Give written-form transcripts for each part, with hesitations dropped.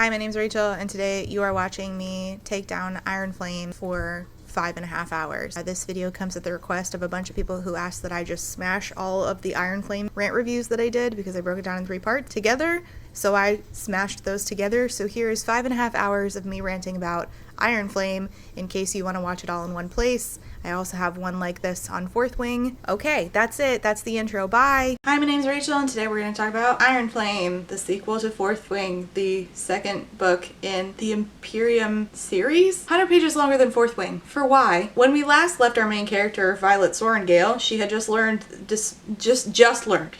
Hi, my name's Rachel, and today you are watching me take down Iron Flame for 5.5 hours. This video comes at the request of a bunch of people who asked that I just smash all of the Iron Flame rant reviews that I did because I broke it down in 3 parts together. So I smashed those together. So here is 5.5 hours of me ranting about Iron Flame in case you want to watch it all in one place. I also have one like this on Fourth Wing. Okay, that's it. That's the intro. Bye. Hi, my name's Rachel, and today we're going to talk about Iron Flame, the sequel to Fourth Wing, the second book in the Imperium series. 100 pages longer than Fourth Wing. For why? When we last left our main character, Violet Sorengale, she had just learned,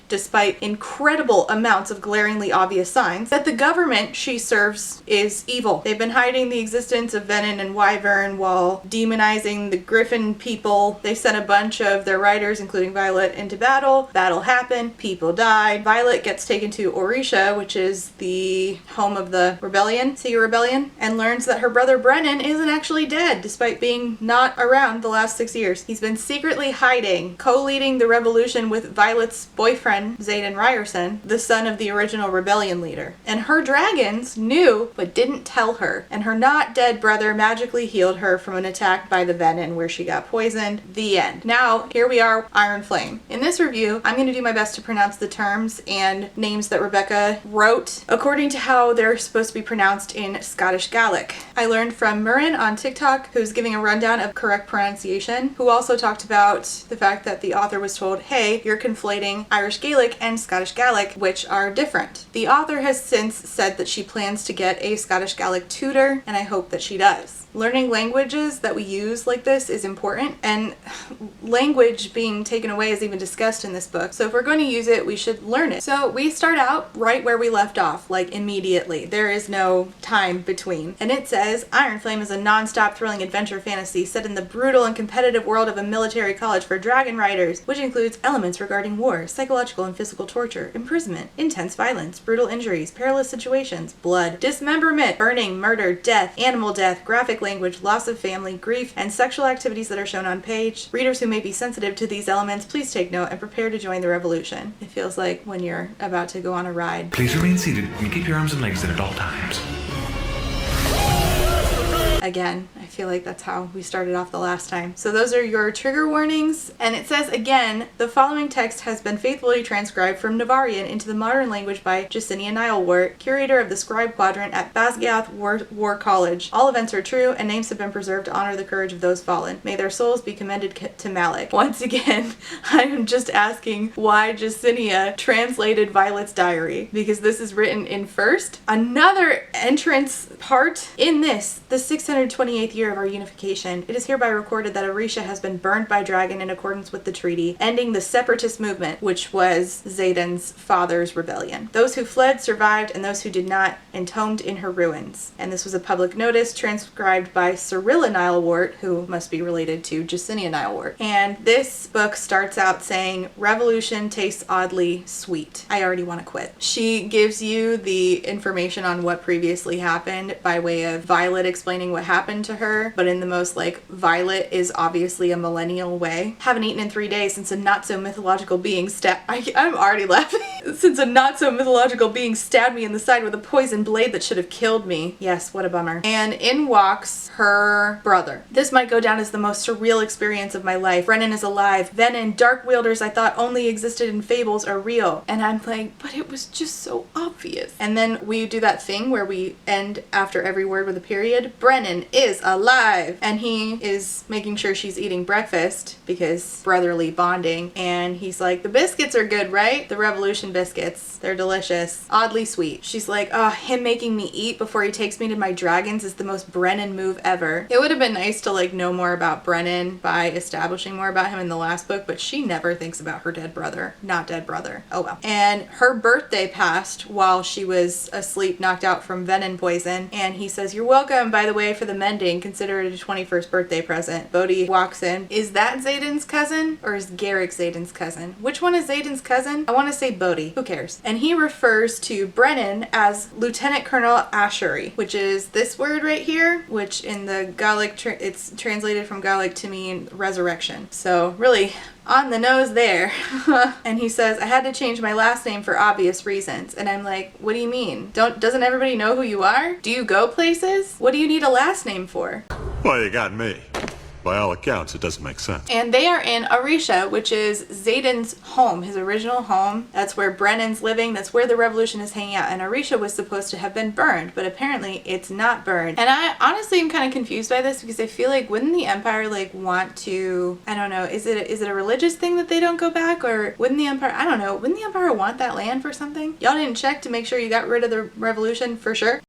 despite incredible amounts of glaringly obvious signs, that the government she serves is evil. They've been hiding the existence of Venin and Wyvern while demonizing the Griffin people. They sent a bunch of their riders, including Violet, into battle. Battle happened. People died. Violet gets taken to Orisha, which is the home of the rebellion, Sea Rebellion, and learns that her brother Brennan isn't actually dead, despite being not around the last 6 years. He's been secretly hiding, co-leading the revolution with Violet's boyfriend, Xaden Ryerson, the son of the original rebellion leader. And her dragons knew, but didn't tell her. And her not dead brother magically healed her from an attack by the Venin where she got poisoned. The end. Now, here we are, Iron Flame. In this review, I'm going to do my best to pronounce the terms and names that Rebecca wrote according to how they're supposed to be pronounced in Scottish Gaelic. I learned from Murin on TikTok, who's giving a rundown of correct pronunciation, who also talked about the fact that the author was told, hey, you're conflating Irish Gaelic and Scottish Gaelic, which are different. The author has since said that she plans to get a Scottish Gaelic tutor, and I hope that she does. Learning languages that we use like this is important, and language being taken away is even discussed in this book. So if we're going to use it, we should learn it. So we start out right where we left off, like immediately. There is no time between. And it says, Iron Flame is a non-stop thrilling adventure fantasy set in the brutal and competitive world of a military college for dragon riders, which includes elements regarding war, psychological and physical torture, imprisonment, intense violence, brutal injuries, perilous situations, blood, dismemberment, burning, murder, death, animal death, graphic language, loss of family, grief, and sexual activities that are shown on page. Readers who may be sensitive to these elements, please take note and prepare to join the revolution. It feels like when you're about to go on a ride. Please remain seated and keep your arms and legs in at all times. Again, I feel like that's how we started off the last time. So those are your trigger warnings. And it says again, the following text has been faithfully transcribed from Navarian into the modern language by Jacinia Nilewart, curator of the Scribe Quadrant at Basgiath War College. All events are true, and names have been preserved to honor the courage of those fallen. May their souls be commended to Malik. Once again, I am just asking why Jacinia translated Violet's diary, because this is written in first. Another entrance part in this, the 628th year of our unification, it is hereby recorded that Orisha has been burned by dragon in accordance with the treaty, ending the separatist movement, which was Xaden's father's rebellion. Those who fled survived, and those who did not, entombed in her ruins. And this was a public notice transcribed by Cyrilla Nilewart, who must be related to Jacinia Nilewart. And this book starts out saying, revolution tastes oddly sweet. I already want to quit. She gives you the information on what previously happened by way of Violet explaining what happened to her, but in the most like Violet is obviously a millennial way. Haven't eaten in 3 days since a not so mythological being I'm already laughing. Since a not so mythological being stabbed me in the side with a poison blade that should have killed me. Yes, what a bummer. And in walks her brother. This might go down as the most surreal experience of my life. Brennan is alive. Venin, dark wielders I thought only existed in fables are real. And I'm like, but it was just so obvious. And then we do that thing where we end after every word with a period. Brennan is alive, and he is making sure she's eating breakfast because brotherly bonding, and he's like, the biscuits are good, right? The revolution biscuits, they're delicious, oddly sweet. She's like, oh, him making me eat before he takes me to my dragons is the most Brennan move ever. It would have been nice to like know more about Brennan by establishing more about him in the last book, but she never thinks about her dead brother. Not dead brother. Oh well. And her birthday passed while she was asleep, knocked out from venin poison, and he says, you're welcome, by the way, for the mending. Consider it a 21st birthday present. Bodhi walks in. Is that Xaden's cousin or is Garrick Xaden's cousin? Which one is Xaden's cousin? I want to say Bodhi. nobody. Who cares? And he refers to Brennan as Lieutenant Colonel Asheri, which is this word right here, which in the Gallic, it's translated from Gallic to mean resurrection. So really on the nose there. And he says, I had to change my last name for obvious reasons. And I'm like, what do you mean? Doesn't everybody know who you are? Do you go places? What do you need a last name for? Well, you got me. By all accounts, it doesn't make sense. And they are in Arisha, which is Zayden's home, his original home. That's where Brennan's living. That's where the revolution is hanging out. And Arisha was supposed to have been burned, but apparently it's not burned. And I honestly am kind of confused by this because I feel like wouldn't the Empire like want to, I don't know, is it a religious thing that they don't go back, or wouldn't the Empire, I don't know, wouldn't the Empire want that land for something? Y'all didn't check to make sure you got rid of the revolution for sure?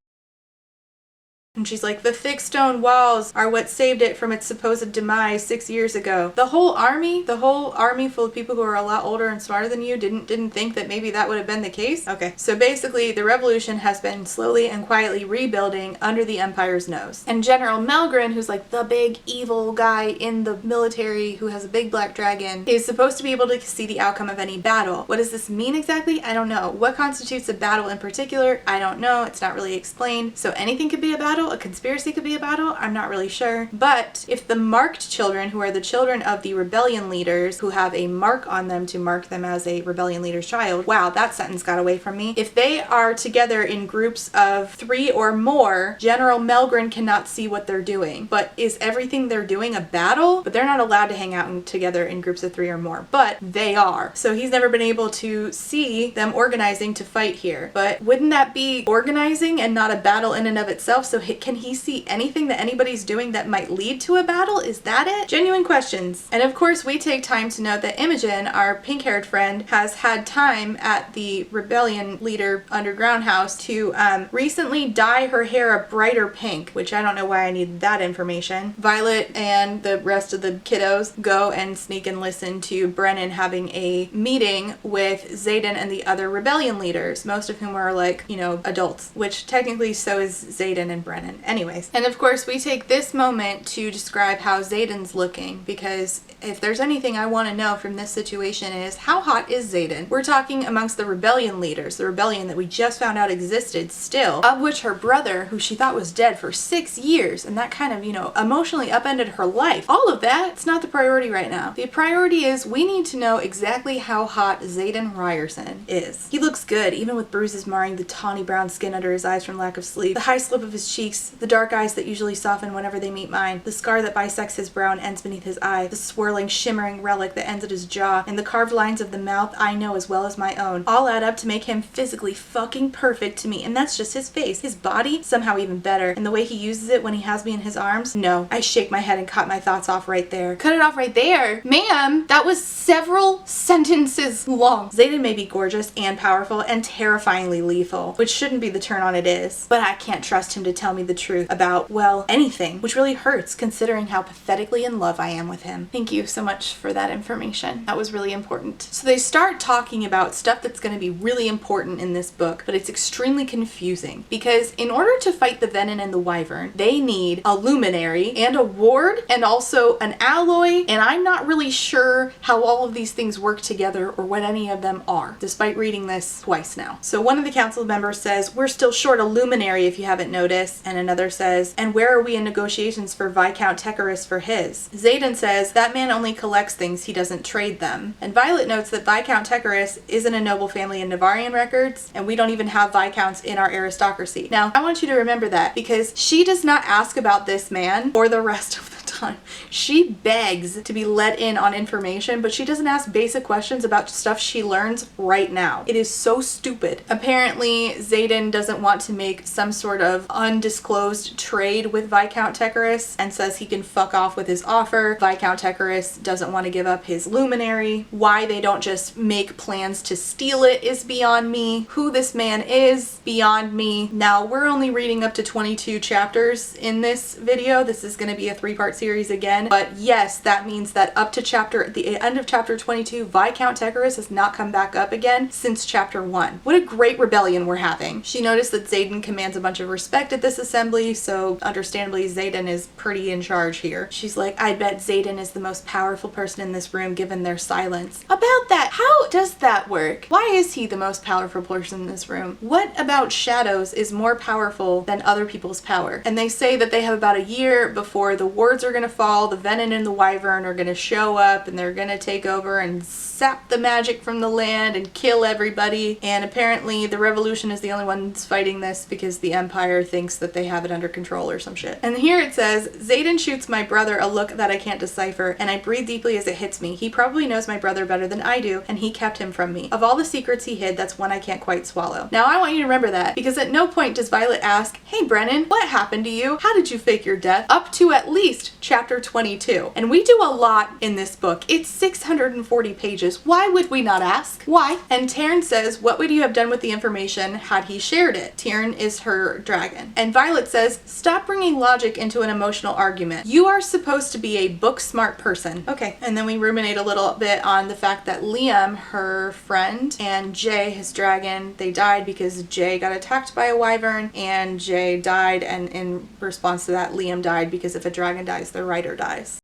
And she's like, the thick stone walls are what saved it from its supposed demise 6 years ago. The whole army full of people who are a lot older and smarter than you didn't think that maybe that would have been the case? Okay, so basically the revolution has been slowly and quietly rebuilding under the Empire's nose. And General Melgren, who's like the big evil guy in the military who has a big black dragon, is supposed to be able to see the outcome of any battle. What does this mean exactly? I don't know. What constitutes a battle in particular? I don't know. It's not really explained. So anything could be a battle. A conspiracy could be a battle. I'm not really sure. But if the marked children, who are the children of the rebellion leaders, who have a mark on them to mark them as a rebellion leader's child, wow, that sentence got away from me. If they are together in groups of 3 or more, General Melgren cannot see what they're doing. But is everything they're doing a battle? But they're not allowed to hang out together in groups of 3 or more. But they are. So he's never been able to see them organizing to fight here. But wouldn't that be organizing and not a battle in and of itself? So can he see anything that anybody's doing that might lead to a battle? Is that it? Genuine questions. And of course, we take time to note that Imogen, our pink-haired friend, has had time at the rebellion leader underground house to recently dye her hair a brighter pink, which I don't know why I need that information. Violet and the rest of the kiddos go and sneak and listen to Brennan having a meeting with Zayden and the other rebellion leaders, most of whom are like, you know, adults, which technically so is Zayden and Brennan. Anyways, and of course we take this moment to describe how Zayden's looking, because if there's anything I want to know from this situation is, how hot is Zayden? We're talking amongst the rebellion leaders, the rebellion that we just found out existed still, of which her brother, who she thought was dead for 6 years, and that kind of, you know, emotionally upended her life. All of that, it's not the priority right now. The priority is we need to know exactly how hot Zayden Ryerson is. He looks good, even with bruises marring the tawny brown skin under his eyes from lack of sleep, the high slope of his cheeks, the dark eyes that usually soften whenever they meet mine, the scar that bisects his brow and ends beneath his eye, the swirling, shimmering relic that ends at his jaw, and the carved lines of the mouth I know as well as my own, all add up to make him physically fucking perfect to me. And that's just his face. His body, somehow even better. And the way he uses it when he has me in his arms, no. I shake my head and cut my thoughts off right there. Cut it off right there? Ma'am, that was several sentences long. Zayden may be gorgeous and powerful and terrifyingly lethal, which shouldn't be the turn on it is, but I can't trust him to tell me the truth about, well, anything, which really hurts considering how pathetically in love I am with him. Thank you so much for that information. That was really important. So they start talking about stuff that's going to be really important in this book, but it's extremely confusing because in order to fight the Venom and the Wyvern, they need a luminary and a ward and also an alloy, and I'm not really sure how all of these things work together or what any of them are, despite reading this twice now. So one of the council members says, we're still short a luminary if you haven't noticed, and another says, and where are we in negotiations for Viscount Tecarus for his? Zayden says, that man only collects things, he doesn't trade them. And Violet notes that Viscount Tecarus isn't a noble family in Navarian records, and we don't even have Viscounts in our aristocracy. Now, I want you to remember that, because she does not ask about this man or the rest of the time. She begs to be let in on information, but she doesn't ask basic questions about stuff she learns right now. It is so stupid. Apparently, Zayden doesn't want to make some sort of undisclosed trade with Viscount Tecarus and says he can fuck off with his offer. Viscount Tecarus doesn't want to give up his luminary. Why they don't just make plans to steal it is beyond me. Who this man is, beyond me. Now, we're only reading up to 22 chapters in this video. This is going to be a 3-part series series again, but yes, that means that up to the end of chapter 22, Viscount Tecarus has not come back up again since chapter 1. What a great rebellion we're having. She noticed that Xaden commands a bunch of respect at this assembly, so understandably Xaden is pretty in charge here. She's like, I bet Xaden is the most powerful person in this room given their silence. About that, how does that work? Why is he the most powerful person in this room? What about shadows is more powerful than other people's power? And they say that they have about a year before the wards are gonna fall, the Venom and the Wyvern are gonna show up, and they're gonna take over and sap the magic from the land and kill everybody. And apparently the Revolution is the only ones fighting this because the Empire thinks that they have it under control or some shit. And here it says, Xaden shoots my brother a look that I can't decipher, and I breathe deeply as it hits me. He probably knows my brother better than I do, and he kept him from me. Of all the secrets he hid, that's one I can't quite swallow. Now I want you to remember that, because at no point does Violet ask, hey Brennan, what happened to you? How did you fake your death? Up to at least chapter 22. And we do a lot in this book. It's 640 pages. Why would we not ask? Why? And Taryn says, what would you have done with the information had he shared it? Taryn is her dragon. And Violet says, stop bringing logic into an emotional argument. You are supposed to be a book smart person. Okay. And then we ruminate a little bit on the fact that Liam, her friend, and Jay, his dragon, they died because Jay got attacked by a wyvern and Jay died, and in response to that, Liam died because if a dragon dies, the writer dies.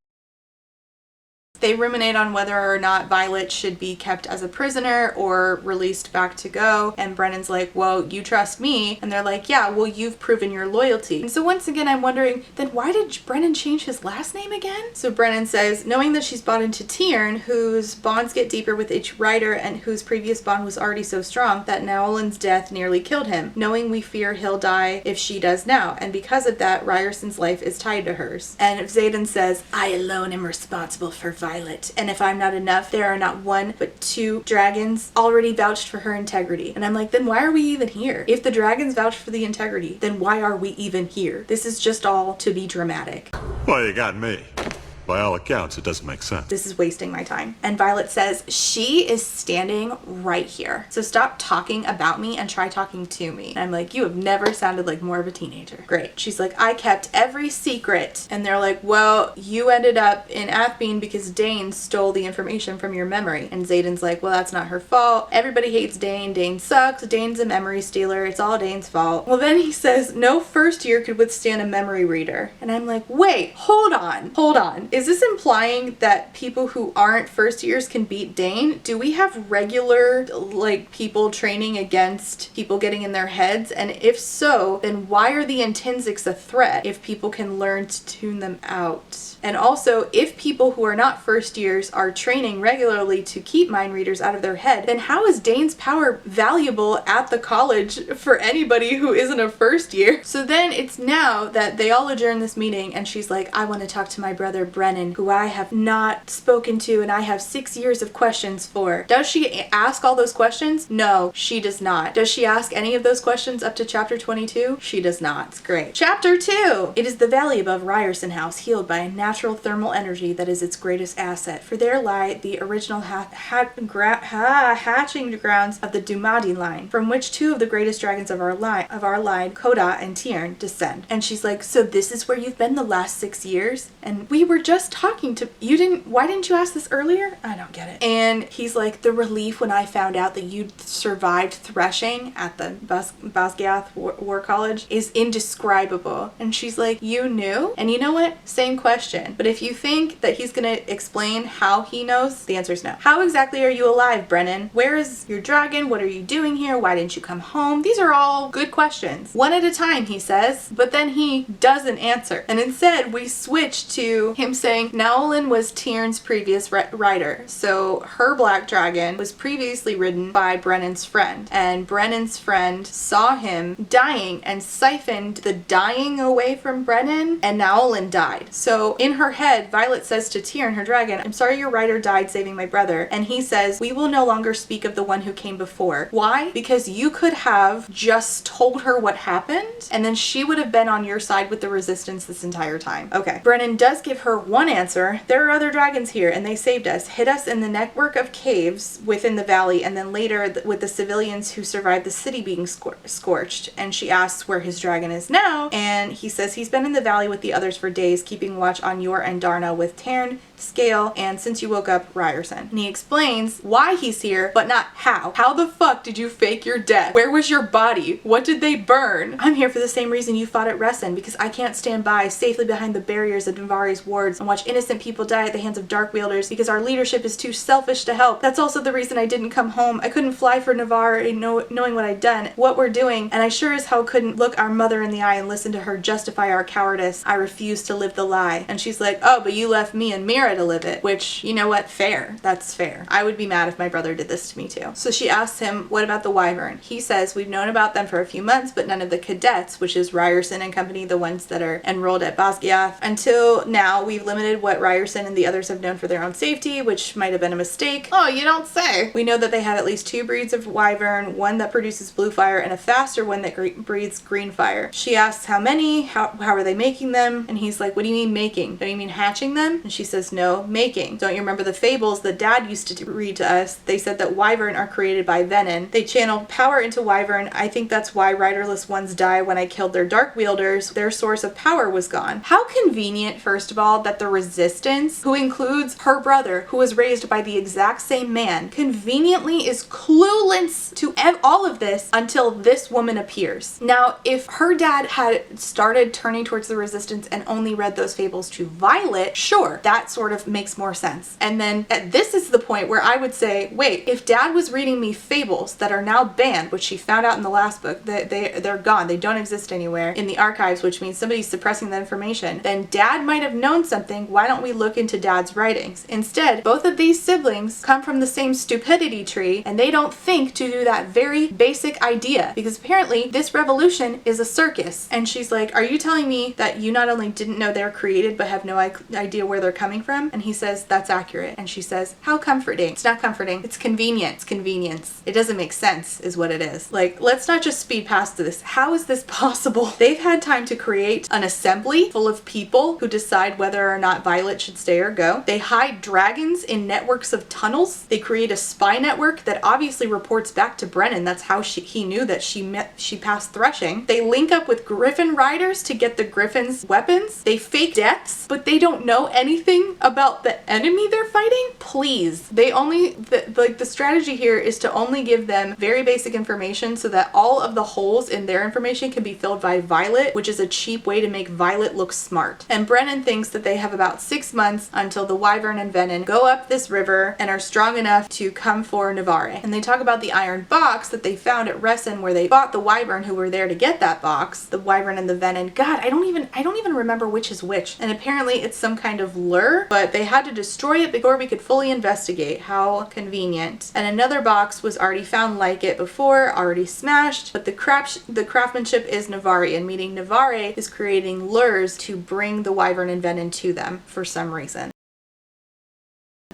They ruminate on whether or not Violet should be kept as a prisoner or released back to go. And Brennan's like, well, you trust me. And they're like, yeah, well, you've proven your loyalty. And so once again, I'm wondering, then why did Brennan change his last name again? So Brennan says, knowing that she's bought into Tiern, whose bonds get deeper with each writer and whose previous bond was already so strong that Naolin's death nearly killed him. Knowing we fear he'll die if she does now. And because of that, Ryerson's life is tied to hers. And if Xaden says, I alone am responsible for Violet, and if I'm not enough, there are not one but two dragons already vouched for her integrity. And I'm like, then why are we even here? If the dragons vouch for the integrity, then why are we even here? This is just all to be dramatic. Well, you got me. By all accounts, it doesn't make sense. This is wasting my time. And Violet says, she is standing right here. So stop talking about me and try talking to me. And I'm like, you have never sounded like more of a teenager. Great. She's like, I kept every secret. And they're like, well, you ended up in Athbean because Dane stole the information from your memory. And Xaden's like, well, that's not her fault. Everybody hates Dane. Dane sucks. Dane's a memory stealer. It's all Dane's fault. Well, then he says, no first year could withstand a memory reader. And I'm like, wait, hold on. Is this implying that people who aren't first years can beat Dane? Do we have regular, like, people training against people getting in their heads? And if so, then why are the intrinsics a threat if people can learn to tune them out? And also, if people who are not first years are training regularly to keep mind readers out of their head, then how is Dane's power valuable at the college for anybody who isn't a first year? So then it's now that they all adjourn this meeting and she's like, I want to talk to my brother Brennan, who I have not spoken to and I have 6 years of questions for. Does she ask all those questions? No, she does not. Does she ask any of those questions up to chapter 22? She does not. It's great. Chapter 2! It is the valley above Ryerson House, healed by a natural thermal energy that is its greatest asset. For there lie the original hatching grounds of the Dumadi line, from which two of the greatest dragons of our line, Koda and Tiern, descend. And she's like, so this is where you've been the last 6 years? And we were just talking to you. Why didn't you ask this earlier? I don't get it. And he's like, the relief when I found out that you survived threshing at the Basgiath War College is indescribable. And she's like, you knew? And you know what? Same question. But if you think that he's gonna explain how he knows, the answer is no. How exactly are you alive, Brennan? Where is your dragon? What are you doing here? Why didn't you come home? These are all good questions. One at a time, he says, but then he doesn't answer. And instead, we switch to him saying, Naolin was Tiern's previous writer. So her black dragon was previously ridden by Brennan's friend. And Brennan's friend saw him dying and siphoned the dying away from Brennan, and Naolin died. So in her head, Violet says to Tiern, her dragon, I'm sorry your writer died saving my brother. And he says, we will no longer speak of the one who came before. Why? Because you could have just told her what happened, and then she would have been on your side with the resistance this entire time. Okay. Brennan does give her One answer, there are other dragons here and they saved us, hid us in the network of caves within the valley, and then later with the civilians who survived the city being scorched. And she asks where his dragon is now, and he says he's been in the valley with the others for days, keeping watch on Yor and Darna with Tarn, Scale, and since you woke up, Ryerson. And he explains why he's here, but not how. How the fuck did you fake your death? Where was your body? What did they burn? I'm here for the same reason you fought at Ressen, because I can't stand by safely behind the barriers of Navari's wards and watch innocent people die at the hands of dark wielders because our leadership is too selfish to help. That's also the reason I didn't come home. I couldn't fly for Navarre knowing what I'd done, what we're doing, and I sure as hell couldn't look our mother in the eye and listen to her justify our cowardice. I refuse to live the lie. And she's like, oh, but you left me and Mira to live it, which, you know what, fair. That's fair. I would be mad if my brother did this to me too. So she asks him, what about the Wyvern? He says, we've known about them for a few months, but none of the cadets, which is Ryerson and company, the ones that are enrolled at Basgiath. Until now, we've limited what Ryerson and the others have known for their own safety, which might have been a mistake. Oh, you don't say. We know that they have at least 2 breeds of Wyvern, one that produces blue fire and a faster one that breathes green fire. She asks how many, how are they making them? And he's like, what do you mean making? Don't you mean hatching them? And she says, no, making. Don't you remember the fables that Dad used to read to us? They said that Wyvern are created by Venin. They channel power into Wyvern. I think that's why riderless ones die when I killed their dark wielders. Their source of power was gone. How convenient, first of all, that the Resistance, who includes her brother, who was raised by the exact same man, conveniently is clueless to all of this until this woman appears. Now, if her dad had started turning towards the Resistance and only read those fables to Violet, sure, that sort of makes more sense. And then this is the point where I would say, wait, if Dad was reading me fables that are now banned, which she found out in the last book, that they're gone, they don't exist anywhere in the archives, which means somebody's suppressing the information, then Dad might have known something. Why don't we look into Dad's writings? Instead, both of these siblings come from the same stupidity tree, and they don't think to do that very basic idea, because apparently this revolution is a circus. And she's like, are you telling me that you not only didn't know they're created but have no idea where they're coming from? And he says, that's accurate. And she says, how comforting. It's not comforting. It's convenient. It's convenience. It doesn't make sense is what it is. Like, let's not just speed past this. How is this possible? They've had time to create an assembly full of people who decide whether or not Violet should stay or go. They hide dragons in networks of tunnels. They create a spy network that obviously reports back to Brennan. That's how he knew that she passed threshing. They link up with Griffin riders to get the Griffin's weapons. They fake deaths, but they don't know anything about the enemy they're fighting. Please. They only, the strategy here is to only give them very basic information so that all of the holes in their information can be filled by Violet, which is a cheap way to make Violet look smart. And Brennan thinks that they have about 6 months until the Wyvern and Venin go up this river and are strong enough to come for Navarre. And they talk about the iron box that they found at Ressen, where they fought the Wyvern who were there to get that box. The Wyvern and the Venin. God, I don't even remember which is which. And apparently it's some kind of lure, but they had to destroy it before we could fully investigate. How convenient. And another box was already found like it before, already smashed, but the craftsmanship is Navarian, meaning Navarre is creating lures to bring the Wyvern and Venin to them for some reason.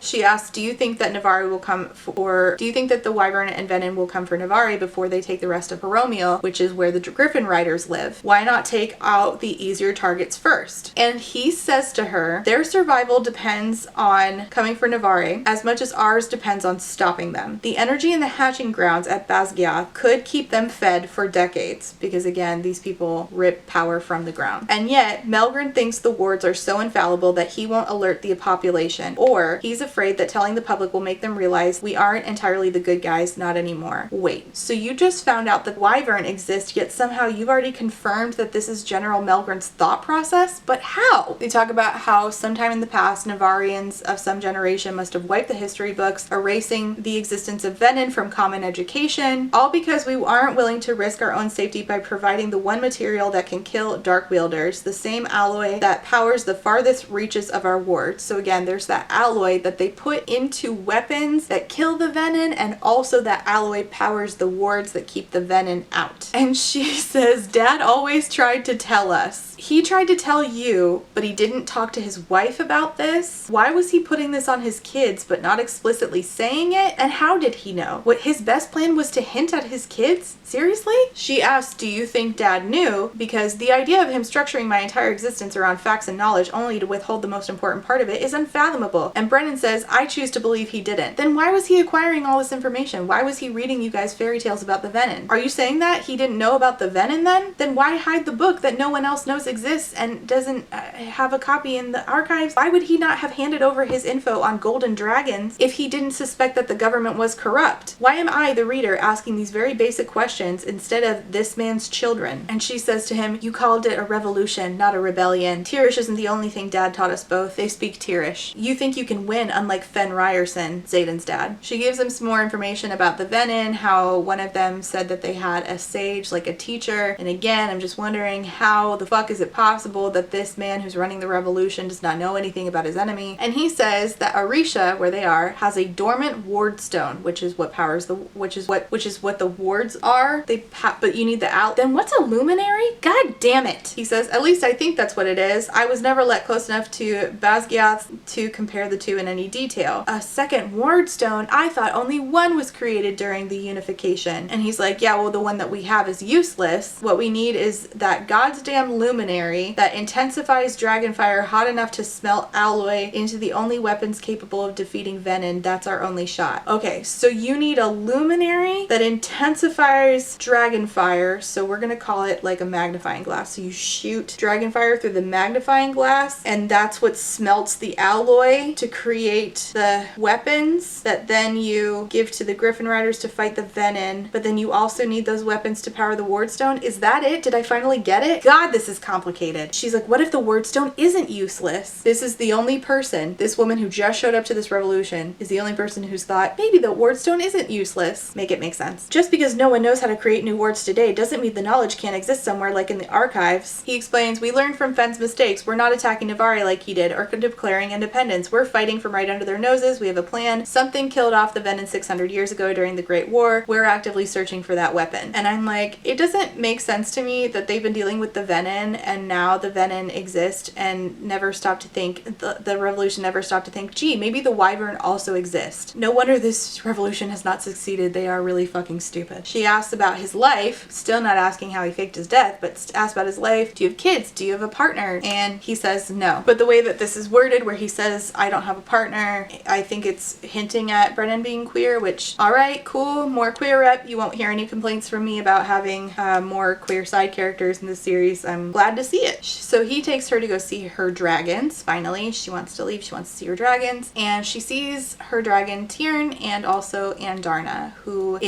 She asks, do you think that Navarre will come for, do you think that the Wyvern and Venin will come for Navarre before they take the rest of Hiromiel, which is where the Griffin riders live? Why not take out the easier targets first? And he says to her, their survival depends on coming for Navarre as much as ours depends on stopping them. The energy in the hatching grounds at Basgiath could keep them fed for decades, because again, these people rip power from the ground. And yet, Melgren thinks the wards are so infallible that he won't alert the population, or he's afraid that telling the public will make them realize we aren't entirely the good guys, not anymore. Wait, so you just found out that Wyvern exists, yet somehow you've already confirmed that this is General Melgren's thought process? But how? They talk about how sometime in the past, Navarians of some generation must have wiped the history books, erasing the existence of Venin from common education, all because we aren't willing to risk our own safety by providing the one material that can kill dark wielders, the same alloy that powers the farthest reaches of our wards. So again, there's that alloy that they put into weapons that kill the venom, and also that alloy powers the wards that keep the venom out. And she says, Dad always tried to tell us. He tried to tell you, but he didn't talk to his wife about this. Why was he putting this on his kids but not explicitly saying it? And how did he know? What, his best plan was to hint at his kids? Seriously? She asked, do you think Dad knew? Because the idea of him structuring my entire existence around facts and knowledge only to withhold the most important part of it is unfathomable. And Brennan says, I choose to believe he didn't. Then why was he acquiring all this information? Why was he reading you guys fairy tales about the venom? Are you saying that he didn't know about the venom then? Then why hide the book that no one else knows exists and doesn't have a copy in the archives? Why would he not have handed over his info on golden dragons if he didn't suspect that the government was corrupt? Why am I, the reader, asking these very basic questions instead of this man's children? And she says to him, you called it a revolution, not a rebellion. Tyrish isn't the only thing Dad taught us both. They speak Tyrish. You think you can win, unlike Fen Ryerson, Zayden's dad. She gives him some more information about the venom, how one of them said that they had a sage, like a teacher. And again, I'm just wondering, how the fuck is it possible that this man who's running the revolution does not know anything about his enemy? And he says that Arisha, where they are, has a dormant ward stone, which is what powers the, which is what the wards are. But you need the out. Then what's a luminary? God damn it. He says, at least I think that's what it is. I was never let close enough to Basgiath to compare the two in any detail. A second ward stone? I thought only one was created during the unification. And he's like, yeah, well, the one that we have is useless. What we need is that goddamn luminary that intensifies dragonfire hot enough to smelt alloy into the only weapons capable of defeating venom. That's our only shot. Okay, so you need a luminary that intensifies dragonfire. So we're gonna call it like a magnifying glass. So you shoot dragonfire through the magnifying glass, and that's what smelts the alloy to create the weapons that then you give to the Griffin Riders to fight the venom. But then you also need those weapons to power the wardstone. Is that it? Did I finally get it? God, this is complicated. She's like, what if the wardstone isn't useless? This is the only person, this woman who just showed up to this revolution is the only person who's thought, maybe the wardstone isn't useless. Make it make sense. Just because no one knows how to create new wards today doesn't mean the knowledge can't exist somewhere like in the archives. He explains, we learned from Fenn's mistakes. We're not attacking Navari like he did or declaring independence. We're fighting from right under their noses. We have a plan. Something killed off the venom 600 years ago during the Great War. We're actively searching for that weapon. And I'm like, it doesn't make sense to me that they've been dealing with the venom and now the venom exists and never stopped to think, the revolution never stopped to think, gee, maybe the wyvern also exists. No wonder this revolution has not succeeded. They are really fucking stupid. She asks about his life, still not asking how he faked his death, but asks about his life. Do you have kids? Do you have a partner? And he says no. But the way that this is worded, where he says, I don't have a partner, I think it's hinting at Brennan being queer, which, alright, cool, more queer rep. You won't hear any complaints from me about having more queer side characters in the series. I'm glad to see it. So he takes her to go see her dragons. Finally, she wants to leave. She wants to see her dragons. And she sees her dragon Tyrn and also Andarna, who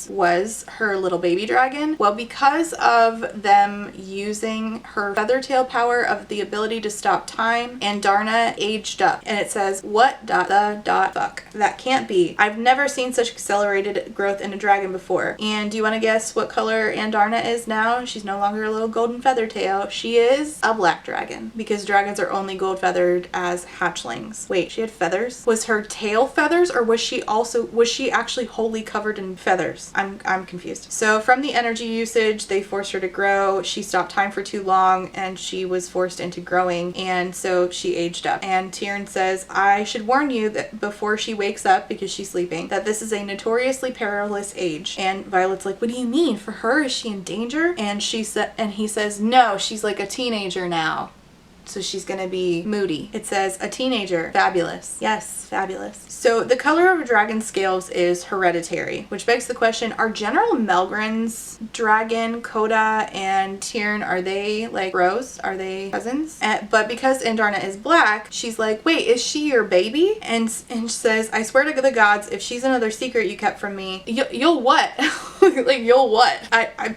was her little baby dragon. Well, because of them using her feathertail power of the ability to stop time, Andarna aged up. And it says, what the fuck? That can't be. I've never seen such accelerated growth in a dragon before. And do you want to guess what color Andarna is now? She's no longer a little golden feathertail. She is a black dragon, because dragons are only gold feathered as hatchlings. Wait, she had feathers? Was her tail feathers, or was she actually wholly covered in feathers? I'm confused. So from the energy usage, they forced her to grow. She stopped time for too long and she was forced into growing, and so she aged up. And Tyrn says, I should warn you that before she wakes up, because she's sleeping, that this is a notoriously perilous age. And Violet's like, what do you mean? For her, is she in danger? And he says, no, she's like a teenager now. So she's gonna be moody. It says, a teenager. Fabulous. Yes, fabulous. So the color of a dragon's scales is hereditary, which begs the question, are General Melgren's dragon, Coda, and Tyrn, are they like bros? Are they cousins? But because Andarna is black, she's like, wait, is she your baby? And says, I swear to the gods, if she's another secret you kept from me, you'll what? Like, you'll what?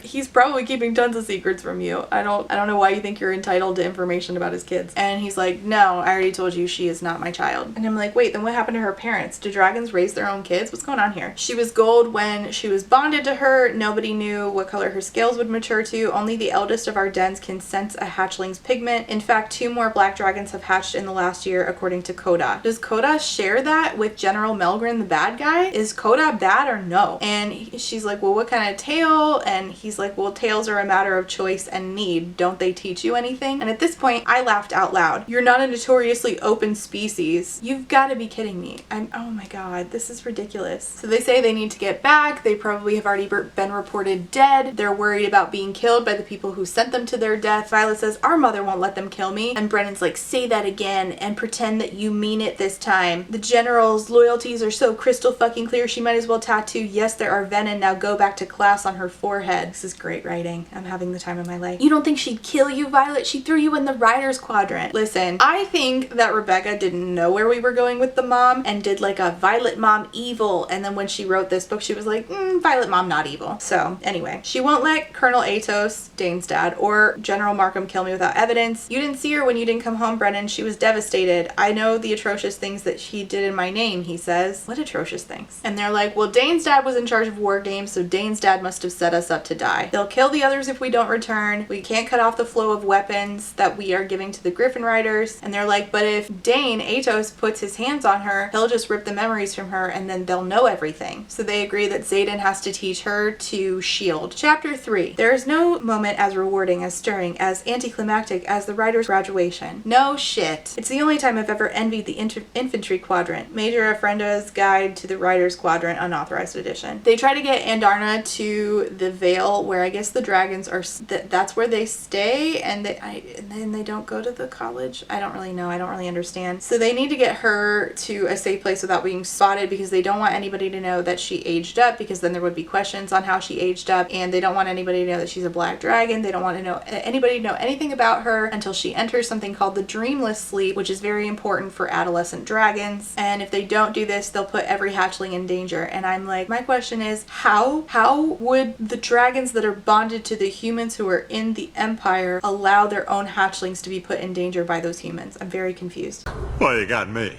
He's probably keeping tons of secrets from you. I don't know why you think you're entitled to information about his kids. And he's like, no, I already told you she is not my child. And I'm like, wait, then what happened to her parents? Do dragons raise their own kids? What's going on here? She was gold when she was bonded to her. Nobody knew what color her scales would mature to. Only the eldest of our dens can sense a hatchling's pigment. In fact, 2 more black dragons have hatched in the last year, according to Koda. Does Koda share that with General Melgren, the bad guy? Is Koda bad or no? And she's like, well, what kind of tail? And he's like, well, tails are a matter of choice and need. Don't they teach you anything? And at this point, I laughed out loud. You're not a notoriously open species. You've got to be kidding me. Oh my god, this is ridiculous. So they say they need to get back. They probably have already been reported dead. They're worried about being killed by the people who sent them to their death. Violet says, our mother won't let them kill me. And Brennan's like, say that again and pretend that you mean it this time. The general's loyalties are so crystal fucking clear, she might as well tattoo, yes, there are venom, now go back to class on her forehead. This is great writing. I'm having the time of my life. You don't think she'd kill you, Violet? She threw you in the writer's quadrant. Listen, I think that Rebecca didn't know where we were going with the mom and did like a Violet mom evil, and then when she wrote this book she was like, Violet mom not evil. So anyway, she won't let Colonel Atos, Dane's dad, or General Markham kill me without evidence. You didn't see her when you didn't come home, Brennan. She was devastated. I know the atrocious things that she did in my name, he says. What atrocious things? And they're like, well, Dane's dad was in charge of war games, so Dane's dad must have set us up to die. They'll kill the others if we don't return. We can't cut off the flow of weapons that we are giving to the Griffin Riders. And they're like, but if Dane, Atos, puts his hands on her, he'll just rip the memories from her and then they'll know everything. So they agree that Xaden has to teach her to shield. Chapter 3. There is no moment as rewarding, as stirring, as anticlimactic as the Riders' graduation. No shit. It's the only time I've ever envied the infantry quadrant. Major Afrenda's Guide to the Riders' Quadrant, unauthorized edition. They try to get Andarna to the Vale, where I guess the dragons are, that's where they stay, and then they don't go to the college. I don't really know. I don't really understand. So they need to get her to a safe place without being spotted, because they don't want anybody to know that she aged up, because then there would be questions on how she aged up, and they don't want anybody to know that she's a black dragon. They don't want to know anybody to know anything about her until she enters something called the dreamless sleep, which is very important for adolescent dragons. And if they don't do this, they'll put every hatchling in danger. And I'm like, my question is, how would the dragons that are bonded to the humans who are in the Empire allow their own hatchlings to be put in danger by those humans? I'm very confused. Well, you got me.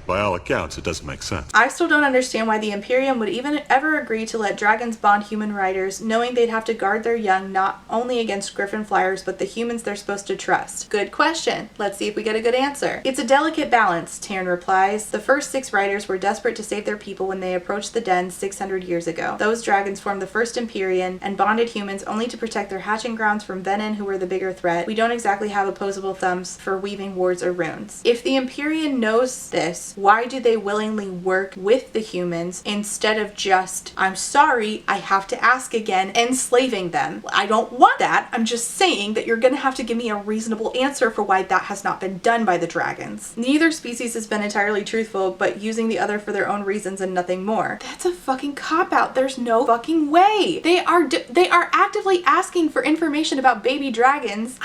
By all accounts, it doesn't make sense. I still don't understand why the Imperium would even ever agree to let dragons bond human riders, knowing they'd have to guard their young not only against griffin flyers, but the humans they're supposed to trust. Good question. Let's see if we get a good answer. It's a delicate balance, Taryn replies. The first 6 riders were desperate to save their people when they approached the den 600 years ago. Those dragons formed the first Imperium and bonded humans only to protect their hatching grounds from venom, who were the bigger threat. We don't exactly have opposable thumbs for weaving wards or runes. If the Imperium knows this, why do they willingly work with the humans instead of just, I'm sorry, I have to ask again, enslaving them? I don't want that. I'm just saying that you're gonna have to give me a reasonable answer for why that has not been done by the dragons. Neither species has been entirely truthful, but using the other for their own reasons and nothing more. That's a fucking cop-out. There's no fucking way. They are actively asking for information about baby dragons.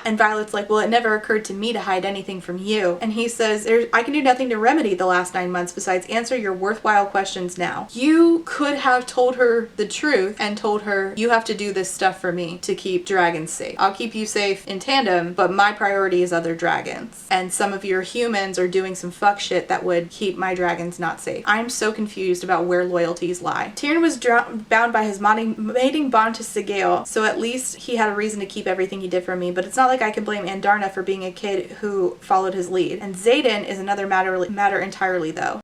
And Violet's like, well, it never occurred to me to hide anything from you. And he says, I can do nothing to remedy the last 9 months besides answer your worthwhile questions now. You could have told her the truth and told her, you have to do this stuff for me to keep dragons safe. I'll keep you safe in tandem, but my priority is other dragons. And some of your humans are doing some fuck shit that would keep my dragons not safe. I'm so confused about where loyalties lie. Tyrion was bound by his mating bond to Sigale, so at least he had a reason to keep everything he did for me, but it's not like I can blame Andarna for being a kid who followed his lead. And Xaden is another matter entirely, though.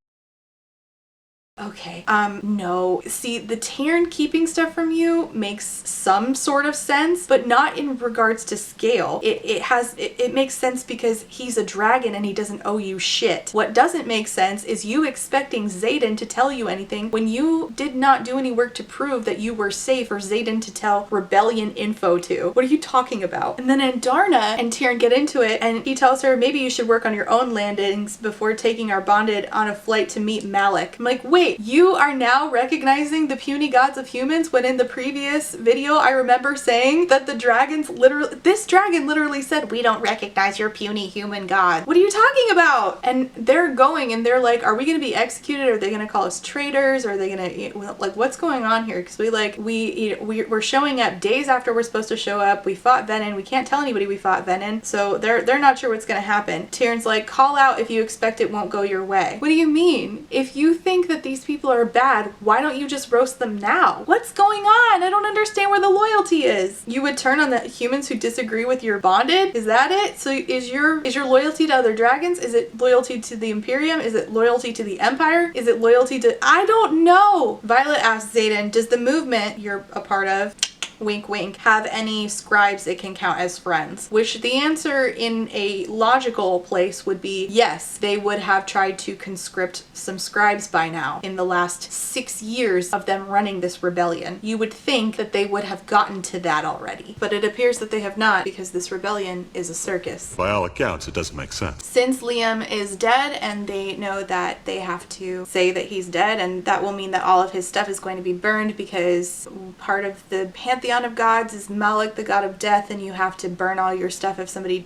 Okay, no. See, the Taryn keeping stuff from you makes some sort of sense, but not in regards to scale. It makes sense because he's a dragon and he doesn't owe you shit. What doesn't make sense is you expecting Xaden to tell you anything when you did not do any work to prove that you were safe for Xaden to tell rebellion info to. What are you talking about? And then Andarna and Taryn get into it, and he tells her, maybe you should work on your own landings before taking our bonded on a flight to meet Malik. I'm like, wait, wait, you are now recognizing the puny gods of humans when in the previous video I remember saying that the dragons literally, this dragon literally said, we don't recognize your puny human god. What are you talking about? And they're going and they're like, are we gonna be executed? Are they gonna call us traitors? Are they gonna, like, what's going on here? Because we're showing up days after we're supposed to show up. We fought Venin. We can't tell anybody we fought Venin. So they're not sure what's gonna happen. Tyrion's like, call out if you expect it won't go your way. What do you mean? If you think that these people are bad, why don't you just roast them now? What's going on? I don't understand where the loyalty is. You would turn on the humans who disagree with your bonded? Is that it? So is your loyalty to other dragons? Is it loyalty to the Imperium? Is it loyalty to the Empire? Is it loyalty to... I don't know! Violet asks Xaden, does the movement you're a part of, wink wink, have any scribes it can count as friends? Which the answer in a logical place would be yes, they would have tried to conscript some scribes by now in the last 6 years of them running this rebellion. You would think that they would have gotten to that already, but it appears that they have not because this rebellion is a circus. By all accounts, it doesn't make sense. Since Liam is dead and they know that they have to say that he's dead, and that will mean that all of his stuff is going to be burned because part of the pantheon of gods is Malik, the god of death, and you have to burn all their stuff if somebody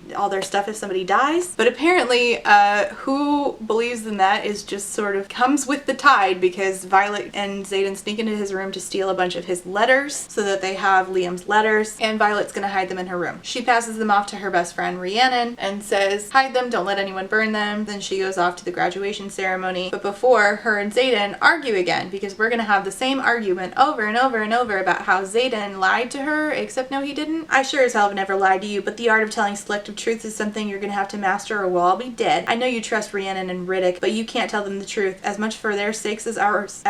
dies. But apparently, who believes in that is just sort of comes with the tide, because Violet and Xaden sneak into his room to steal a bunch of his letters so that they have Liam's letters, and Violet's gonna hide them in her room. She passes them off to her best friend Rhiannon and says, hide them, don't let anyone burn them. Then she goes off to the graduation ceremony. But before, her and Xaden argue again, because we're gonna have the same argument over and over and over about how Xaden lied to her, except no, he didn't. I sure as hell have never lied to you, but the art of telling selective truths is something you're gonna have to master or we'll all be dead. I know you trust Rhiannon and Riddick, but you can't tell them the truth, as much for their sakes as ours.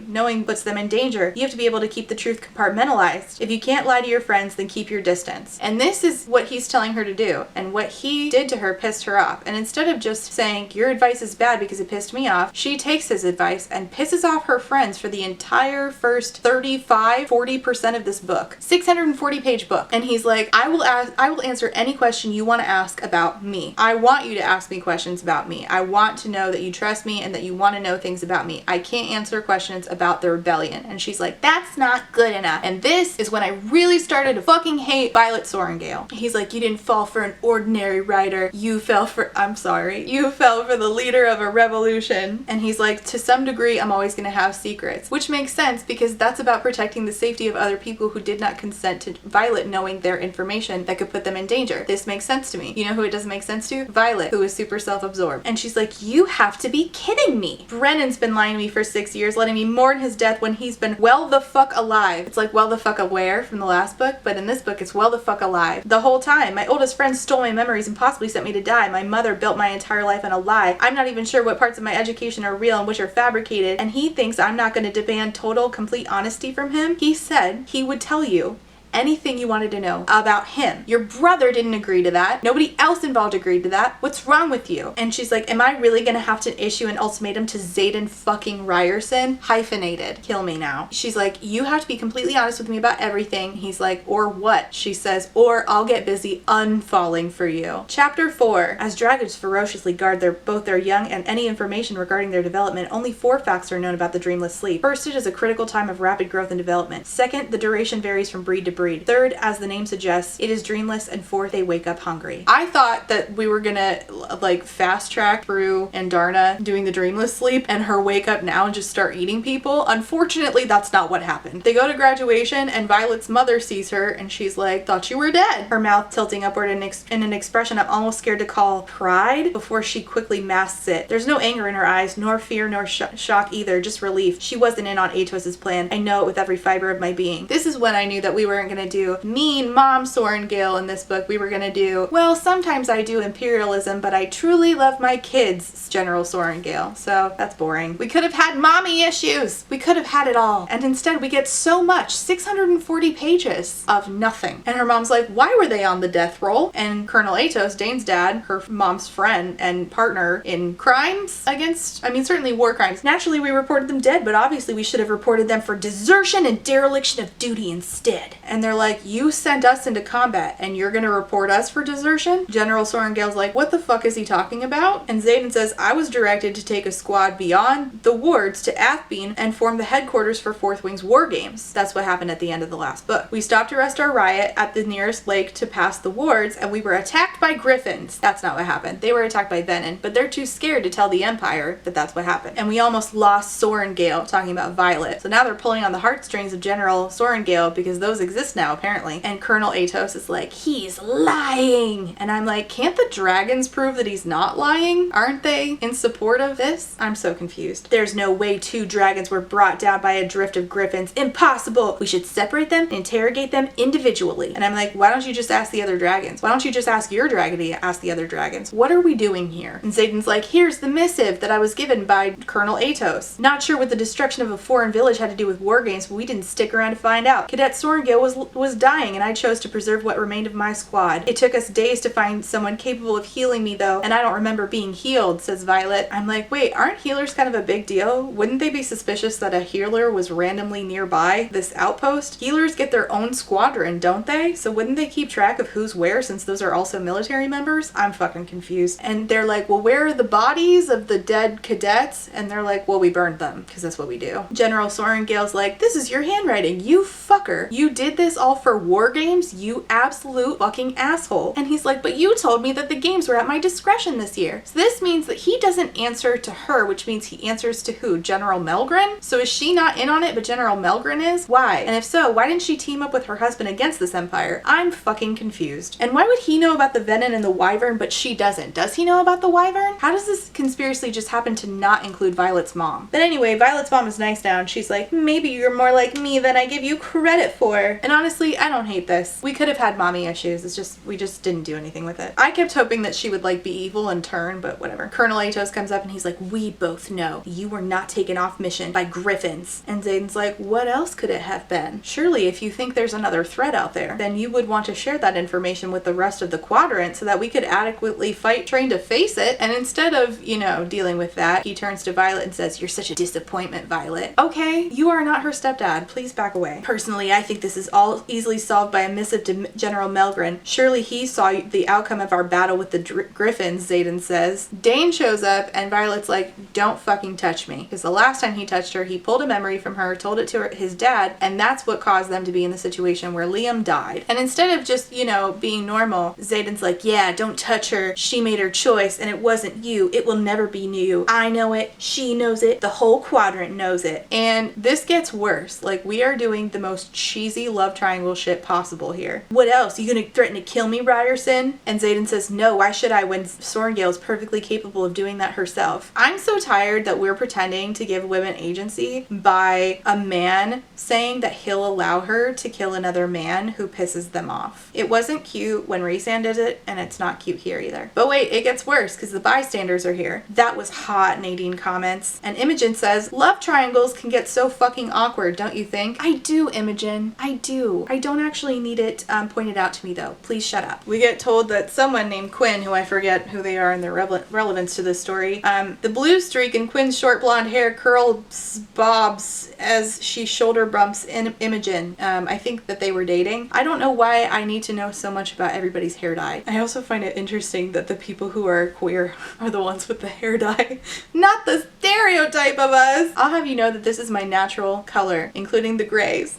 Knowing puts them in danger. You have to be able to keep the truth compartmentalized. If you can't lie to your friends, then keep your distance. And this is what he's telling her to do, and what he did to her pissed her off. And instead of just saying, your advice is bad because it pissed me off, she takes his advice and pisses off her friends for the entire first 40% of this book. 640 page book. And he's like, I will answer any question you want to ask about me. I want you to ask me questions about me. I want to know that you trust me and that you want to know things about me. I can't answer questions about the rebellion. And she's like, that's not good enough. And this is when I really started to fucking hate Violet Sorrengail. He's like, you didn't fall for an ordinary writer. You fell for the leader of a revolution. And he's like, to some degree, I'm always going to have secrets. Which makes sense because that's about protecting the safety of other people who did not consent to Violet knowing their information that could put them in danger. This makes sense to me. You know who it doesn't make sense to? Violet, who is super self-absorbed. And she's like, you have to be kidding me. Brennan's been lying to me for 6 years, letting me mourn his death when he's been well the fuck alive. It's like well the fuck aware from the last book, but in this book it's well the fuck alive. The whole time, my oldest friend stole my memories and possibly sent me to die. My mother built my entire life on a lie. I'm not even sure what parts of my education are real and which are fabricated, and he thinks I'm not going to demand total, complete honesty from him. He said he would tell you anything you wanted to know about him. Your brother didn't agree to that. Nobody else involved agreed to that. What's wrong with you? And she's like, am I really gonna have to issue an ultimatum to Xaden fucking Ryerson? Hyphenated. Kill me now. She's like, you have to be completely honest with me about everything. He's like, or what? She says, or I'll get busy unfalling for you. Chapter 4. As dragons ferociously guard both their young and any information regarding their development, only 4 facts are known about the dreamless sleep. First, it is a critical time of rapid growth and development. Second, the duration varies from breed to breed. Third, as the name suggests, it is dreamless. And fourth, they wake up hungry. I thought that we were gonna like fast track through Andarna doing the dreamless sleep and her wake up now and just start eating people. Unfortunately, that's not what happened. They go to graduation and Violet's mother sees her and she's like, thought you were dead. Her mouth tilting upward in an expression I'm almost scared to call pride before she quickly masks it. There's no anger in her eyes, nor fear, nor shock either, just relief. She wasn't in on Atos's plan. I know it with every fiber of my being. This is when I knew that we weren't gonna do mean mom Sorrengail in this book. We were gonna do, well, sometimes I do imperialism, but I truly love my kids, General Sorrengail. So that's boring. We could have had mommy issues. We could have had it all. And instead we get so much, 640 pages of nothing. And her mom's like, why were they on the death roll? And Colonel Atos, Dane's dad, her mom's friend and partner in crimes against, certainly war crimes. Naturally we reported them dead, but obviously we should have reported them for desertion and dereliction of duty instead. And And they're like, you sent us into combat and you're gonna report us for desertion? General Sorengale's like, what the fuck is he talking about? And Zayden says, I was directed to take a squad beyond the wards to Athbean and form the headquarters for 4th Wing's war games. That's what happened at the end of the last book. We stopped to rest our riot at the nearest lake to pass the wards, and we were attacked by griffins. That's not what happened. They were attacked by venom, but they're too scared to tell the Empire that that's what happened. And we almost lost Sorengale, talking about Violet. So now they're pulling on the heartstrings of General Sorengale because those exist now, apparently. And Colonel Atos is like, he's lying. And I'm like, can't the dragons prove that he's not lying? Aren't they in support of this? I'm so confused. There's no way 2 dragons were brought down by a drift of griffins. Impossible. We should separate them and interrogate them individually. And I'm like, why don't you just ask the other dragons? Why don't you just ask your dragon to ask the other dragons? What are we doing here? And Zayden's like, here's the missive that I was given by Colonel Atos. Not sure what the destruction of a foreign village had to do with war games, but we didn't stick around to find out. Cadet Sorengale was dying, and I chose to preserve what remained of my squad. It took us days to find someone capable of healing me, though, and I don't remember being healed, says Violet. I'm like, wait, aren't healers kind of a big deal? Wouldn't they be suspicious that a healer was randomly nearby this outpost? Healers get their own squadron, don't they? So wouldn't they keep track of who's where, since those are also military members? I'm fucking confused. And they're like, well, where are the bodies of the dead cadets? And they're like, well, we burned them, because that's what we do. General Sorengale's like, this is your handwriting, you fucker. You did this all for war games, you absolute fucking asshole. And he's like, but you told me that the games were at my discretion this year. So this means that he doesn't answer to her, which means he answers to who? General Melgren? So is she not in on it, but General Melgren is? Why? And if so, why didn't she team up with her husband against this empire? I'm fucking confused. And why would he know about the venom and the wyvern, but she doesn't? Does he know about the wyvern? How does this conspiracy just happen to not include Violet's mom? But anyway, Violet's mom is nice now, and she's like, maybe you're more like me than I give you credit for. And honestly, I don't hate this. We could have had mommy issues. It's just, we just didn't do anything with it. I kept hoping that she would like be evil and turn, but whatever. Colonel Atos comes up and he's like, we both know you were not taken off mission by griffins. And Zayden's like, what else could it have been? Surely if you think there's another threat out there, then you would want to share that information with the rest of the quadrant so that we could adequately fight, train to face it. And instead of, you know, dealing with that, he turns to Violet and says, you're such a disappointment, Violet. Okay, you are not her stepdad. Please back away. Personally, I think this is all easily solved by a missive to General Melgren. Surely he saw the outcome of our battle with the griffins, Zayden says. Dane shows up and Violet's like, don't fucking touch me. Because the last time he touched her, he pulled a memory from her, told it to his dad, and that's what caused them to be in the situation where Liam died. And instead of just, you know, being normal, Zayden's like, yeah, don't touch her. She made her choice and it wasn't you. It will never be you. I know it. She knows it. The whole quadrant knows it. And this gets worse. Like, we are doing the most cheesy love triangle shit possible here. What else? You gonna threaten to kill me, Ryerson? And Zayden says, no, why should I when Sorengale is perfectly capable of doing that herself? I'm so tired that we're pretending to give women agency by a man saying that he'll allow her to kill another man who pisses them off. It wasn't cute when Rhysand did it, and it's not cute here either. But wait, it gets worse because the bystanders are here. That was hot, Nadine comments. And Imogen says, love triangles can get so fucking awkward, don't you think? I do, Imogen. I do. I don't actually need it pointed out to me though. Please shut up. We get told that someone named Quinn, who I forget who they are and their relevance to this story, the blue streak in Quinn's short blonde hair curls bobs as she shoulder bumps in Imogen. I think that they were dating. I don't know why I need to know so much about everybody's hair dye. I also find it interesting that the people who are queer are the ones with the hair dye, not the stereotype of us. I'll have you know that this is my natural color, including the grays.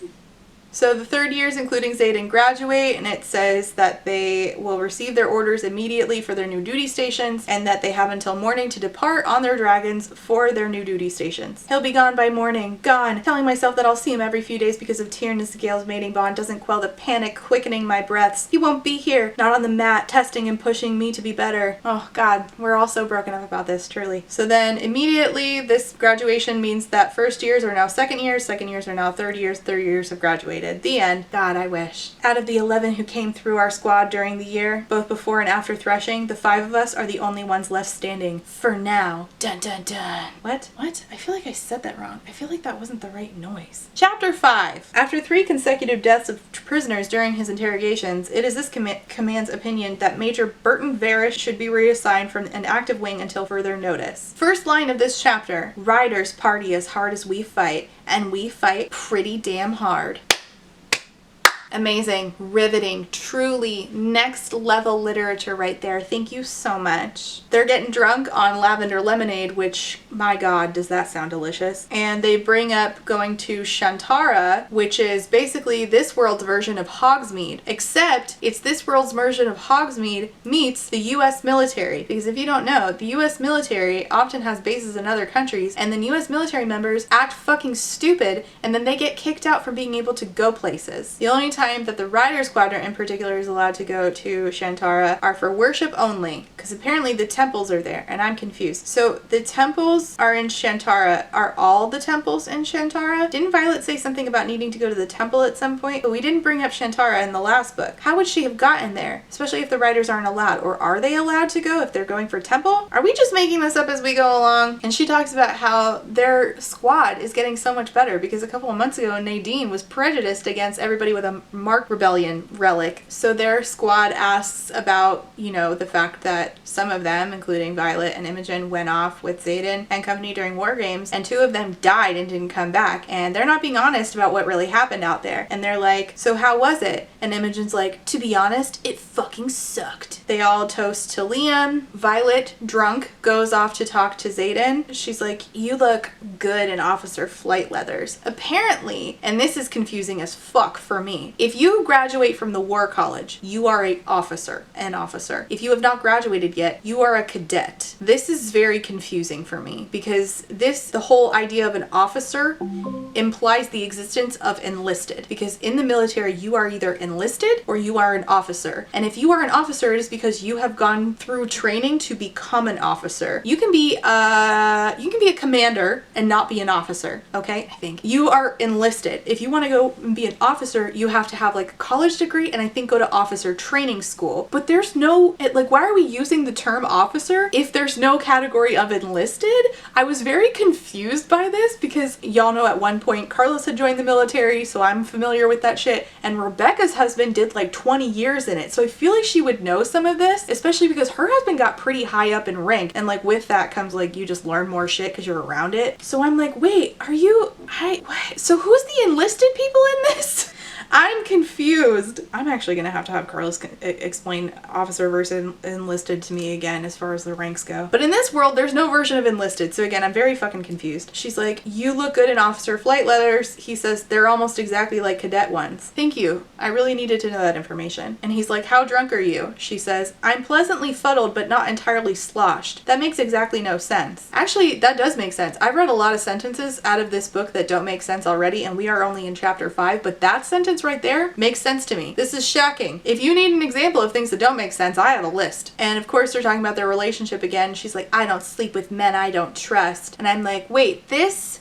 So the third years, including Zayden, graduate, and it says that they will receive their orders immediately for their new duty stations, and that they have until morning to depart on their dragons for their new duty stations. He'll be gone by morning. Gone. Telling myself that I'll see him every few days because of Tyrion and Gale's mating bond doesn't quell the panic quickening my breaths. He won't be here. Not on the mat, testing and pushing me to be better. Oh God, we're all so broken up about this, truly. So then immediately this graduation means that first years are now second years are now third years have graduated. The end. God, I wish. Out of the 11 who came through our squad during the year, both before and after threshing, the 5 of us are the only ones left standing. For now. Dun dun dun. What? I feel like I said that wrong. I feel like that wasn't the right noise. Chapter 5. After 3 consecutive deaths of prisoners during his interrogations, it is this command's opinion that Major Burton Varish should be reassigned from an active wing until further notice. First line of this chapter. Riders party as hard as we fight, and we fight pretty damn hard. Amazing, riveting, truly next level literature right there. Thank you so much. They're getting drunk on lavender lemonade, which, my God, does that sound delicious. And they bring up going to Shantara, which is basically this world's version of Hogsmeade, except it's this world's version of Hogsmeade meets the US military. Because if you don't know, the US military often has bases in other countries, and then US military members act fucking stupid, and then they get kicked out from being able to go places. The only time that the Rider Squadron in particular is allowed to go to Shantara are for worship only, because apparently the temples are there, and I'm confused. So the temples are in Shantara. Are all the temples in Shantara? Didn't Violet say something about needing to go to the temple at some point? But we didn't bring up Shantara in the last book. How would she have gotten there? Especially if the Riders aren't allowed. Or are they allowed to go if they're going for temple? Are we just making this up as we go along? And she talks about how their squad is getting so much better because a couple of months ago Nadine was prejudiced against everybody with a Mark Rebellion relic. So their squad asks about, you know, the fact that some of them, including Violet and Imogen, went off with Xaden and company during war games, and 2 of them died and didn't come back. And they're not being honest about what really happened out there. And they're like, so how was it? And Imogen's like, to be honest, it fucking sucked. They all toast to Liam. Violet, drunk, goes off to talk to Xaden. She's like, you look good in officer flight leathers. Apparently, and this is confusing as fuck for me, if you graduate from the war college, you are an officer. If you have not graduated yet, you are a cadet. This is very confusing for me because the whole idea of an officer implies the existence of enlisted, because in the military you are either enlisted or you are an officer. And if you are an officer, it is because you have gone through training to become an officer. You can be a commander and not be an officer, okay? I think you are enlisted. If you want to go and be an officer, you have to have like a college degree and I think go to officer training school. But there's no, like, why are we using the term officer if there's no category of enlisted? I was very confused by this because y'all know at one point Carlos had joined the military, so I'm familiar with that shit, and Rebecca's husband did like 20 years in it, so I feel like she would know some of this, especially because her husband got pretty high up in rank, and like with that comes like you just learn more shit because you're around it. So I'm like, wait, are you, what? So who's the enlisted people in this? I'm confused. I'm actually gonna have to have Carlos explain officer versus enlisted to me again as far as the ranks go. But in this world, there's no version of enlisted, so again, I'm very fucking confused. She's like, you look good in officer flight leathers. He says, they're almost exactly like cadet ones. Thank you. I really needed to know that information. And he's like, how drunk are you? She says, I'm pleasantly fuddled, but not entirely sloshed. That makes exactly no sense. Actually, that does make sense. I've read a lot of sentences out of this book that don't make sense already, and we are only in chapter 5, but that sentence right there makes sense to me. This is shocking. If you need an example of things that don't make sense, I have a list. And of course they're talking about their relationship again. She's like, I don't sleep with men I don't trust. And I'm like, wait, this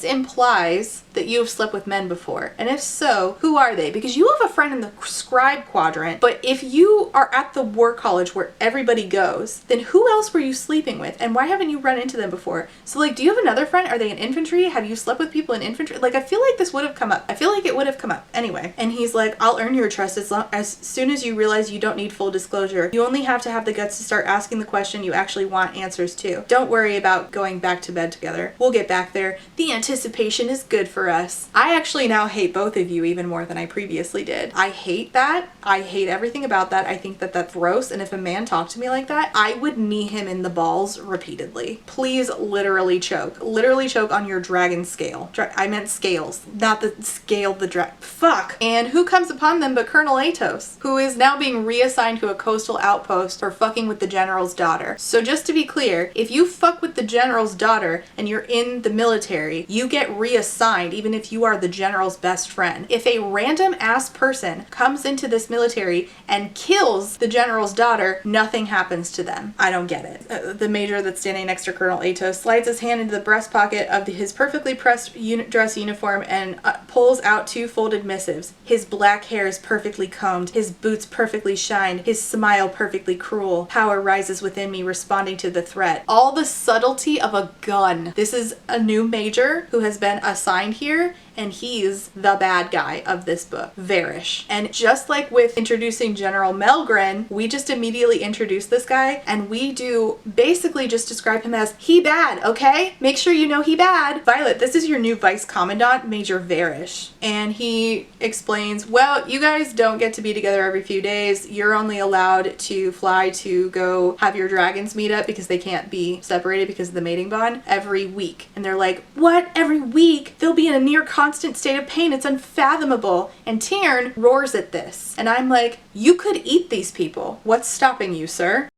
implies that you have slept with men before. And if so, who are they? Because you have a friend in the scribe quadrant, but if you are at the war college where everybody goes, then who else were you sleeping with? And why haven't you run into them before? So like, do you have another friend? Are they in infantry? Have you slept with people in infantry? Like, I feel like this would have come up. I feel like it would have come up. Anyway, and he's like, I'll earn your trust as soon as you realize you don't need full disclosure. You only have to have the guts to start asking the question you actually want answers to. Don't worry about going back to bed together. We'll get back there. The anticipation is good for us. I actually now hate both of you even more than I previously did. I hate that. I hate everything about that. I think that that's gross. And if a man talked to me like that, I would knee him in the balls repeatedly. Please literally choke. Literally choke on your dragon scale. I meant scales, not the scale the fuck. And who comes upon them but Colonel Atos, who is now being reassigned to a coastal outpost for fucking with the general's daughter. So just to be clear, if you fuck with the general's daughter and you're in the military, you get reassigned even if you are the general's best friend. If a random ass person comes into this military and kills the general's daughter, nothing happens to them. I don't get it. The major that's standing next to Colonel Atos slides his hand into the breast pocket of his perfectly pressed dress uniform and pulls out 2 folded missives. His black hair is perfectly combed, his boots perfectly shined, his smile perfectly cruel. Power rises within me, responding to the threat. All the subtlety of a gun. This is a new major who has been assigned here, and he's the bad guy of this book, Varish. And just like with introducing General Melgren, we just immediately introduce this guy, and we do basically just describe him as he bad, okay? Make sure you know he bad. Violet, this is your new Vice Commandant, Major Varish. And he explains, well, you guys don't get to be together every few days. You're only allowed to fly to go have your dragons meet up because they can't be separated because of the mating bond every week. And they're like, what? Every week? They'll be in a near constant state of pain. It's unfathomable. And Tiern roars at this. And I'm like, you could eat these people. What's stopping you, sir?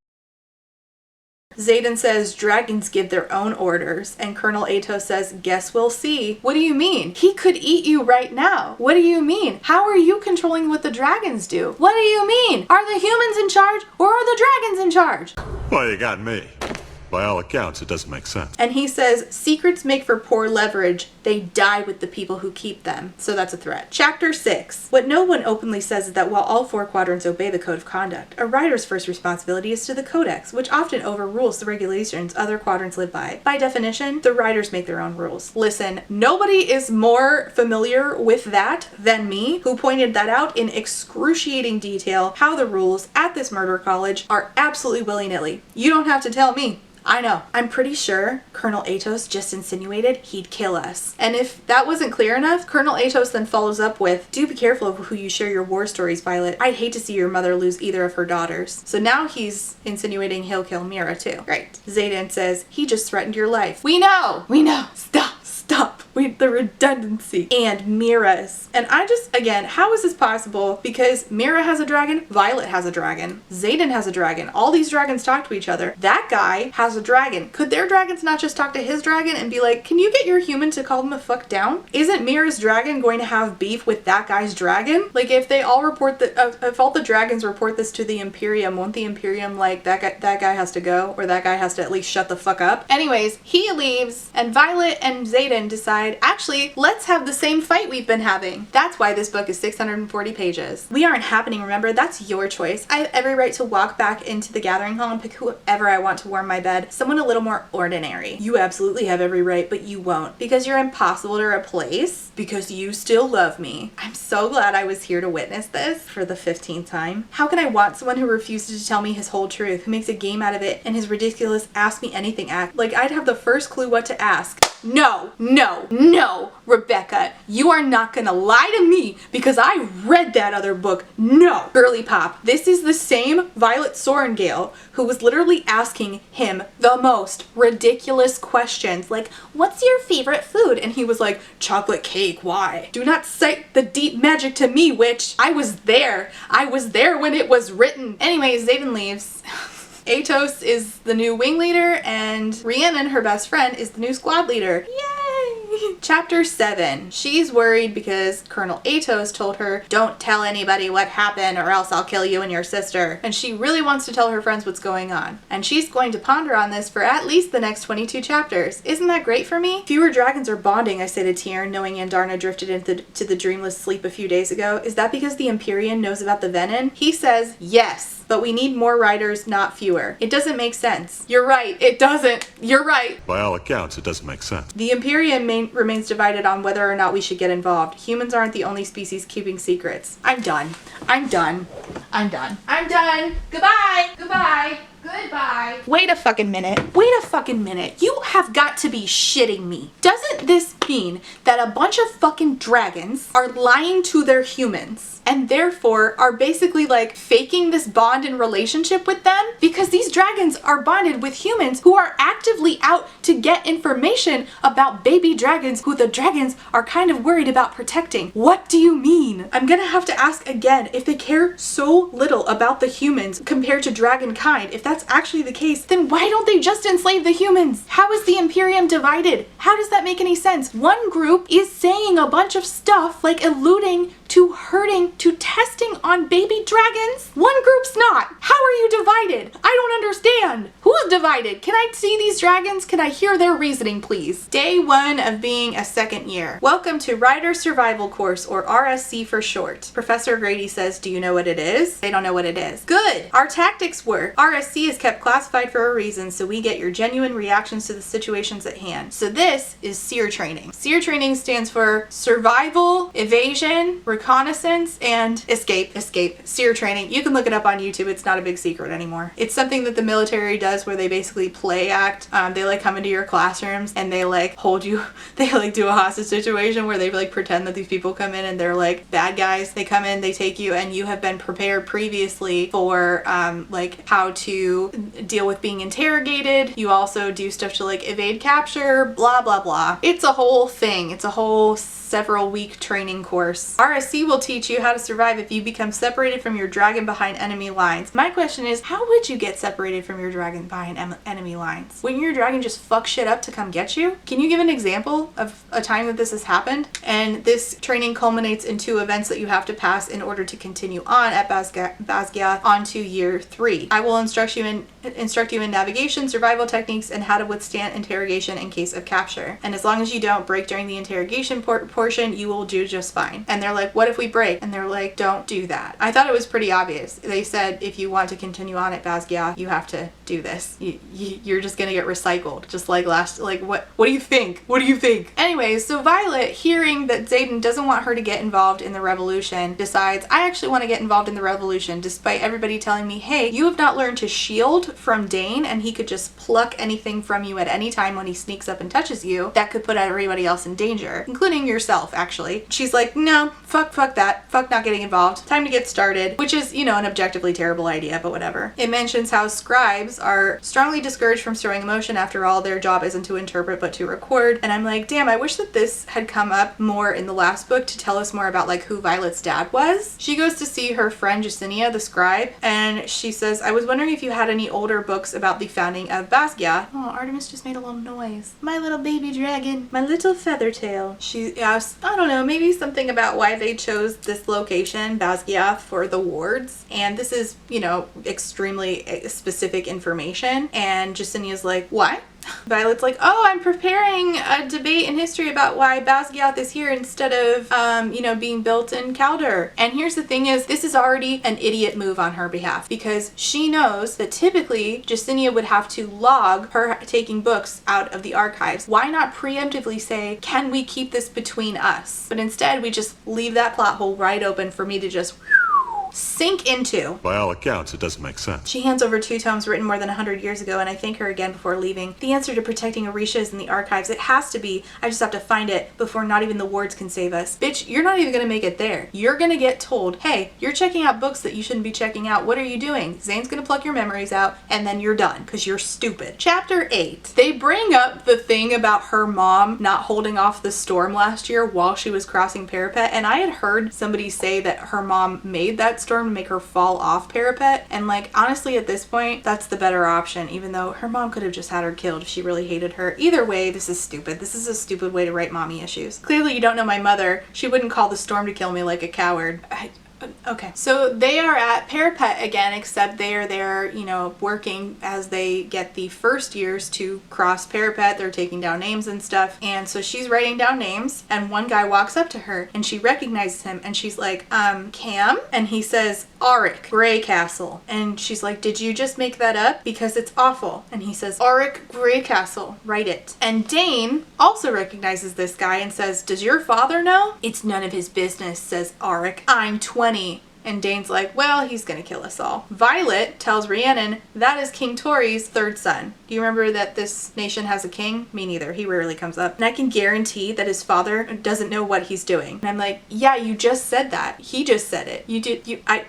Xaden says dragons give their own orders, and Colonel Atos says, guess we'll see. What do you mean? He could eat you right now. What do you mean? How are you controlling what the dragons do? What do you mean? Are the humans in charge or are the dragons in charge? Well, you got me. By all accounts, it doesn't make sense. And he says, secrets make for poor leverage. They die with the people who keep them. So that's a threat. Chapter 6. What no one openly says is that while all 4 quadrants obey the code of conduct, a writer's first responsibility is to the codex, which often overrules the regulations other quadrants live by. By definition, the writers make their own rules. Listen, nobody is more familiar with that than me, who pointed that out in excruciating detail, how the rules at this murder college are absolutely willy-nilly. You don't have to tell me. I know. I'm pretty sure Colonel Atos just insinuated he'd kill us. And if that wasn't clear enough, Colonel Atos then follows up with, do be careful of who you share your war stories, Violet. I'd hate to see your mother lose either of her daughters. So now he's insinuating he'll kill Mira too. Right. Xaden says, he just threatened your life. We know! We know! Stop! The redundancy. And Mira's. And I just, again, how is this possible? Because Mira has a dragon, Violet has a dragon, Xaden has a dragon, all these dragons talk to each other. That guy has a dragon. Could their dragons not just talk to his dragon and be like, can you get your human to calm the fuck down? Isn't Mira's dragon going to have beef with that guy's dragon? Like, if they all report that, if all the dragons report this to the Imperium, won't the Imperium like, that guy has to go, or that guy has to at least shut the fuck up? Anyways, he leaves, and Violet and Xaden decide, actually, let's have the same fight we've been having. That's why this book is 640 pages. We aren't happening, remember? That's your choice. I have every right to walk back into the gathering hall and pick whoever I want to warm my bed. Someone a little more ordinary. You absolutely have every right, but you won't. Because you're impossible to replace. Because you still love me. I'm so glad I was here to witness this for the 15th time. How can I want someone who refuses to tell me his whole truth, who makes a game out of it, and his ridiculous ask me anything act? Like, I'd have the first clue what to ask. No, Rebecca, you are not gonna lie to me because I read that other book. No. Girly Pop, this is the same Violet Sorengale who was literally asking him the most ridiculous questions, like, what's your favorite food? And he was like, chocolate cake, why? Do not cite the deep magic to me, witch. I was there. I was there when it was written. Anyways, Xaden leaves. Atos is the new wing leader, and Rhiannon, her best friend, is the new squad leader. Yay! Chapter 7. She's worried because Colonel Atos told her, don't tell anybody what happened or else I'll kill you and your sister. And she really wants to tell her friends what's going on. And she's going to ponder on this for at least the next 22 chapters. Isn't that great for me? Fewer dragons are bonding, I say to Tiern, knowing Andarna drifted into the dreamless sleep a few days ago. Is that because the Empyrean knows about the venom? He says, yes. But we need more writers, not fewer. It doesn't make sense. You're right, it doesn't. You're right. By all accounts, it doesn't make sense. The Imperium remains divided on whether or not we should get involved. Humans aren't the only species keeping secrets. I'm done. Goodbye. Goodbye. Wait a fucking minute. You have got to be shitting me. Doesn't this mean that a bunch of fucking dragons are lying to their humans and therefore are basically like faking this bond and relationship with them? Because these dragons are bonded with humans who are actively out to get information about baby dragons who the dragons are kind of worried about protecting. What do you mean? I'm gonna have to ask again, if they care so little about the humans compared to dragon kind, if that's actually the case, then why don't they just enslave the humans? How is the Imperium divided? How does that make any sense? One group is saying a bunch of stuff, like alluding to hurting to testing on baby dragons. One group's not. How are you divided? I don't understand. Who's divided? Can I see these dragons? Can I hear their reasoning, please? Day 1 of being a second year. Welcome to Rider Survival Course, or RSC for short. Professor Grady says, do you know what it is? They don't know what it is. Good. Our tactics work. RSC is kept classified for a reason, so we get your genuine reactions to the situations at hand. So this is SEER training. SEER training stands for survival, evasion, reconnaissance, and escape. SEER training. You can look it up on YouTube. It's not a big secret anymore. It's something that the military does where they basically play act. They like come into your classrooms and they like hold you. They like do a hostage situation where they like pretend that these people come in and they're like bad guys. They come in, they take you, and you have been prepared previously for like how to deal with being interrogated. You also do stuff to like evade capture, blah blah blah. It's a whole thing. It's a whole several week training course. RSC will teach you how to survive if you become separated from your dragon behind enemy lines. My question is, how would you get separated from your dragon behind enemy lines? Wouldn't your dragon just fuck shit up to come get you? Can you give an example of a time that this has happened? And this training culminates in 2 events that you have to pass in order to continue on at Basgiath onto year 3. I will instruct you in navigation, survival techniques, and how to withstand interrogation in case of capture. And as long as you don't break during the interrogation portion, you will do just fine. And they're like, what if we break? And they're like, don't do that. I thought it was pretty obvious. They said, if you want to continue on at Basgiath, you have to do this. You're just gonna get recycled. Just like what do you think? What do you think? Anyways, so Violet, hearing that Xaden doesn't want her to get involved in the revolution, decides, I actually want to get involved in the revolution, despite everybody telling me, hey, you have not learned to shield from Dane, and he could just pluck anything from you at any time when he sneaks up and touches you. That could put everybody else in danger, including yourself, actually. She's like, no, fuck that. Fuck not getting involved. Time to get started, which is, an objectively terrible idea, but whatever. It mentions how scribes are strongly discouraged from storing emotion. After all, their job isn't to interpret, but to record. And I'm like, damn, I wish that this had come up more in the last book to tell us more about like who Violet's dad was. She goes to see her friend Justinia, the scribe, and she says, I was wondering if you had any older books about the founding of Basgiath. Oh, Artemis just made a little noise. My little baby dragon. My little feather tail. She asked, I don't know, maybe something about why they chose this location, Basgiath, for the wards. And this is, extremely specific information. And Justinia's like, what? Violet's like, oh, I'm preparing a debate in history about why Basgiath is here instead of, being built in Calder. And here's the thing is, this is already an idiot move on her behalf, because she knows that typically Justinia would have to log her taking books out of the archives. Why not preemptively say, can we keep this between us? But instead, we just leave that plot hole right open for me to just sink into. By all accounts, it doesn't make sense. She hands over 2 tomes written more than 100 years ago, and I thank her again before leaving. The answer to protecting Orisha is in the archives. It has to be. I just have to find it before not even the wards can save us. Bitch, you're not even gonna make it there. You're gonna get told, hey, you're checking out books that you shouldn't be checking out. What are you doing? Zane's gonna pluck your memories out, and then you're done, because you're stupid. Chapter 8. They bring up the thing about her mom not holding off the storm last year while she was crossing Parapet, and I had heard somebody say that her mom made that storm to make her fall off Parapet, and like, honestly, at this point, that's the better option, even though her mom could have just had her killed if she really hated her. Either way, this is stupid. This is a stupid way to write mommy issues. Clearly, you don't know my mother. She wouldn't call the storm to kill me like a coward. Okay, so they are at Parapet again, except they are there, working as they get the first years to cross Parapet. They're taking down names and stuff. And so she's writing down names, and one guy walks up to her and she recognizes him, and she's like, Cam? And he says, Auric, Greycastle. And she's like, did you just make that up? Because it's awful. And he says, Auric Greycastle, write it. And Dane also recognizes this guy and says, does your father know? It's none of his business, says Auric. I'm 20. And Dane's like, well, he's gonna kill us all. Violet tells Rhiannon that is King Tori's 3rd son. Do you remember that this nation has a king? Me neither. He rarely comes up. And I can guarantee that his father doesn't know what he's doing. And I'm like, yeah, you just said that. He just said it.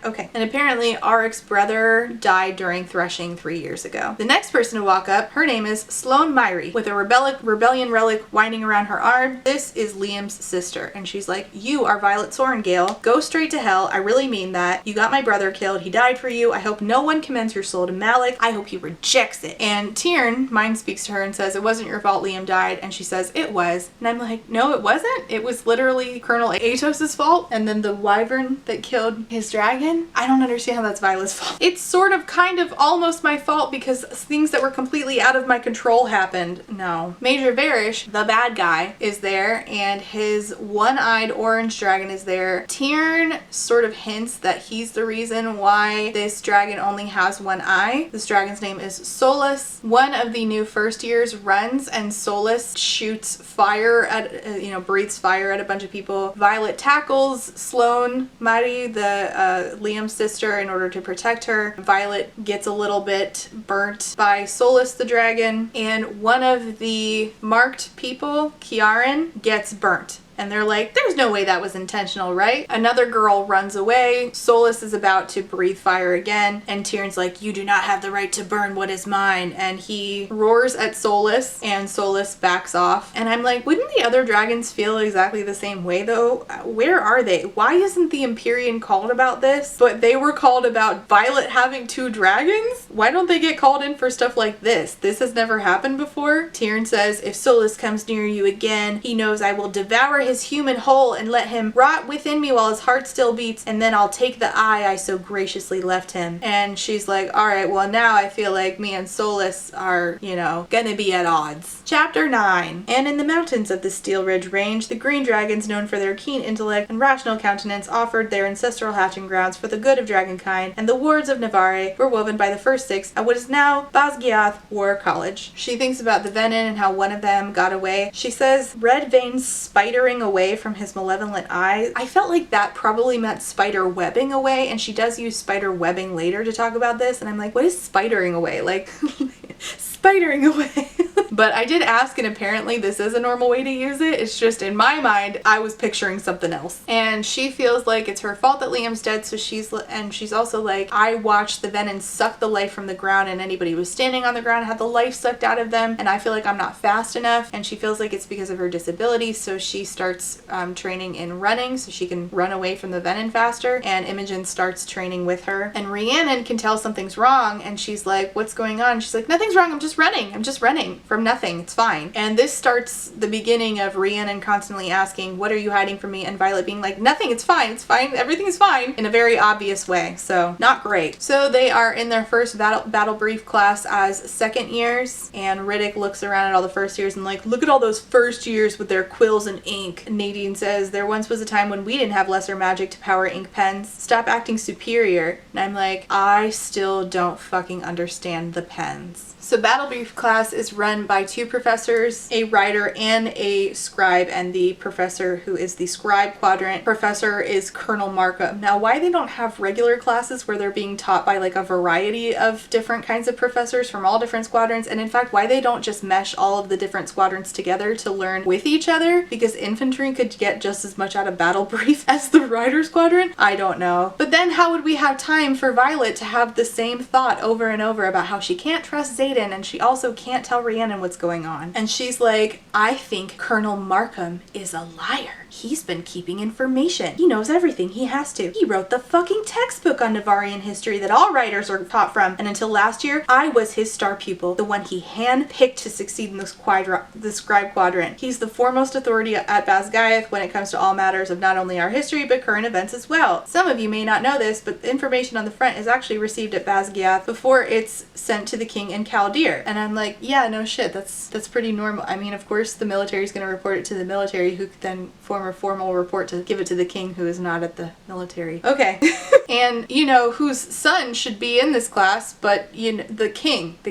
Okay. And apparently Auric's brother died during threshing 3 years ago. The next person to walk up, her name is Sloane Myrie, with a rebellion relic winding around her arm. This is Liam's sister. And she's like, you are Violet Sorengale. Go straight to hell. I really mean saying that you got my brother killed, he died for you, I hope no one commends your soul to Malik, I hope he rejects it. And Tyrn, mind speaks to her and says, it wasn't your fault Liam died, and she says, it was. And I'm like, no, it wasn't. It was literally Colonel Atos's fault, and then the wyvern that killed his dragon. I don't understand how that's Violet's fault. It's sort of kind of almost my fault because things that were completely out of my control happened. No. Major Varish, the bad guy, is there, and his one-eyed orange dragon is there. Tyrn sort of hints that he's the reason why this dragon only has one eye. This dragon's name is Solus. One of the new first years runs, and Solus shoots fire at, breathes fire at a bunch of people. Violet tackles Sloane Mari, the Liam's sister, in order to protect her. Violet gets a little bit burnt by Solus the dragon, and one of the marked people, Kiaran, gets burnt. And they're like, there's no way that was intentional, right? Another girl runs away. Solus is about to breathe fire again. And Tyrn's like, you do not have the right to burn what is mine. And he roars at Solus, and Solus backs off. And I'm like, wouldn't the other dragons feel exactly the same way though? Where are they? Why isn't the Empyrean called about this? But they were called about Violet having 2 dragons? Why don't they get called in for stuff like this? This has never happened before. Tyrn says, if Solus comes near you again, he knows I will devour his human whole and let him rot within me while his heart still beats, and then I'll take the eye I so graciously left him. And she's like, alright, well now I feel like me and Solus are, gonna be at odds. Chapter 9. And in the mountains of the Steel Ridge Range, the green dragons, known for their keen intellect and rational countenance, offered their ancestral hatching grounds for the good of dragonkind, and the wards of Navarre were woven by the first 6 at what is now Basgiath War College. She thinks about the venom and how one of them got away. She says, red veins spidering away from his malevolent eyes. I felt like that probably meant spider webbing away, and she does use spider webbing later to talk about this, and I'm like, what is spidering away? Like, spidering away. But I did ask, and apparently this is a normal way to use it. It's just in my mind, I was picturing something else. And she feels like it's her fault that Liam's dead, so she's also like, I watched the venom suck the life from the ground, and anybody who was standing on the ground had the life sucked out of them, and I feel like I'm not fast enough. And she feels like it's because of her disability, so she starts training in running so she can run away from the venom faster, and Imogen starts training with her. And Rhiannon can tell something's wrong, and she's like, what's going on? She's like, nothing's wrong, I'm just running from nothing, it's fine. And this starts the beginning of Rhiannon constantly asking, what are you hiding from me? And Violet being like, nothing, it's fine, everything is fine, in a very obvious way. So not great. So they are in their first battle brief class as second years, and Riddick looks around at all the first years and like, look at all those first years with their quills and ink. Nadine says, there once was a time when we didn't have lesser magic to power ink pens. Stop acting superior. And I'm like, I still don't fucking understand the pens. So battle brief class is run by 2 professors, a writer and a scribe, and the professor who is the scribe quadrant professor is Colonel Markham. Now, why they don't have regular classes where they're being taught by like a variety of different kinds of professors from all different squadrons, and in fact why they don't just mesh all of the different squadrons together to learn with each other, because infantry could get just as much out of battle brief as the rider squadron, I don't know. But then how would we have time for Violet to have the same thought over and over about how she can't trust Zayden, and she also can't tell Rhiannon what's going on? And she's like, I think Colonel Markham is a liar. He's been keeping information. He knows everything he has to. He wrote the fucking textbook on Navarian history that all writers are taught from, and until last year, I was his star pupil, the one he handpicked to succeed in the scribe quadrant. He's the foremost authority at Basgiath when it comes to all matters of not only our history, but current events as well. Some of you may not know this, but the information on the front is actually received at Basgiath before it's sent to the king in Chaldeer. And I'm like, yeah, no shit, that's pretty normal. I mean, of course the military is going to report it to the military, who could then form a formal report to give it to the king, who is not at the military. Okay. And whose son should be in this class, but the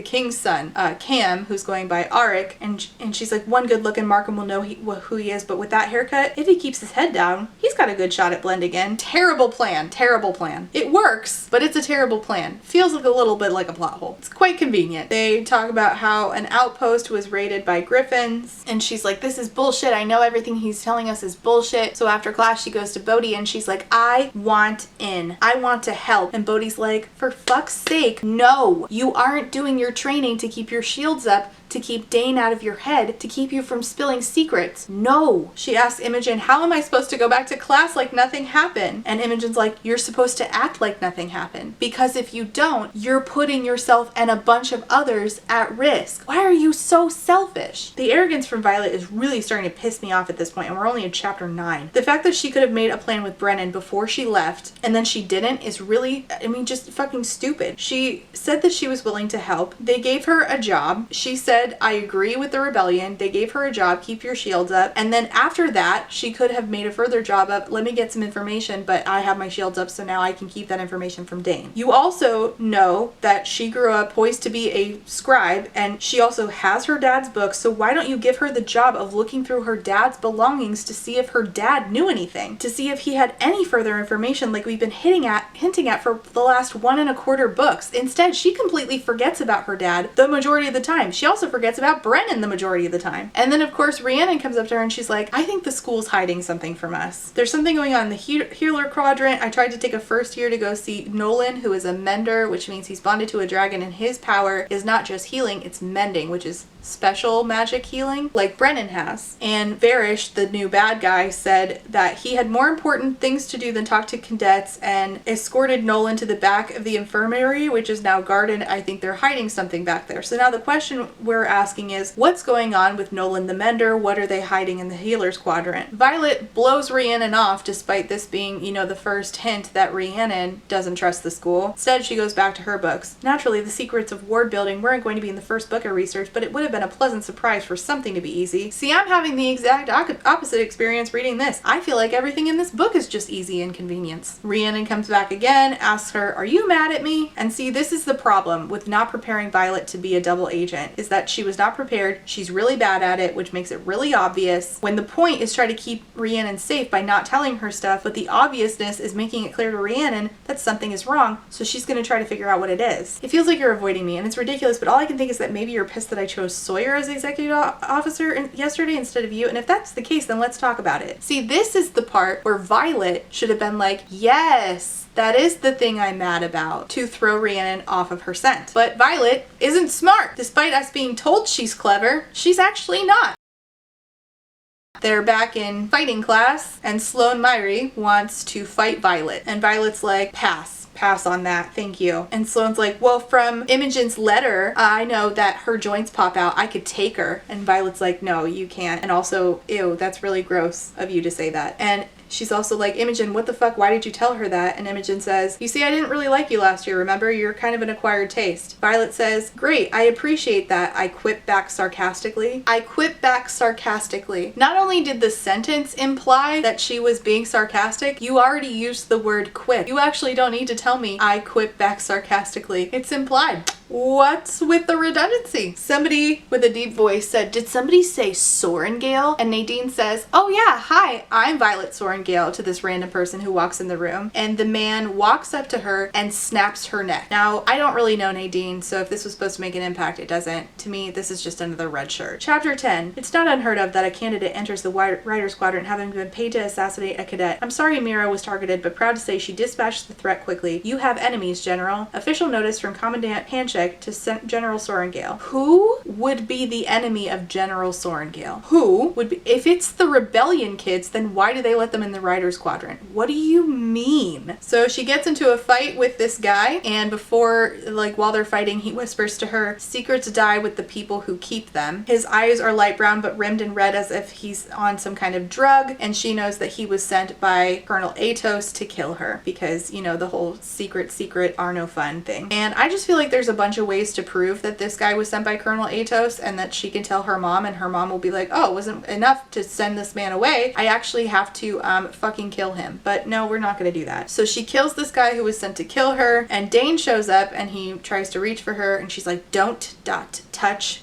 king's son, Cam, who's going by Arik, and she's like, one good look and Markham will know who he is, but with that haircut, if he keeps his head down, he's got a good shot at blend again. Terrible plan. It works, but it's a terrible plan. Feels like a little bit like a plot hole. It's quite convenient. They talk about how an outpost was raided by griffins, and she's like, this is bullshit. I know everything he's telling us is bullshit. So after class, she goes to Bodhi and she's like, I want in. I want to help. And Bodhi's like, for fuck's sake, no. You aren't doing your training to keep your shields up to keep Dane out of your head, to keep you from spilling secrets. No. She asks Imogen, how am I supposed to go back to class like nothing happened? And Imogen's like, you're supposed to act like nothing happened. Because if you don't, you're putting yourself and a bunch of others at risk. Why are you so selfish? The arrogance from Violet is really starting to piss me off at this point, and we're only in chapter 9. The fact that she could have made a plan with Brennan before she left, and then she didn't, is really, just fucking stupid. She said that she was willing to help. They gave her a job. She said, I agree with the rebellion. They gave her a job, keep your shields up. And then after that, she could have made a further job up, let me get some information, but I have my shields up, so now I can keep that information from Dane. You also know that she grew up poised to be a scribe, and she also has her dad's books, so why don't you give her the job of looking through her dad's belongings to see if her dad knew anything, to see if he had any further information like we've been hinting at for the last 1.25 books. Instead, she completely forgets about her dad the majority of the time. She also forgets about Brennan the majority of the time. And then, of course, Rhiannon comes up to her and she's like, I think the school's hiding something from us. There's something going on in the healer quadrant. I tried to take a first year to go see Nolan, who is a mender, which means he's bonded to a dragon, and his power is not just healing, it's mending, which is special magic healing like Brennan has. And Varish, the new bad guy, said that he had more important things to do than talk to cadets and escorted Nolan to the back of the infirmary, which is now guarded. I think they're hiding something back there. So now the question we're asking is, what's going on with Nolan the Mender? What are they hiding in the healer's quadrant? Violet blows Rhiannon off, despite this being, the first hint that Rhiannon doesn't trust the school. Instead, she goes back to her books. Naturally, the secrets of ward building weren't going to be in the first book of research, but it would have been a pleasant surprise for something to be easy. See, I'm having the exact opposite experience reading this. I feel like everything in this book is just easy inconvenience. Rhiannon comes back again, asks her, are you mad at me? And see, this is the problem with not preparing Violet to be a double agent, is that she was not prepared. She's really bad at it, which makes it really obvious, when the point is try to keep Rhiannon safe by not telling her stuff, but the obviousness is making it clear to Rhiannon that something is wrong, so she's going to try to figure out what it is. It feels like you're avoiding me, and it's ridiculous, but all I can think is that maybe you're pissed that I chose Sawyer as executive officer yesterday instead of you, and if that's the case, then let's talk about it. See, this is the part where Violet should have been like, yes, that is the thing I'm mad about, to throw Rhiannon off of her scent. But Violet isn't smart. Despite us being told she's clever, she's actually not. They're back in fighting class, and Sloane Myrie wants to fight Violet. And Violet's like, pass on that, thank you. And Sloane's like, well, from Imogen's letter, I know that her joints pop out. I could take her. And Violet's like, no, you can't. And also, ew, that's really gross of you to say that. And she's also like, Imogen, what the fuck? Why did you tell her that? And Imogen says, you see, I didn't really like you last year, remember? You're kind of an acquired taste. Violet says, great, I appreciate that. I quip back sarcastically. Not only did the sentence imply that she was being sarcastic, you already used the word quip. You actually don't need to tell me I quip back sarcastically. It's implied. What's with the redundancy? Somebody with a deep voice said, did somebody say Sorengale? And Nadine says, oh yeah, hi, I'm Violet Sorengale, to this random person who walks in the room. And the man walks up to her and snaps her neck. Now, I don't really know Nadine, so if this was supposed to make an impact, it doesn't. To me, this is just another red shirt. Chapter 10. It's not unheard of that a candidate enters the writer's quadrant having been paid to assassinate a cadet. I'm sorry Mira was targeted, but proud to say she dispatched the threat quickly. You have enemies, General. Official notice from Commandant Handshake to General Sorengale. Who would be the enemy of General Sorengale? Who would be? If it's the rebellion kids, then why do they let them in the writer's quadrant? What do you mean? So she gets into a fight with this guy, and before, while they're fighting, he whispers to her, secrets die with the people who keep them. His eyes are light brown but rimmed in red as if he's on some kind of drug, and she knows that he was sent by Colonel Atos to kill her because, the whole secret are no fun thing. And I just feel like there's a bunch of ways to prove that this guy was sent by Colonel Atos, and that she can tell her mom, and her mom will be like, oh, it wasn't enough to send this man away. I actually have to fucking kill him. But no, we're not going to do that. So she kills this guy who was sent to kill her, and Dane shows up and he tries to reach for her, and she's like, don't touch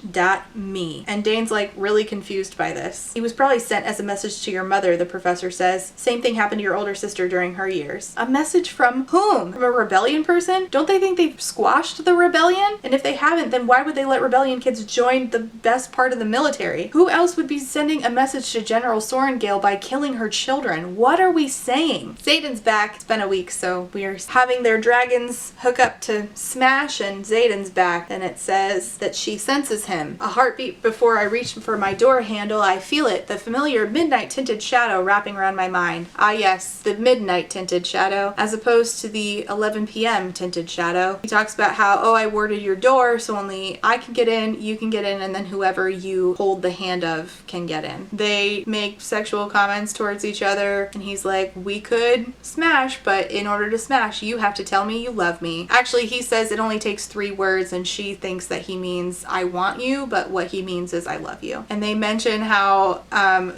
me. And Dane's really confused by this. He was probably sent as a message to your mother, the professor says. Same thing happened to your older sister during her years. A message from whom? From a rebellion person? Don't they think they've squashed the rebellion? rebellion? And if they haven't, then why would they let rebellion kids join the best part of the military? Who else would be sending a message to General Sorengale by killing her children? What are we saying? Zayden's back. It's been a week, so we are having their dragons hook up to smash, and Zayden's back. And it says that she senses him. A heartbeat before I reach for my door handle, I feel it, the familiar midnight tinted shadow wrapping around my mind. Ah yes, the midnight tinted shadow, as opposed to the 11 p.m. tinted shadow. He talks about how, oh, I warded your door, so only I can get in, you can get in, and then whoever you hold the hand of can get in. They make sexual comments towards each other, and he's like, we could smash, but in order to smash, you have to tell me you love me. Actually, he says it only takes 3 words, and she thinks that he means I want you, but what he means is I love you. And they mention how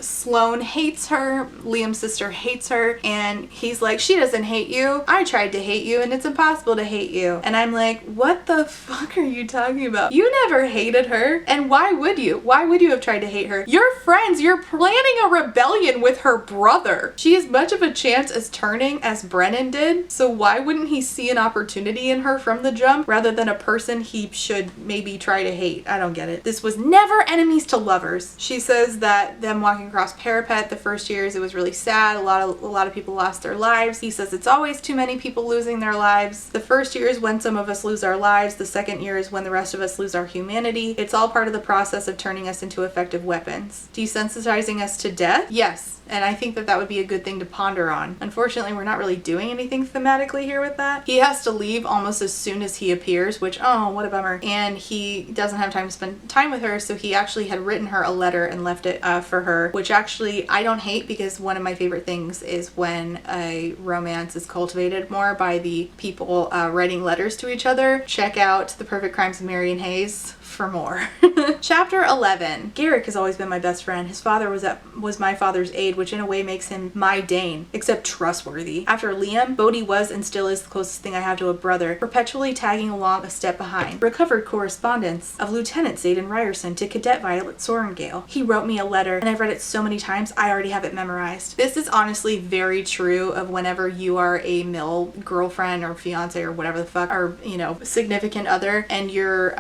Sloane hates her, Liam's sister hates her, and he's like, she doesn't hate you. I tried to hate you, and it's impossible to hate you. And I'm like, what the fuck are you talking about? You never hated her, and why would you? Why would you have tried to hate her? You're friends. You're planning a rebellion with her brother. She has much of a chance as turning as Brennan did, so why wouldn't he see an opportunity in her from the jump rather than a person he should maybe try to hate? I don't get it. This was never enemies to lovers. She says that them walking across parapet the first years, it was really sad. A lot of people lost their lives. He says it's always too many people losing their lives. The first year is when some of us lose our lives. The second year is when the rest of us lose our humanity. It's all part of the process of turning us into effective weapons. Desensitizing us to death? Yes. And I think that would be a good thing to ponder on. Unfortunately, we're not really doing anything thematically here with that. He has to leave almost as soon as he appears, which, oh, what a bummer. And he doesn't have time to spend time with her, so he actually had written her a letter and left it for her, which actually I don't hate, because one of my favorite things is when a romance is cultivated more by the people writing letters to each other. Check out The Perfect Crimes of Marion Hayes for more. Chapter 11. Garrick has always been my best friend. His father was my father's aide, which in a way makes him my Dane, except trustworthy. After Liam, Bodhi was and still is the closest thing I have to a brother, perpetually tagging along a step behind. Recovered correspondence of Lieutenant Zayden Ryerson to Cadet Violet Sorengale. He wrote me a letter, and I've read it so many times, I already have it memorized. This is honestly very true of whenever you are a male girlfriend or fiance or whatever the fuck, or, you know, significant other, and your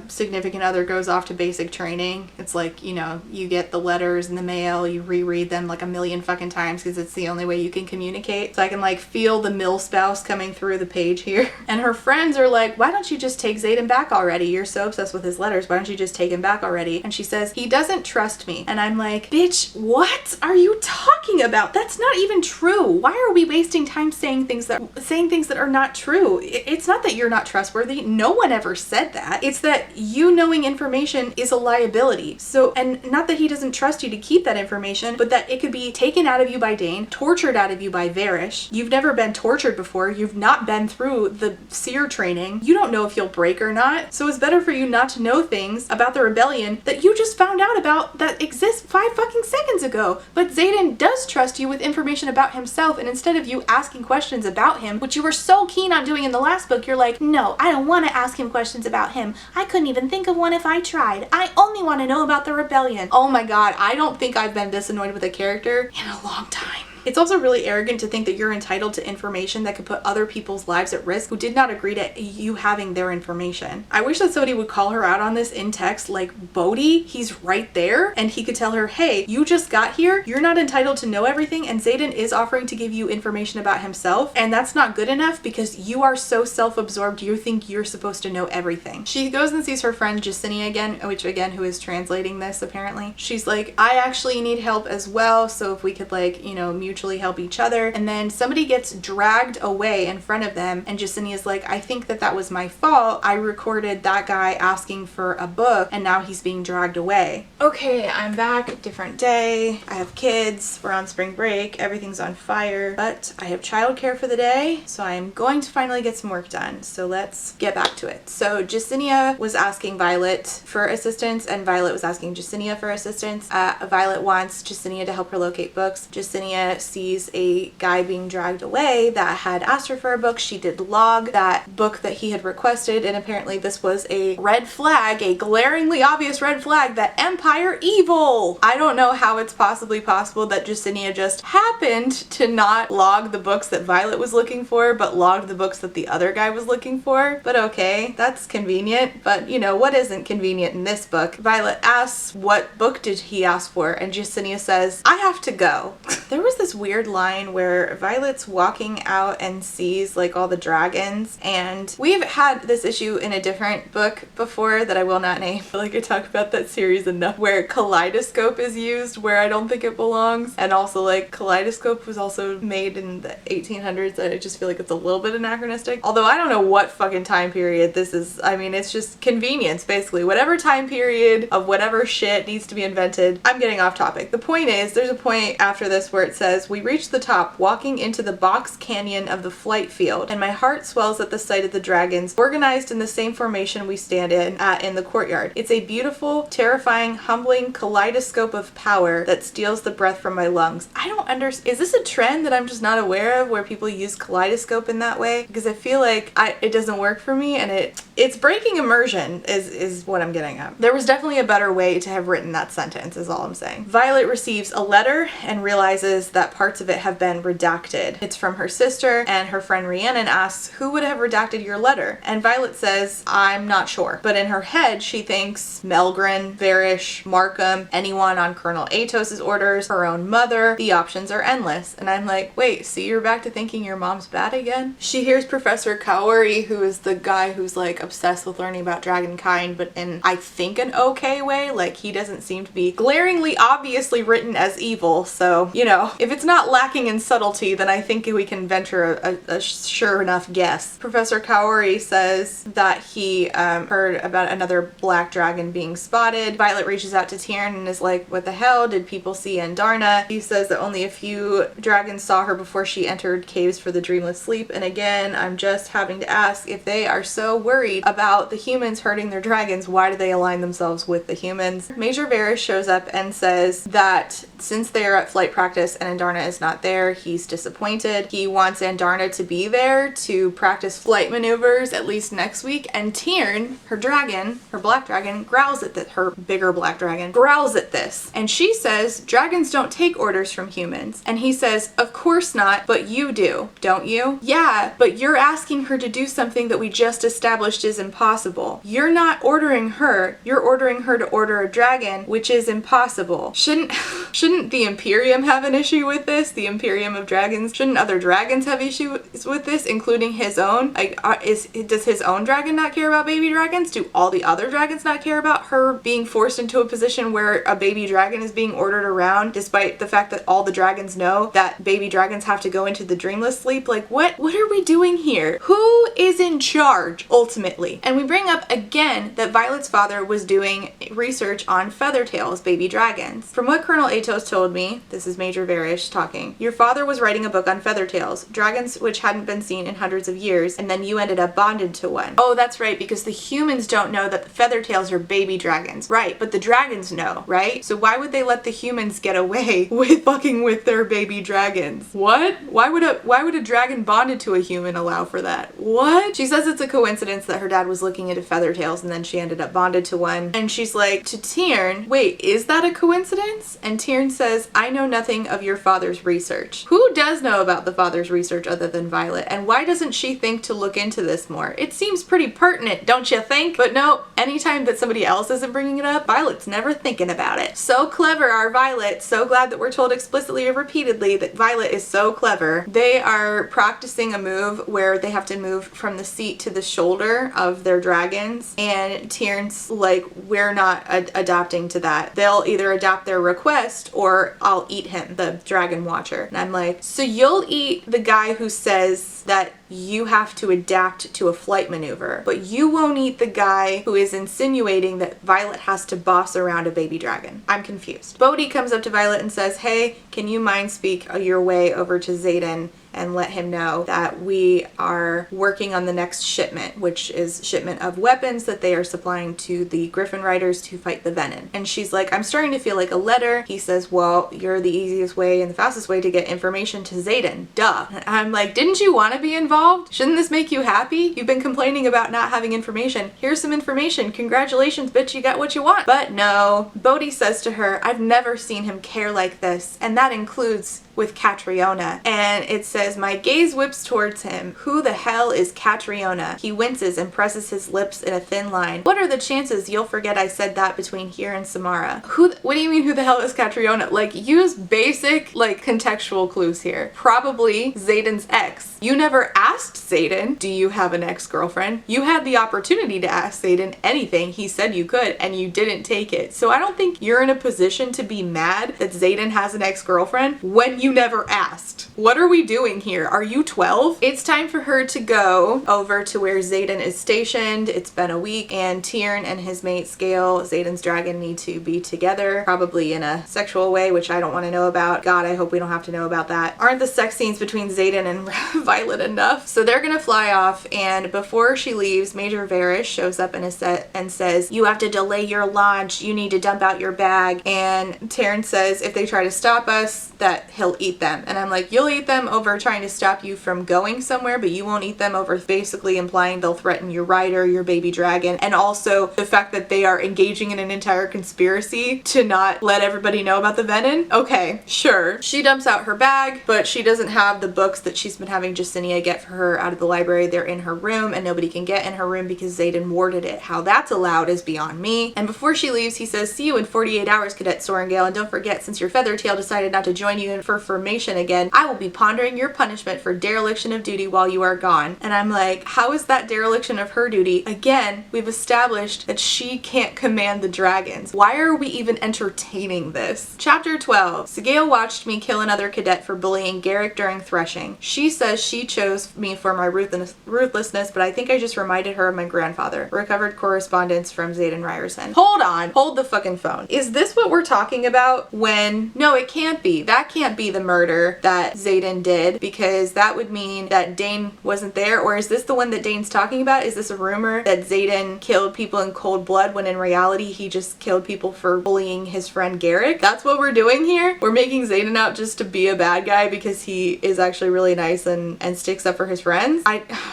significant other goes off to basic training. It's like, you know, you get the letters in the mail, you reread them like a million fucking times because it's the only way you can communicate. So I can like feel the mill spouse coming through the page here. And her friends are like, why don't you just take Zayden back already? You're so obsessed with his letters. Why don't you just take him back already? And she says, he doesn't trust me. And I'm like, bitch, what are you talking about? That's not even true. Why are we wasting time saying things that are not true? It's not that you're not trustworthy. No one ever said that. It's that you knowing information is a liability. So, and not that he doesn't trust you to keep that information, but that it could be taken out of you by Dane, tortured out of you by Varish. You've never been tortured before. You've not been through the seer training. You don't know if you'll break or not. So it's better for you not to know things about the rebellion that you just found out about that exist 5 fucking seconds ago. But Zayden does trust you with information about himself, and instead of you asking questions about him, which you were so keen on doing in the last book, you're like, no, I don't want to ask him questions about him. I couldn't even think of one if I tried. I only want to know about the rebellion. Oh my god, I don't think I've been this annoyed with a character in a long time. It's also really arrogant to think that you're entitled to information that could put other people's lives at risk who did not agree to you having their information. I wish that somebody would call her out on this in text, like, Bodhi, he's right there, and he could tell her, hey, you just got here, you're not entitled to know everything, and Zayden is offering to give you information about himself, and that's not good enough because you are so self-absorbed you think you're supposed to know everything. She goes and sees her friend Jacinia again, which again, who is translating this apparently. She's like, I actually need help as well, so if we could, like, you know, mutually help each other. And then somebody gets dragged away in front of them, and Jasinia's like, I think that was my fault. I recorded that guy asking for a book, and now he's being dragged away. Okay, I'm back. Different day. I have kids. We're on spring break. Everything's on fire, but I have childcare for the day, so I'm going to finally get some work done. So let's get back to it. So Jacinia was asking Violet for assistance, and Violet was asking Jacinia for assistance. Violet wants Jacinia to help her locate books. Jacinia sees a guy being dragged away that had asked her for a book. She did log that book that he had requested, and apparently this was a red flag, a glaringly obvious red flag that Empire evil. I don't know how it's possibly possible that Justinia just happened to not log the books that Violet was looking for, but logged the books that the other guy was looking for. But okay, that's convenient. But you know, what isn't convenient in this book? Violet asks, what book did he ask for? And Justinia says, I have to go. There was this weird line where Violet's walking out and sees like all the dragons, and we've had this issue in a different book before that I will not name. I feel like I talk about that series enough, where kaleidoscope is used where I don't think it belongs, and also like kaleidoscope was also made in the 1800s, and I just feel like it's a little bit anachronistic. Although I don't know what fucking time period this is. I mean, it's just convenience basically. Whatever time period of whatever shit needs to be invented. I'm getting off topic. The point is, there's a point after this where it says, we reached the top, walking into the box canyon of the flight field, and my heart swells at the sight of the dragons organized in the same formation we stand in the courtyard. It's a beautiful, terrifying, humbling kaleidoscope of power that steals the breath from my lungs. I don't understand. Is this a trend that I'm just not aware of, where people use kaleidoscope in that way? Because I feel like it doesn't work for me, and it's breaking immersion is what I'm getting at. There was definitely a better way to have written that sentence, is all I'm saying. Violet receives a letter and realizes that parts of it have been redacted. It's from her sister, and her friend Rhiannon asks, who would have redacted your letter? And Violet says, I'm not sure. But in her head, she thinks Melgren, Varish, Markham, anyone on Colonel Atos's orders, her own mother. The options are endless. And I'm like, wait, so you're back to thinking your mom's bad again? She hears Professor Kaori, who is the guy who's like obsessed with learning about dragonkind, but in, I think, an okay way. Like, he doesn't seem to be glaringly obviously written as evil. So, you know, if it's not lacking in subtlety, then I think we can venture a sure enough guess. Professor Kaori says that he heard about another black dragon being spotted. Violet reaches out to Tyrn and is like, what the hell? Did people see Andarna? He says that only a few dragons saw her before she entered caves for the dreamless sleep. And again, I'm just having to ask, if they are so worried about the humans hurting their dragons, why do they align themselves with the humans? Major Varys shows up and says that since they are at flight practice and Andarna is not there, he's disappointed. He wants Andarna to be there to practice flight maneuvers at least next week. And Tyrn, her dragon, her black dragon, growls at this. Her bigger black dragon growls at this. And she says, dragons don't take orders from humans. And he says, of course not, but you do, don't you? Yeah, but you're asking her to do something that we just established is impossible. You're not ordering her, you're ordering her to order a dragon, which is impossible. Shouldn't the Imperium have an issue with this? The Imperium of Dragons? Shouldn't other dragons have issues with this, including his own? Like, does his own dragon not care about baby dragons? Do all the other dragons not care about her being forced into a position where a baby dragon is being ordered around, despite the fact that all the dragons know that baby dragons have to go into the dreamless sleep? Like, what are we doing here? Who is in charge, ultimately? And we bring up again that Violet's father was doing research on Feathertail's baby dragons. From what Colonel Atos told me, this is Major Varish talking, your father was writing a book on Feathertails, dragons which hadn't been seen in hundreds of years, and then you ended up bonded to one. Oh, that's right, because the humans don't know that the Feathertails are baby dragons. Right, but the dragons know, right? So why would they let the humans get away with fucking with their baby dragons? What? Why would a dragon bonded to a human allow for that? What? She says it's a coincidence that her dad was looking into Feathertails and then she ended up bonded to one. And she's like, to Tyrn, wait, is that a coincidence? And Tyrn says, I know nothing of your father's research. Who does know about the father's research other than Violet? And why doesn't she think to look into this more? It seems pretty pertinent, don't you think? But no, anytime that somebody else isn't bringing it up, Violet's never thinking about it. So clever our Violet. So glad that we're told explicitly or repeatedly that Violet is so clever. They are practicing a move where they have to move from the seat to the shoulder of their dragons, and Tyrn's like, we're not adapting to that. They'll either adapt their request or I'll eat him, the dragon watcher. And I'm like, so you'll eat the guy who says that you have to adapt to a flight maneuver, but you won't eat the guy who is insinuating that Violet has to boss around a baby dragon. I'm confused. Bodhi comes up to Violet and says, hey, can you mind speak your way over to Xaden and let him know that we are working on the next shipment, which is shipment of weapons that they are supplying to the Griffin Riders to fight the Venom. And she's like, I'm starting to feel like a letter. He says, well, you're the easiest way and the fastest way to get information to Zayden. Duh. And I'm like, didn't you want to be involved? Shouldn't this make you happy? You've been complaining about not having information. Here's some information. Congratulations, bitch, you got what you want. But no, Bodhi says to her, I've never seen him care like this, and that includes with Catriona. And it says, my gaze whips towards him. Who the hell is Catriona? He winces and presses his lips in a thin line. What are the chances you'll forget I said that between here and Samara? What do you mean, who the hell is Catriona? Like, use basic, like, contextual clues here. Probably Zayden's ex. You never asked Zayden, do you have an ex-girlfriend? You had the opportunity to ask Zayden anything. He said you could, and you didn't take it. So I don't think you're in a position to be mad that Zayden has an ex-girlfriend when you never asked. What are we doing here? Are you 12? It's time for her to go over to where Zayden is stationed. It's been a week, and Tiern and his mate Scale, Zayden's dragon, need to be together, probably in a sexual way, which I don't want to know about. God, I hope we don't have to know about that. Aren't the sex scenes between Zayden and Violet enough? So they're gonna fly off, and before she leaves, Major Varys shows up in a set and says, you have to delay your launch, you need to dump out your bag. And Tiern says if they try to stop us, that he'll eat them. And I'm like, you'll eat them over trying to stop you from going somewhere, but you won't eat them over basically implying they'll threaten your rider, your baby dragon, and also the fact that they are engaging in an entire conspiracy to not let everybody know about the Venom. Okay, sure. She dumps out her bag, but she doesn't have the books that she's been having Justinia get for her out of the library. They're in her room, and nobody can get in her room because Zayden warded it. How that's allowed is beyond me. And before she leaves, he says, see you in 48 hours, Cadet Sorengale, and don't forget, since your Feathertail decided not to join you in for formation again, I will be pondering your punishment for dereliction of duty while you are gone. And I'm like, how is that dereliction of her duty? Again, we've established that she can't command the dragons. Why are we even entertaining this? Chapter 12. Sigale watched me kill another cadet for bullying Garrick during threshing. She says she chose me for my ruthlessness, but I think I just reminded her of my grandfather. Recovered correspondence from Zayden Ryerson. Hold on. Hold the fucking phone. Is this what we're talking about when... No, it can't be. That can't be the murder that Zayden did, because that would mean that Dane wasn't there. Or is this the one that Dane's talking about? Is this a rumor that Zayden killed people in cold blood when in reality he just killed people for bullying his friend Garrick? That's what we're doing here? We're making Zayden out just to be a bad guy because he is actually really nice and sticks up for his friends?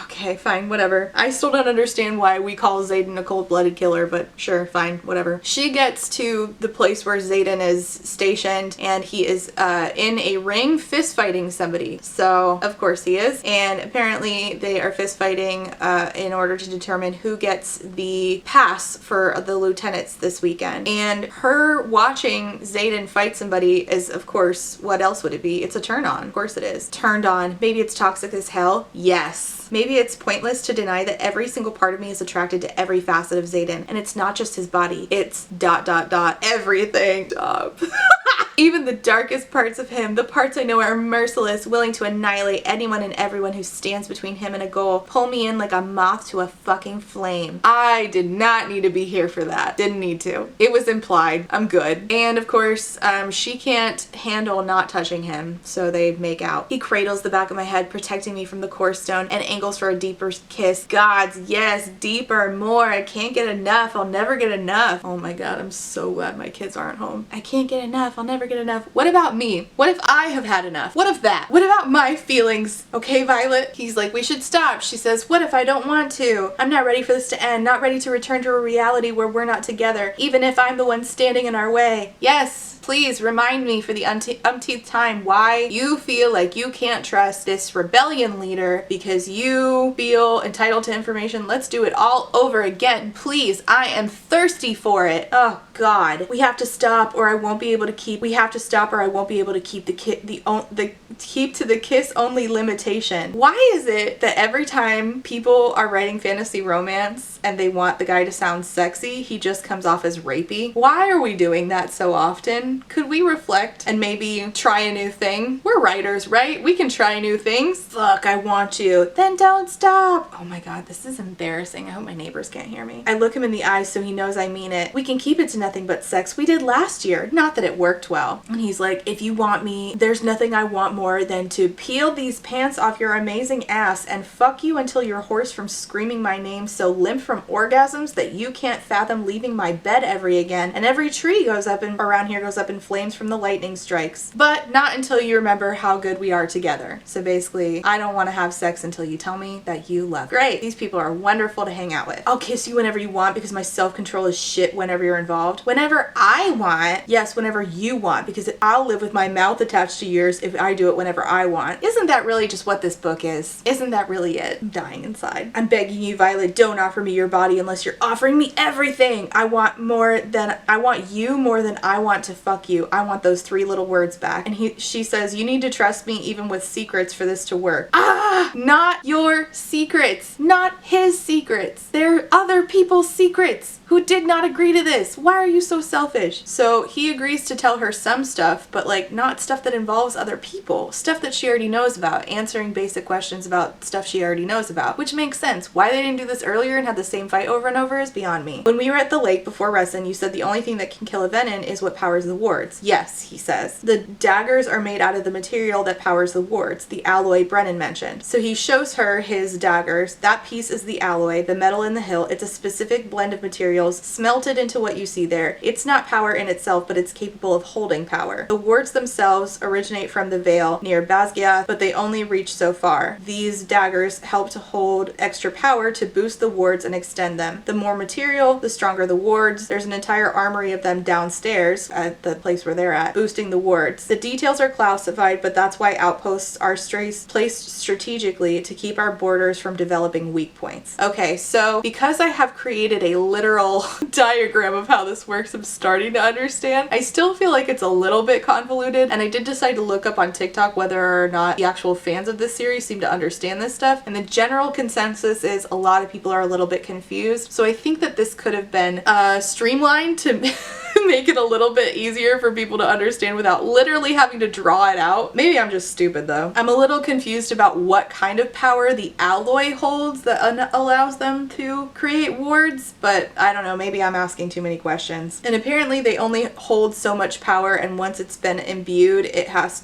Okay, fine, whatever. I still don't understand why we call Zayden a cold-blooded killer, but sure, fine, whatever. She gets to the place where Zayden is stationed, and he is in a ring fist fighting somebody. So of course he is, and apparently they are fist fighting in order to determine who gets the pass for the lieutenants this weekend. And her watching Zayden fight somebody is, of course, what else would it be? It's a turn on. Of course it is. Turned on. Maybe it's toxic as hell. Yes. Maybe it's pointless to deny that every single part of me is attracted to every facet of Zayden, and it's not just his body. It's ... everything. Stop. Even the darkest parts of him, the parts I know are merciless, willing to annihilate anyone and everyone who stands between him and a goal, pull me in like a moth to a fucking flame. I did not need to be here for that. Didn't need to. It was implied. I'm good. And of course, she can't handle not touching him, so they make out. He cradles the back of my head, protecting me from the core stone, and angles for a deeper kiss. Gods, yes, deeper, more. I can't get enough. I'll never get enough. Oh my god, I'm so glad my kids aren't home. I can't get enough. I'll never get enough. What about me? What if I have had enough? What of that? What about my feelings? Okay, Violet? He's like, we should stop. She says, what if I don't want to? I'm not ready for this to end. Not ready to return to a reality where we're not together, even if I'm the one standing in our way. Yes. Please remind me for the umpteenth time why you feel like you can't trust this rebellion leader because you feel entitled to information. Let's do it all over again. Please, I am thirsty for it. Oh God. We have to stop or I won't be able to keep. We have to stop or I won't be able to keep keep to the kiss only limitation. Why is it that every time people are writing fantasy romance and they want the guy to sound sexy, he just comes off as rapey? Why are we doing that so often? Venom, could we reflect and maybe try a new thing? We're writers, right? We can try new things. Fuck, I want you. Then don't stop. Oh my god, this is embarrassing. I hope my neighbors can't hear me. I look him in the eyes so he knows I mean it. We can keep it to nothing but sex we did last year. Not that it worked well. And he's like, if you want me, there's nothing I want more than to peel these pants off your amazing ass and fuck you until you're hoarse from screaming my name, so limp from orgasms that you can't fathom leaving my bed ever again, and every tree goes up and around here goes up in flames from the lightning strikes. But not until you remember how good we are together. So basically, I don't want to have sex until you tell me that you love me. Great. These people are wonderful to hang out with. I'll kiss you whenever you want because my self-control is shit whenever you're involved. Whenever I want. Yes, whenever you want, because I'll live with my mouth attached to yours if I do it whenever I want. Isn't that really just what this book is? Isn't that really it? I'm dying inside. I'm begging you, Violet, don't offer me your body unless you're offering me everything. I want you more than I want to fuck you. I want those 3 little words back. And she says, you need to trust me even with secrets for this to work. Ah, not your secrets, not his secrets. They're other people's secrets who did not agree to this. Why are you so selfish? So he agrees to tell her some stuff, but like not stuff that involves other people, stuff that she already knows about, answering basic questions about stuff she already knows about, which makes sense. Why they didn't do this earlier and had the same fight over and over is beyond me. When we were at the lake before Resin, you said the only thing that can kill a venom is what powers the wards. Yes, he says. The daggers are made out of the material that powers the wards, the alloy Brennan mentioned. So he shows her his daggers. That piece is the alloy, the metal in the hilt. It's a specific blend of materials smelted into what you see there. It's not power in itself, but it's capable of holding power. The wards themselves originate from the Vale near Basgiath, but they only reach so far. These daggers help to hold extra power to boost the wards and extend them. The more material, the stronger the wards. There's an entire armory of them downstairs at the place where they're at, boosting the wards. The details are classified, but that's why outposts are placed strategically to keep our borders from developing weak points. Okay, so because I have created a literal diagram of how this works, I'm starting to understand. I still feel like it's a little bit convoluted, and I did decide to look up on TikTok whether or not the actual fans of this series seem to understand this stuff, and the general consensus is a lot of people are a little bit confused. So I think that this could have been streamlined to make it a little bit easier for people to understand without literally having to draw it out. Maybe I'm just stupid though. I'm a little confused about what kind of power the alloy holds that allows them to create wards, but I don't know, maybe I'm asking too many questions. And apparently they only hold so much power, and once it's been imbued,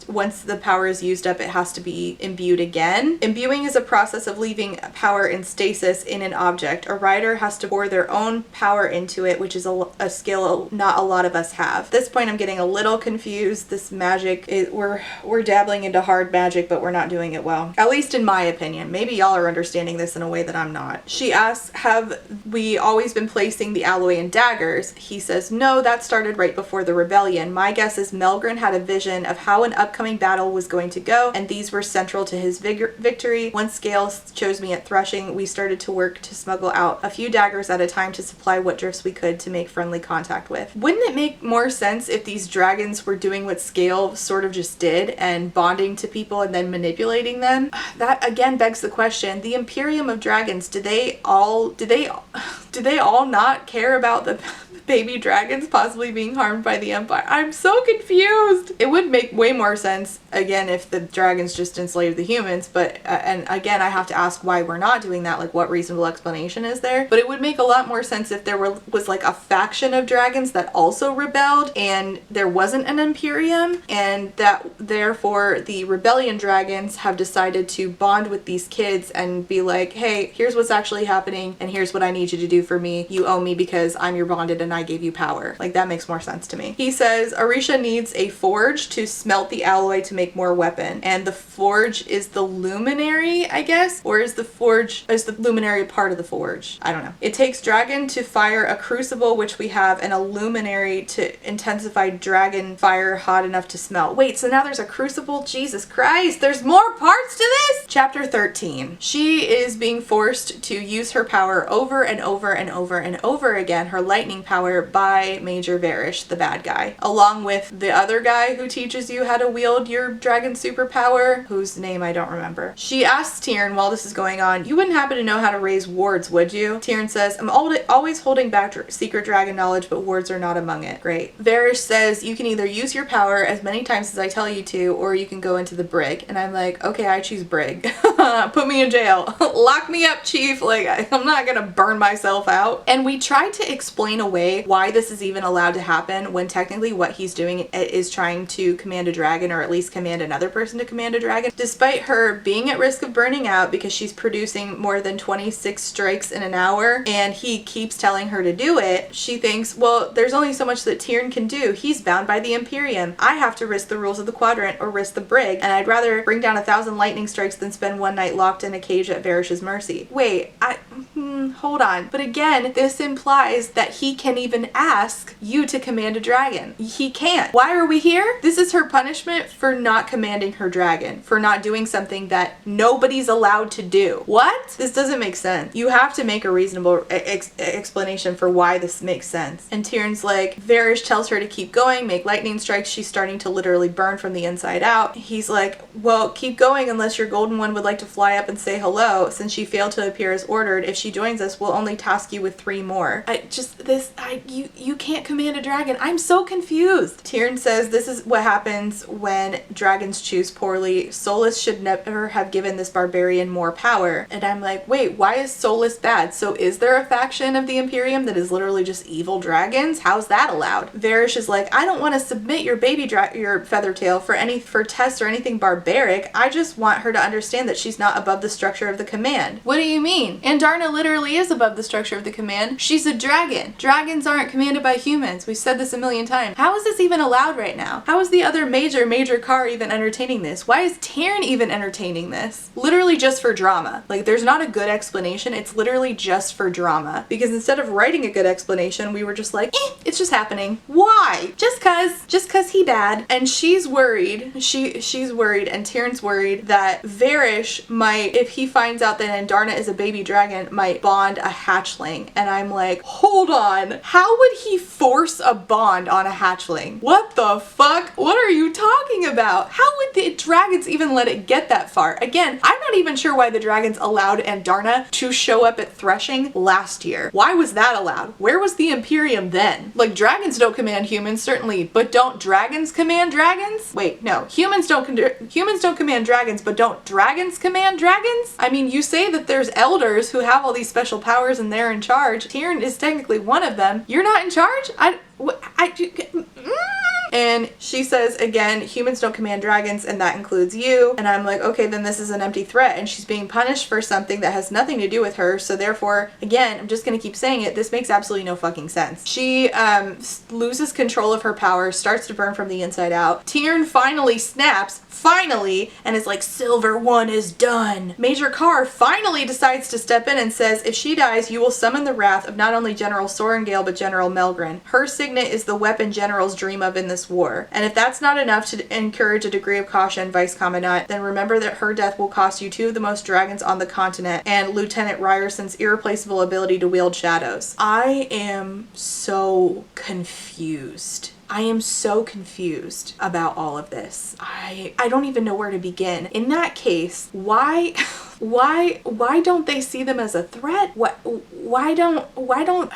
once the power is used up, it has to be imbued again. Imbuing is a process of leaving power in stasis in an object. A writer has to pour their own power into it, which is a skill not a lot of us have. At this point I'm getting a little confused. This magic, we're dabbling into hard magic, but we're not doing it well. At least in my opinion. Maybe y'all are understanding this in a way that I'm not. She asks, have we always been placing the alloy in daggers? He says, no, that started right before the rebellion. My guess is Melgren had a vision of how an upcoming battle was going to go, and these were central to his victory. Once Gale chose me at Threshing, we started to work to smuggle out a few daggers at a time to supply what drifts we could to make friendly contact with. Wouldn't it make more sense if these dragons were doing what Scale sort of just did and bonding to people and then manipulating them? That again begs the question, the Imperium of Dragons, do they all not care about the baby dragons possibly being harmed by the Empire? I'm so confused. It would make way more sense, again, if the dragons just enslaved the humans, but, and again, I have to ask why we're not doing that, like what reasonable explanation is there? But it would make a lot more sense if there was like a faction of dragons that also rebelled, and there wasn't an Imperium, and that therefore the rebellion dragons have decided to bond with these kids and be like, hey, here's what's actually happening, and here's what I need you to do for me. You owe me because I'm your bonded and I gave you power. Like, that makes more sense to me. He says Arisha needs a forge to smelt the alloy to make more weapon, and the forge is the luminary, I guess, or is the luminary part of the forge? I don't know. It takes dragon to fire a crucible, which we have, and a luminary to intensify dragon fire hot enough to smelt. Wait, so now there's a crucible? Jesus Christ, there's more parts to this? Chapter 13. She is being forced to use her power over and over and over and over again, her lightning power, power by Major Varish, the bad guy, along with the other guy who teaches you how to wield your dragon superpower, whose name I don't remember. She asks Tyrion while this is going on, "You wouldn't happen to know how to raise wards, would you?" Tyrion says, "I'm always holding back secret dragon knowledge, but wards are not among it." Great. Varish says, "You can either use your power as many times as I tell you to, or you can go into the brig." And I'm like, okay, I choose brig. Put me in jail. Lock me up, chief. Like, I'm not gonna burn myself out. And we tried to explain away why this is even allowed to happen when technically what he's doing is trying to command a dragon, or at least command another person to command a dragon. Despite her being at risk of burning out because she's producing more than 26 strikes in an hour and he keeps telling her to do it, she thinks, well, there's only so much that Tyrion can do. He's bound by the Imperium. I have to risk the rules of the quadrant or risk the brig, and I'd rather bring down 1,000 lightning strikes than spend one night locked in a cage at Varish's mercy. Wait, hold on. But again, this implies that he can even ask you to command a dragon. He can't. Why are we here? This is her punishment for not commanding her dragon, for not doing something that nobody's allowed to do. What? This doesn't make sense. You have to make a reasonable explanation for why this makes sense. And Tyrion's like, Varish tells her to keep going, make lightning strikes. She's starting to literally burn from the inside out. He's like, well, keep going unless your golden one would like to fly up and say hello. Since she failed to appear as ordered, if she joins us, we'll only task you with 3 more. You can't command a dragon. I'm so confused. Tyrion says this is what happens when dragons choose poorly. Solus should never have given this barbarian more power. And I'm like, wait, why is Solus bad? So is there a faction of the Imperium that is literally just evil dragons? How's that allowed? Varish is like, I don't want to submit your your Feathertail for tests or anything barbaric. I just want her to understand that she's not above the structure of the command. What do you mean? Andarna literally is above the structure of the command. She's a dragon. Dragons aren't commanded by humans. We've said this a million times. How is this even allowed right now? How is the other major car even entertaining this? Why is Tyrion even entertaining this? Literally just for drama. Like, there's not a good explanation. It's literally just for drama. Because instead of writing a good explanation, we were just like, it's just happening. Why? Just cause he bad. And she's worried. She's worried, and Tyrion's worried that Varish might, if he finds out that Andarna is a baby dragon, might bond a hatchling. And I'm like, hold on. How would he force a bond on a hatchling? What the fuck? What are you talking about? How would the dragons even let it get that far? Again, I'm not even sure why the dragons allowed Andarna to show up at threshing last year. Why was that allowed? Where was the Imperium then? Like, dragons don't command humans, certainly, but don't dragons command dragons? Wait, no. Humans don't command dragons, but don't dragons command dragons? I mean, you say that there's elders who have all these special powers and they're in charge. Tyrion is technically one of them. You're not in charge? And she says, again, humans don't command dragons, and that includes you. And I'm like, okay, then this is an empty threat, and she's being punished for something that has nothing to do with her. So therefore, again, I'm just going to keep saying it. This makes absolutely no fucking sense. She loses control of her power, starts to burn from the inside out. Tyrion finally snaps, and is like, Silver One is done. Major Carr finally decides to step in and says, if she dies, you will summon the wrath of not only General Sorengale, but General Melgren. Her signet is the weapon generals dream of in this war. And if that's not enough to encourage a degree of caution, Vice Commandant, then remember that her death will cost you 2 of the most dragons on the continent and Lieutenant Ryerson's irreplaceable ability to wield shadows. I am so confused. I am so confused about all of this. I don't even know where to begin. In that case, why don't they see them as a threat? Why don't Violet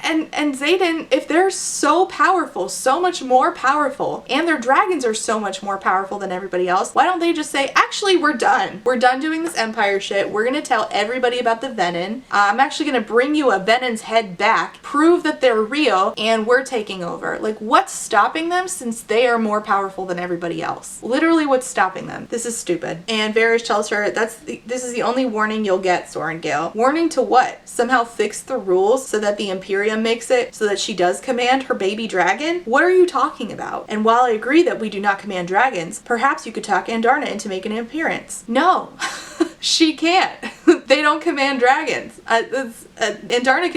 and Xaden, if they're so powerful, so much more powerful, and their dragons are so much more powerful than everybody else, why don't they just say, actually, we're done. We're done doing this Empire shit. We're gonna tell everybody about the Venin. I'm actually gonna bring you a Venin's head back, prove that they're real, and we're taking over. Like, what's stopping them since they are more powerful than everybody else? Literally, what's stopping them? This is stupid. And Varys tells her, this is the only warning you'll get, Sorengale. Warning to what? Somehow fix the rules so that the Imperium makes it so that she does command her baby dragon? What are you talking about? And while I agree that we do not command dragons, perhaps you could talk Andarna into making an appearance. No. She can't. They don't command dragons. Andarna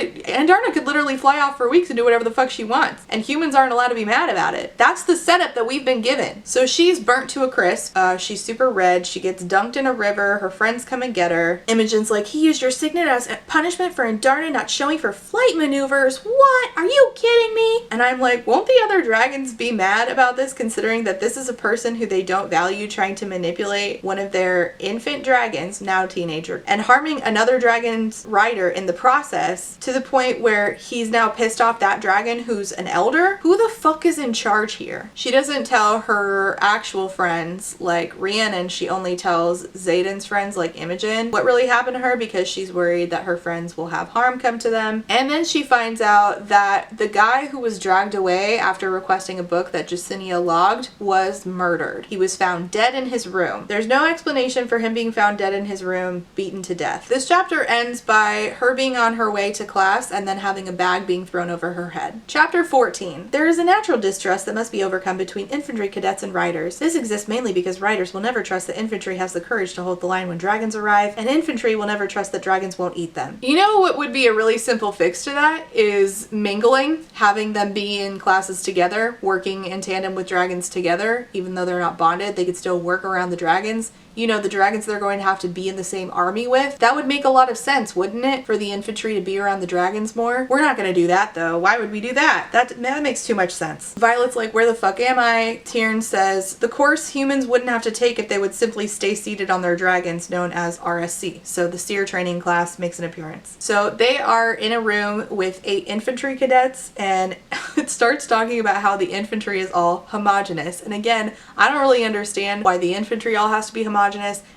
could literally fly off for weeks and do whatever the fuck she wants. And humans aren't allowed to be mad about it. That's the setup that we've been given. So she's burnt to a crisp. She's super red. She gets dunked in a river. Her friends come and get her. Imogen's like, he used your signet as a punishment for Andarna not showing for flight maneuvers. What? Are you kidding me? And I'm like, won't the other dragons be mad about this, considering that this is a person who they don't value trying to manipulate one of their infant dragons, now teenager, and harming another dragon's rider in the process, to the point where he's now pissed off that dragon who's an elder? Who the fuck is in charge here? She doesn't tell her actual friends like Rhiannon. She only tells Xaden's friends like Imogen what really happened to her, because she's worried that her friends will have harm come to them. And then she finds out that the guy who was dragged away after requesting a book that Jacinia logged was murdered. He was found dead in his room. There's no explanation for him being found dead in his room, beaten to death. This chapter ends by her being on her way to class and then having a bag being thrown over her head. Chapter 14. There is a natural distrust that must be overcome between infantry cadets and riders. This exists mainly because riders will never trust that infantry has the courage to hold the line when dragons arrive, and infantry will never trust that dragons won't eat them. You know what would be a really simple fix to that is mingling, having them be in classes together, working in tandem with dragons together. Even though they're not bonded, they could still work around the dragons. You know, the dragons they're going to have to be in the same army with. That would make a lot of sense, wouldn't it? For the infantry to be around the dragons more. We're not going to do that though. Why would we do that? That makes too much sense. Violet's like, where the fuck am I? Tyrn says, the course humans wouldn't have to take if they would simply stay seated on their dragons, known as RSC. So the seer training class makes an appearance. So they are in a room with 8 infantry cadets, and it starts talking about how the infantry is all homogenous. And again, I don't really understand why the infantry all has to be homogenous,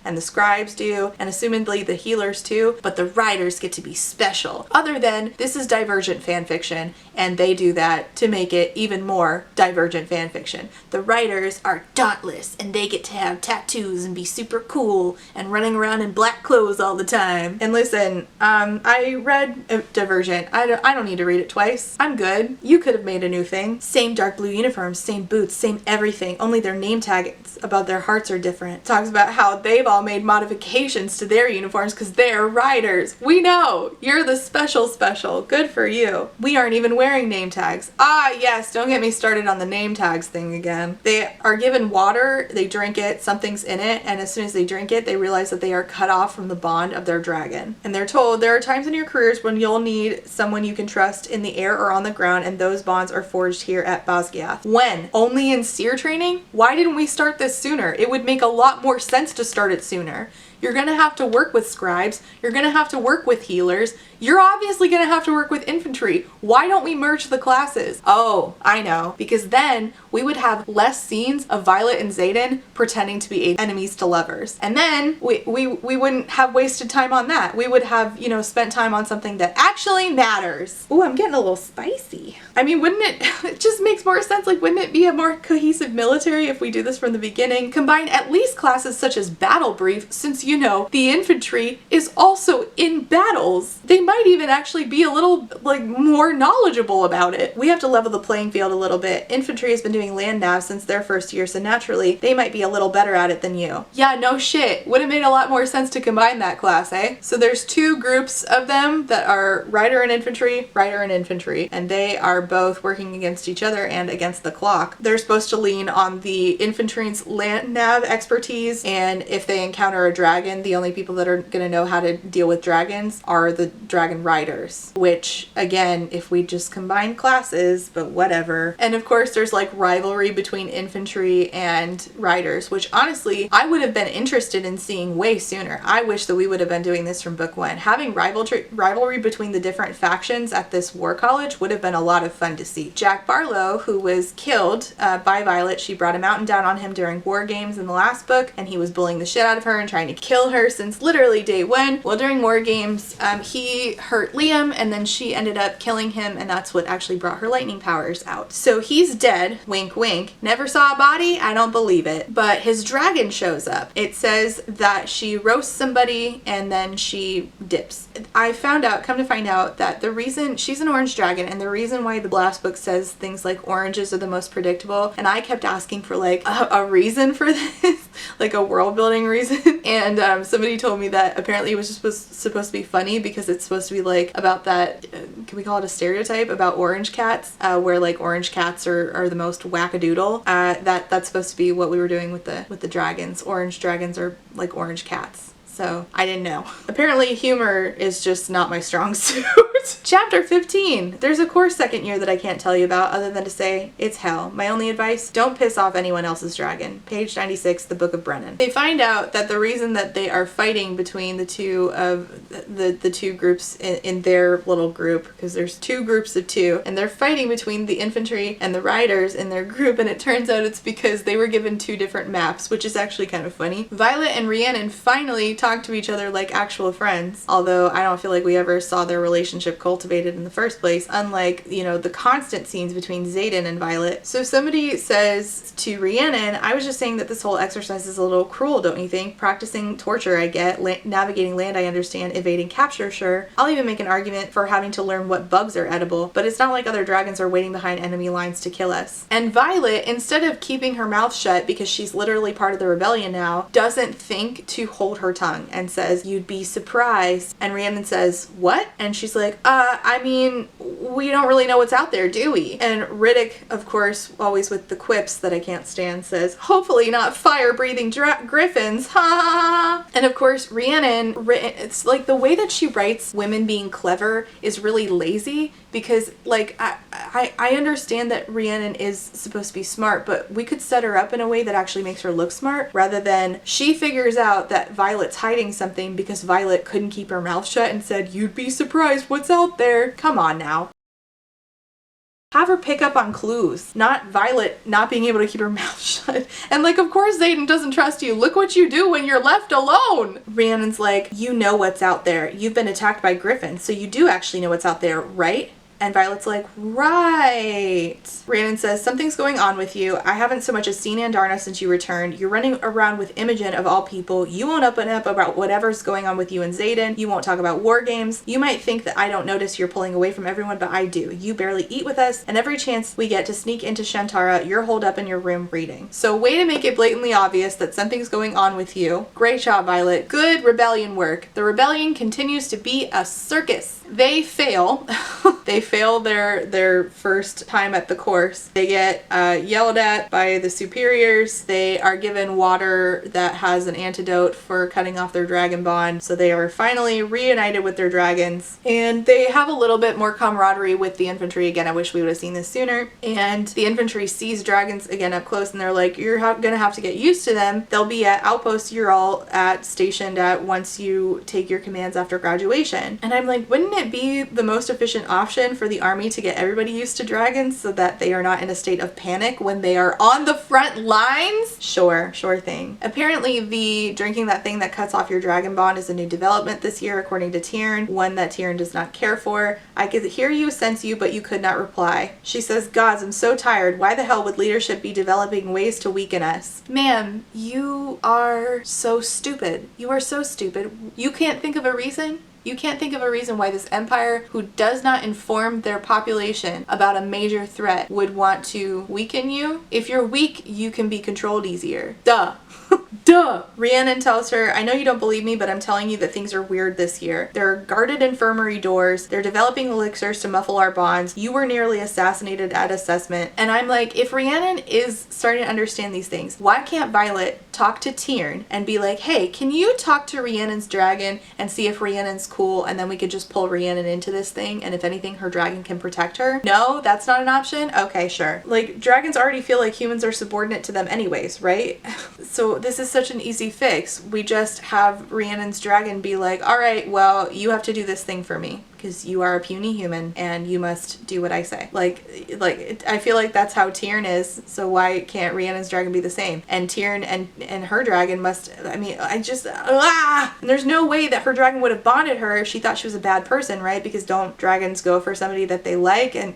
and the scribes do, and assumedly the healers too, but the riders get to be special. Other than, this is Divergent fanfiction, and they do that to make it even more Divergent fanfiction. The riders are dauntless, and they get to have tattoos and be super cool, and running around in black clothes all the time. And listen, I read Divergent. I don't need to read it twice. I'm good. You could have made a new thing. Same dark blue uniforms, same boots, same everything, only their name tags above their hearts are different. Talks about how they've all made modifications to their uniforms because they're riders. We know! You're the special. Good for you. We aren't even wearing name tags. Ah, yes, don't get me started on the name tags thing again. They are given water, they drink it, something's in it, and as soon as they drink it, they realize that they are cut off from the bond of their dragon. And they're told, there are times in your careers when you'll need someone you can trust in the air or on the ground, and those bonds are forged here at Basgiath. When? Only in seer training? Why didn't we start this sooner? It would make a lot more sense to start it sooner. You're going to have to work with scribes. You're going to have to work with healers. You're obviously going to have to work with infantry. Why don't we merge the classes? Oh, I know. Because then we would have less scenes of Violet and Xaden pretending to be enemies to lovers. And then we wouldn't have wasted time on that. We would have, you know, spent time on something that actually matters. Ooh, I'm getting a little spicy. I mean, wouldn't it just makes more sense? Like, wouldn't it be a more cohesive military if we do this from the beginning? Combine at least classes such as Battle Brief, since, you know, the infantry is also in battles. They might even actually be a little, like, more knowledgeable about it. We have to level the playing field a little bit. Infantry has been doing land nav since their first year, so naturally, they might be a little better at it than you. Yeah, no shit. Would have made a lot more sense to combine that class, eh? So there's 2 groups of them that are rider and infantry, and they are both working against each other and against the clock. They're supposed to lean on the infantry's land nav expertise, and if they encounter a dragon, the only people that are going to know how to deal with dragons are the dragon riders, which again, if we just combine classes, but whatever. And of course there's like rivalry between infantry and riders, which honestly I would have been interested in seeing way sooner. I wish that we would have been doing this from book 1. Having rivalry between the different factions at this war college would have been a lot of fun to see. Jack Barlow, who was killed by Violet, she brought a mountain down on him during war games in the last book, and he was bullying the shit out of her and trying to kill her since literally day 1. Well, during war games, he hurt Liam, and then she ended up killing him, and that's what actually brought her lightning powers out. So he's dead, wink wink. Never saw a body? I don't believe it. But his dragon shows up. It says that she roasts somebody and then she dips. I found out, come to find out, that the reason she's an orange dragon, and the reason why the last book says things like oranges are the most predictable, and I kept asking for like a reason for this, like a world building reason, and somebody told me that Apparently it was just supposed to be funny because it's supposed to be like about that, can we call it a stereotype about orange cats, where like orange cats are the most wackadoodle. That's supposed to be what we were doing with the dragons. Orange dragons are like orange cats. So I didn't know. Apparently humor is just not my strong suit. Chapter 15. There's a course second year that I can't tell you about other than to say it's hell. My only advice, don't piss off anyone else's dragon. Page 96, the Book of Brennan. They find out that the reason that they are fighting between the two of the two groups in their little group, because there's two groups of two, and they're fighting between the infantry and the riders in their group, and it turns out it's because they were given two different maps, which is actually kind of funny. Violet and Rhiannon finally talk to each other like actual friends, although I don't feel like we ever saw their relationship cultivated in the first place, unlike, you know, the constant scenes between Xaden and Violet. So somebody says to Rhiannon, I was just saying that this whole exercise is a little cruel, don't you think? Practicing torture, I get. Navigating land, I understand. Evading capture, sure. I'll even make an argument for having to learn what bugs are edible, but it's not like other dragons are waiting behind enemy lines to kill us. And Violet, instead of keeping her mouth shut because she's literally part of the rebellion now, doesn't think to hold her tongue and says, you'd be surprised. And Rhiannon says, what? And she's like, I mean, we don't really know what's out there, do we? And Riddick, of course, always with the quips that I can't stand, says, hopefully not fire-breathing griffins, ha! And of course, Rhiannon, it's like the way that she writes women being clever is really lazy, because like I understand that Rhiannon is supposed to be smart, but we could set her up in a way that actually makes her look smart, rather than she figures out that Violet's hiding something because Violet couldn't keep her mouth shut and said, you'd be surprised what's out there. Come on now. Have her pick up on clues, not Violet not being able to keep her mouth shut. And like, of course Xaden doesn't trust you. Look what you do when you're left alone. Rhiannon's like, you know what's out there. You've been attacked by griffins, so you do actually know what's out there, right? And Violet's like, right. Rhiannon says, something's going on with you. I haven't so much as seen Andarna since you returned. You're running around with Imogen of all people. You won't open up about whatever's going on with you and Xaden. You won't talk about war games. You might think that I don't notice you're pulling away from everyone, but I do. You barely eat with us, and every chance we get to sneak into Shantara, you're holed up in your room reading. So way to make it blatantly obvious that something's going on with you. Great job, Violet. Good rebellion work. The rebellion continues to be a circus. They fail. They fail their first time at the course. They get yelled at by the superiors. They are given water that has an antidote for cutting off their dragon bond. So they are finally reunited with their dragons. And they have a little bit more camaraderie with the infantry. Again, I wish we would have seen this sooner. And the infantry sees dragons again up close, and they're like, you're gonna have to get used to them. They'll be at outposts you're all stationed at once you take your commands after graduation. And I'm like, wouldn't it be the most efficient option for the army to get everybody used to dragons so that they are not in a state of panic when they are on the front lines? Sure thing. Apparently the drinking that thing that cuts off your dragon bond is a new development this year, according to Tyrn, one that Tyrn does not care for. I could hear you, sense you, but you could not reply. She says, gods, I'm so tired. Why the hell would leadership be developing ways to weaken us? Ma'am, you are so stupid. You are so stupid. You can't think of a reason? You can't think of a reason why this empire, who does not inform their population about a major threat, would want to weaken you? If you're weak, you can be controlled easier. Duh. Duh! Rhiannon tells her, I know you don't believe me, but I'm telling you that things are weird this year. There are guarded infirmary doors. They're developing elixirs to muffle our bonds. You were nearly assassinated at assessment. And I'm like, if Rhiannon is starting to understand these things, why can't Violet talk to Tyrn and be like, hey, can you talk to Rhiannon's dragon and see if Rhiannon's cool, and then we could just pull Rhiannon into this thing, and if anything, her dragon can protect her? No, that's not an option? Okay, sure. Like, dragons already feel like humans are subordinate to them anyways, right? So this is such an easy fix. We just have Rhiannon's dragon be like, all right, well, you have to do this thing for me because you are a puny human and you must do what I say. I feel like that's how Tyrn is, so why can't Rhiannon's dragon be the same? And Tyrn and her dragon must, and there's no way that her dragon would have bonded her if she thought she was a bad person, right? Because don't dragons go for somebody that they like? And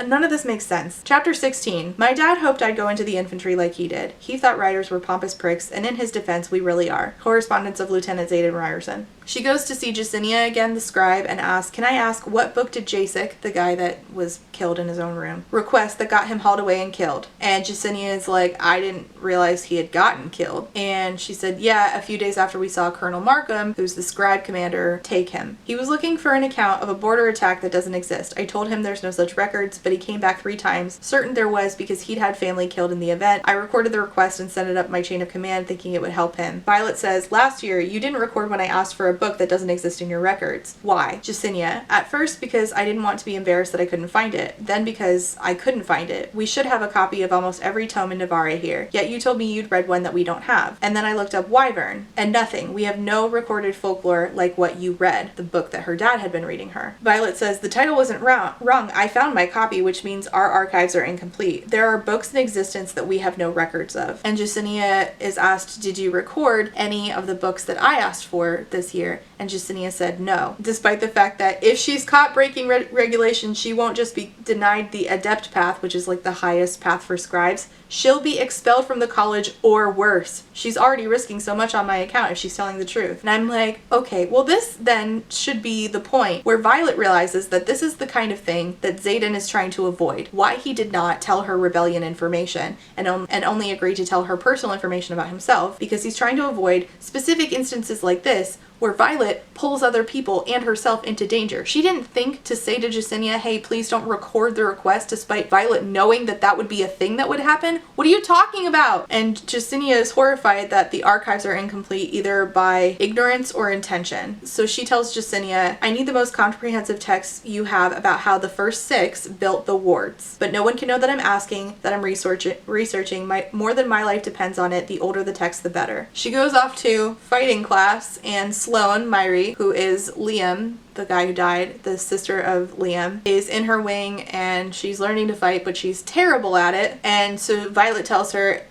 none of this makes sense. Chapter 16. My dad hoped I'd go into the infantry like he did. He thought riders were pompous pricks, and in his defense, we really are. Correspondence of Lieutenant Xaden Ryerson. She goes to see Jacinia again, the scribe, and asks, "Can I ask, what book did Jasek, the guy that was killed in his own room, request that got him hauled away and killed?" And Jacinia is like, "I didn't realize he had gotten killed." And she said, "Yeah, a few days after we saw Colonel Markham, who's the scribe commander, take him. He was looking for an account of a border attack that doesn't exist. I told him there's no such records, but he came back 3 times, certain there was because he'd had family killed in the event. I recorded the request and sent it up my chain of command thinking it would help him." Violet says, "Last year, you didn't record when I asked for a book that doesn't exist in your records. Why?" Jacinia, "At first because I didn't want to be embarrassed that I couldn't find it. Then because I couldn't find it. We should have a copy of almost every tome in Navarre here. Yet you told me you'd read one that we don't have. And then I looked up Wyvern, and nothing. We have no recorded folklore like what you read," the book that her dad had been reading her. Violet says, "The title wasn't wrong. I found my copy, which means our archives are incomplete. There are books in existence that we have no records of." And Jacinia is asked, "Did you record any of the books that I asked for this year?" And Jacinia said no, despite the fact that if she's caught breaking regulations, she won't just be denied the adept path, which is like the highest path for scribes. She'll be expelled from the college or worse. She's already risking so much on my account if she's telling the truth. And I'm like, okay, well this then should be the point where Violet realizes that this is the kind of thing that Xaden is trying to avoid. Why he did not tell her rebellion information and only agree to tell her personal information about himself, because he's trying to avoid specific instances like this where Violet pulls other people and herself into danger. She didn't think to say to Jacinia, "Hey, please don't record the request," despite Violet knowing that that would be a thing that would happen. What are you talking about? And Jacinia is horrified that the archives are incomplete either by ignorance or intention. So she tells Jacinia, "I need the most comprehensive text you have about how the first 6 built the wards. But no one can know that I'm asking, that I'm researching. More than my life depends on it. The older the text, the better." She goes off to fighting class, and Sloane Myrie, who is Liam, the guy who died, the sister of Liam, is in her wing and she's learning to fight, but she's terrible at it. And so Violet tells her,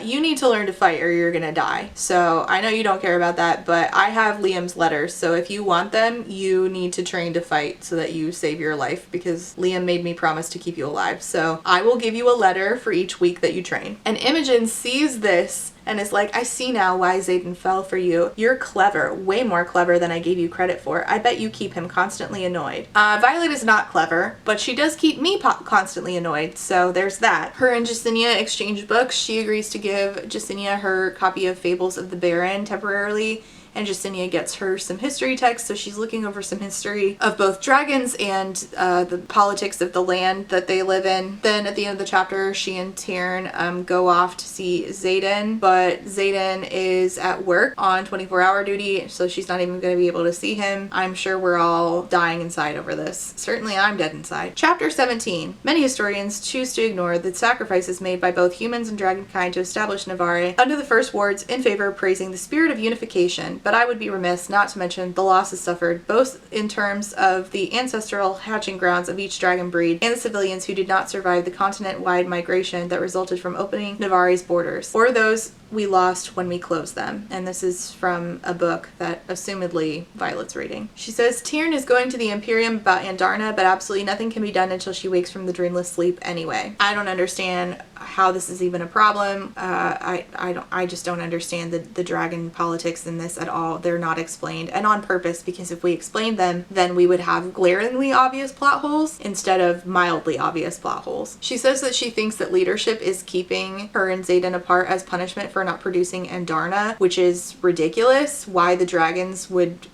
"You need to learn to fight or you're gonna die. So I know you don't care about that, but I have Liam's letters. So if you want them, you need to train to fight so that you save your life, because Liam made me promise to keep you alive. So I will give you a letter for each week that you train." And Imogen sees this and is like, "I see now why Xaden fell for you. You're clever, way more clever than I gave you credit for. I bet you keep him constantly annoyed." Violet is not clever, but she does keep me constantly annoyed, so there's that. Her and Jacinia exchange books. She agrees to give Jacinia her copy of Fables of the Baron temporarily, and Jacinia gets her some history text, so she's looking over some history of both dragons and the politics of the land that they live in. Then at the end of the chapter, she and Tyrn go off to see Xaden, but Xaden is at work on 24-hour duty, so she's not even going to be able to see him. I'm sure we're all dying inside over this. Certainly I'm dead inside. Chapter 17. Many historians choose to ignore the sacrifices made by both humans and dragonkind to establish Navarre under the first wards in favor of praising the spirit of unification, but I would be remiss not to mention the losses suffered, both in terms of the ancestral hatching grounds of each dragon breed and the civilians who did not survive the continent-wide migration that resulted from opening Navarre's borders, or those we lost when we closed them. And this is from a book that assumedly Violet's reading. She says, "Tyrn is going to the Imperium about Andarna, but absolutely nothing can be done until she wakes from the dreamless sleep anyway." I don't understand how this is even a problem. I just don't understand the dragon politics in this at all. They're not explained, and on purpose, because if we explained them, then we would have glaringly obvious plot holes instead of mildly obvious plot holes. She says that she thinks that leadership is keeping her and Xaden apart as punishment for not producing Andarna, which is ridiculous. Why the dragons would,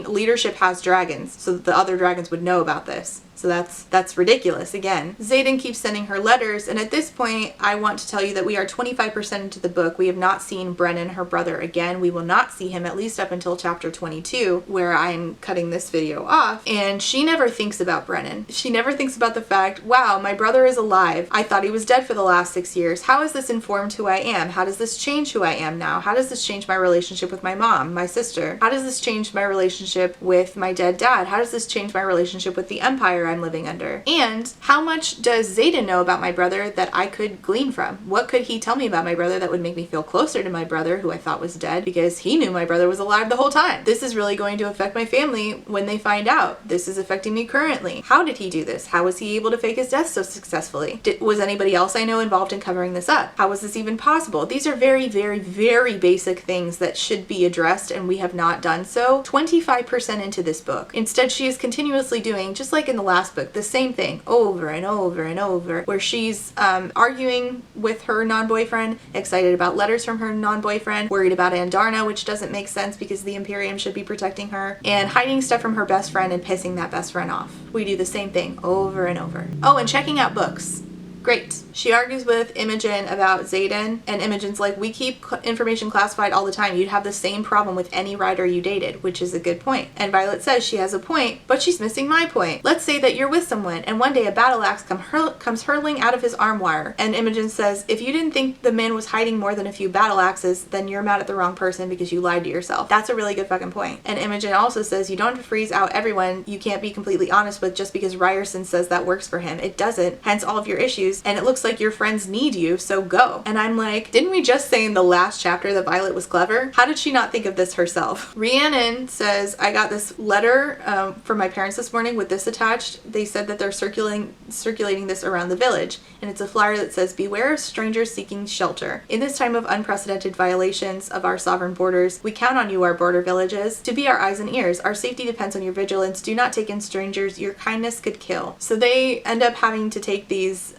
leadership has dragons, so that the other dragons would know about this. So that's ridiculous again. Xaden keeps sending her letters, and at this point I want to tell you that we are 25% into the book. We have not seen Brennan, her brother, again. We will not see him at least up until chapter 22, where I'm cutting this video off. And she never thinks about Brennan. She never thinks about the fact, wow, my brother is alive. I thought he was dead for the last 6 years. How has this informed who I am? How does this change who I am now? How does this change my relationship with my mom, my sister? How does this change my relationship with my dead dad? How does this change my relationship with the Empire fire I'm living under? And how much does Zayden know about my brother that I could glean from? What could he tell me about my brother that would make me feel closer to my brother, who I thought was dead, because he knew my brother was alive the whole time? This is really going to affect my family when they find out. This is affecting me currently. How did he do this? How was he able to fake his death so successfully? Was anybody else I know involved in covering this up? How was this even possible? These are very, very, very basic things that should be addressed, and we have not done so 25% into this book. Instead, she is continuously doing, just like in the last book, the same thing over and over and over, where she's arguing with her non-boyfriend, excited about letters from her non-boyfriend, worried about Andarna, which doesn't make sense because the Imperium should be protecting her, and hiding stuff from her best friend and pissing that best friend off. We do the same thing over and over. Oh, and checking out books. Great. She argues with Imogen about Zayden, and Imogen's like, we keep information classified all the time. You'd have the same problem with any writer you dated, which is a good point. And Violet says she has a point, but she's missing my point. Let's say that you're with someone, and one day a battle axe comes hurling out of his arm wire. And Imogen says, if you didn't think the man was hiding more than a few battle axes, then you're mad at the wrong person because you lied to yourself. That's a really good fucking point. And Imogen also says, you don't have to freeze out everyone you can't be completely honest with just because Ryerson says that works for him. It doesn't, hence all of your issues, and it looks like your friends need you, so go. And I'm like, didn't we just say in the last chapter that Violet was clever? How did she not think of this herself? Rhiannon says, I got this letter from my parents this morning with this attached. They said that they're circulating this around the village, and it's a flyer that says, beware of strangers seeking shelter. In this time of unprecedented violations of our sovereign borders, we count on you, our border villages, to be our eyes and ears. Our safety depends on your vigilance. Do not take in strangers. Your kindness could kill. So they end up having to take these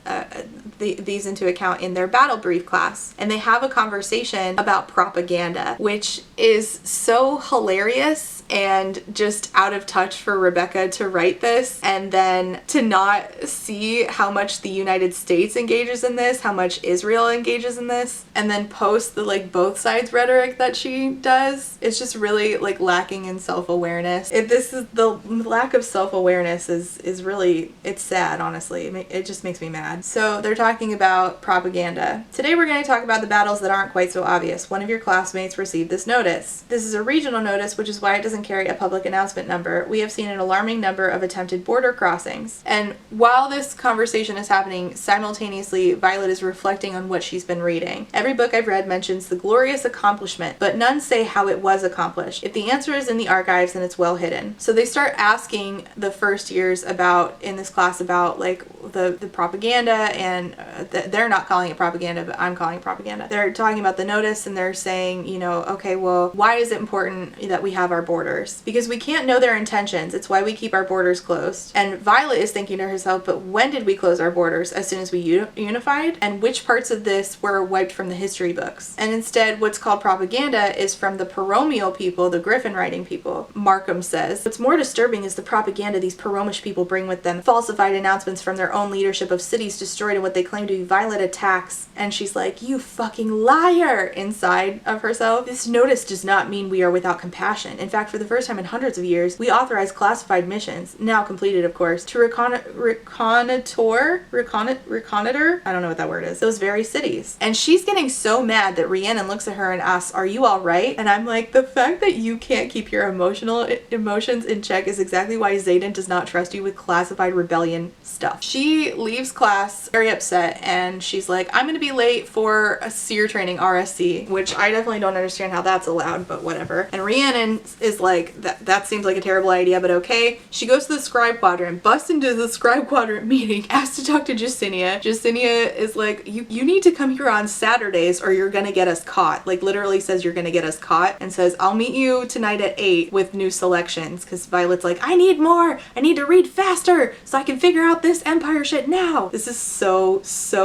into account in their battle brief class, and they have a conversation about propaganda, which is so hilarious and just out of touch for Rebecca to write this and then to not see how much the United States engages in this, how much Israel engages in this, and then post the like both sides rhetoric that she does. It's just really like lacking in self-awareness. This is the lack of self-awareness is really, it's sad, honestly. It just makes me mad. So they're talking about propaganda. Today we're going to talk about the battles that aren't quite so obvious. One of your classmates received this notice. This is a regional notice, which is why it doesn't carry a public announcement number. We have seen an alarming number of attempted border crossings. And while this conversation is happening, simultaneously Violet is reflecting on what she's been reading. Every book I've read mentions the glorious accomplishment, but none say how it was accomplished. If the answer is in the archives, then it's well hidden. So they start asking the first years about, in this class, about like the propaganda, and they're not calling it propaganda, but I'm calling it propaganda. They're talking about the notice, and they're saying, you know, okay, well, why is it important that we have our borders? Because we can't know their intentions. It's why we keep our borders closed. And Violet is thinking to herself, but when did we close our borders? As soon as we unified? And which parts of this were wiped from the history books? And instead, what's called propaganda is from the Paromial people, the Griffin writing people. Markham says, what's more disturbing is the propaganda these Paromish people bring with them. Falsified announcements from their own leadership of cities destroyed and what they claim to be violent attacks. And she's like, you fucking liar, inside of herself. This notice does not mean we are without compassion. In fact, for the first time in hundreds of years, we authorize classified missions, now completed of course, to reconnoiter, I don't know what that word is, those very cities. And she's getting so mad that Rhiannon looks at her and asks, are you alright? And I'm like, the fact that you can't keep your emotions in check is exactly why Zayden does not trust you with classified rebellion stuff. She leaves class very upset, and she's like, I'm gonna be late for a SEER training, RSC, which I definitely don't understand how that's allowed, but whatever. And Rhiannon is like, that seems like a terrible idea, but okay. She goes to the Scribe Quadrant, busts into the Scribe Quadrant meeting, asks to talk to Justinia. Justinia is like, you need to come here on Saturdays or you're gonna get us caught. Like literally says you're gonna get us caught, and says, I'll meet you tonight at 8 with new selections, because Violet's like, I need more! I need to read faster so I can figure out this Empire shit now! This is so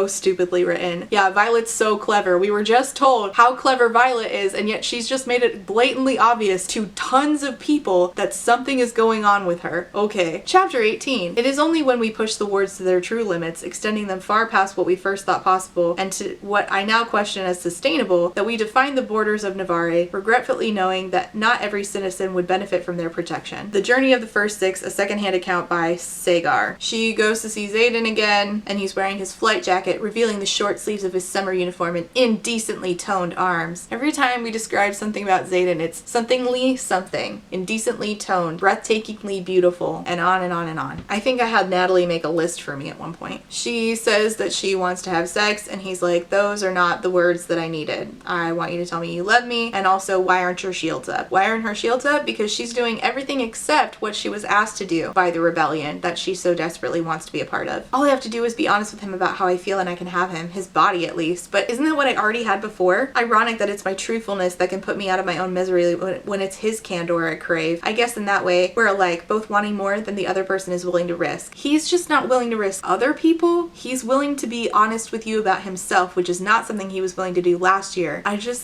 stupidly written. Yeah, Violet's so clever. We were just told how clever Violet is, and yet she's just made it blatantly obvious to tons of people that something is going on with her. Okay. Chapter 18. It is only when we push the wards to their true limits, extending them far past what we first thought possible, and to what I now question as sustainable, that we define the borders of Navarre, regretfully knowing that not every citizen would benefit from their protection. The Journey of the First Six, a secondhand account by Sagar. She goes to see Zayden again, and he's wearing his flight jacket, revealing the short sleeves of his summer uniform and indecently toned arms. Every time we describe something about Zayden, it's something Lee something. thing. Indecently toned, breathtakingly beautiful, and on and on and on. I think I had Natalie make a list for me at one point. She says that she wants to have sex, and he's like, those are not the words that I needed. I want you to tell me you love me, and also, why aren't your shields up? Why aren't her shields up? Because she's doing everything except what she was asked to do by the rebellion that she so desperately wants to be a part of. All I have to do is be honest with him about how I feel, and I can have him, his body at least. But isn't that what I already had before? Ironic that it's my truthfulness that can put me out of my own misery when it's his candor I crave. I guess in that way, we're alike, both wanting more than the other person is willing to risk. He's just not willing to risk other people. He's willing to be honest with you about himself, which is not something he was willing to do last year.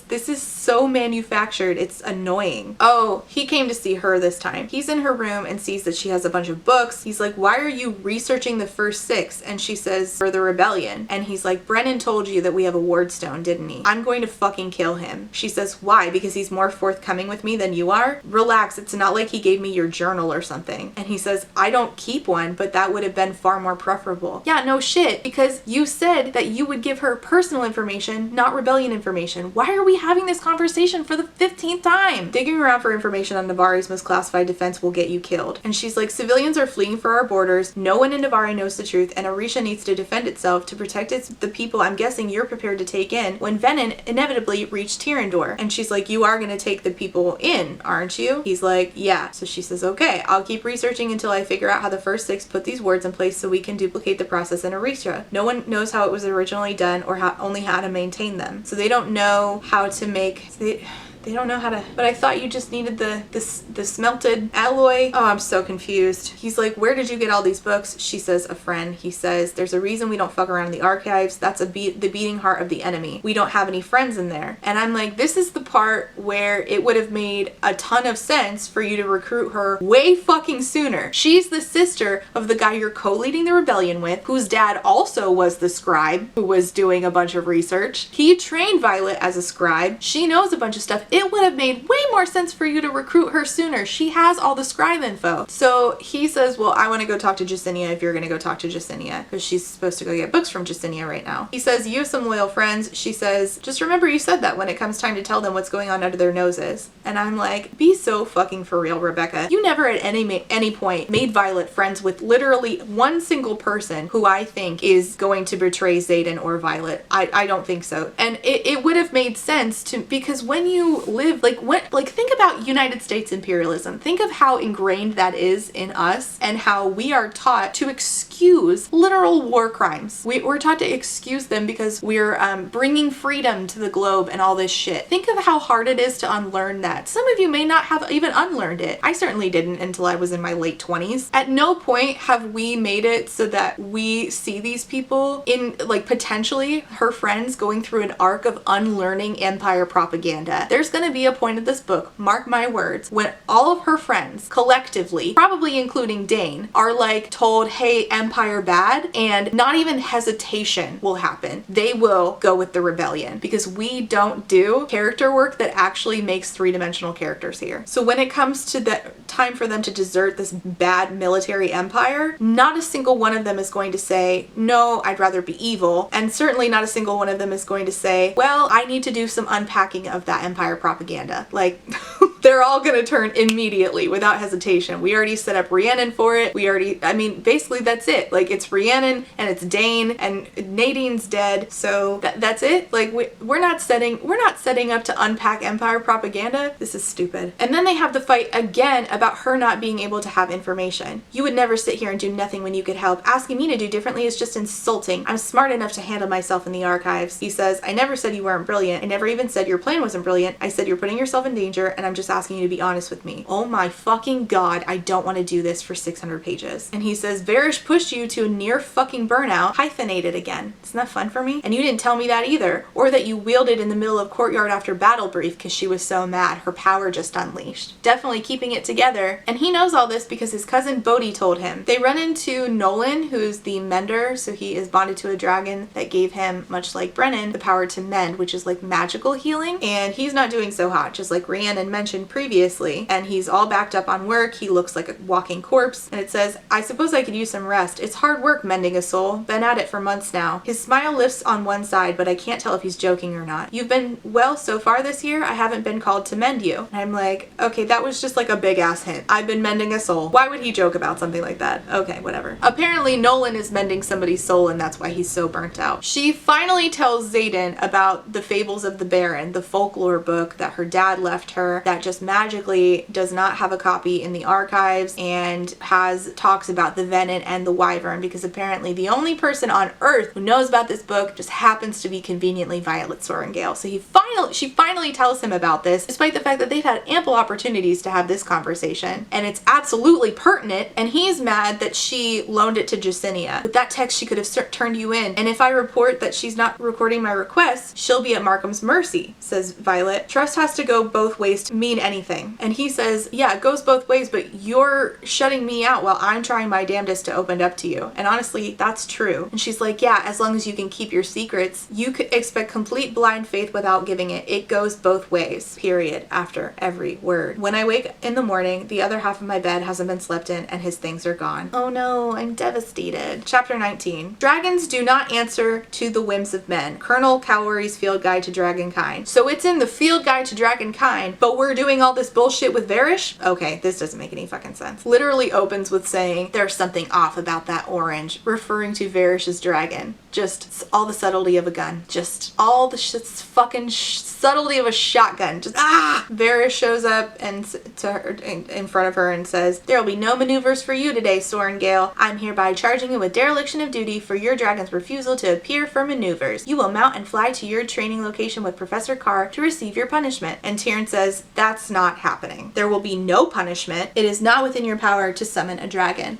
This is so manufactured, it's annoying. Oh, he came to see her this time. He's in her room and sees that she has a bunch of books. He's like, why are you researching the first 6? And she says, for the rebellion. And he's like, Brennan told you that we have a ward stone, didn't he? I'm going to fucking kill him. She says, why? Because he's more forthcoming with me than you are? Relax, it's not like he gave me your journal or something. And he says, I don't keep one, but that would have been far more preferable. Yeah, no shit, because you said that you would give her personal information, not rebellion information. Why are we having this conversation for the 15th time? Digging around for information on Navari's most classified defense will get you killed. And she's like, civilians are fleeing for our borders. No one in Navari knows the truth, and Orisha needs to defend itself to protect the people I'm guessing you're prepared to take in when Venin inevitably reached Tirandor. And she's like, you are going to take the people in, aren't you? He's like, yeah. So she says, okay, I'll keep researching until I figure out how the first 6 put these words in place so we can duplicate the process in Orisha. No one knows how it was originally done or only how to maintain them. So they don't know how to make... They don't know how to, but I thought you just needed the smelted alloy. Oh, I'm so confused. He's like, where did you get all these books? She says, a friend. He says, there's a reason we don't fuck around in the archives. That's the beating heart of the enemy. We don't have any friends in there. And I'm like, this is the part where it would have made a ton of sense for you to recruit her way fucking sooner. She's the sister of the guy you're co-leading the rebellion with, whose dad also was the scribe who was doing a bunch of research. He trained Violet as a scribe. She knows a bunch of stuff. It would have made way more sense for you to recruit her sooner. She has all the scribe info. So he says, well, I want to go talk to Jacinia if you're going to go talk to Jacinia, because she's supposed to go get books from Jacinia right now. He says, you have some loyal friends. She says, just remember you said that when it comes time to tell them what's going on under their noses. And I'm like, be so fucking for real, Rebecca. You never at any point made Violet friends with literally one single person who I think is going to betray Zayden or Violet. I don't think so. And it would have made sense to, because when you live, think about United States imperialism. Think of how ingrained that is in us and how we are taught to excuse literal war crimes. We're taught to excuse them because we're bringing freedom to the globe and all this shit. Think of how hard it is to unlearn that. Some of you may not have even unlearned it. I certainly didn't until I was in my late 20s. At no point have we made it so that we see these people in, like, potentially her friends going through an arc of unlearning empire propaganda. There's gonna be a point of this book, mark my words, when all of her friends collectively, probably including Dane, are like told, hey, empire bad, and not even hesitation will happen. They will go with the rebellion because we don't do character work that actually makes three-dimensional characters here. So when it comes to the time for them to desert this bad military empire, not a single one of them is going to say, no, I'd rather be evil. And certainly not a single one of them is going to say, well, I need to do some unpacking of that empire propaganda. Like, they're all gonna turn immediately without hesitation. We already set up Rhiannon for it. Basically that's it. Like, it's Rhiannon and it's Dane and Nadine's dead. So that's it. Like, we're not setting up to unpack empire propaganda. This is stupid. And then they have the fight again about her not being able to have information. You would never sit here and do nothing when you could help. Asking me to do differently is just insulting. I'm smart enough to handle myself in the archives. He says, I never said you weren't brilliant. I never even said your plan wasn't brilliant. I said you're putting yourself in danger, and I'm just asking you to be honest with me. Oh my fucking god, I don't want to do this for 600 pages. And he says, Varish pushed you to a near fucking burnout, hyphenated again. Isn't that fun for me? And you didn't tell me that either. Or that you wielded in the middle of courtyard after battle brief because she was so mad. Her power just unleashed. Definitely keeping it together. And he knows all this because his cousin Bodhi told him. They run into Nolan, who's the mender, so he is bonded to a dragon that gave him, much like Brennan, the power to mend, which is like magical healing. And he's not doing so hot, just like Rhiannon mentioned mentioned previously, and he's all backed up on work. He looks like a walking corpse, and it says, I suppose I could use some rest. It's hard work mending a soul. Been at it for months now. His smile lifts on one side, but I can't tell if he's joking or not. You've been well so far this year. I haven't been called to mend you. And I'm like, okay, that was just like a big ass hint. I've been mending a soul. Why would he joke about something like that? Okay, whatever. Apparently Nolan is mending somebody's soul, and that's why he's so burnt out. She finally tells Xaden about the Fables of the Baron, the folklore book that her dad left her that just magically does not have a copy in the archives, and talks about the Venom and the Wyvern, because apparently the only person on Earth who knows about this book just happens to be conveniently Violet Sorrengail. So she finally tells him about this, despite the fact that they've had ample opportunities to have this conversation, and it's absolutely pertinent, and he's mad that she loaned it to Jacinia. With that text, she could have turned you in, and if I report that she's not recording my requests, she'll be at Markham's mercy, says Violet. Trust has to go both ways to mean anything. And he says, yeah, it goes both ways, but you're shutting me out while I'm trying my damnedest to open up to you. And honestly, that's true. And she's like, yeah, as long as you can keep your secrets, you could expect complete blind faith without giving it. It goes both ways, period, after every word. When I wake in the morning, the other half of my bed hasn't been slept in, and his things are gone. Oh no, I'm devastated. Chapter 19. Dragons do not answer to the whims of men. Colonel Cowley's Field Guide to Dragonkind. So it's in the Field Guide to Dragonkind, but we're doing all this bullshit with Varish? Okay, this doesn't make any fucking sense. Literally opens with saying, there's something off about that orange, referring to Varish's dragon. Just all the subtlety of a gun. Just all the fucking subtlety of a shotgun. Just Varish shows up and to her in front of her and says, there will be no maneuvers for you today, Sorrengail. I'm hereby charging you with dereliction of duty for your dragon's refusal to appear for maneuvers. You will mount and fly to your training location with Professor Carr to receive your punishment. And Tyrn says, that's not happening. There will be no punishment. It is not within your power to summon a dragon.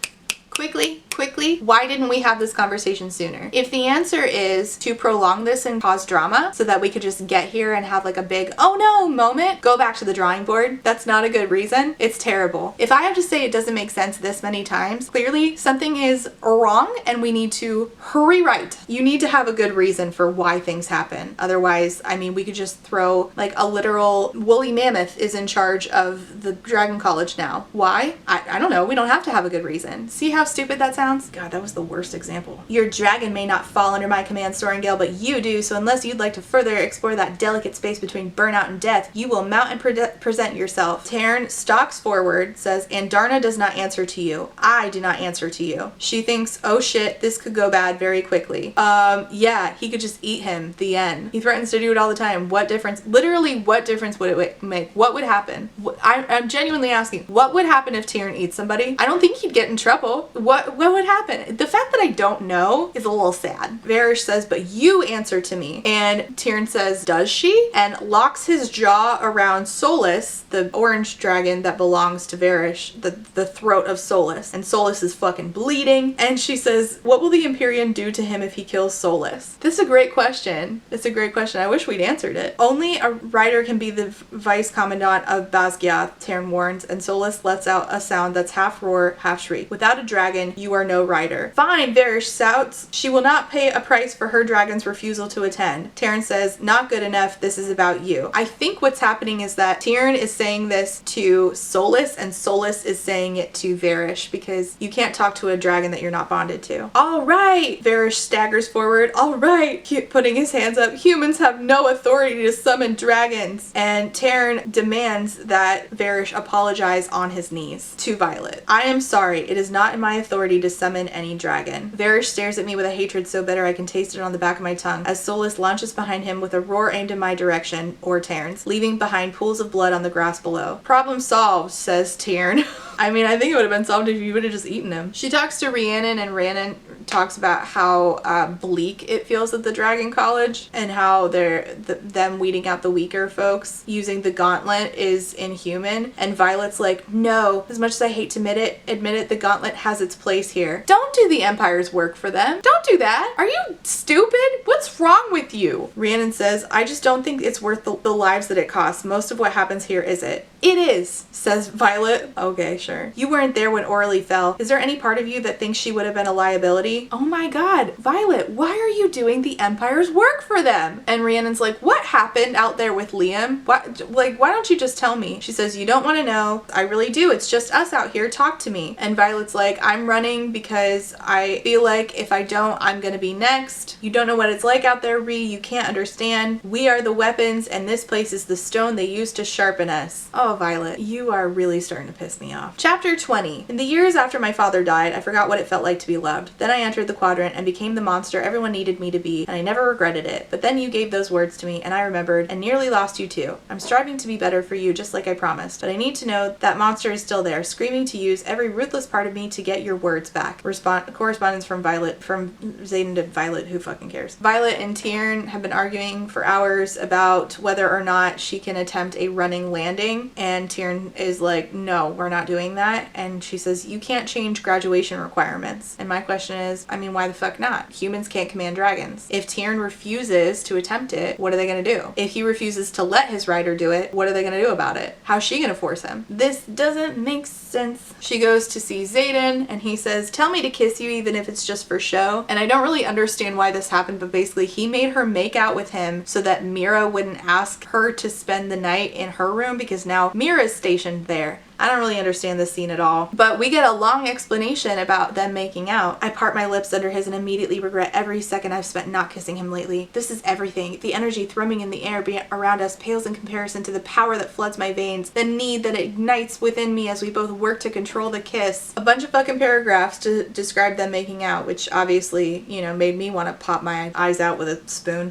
Quickly, why didn't we have this conversation sooner? If the answer is to prolong this and cause drama so that we could just get here and have like a big, oh no moment, go back to the drawing board, that's not a good reason. It's terrible. If I have to say it doesn't make sense this many times, clearly something is wrong and we need to rewrite. You need to have a good reason for why things happen. Otherwise, I mean, we could just throw like a literal woolly mammoth is in charge of the Dragon College now. Why? I don't know. We don't have to have a good reason. See how stupid that sounds? God, that was the worst example. Your dragon may not fall under my command, Sorrengail, but you do, so unless you'd like to further explore that delicate space between burnout and death, you will mount and present yourself. Tyrn stalks forward, says, and Darna does not answer to you. I do not answer to you. She thinks, oh shit, this could go bad very quickly. Yeah, he could just eat him. The end. He threatens to do it all the time. What difference? Literally, what difference would it make? What would happen? I'm genuinely asking, what would happen if Tyrn eats somebody? I don't think he'd get in trouble. What would happen? The fact that I don't know is a little sad. Varish says, but you answer to me. And Tyrn says, does she? And locks his jaw around Solus, the orange dragon that belongs to Varish, the throat of Solus. And Solus is fucking bleeding. And she says, what will the Empyrean do to him if he kills Solus? This is a great question. It's a great question. I wish we'd answered it. Only a rider can be the vice commandant of Basgiath, Tyrn warns, and Solus lets out a sound that's half roar, half shriek. Without a dragon, you are no rider. Fine, Varish shouts. She will not pay a price for her dragon's refusal to attend. Tyrn says, not good enough. This is about you. I think what's happening is that Tyrn is saying this to Solus and Solus is saying it to Varish, because you can't talk to a dragon that you're not bonded to. All right. Varish staggers forward. All right. Putting his hands up. Humans have no authority to summon dragons. And Tyrn demands that Varish apologize on his knees to Violet. I am sorry. It is not in my authority to summon any dragon. Varish stares at me with a hatred so bitter I can taste it on the back of my tongue as Solus launches behind him with a roar aimed in my direction, or Tyrn's, leaving behind pools of blood on the grass below. Problem solved, says Tyrn. I mean, I think it would have been solved if you would have just eaten him. She talks to Rhiannon, and Rhiannon talks about how bleak it feels at the Dragon College and how them weeding out the weaker folks using the gauntlet is inhuman. And Violet's like, no, as much as I hate to admit it, the gauntlet has its place here. Don't do the Empire's work for them. Don't do that. Are you stupid? What's wrong with you? Rhiannon says, I just don't think it's worth the lives that it costs. Most of what happens here is it. It is, says Violet. Okay, sure. You weren't there when Orly fell. Is there any part of you that thinks she would have been a liability? Ree, oh my god, Violet, why are you doing the Empire's work for them? And Rhiannon's like, what happened out there with Liam? What, like, why don't you just tell me? She says, you don't want to know. I really do. It's just us out here. Talk to me. And Violet's like, I'm running because I feel like if I don't, I'm gonna be next. You don't know what it's like out there, Ree. You can't understand. We are the weapons, and this place is the stone they use to sharpen us. Oh, Violet, you are really starting to piss me off. Chapter 20. In the years after my father died, I forgot what it felt like to be loved. Then I entered the quadrant and became the monster everyone needed me to be, and I never regretted it. But then you gave those words to me, and I remembered, and nearly lost you too. I'm striving to be better for you, just like I promised. But I need to know that monster is still there, screaming to use every ruthless part of me to get your words back. Correspondence from Violet, from Xaden to Violet, who fucking cares? Violet and Tiernan have been arguing for hours about whether or not she can attempt a running landing, and Tiernan is like, no, we're not doing that. And she says, you can't change graduation requirements. And my question is, I mean, why the fuck not? Humans can't command dragons. If Tiernan refuses to attempt it, what are they gonna do? If he refuses to let his rider do it, what are they gonna do about it? How's she gonna force him? This doesn't make sense. She goes to see Xaden, and he says, tell me to kiss you even if it's just for show. And I don't really understand why this happened, but basically he made her make out with him so that Mira wouldn't ask her to spend the night in her room, because now Mira's stationed there. I don't really understand this scene at all, but we get a long explanation about them making out. I part my lips under his and immediately regret every second I've spent not kissing him lately. This is everything. The energy thrumming in the air around us pales in comparison to the power that floods my veins, the need that ignites within me as we both work to control the kiss. A bunch of fucking paragraphs to describe them making out, which obviously, you know, made me want to pop my eyes out with a spoon.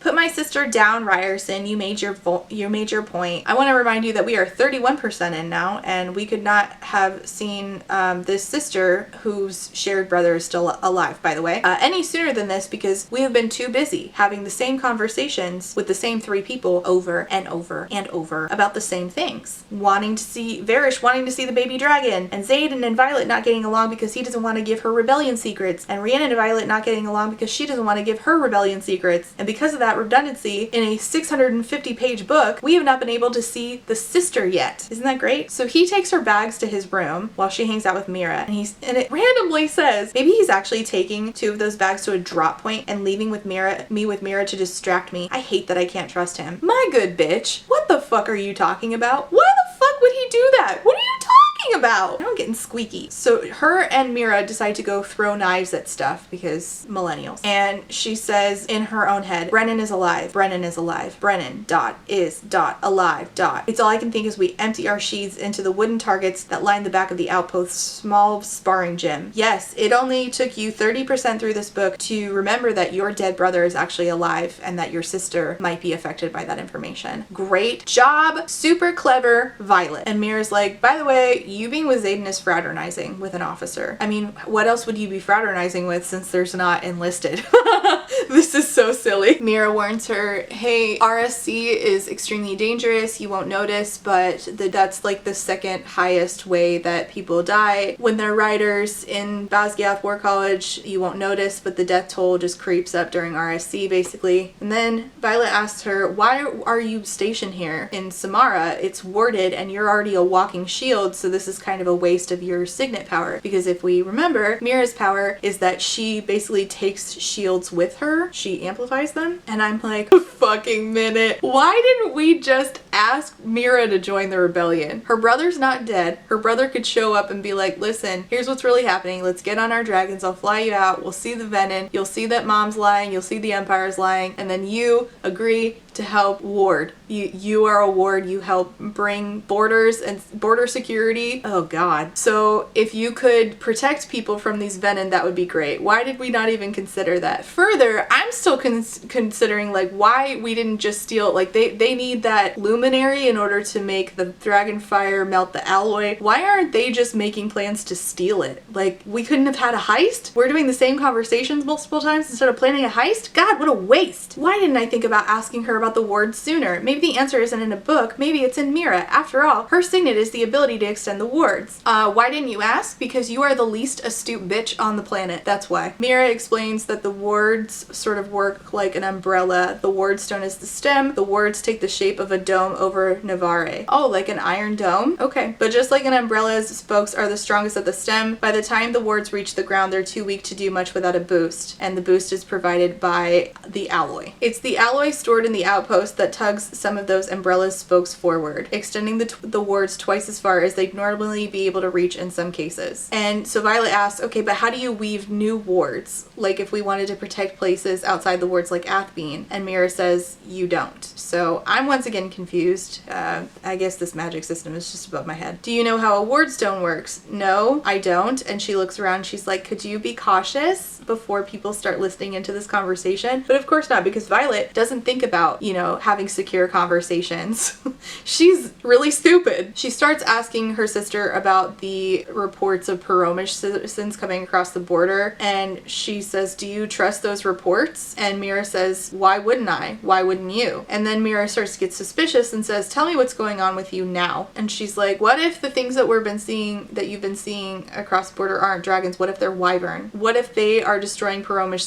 Put my sister down, Ryerson. You made your point. I want to remind you that we are 31% in now, and we could not have seen this sister, whose shared brother is still alive, by the way, any sooner than this, because we have been too busy having the same conversations with the same three people over and over and over about the same things. Varish wanting to see the baby dragon, and Xaden and Violet not getting along because he doesn't want to give her rebellion secrets, and Rhiannon and Violet not getting along because she doesn't want to give her rebellion secrets. And because of that redundancy in a 650-page book, we have not been able to see the sister yet. Isn't that great? So he takes her bags to his room while she hangs out with Mira, and it randomly says maybe he's actually taking two of those bags to a drop point and leaving with Mira to distract me. I hate that I can't trust him. My good bitch, what the fuck are you talking about? Why the fuck would he do that? What are you talking about? I'm getting squeaky. So her and Mira decide to go throw knives at stuff because millennials. And she says in her own head, Brennan is alive. Brennan is alive. Brennan is alive. It's all I can think as we empty our sheaths into the wooden targets that line the back of the outpost's small sparring gym. Yes, it only took you 30% through this book to remember that your dead brother is actually alive and that your sister might be affected by that information. Great job. Super clever, Violet. And Mira's like, by the way, you being with Xaden is fraternizing with an officer. I mean, what else would you be fraternizing with since there's not enlisted? This is so silly. Mira warns her, hey, RSC is extremely dangerous. You won't notice, but that's like the second highest way that people die when they're riders in Basgiath War College. You won't notice, but the death toll just creeps up during RSC, basically. And then Violet asks her, why are you stationed here in Samara? It's warded and you're already a walking shield, so this is kind of a waste of your signet power. Because if we remember, Mira's power is that she basically takes shields with her. She amplifies them. And I'm like, fucking minute. Why didn't we just ask Mira to join the rebellion? Her brother's not dead. Her brother could show up and be like, listen, here's what's really happening. Let's get on our dragons. I'll fly you out. We'll see the venom. You'll see that mom's lying. You'll see the Empire's lying. And then you agree to help ward. You are a ward. You help bring borders and border security. Oh god. So if you could protect people from these venom, that would be great. Why did we not even consider that? Further, I'm still considering like why we didn't just steal, like they need that luminary in order to make the dragon fire melt the alloy. Why aren't they just making plans to steal it? Like we couldn't have had a heist? We're doing the same conversations multiple times instead of planning a heist? God, what a waste. Why didn't I think about asking her about about the wards sooner? Maybe the answer isn't in a book, maybe it's in Mira. After all, her signet is the ability to extend the wards. Why didn't you ask? Because you are the least astute bitch on the planet. That's why. Mira explains that the wards sort of work like an umbrella. The ward stone is the stem. The wards take the shape of a dome over Navarre. Oh, like an iron dome? Okay. But just like an umbrella's spokes are the strongest at the stem, by the time the wards reach the ground, they're too weak to do much without a boost. And the boost is provided by the alloy. It's the alloy stored in the outpost that tugs some of those umbrella's spokes forward, extending the wards twice as far as they'd normally be able to reach in some cases. And so Violet asks, okay, but how do you weave new wards? Like if we wanted to protect places outside the wards like Athbean? And Mira says, you don't. So I'm once again confused. I guess this magic system is just above my head. Do you know how a ward stone works? No, I don't. And she looks around, she's like, could you be cautious before people start listening into this conversation? But of course not, because Violet doesn't think about, you know, having secure conversations. She's really stupid. She starts asking her sister about the reports of Paromish citizens coming across the border, and she says, do you trust those reports? And Mira says, why wouldn't I? Why wouldn't you? And then Mira starts to get suspicious and says, tell me what's going on with you now. And she's like, what if the things that you've been seeing across the border aren't dragons? What if they're wyvern? What if they are destroying Paromish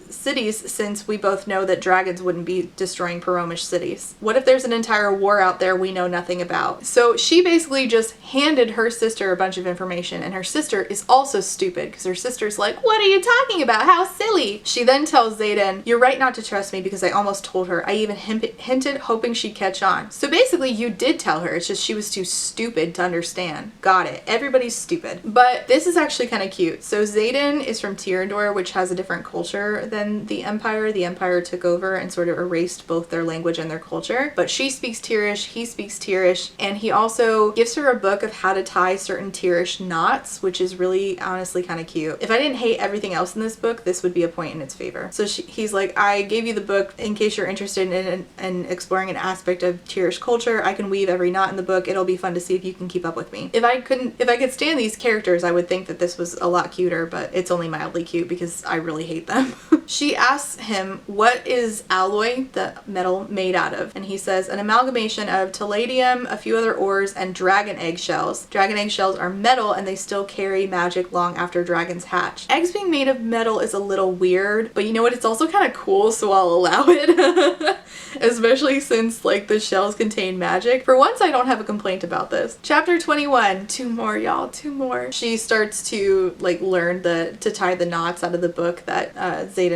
cities, since we both know that dragons wouldn't be destroying Paromish cities? What if there's an entire war out there we know nothing about? So she basically just handed her sister a bunch of information, and her sister is also stupid because her sister's like, what are you talking about? How silly. She then tells Xaden, you're right not to trust me because I almost told her. I even hinted, hoping she'd catch on. So basically you did tell her, it's just she was too stupid to understand. Got it. Everybody's stupid. But this is actually kind of cute. So Xaden is from Tyrandor, which has a different culture than the Empire. The Empire took over and sort of erased both their language and their culture. But she speaks Tyrish, he speaks Tyrish, and he also gives her a book of how to tie certain Tyrish knots, which is really honestly kind of cute. If I didn't hate everything else in this book, this would be a point in its favor. So he's like, I gave you the book in case you're interested in exploring an aspect of Tyrish culture. I can weave every knot in the book. It'll be fun to see if you can keep up with me. If I could stand these characters, I would think that this was a lot cuter, but it's only mildly cute because I really hate them. She asks him, what is alloy, the metal, made out of? And he says, an amalgamation of palladium, a few other ores, and dragon egg shells. Dragon egg shells are metal and they still carry magic long after dragons hatch. Eggs being made of metal is a little weird, but you know what? It's also kind of cool, so I'll allow it. Especially since like the shells contain magic. For once, I don't have a complaint about this. Chapter 21. 2 more, y'all. 2 more. She starts to like learn to tie the knots out of the book that Xaden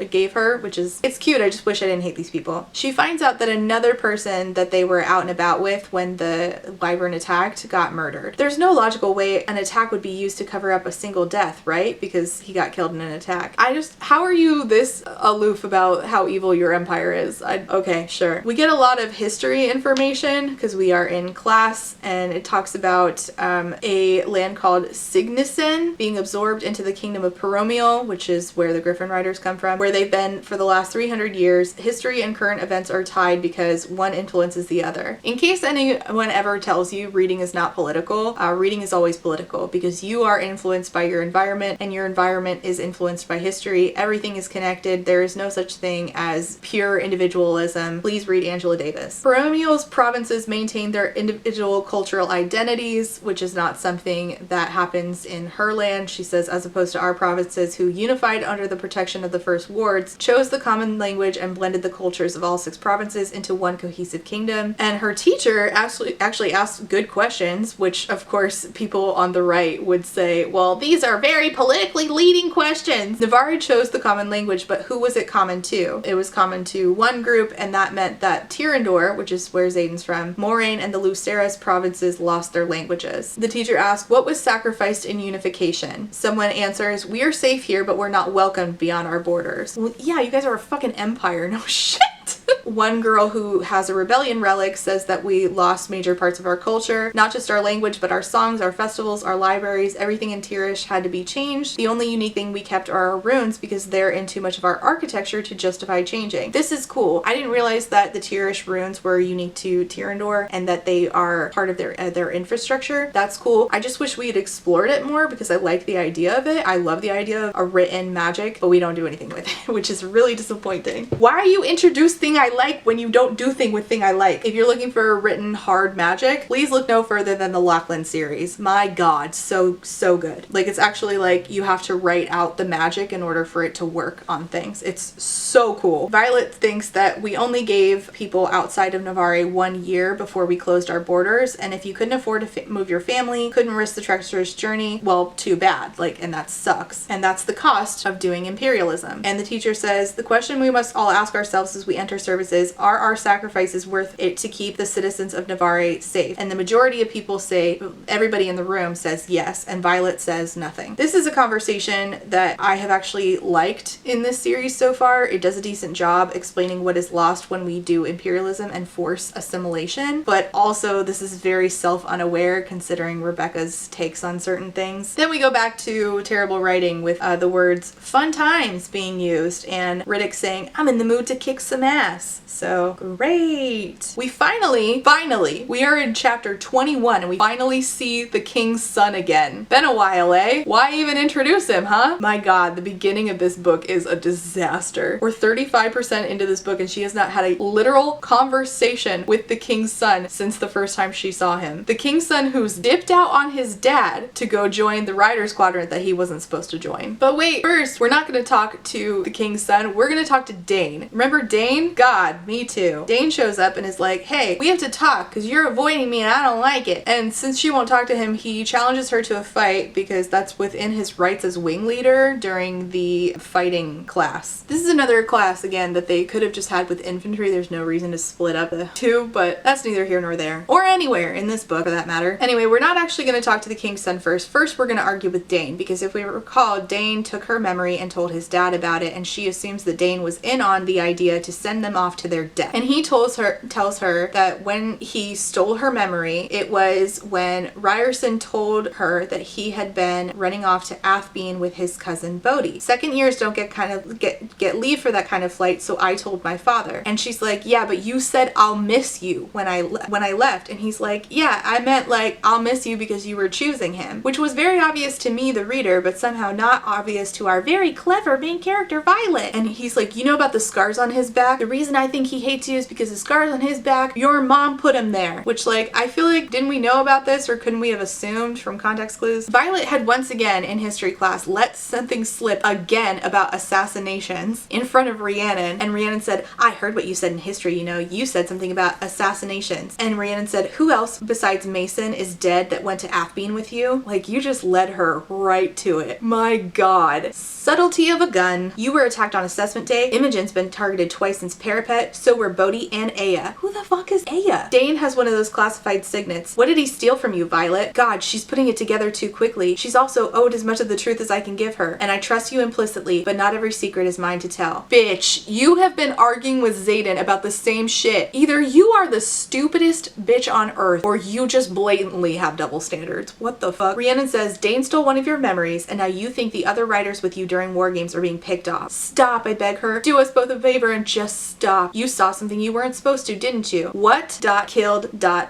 gave her, which is, it's cute. I just wish I didn't hate these people. She finds out that another person that they were out and about with when the wyvern attacked got murdered. There's no logical way an attack would be used to cover up a single death, right? Because he got killed in an attack. How are you this aloof about how evil your empire is? Okay, sure. We get a lot of history information because we are in class, and it talks about a land called Signisen being absorbed into the kingdom of Paromial, which is where the Griffin Riders come from, where they've been for the last 300 years. History and current events are tied because one influences the other. In case anyone ever tells you reading is not political, reading is always political because you are influenced by your environment and your environment is influenced by history. Everything is connected. There is no such thing as pure individualism. Please read Angela Davis. Paromial's provinces maintain their individual cultural identities, which is not something that happens in her land. She says, as opposed to our provinces who unified under the protection of the first wards, chose the common language and blended the cultures of all 6 provinces into one cohesive kingdom. And her teacher actually asked good questions, which of course people on the right would say, well, these are very politically leading questions. Navarre chose the common language, but who was it common to? It was common to one group, and that meant that Tyrandor, which is where Xaden's from, Moraine, and the Luceras provinces lost their languages. The teacher asked, what was sacrificed in unification? Someone answers, we are safe here, but we're not welcomed beyond our borders. Well, yeah, you guys are a fucking empire. No shit. What? One girl who has a rebellion relic says that we lost major parts of our culture, not just our language, but our songs, our festivals, our libraries, everything in Tirish had to be changed. The only unique thing we kept are our runes because they're in too much of our architecture to justify changing. This is cool. I didn't realize that the Tirish runes were unique to Tirandor and that they are part of their infrastructure. That's cool. I just wish we had explored it more because I like the idea of it. I love the idea of a written magic, but we don't do anything with it, which is really disappointing. Why are you introduce thing I like when you don't do thing with thing I like? If you're looking for a written hard magic, please look no further than the Lachlan series. My god, so good. Like, it's actually like you have to write out the magic in order for it to work on things. It's so cool. Violet thinks that we only gave people outside of Navarre 1 year before we closed our borders, and if you couldn't afford to move your family, couldn't risk the treacherous journey, well, too bad. Like, and that sucks. And that's the cost of doing imperialism. And the teacher says, the question we must all ask ourselves as we enter services, are our sacrifices worth it to keep the citizens of Navarre safe? And the majority of people say, everybody in the room says yes, and Violet says nothing. This is a conversation that I have actually liked in this series so far. It does a decent job explaining what is lost when we do imperialism and force assimilation, but also this is very self-unaware considering Rebecca's takes on certain things. Then we go back to terrible writing with the words fun times being used and Riddick saying, I'm in the mood to kick some ass. So great. We finally, we are in chapter 21 and we finally see the king's son again. Been a while, eh? Why even introduce him, huh? My god, the beginning of this book is a disaster. We're 35% into this book and she has not had a literal conversation with the king's son since the first time she saw him. The king's son who's dipped out on his dad to go join the Riders Quadrant that he wasn't supposed to join. But wait, first, we're not going to talk to the king's son. We're going to talk to Dane. Remember Dane? God, me too. Dane shows up and is like, hey, we have to talk because you're avoiding me and I don't like it. And since she won't talk to him, he challenges her to a fight because that's within his rights as wing leader during the fighting class. This is another class, again, that they could have just had with infantry. There's no reason to split up the two, but that's neither here nor there. Or anywhere in this book, for that matter. Anyway, we're not actually going to talk to the king's son first. First, we're going to argue with Dane, because if we recall, Dane took her memory and told his dad about it, and she assumes that Dane was in on the idea to send them off to their death. And he tells her that when he stole her memory, it was when Ryerson told her that he had been running off to Athbean with his cousin Bodhi. Second years don't get leave for that kind of flight, so I told my father. And she's like, yeah, but you said I'll miss you when I left. And he's like, yeah, I meant like I'll miss you because you were choosing him, which was very obvious to me, the reader, but somehow not obvious to our very clever main character Violet. And he's like, you know about the scars on his back? The reason I think he hates you is because the scars on his back, your mom put him there. Which, like, I feel like, didn't we know about this, or couldn't we have assumed from context clues? Violet had once again in history class let something slip again about assassinations in front of Rhiannon, and Rhiannon said, I heard what you said in history, you know, you said something about assassinations. And Rhiannon said, who else besides Mason is dead that went to Athbean with you? Like, you just led her right to it. My god. Subtlety of a gun. You were attacked on assessment day. Imogen's been targeted twice since Parapet. So were Bodhi and Aya. Who the fuck is Aya? Dane has one of those classified signets. What did he steal from you, Violet? God, she's putting it together too quickly. She's also owed as much of the truth as I can give her. And I trust you implicitly, but not every secret is mine to tell. Bitch, you have been arguing with Xaden about the same shit. Either you are the stupidest bitch on earth, or you just blatantly have double standards. What the fuck? Rhiannon says, Dane stole one of your memories, and now you think the other writers with you during war games are being picked off. Stop, I beg her. Do us both a favor and just stop. You saw something you weren't supposed to, didn't you? What? Killed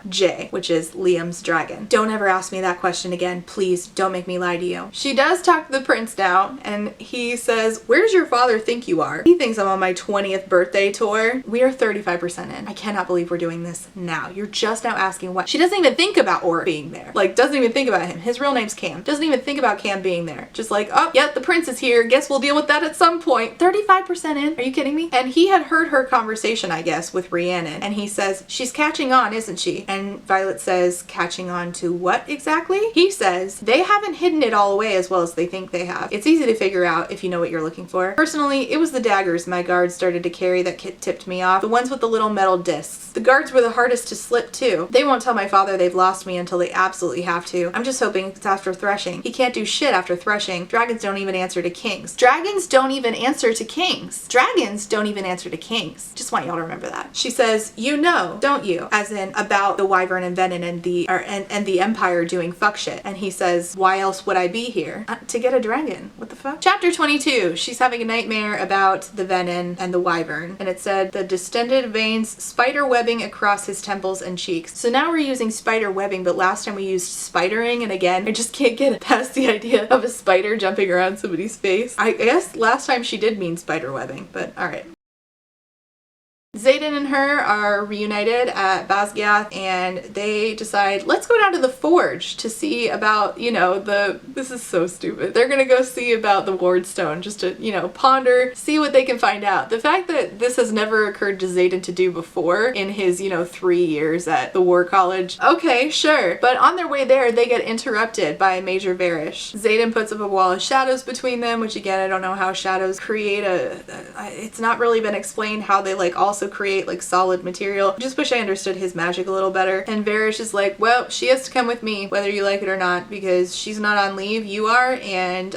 J, which is Liam's dragon. Don't ever ask me that question again. Please, don't make me lie to you. She does talk to the prince now, and he says, where does your father think you are? He thinks I'm on my 20th birthday tour. We are 35% in. I cannot believe we're doing this now. You're just now asking what? She doesn't even think about Orr being there. Like, doesn't even think about him. His real name's Cam. Doesn't even think about Cam being there. Just like, oh, yep, the prince is here. Guess we'll deal with that at some point. 35% in. Are you kidding me? And he had heard her conversation, I guess, with Rhiannon. And he says, she's catching on, isn't she? And Violet says, catching on to what exactly? He says, they haven't hidden it all away as well as they think they have. It's easy to figure out if you know what you're looking for. Personally, it was the daggers my guards started to carry that tipped me off. The ones with the little metal discs. The guards were the hardest to slip too. They won't tell my father they've lost me until they absolutely have to. I'm just hoping it's after threshing. He can't do shit after threshing. Dragons don't even answer to kings. Dragons don't even answer to kings. Dragons don't even answer to kings. Just want y'all to remember that. She says, you know, don't you? As in about the wyvern and venom and the empire doing fuck shit. And he says, why else would I be here? To get a dragon. What the fuck? Chapter 22. She's having a nightmare about the venom and the wyvern. And it said, the distended veins spider webbing across his temples and cheeks. So now we're using spider webbing, but last time we used spidering, and again, I just can't get past the idea of a spider jumping around somebody's face. I guess last time she did mean spider webbing, but alright. Xaden and her are reunited at Basgiath, and they decide, let's go down to the forge to see about, you know, this is so stupid. They're gonna go see about the wardstone, just to, you know, ponder, see what they can find out. The fact that this has never occurred to Xaden to do before in his, you know, 3 years at the war college. Okay, sure. But on their way there, they get interrupted by Major Varish. Xaden puts up a wall of shadows between them, which again, I don't know how shadows create it's not really been explained how they like also create like solid material. Just wish I understood his magic a little better. And Varish is like, well, she has to come with me whether you like it or not, because she's not on leave, you are, and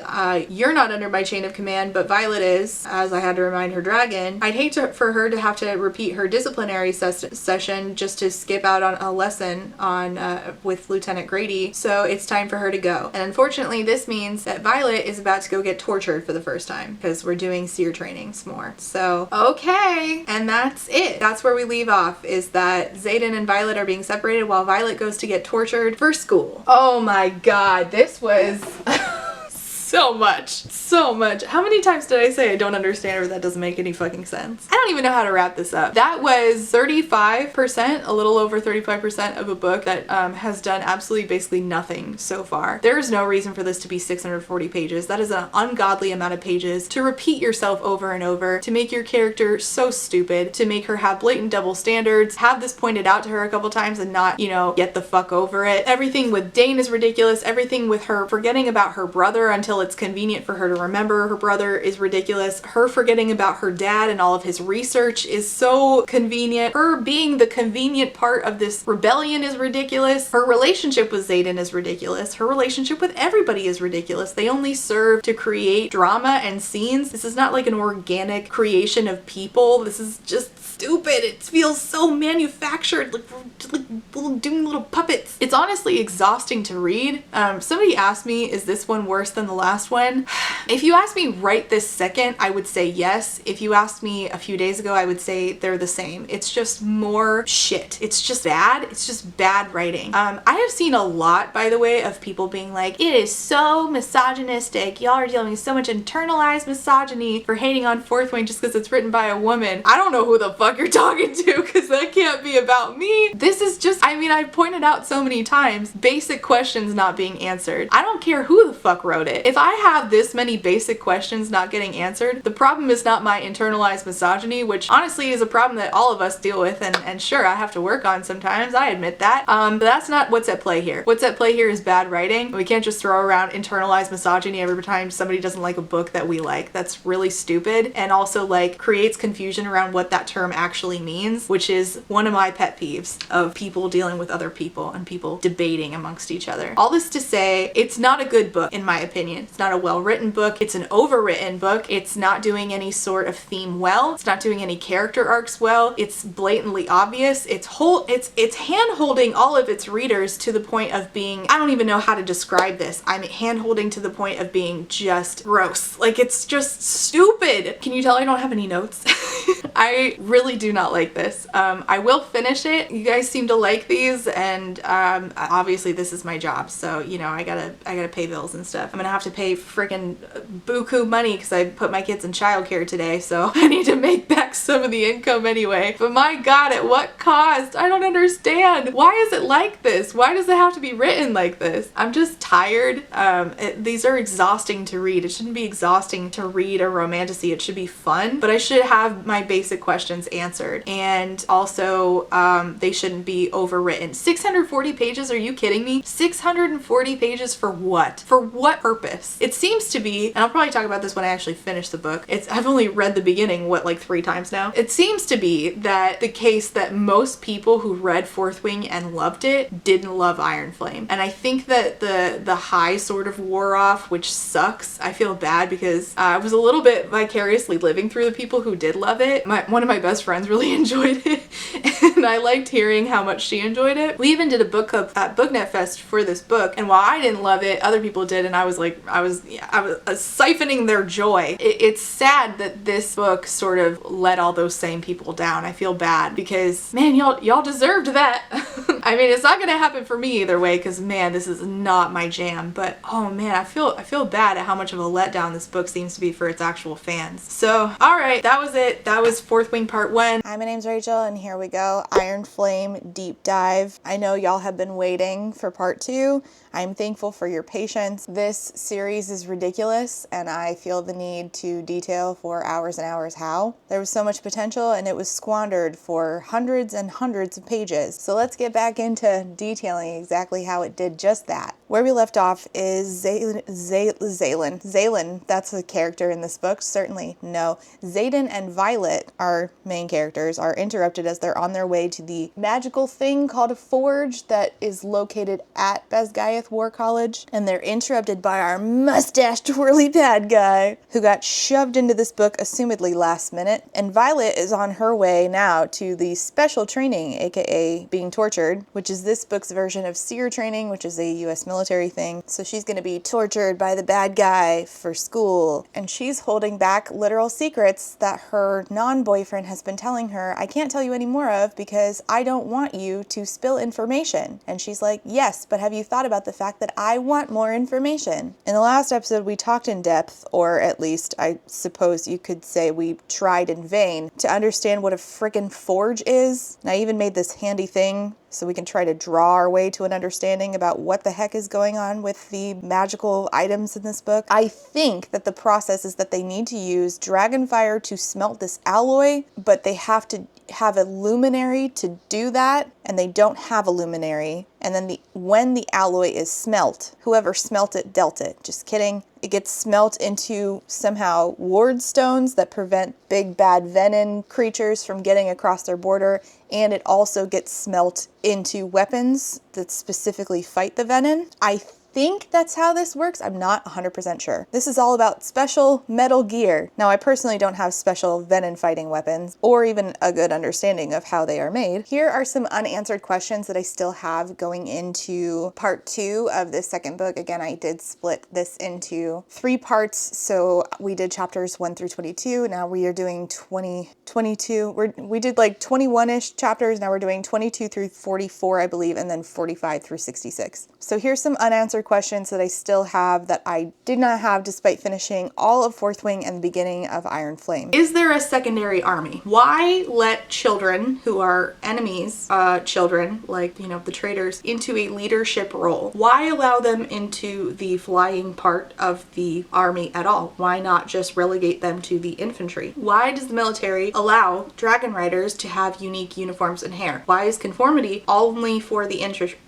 you're not under my chain of command, but Violet is, as I had to remind her dragon. I'd hate for her to have to repeat her disciplinary session just to skip out on a lesson on with Lieutenant Grady, so it's time for her to go. And unfortunately this means that Violet is about to go get tortured for the first time, because we're doing seer trainings more. So okay, and that's it. That's where we leave off, is that Xaden and Violet are being separated while Violet goes to get tortured for school. Oh my god, this was so much. How many times did I say I don't understand, or that doesn't make any fucking sense? I don't even know how to wrap this up. That was 35%, a little over 35% of a book that has done absolutely basically nothing so far. There is no reason for this to be 640 pages. That is an ungodly amount of pages to repeat yourself over and over, to make your character so stupid, to make her have blatant double standards, have this pointed out to her a couple times and not, you know, get the fuck over it. Everything with Dane is ridiculous. Everything with her forgetting about her brother until it's convenient for her to remember her brother is ridiculous. Her forgetting about her dad and all of his research is so convenient. Her being the convenient part of this rebellion is ridiculous. Her relationship with Xaden is ridiculous. Her relationship with everybody is ridiculous. They only serve to create drama and scenes. This is not like an organic creation of people. This is just stupid. It feels so manufactured, like doing little puppets. It's honestly exhausting to read. Somebody asked me, is this one worse than the last one? If you asked me right this second, I would say yes. If you asked me a few days ago, I would say they're the same. It's just more shit. It's just bad. It's just bad writing. I have seen a lot, by the way, of people being like, it is so misogynistic. Y'all are dealing with so much internalized misogyny for hating on Fourth Wing just because it's written by a woman. I don't know who the fuck you're talking to, because that can't be about me. This is just, I mean, I've pointed out so many times, basic questions not being answered. I don't care who the fuck wrote it. If I have this many basic questions not getting answered, the problem is not my internalized misogyny, which honestly is a problem that all of us deal with, and sure, I have to work on sometimes, I admit that, but that's not what's at play here. What's at play here is bad writing. We can't just throw around internalized misogyny every time somebody doesn't like a book that we like. That's really stupid, and also like creates confusion around what that term actually means, which is one of my pet peeves of people dealing with other people and people debating amongst each other. All this to say, it's not a good book in my opinion. It's not a well-written book. It's an overwritten book. It's not doing any sort of theme well. It's not doing any character arcs well. It's blatantly obvious. It's hand-holding all of its readers to the point of being, I don't even know how to describe this. I'm hand-holding to the point of being just gross. Like, it's just stupid. Can you tell I don't have any notes? I really do not like this. I will finish it. You guys seem to like these, and obviously this is my job, so you know I gotta pay bills and stuff. I'm gonna have to pay freaking buku money because I put my kids in childcare today, so I need to make back some of the income anyway. But my god, at what cost? I don't understand. Why is it like this? Why does it have to be written like this? I'm just tired. These are exhausting to read. It shouldn't be exhausting to read a romantasy. It should be fun, but I should have my basic questions answered. And also, they shouldn't be overwritten. 640 pages? Are you kidding me? 640 pages for what? For what purpose? It seems to be, and I'll probably talk about this when I actually finish the book. I've only read the beginning, like 3 times now. It seems to be that the case that most people who read Fourth Wing and loved it didn't love Iron Flame. And I think that the high sort of wore off, which sucks. I feel bad because I was a little bit vicariously living through the people who did love it. One of my best friends really enjoyed it, and I liked hearing how much she enjoyed it. We even did a book club at BookNet Fest for this book, and while I didn't love it, other people did, and I was siphoning their joy. It's sad that this book sort of let all those same people down. I feel bad because, man, y'all deserved that. I mean, it's not gonna happen for me either way because, man, this is not my jam. But oh man, I feel bad at how much of a letdown this book seems to be for its actual fans. So, all right, that was it. That was Fourth Wing Part 1. Hi, my name's Rachel, and here we go. Iron Flame deep dive. I know y'all have been waiting for Part 2. I'm thankful for your patience. This series is ridiculous, and I feel the need to detail for hours and hours how. There was so much potential, and it was squandered for hundreds and hundreds of pages. So let's get back into detailing exactly how it did just that. Where we left off is Zaylen. Zaylen, that's a character in this book? Certainly no. Zayden and Violet, our main characters, are interrupted as they're on their way to the magical thing called a forge that is located at Basgiath War College, and they're interrupted by our mustache twirly bad guy who got shoved into this book assumedly last minute. And Violet is on her way now to the special training, aka being tortured, which is this book's version of SEER training, which is a US military thing. So she's going to be tortured by the bad guy for school, and she's holding back literal secrets that her non-boyfriend has been telling her, I can't tell you any more of because I don't want you to spill information. And she's like, yes, but have you thought about the fact that I want more information? In the last episode, we talked in depth, or at least I suppose you could say we tried in vain to understand what a frickin' forge is. And I even made this handy thing so we can try to draw our way to an understanding about what the heck is going on with the magical items in this book. I think that the process is that they need to use dragonfire to smelt this alloy, but they have to have a luminary to do that, and they don't have a luminary. And then when the alloy is smelt, whoever smelt it dealt it. Just kidding. It gets smelt into somehow ward stones that prevent big bad venom creatures from getting across their border, and it also gets smelt into weapons that specifically fight the venom. I think that's how this works. I'm not 100% sure. This is all about special metal gear. Now, I personally don't have special venom fighting weapons or even a good understanding of how they are made. Here are some unanswered questions that I still have going into part 2 of this second book. Again, I did split this into 3 parts. So we did chapters 1 through 22. Now we are doing 22. We did like 21-ish chapters. Now we're doing 22 through 44, I believe, and then 45 through 66. So here's some unanswered questions that I still have that I did not have despite finishing all of Fourth Wing and the beginning of Iron Flame. Is there a secondary army? Why let children who are enemies, children like, the traitors, into a leadership role? Why allow them into the flying part of the army at all? Why not just relegate them to the infantry? Why does the military allow dragon riders to have unique uniforms and hair? Why is conformity only for the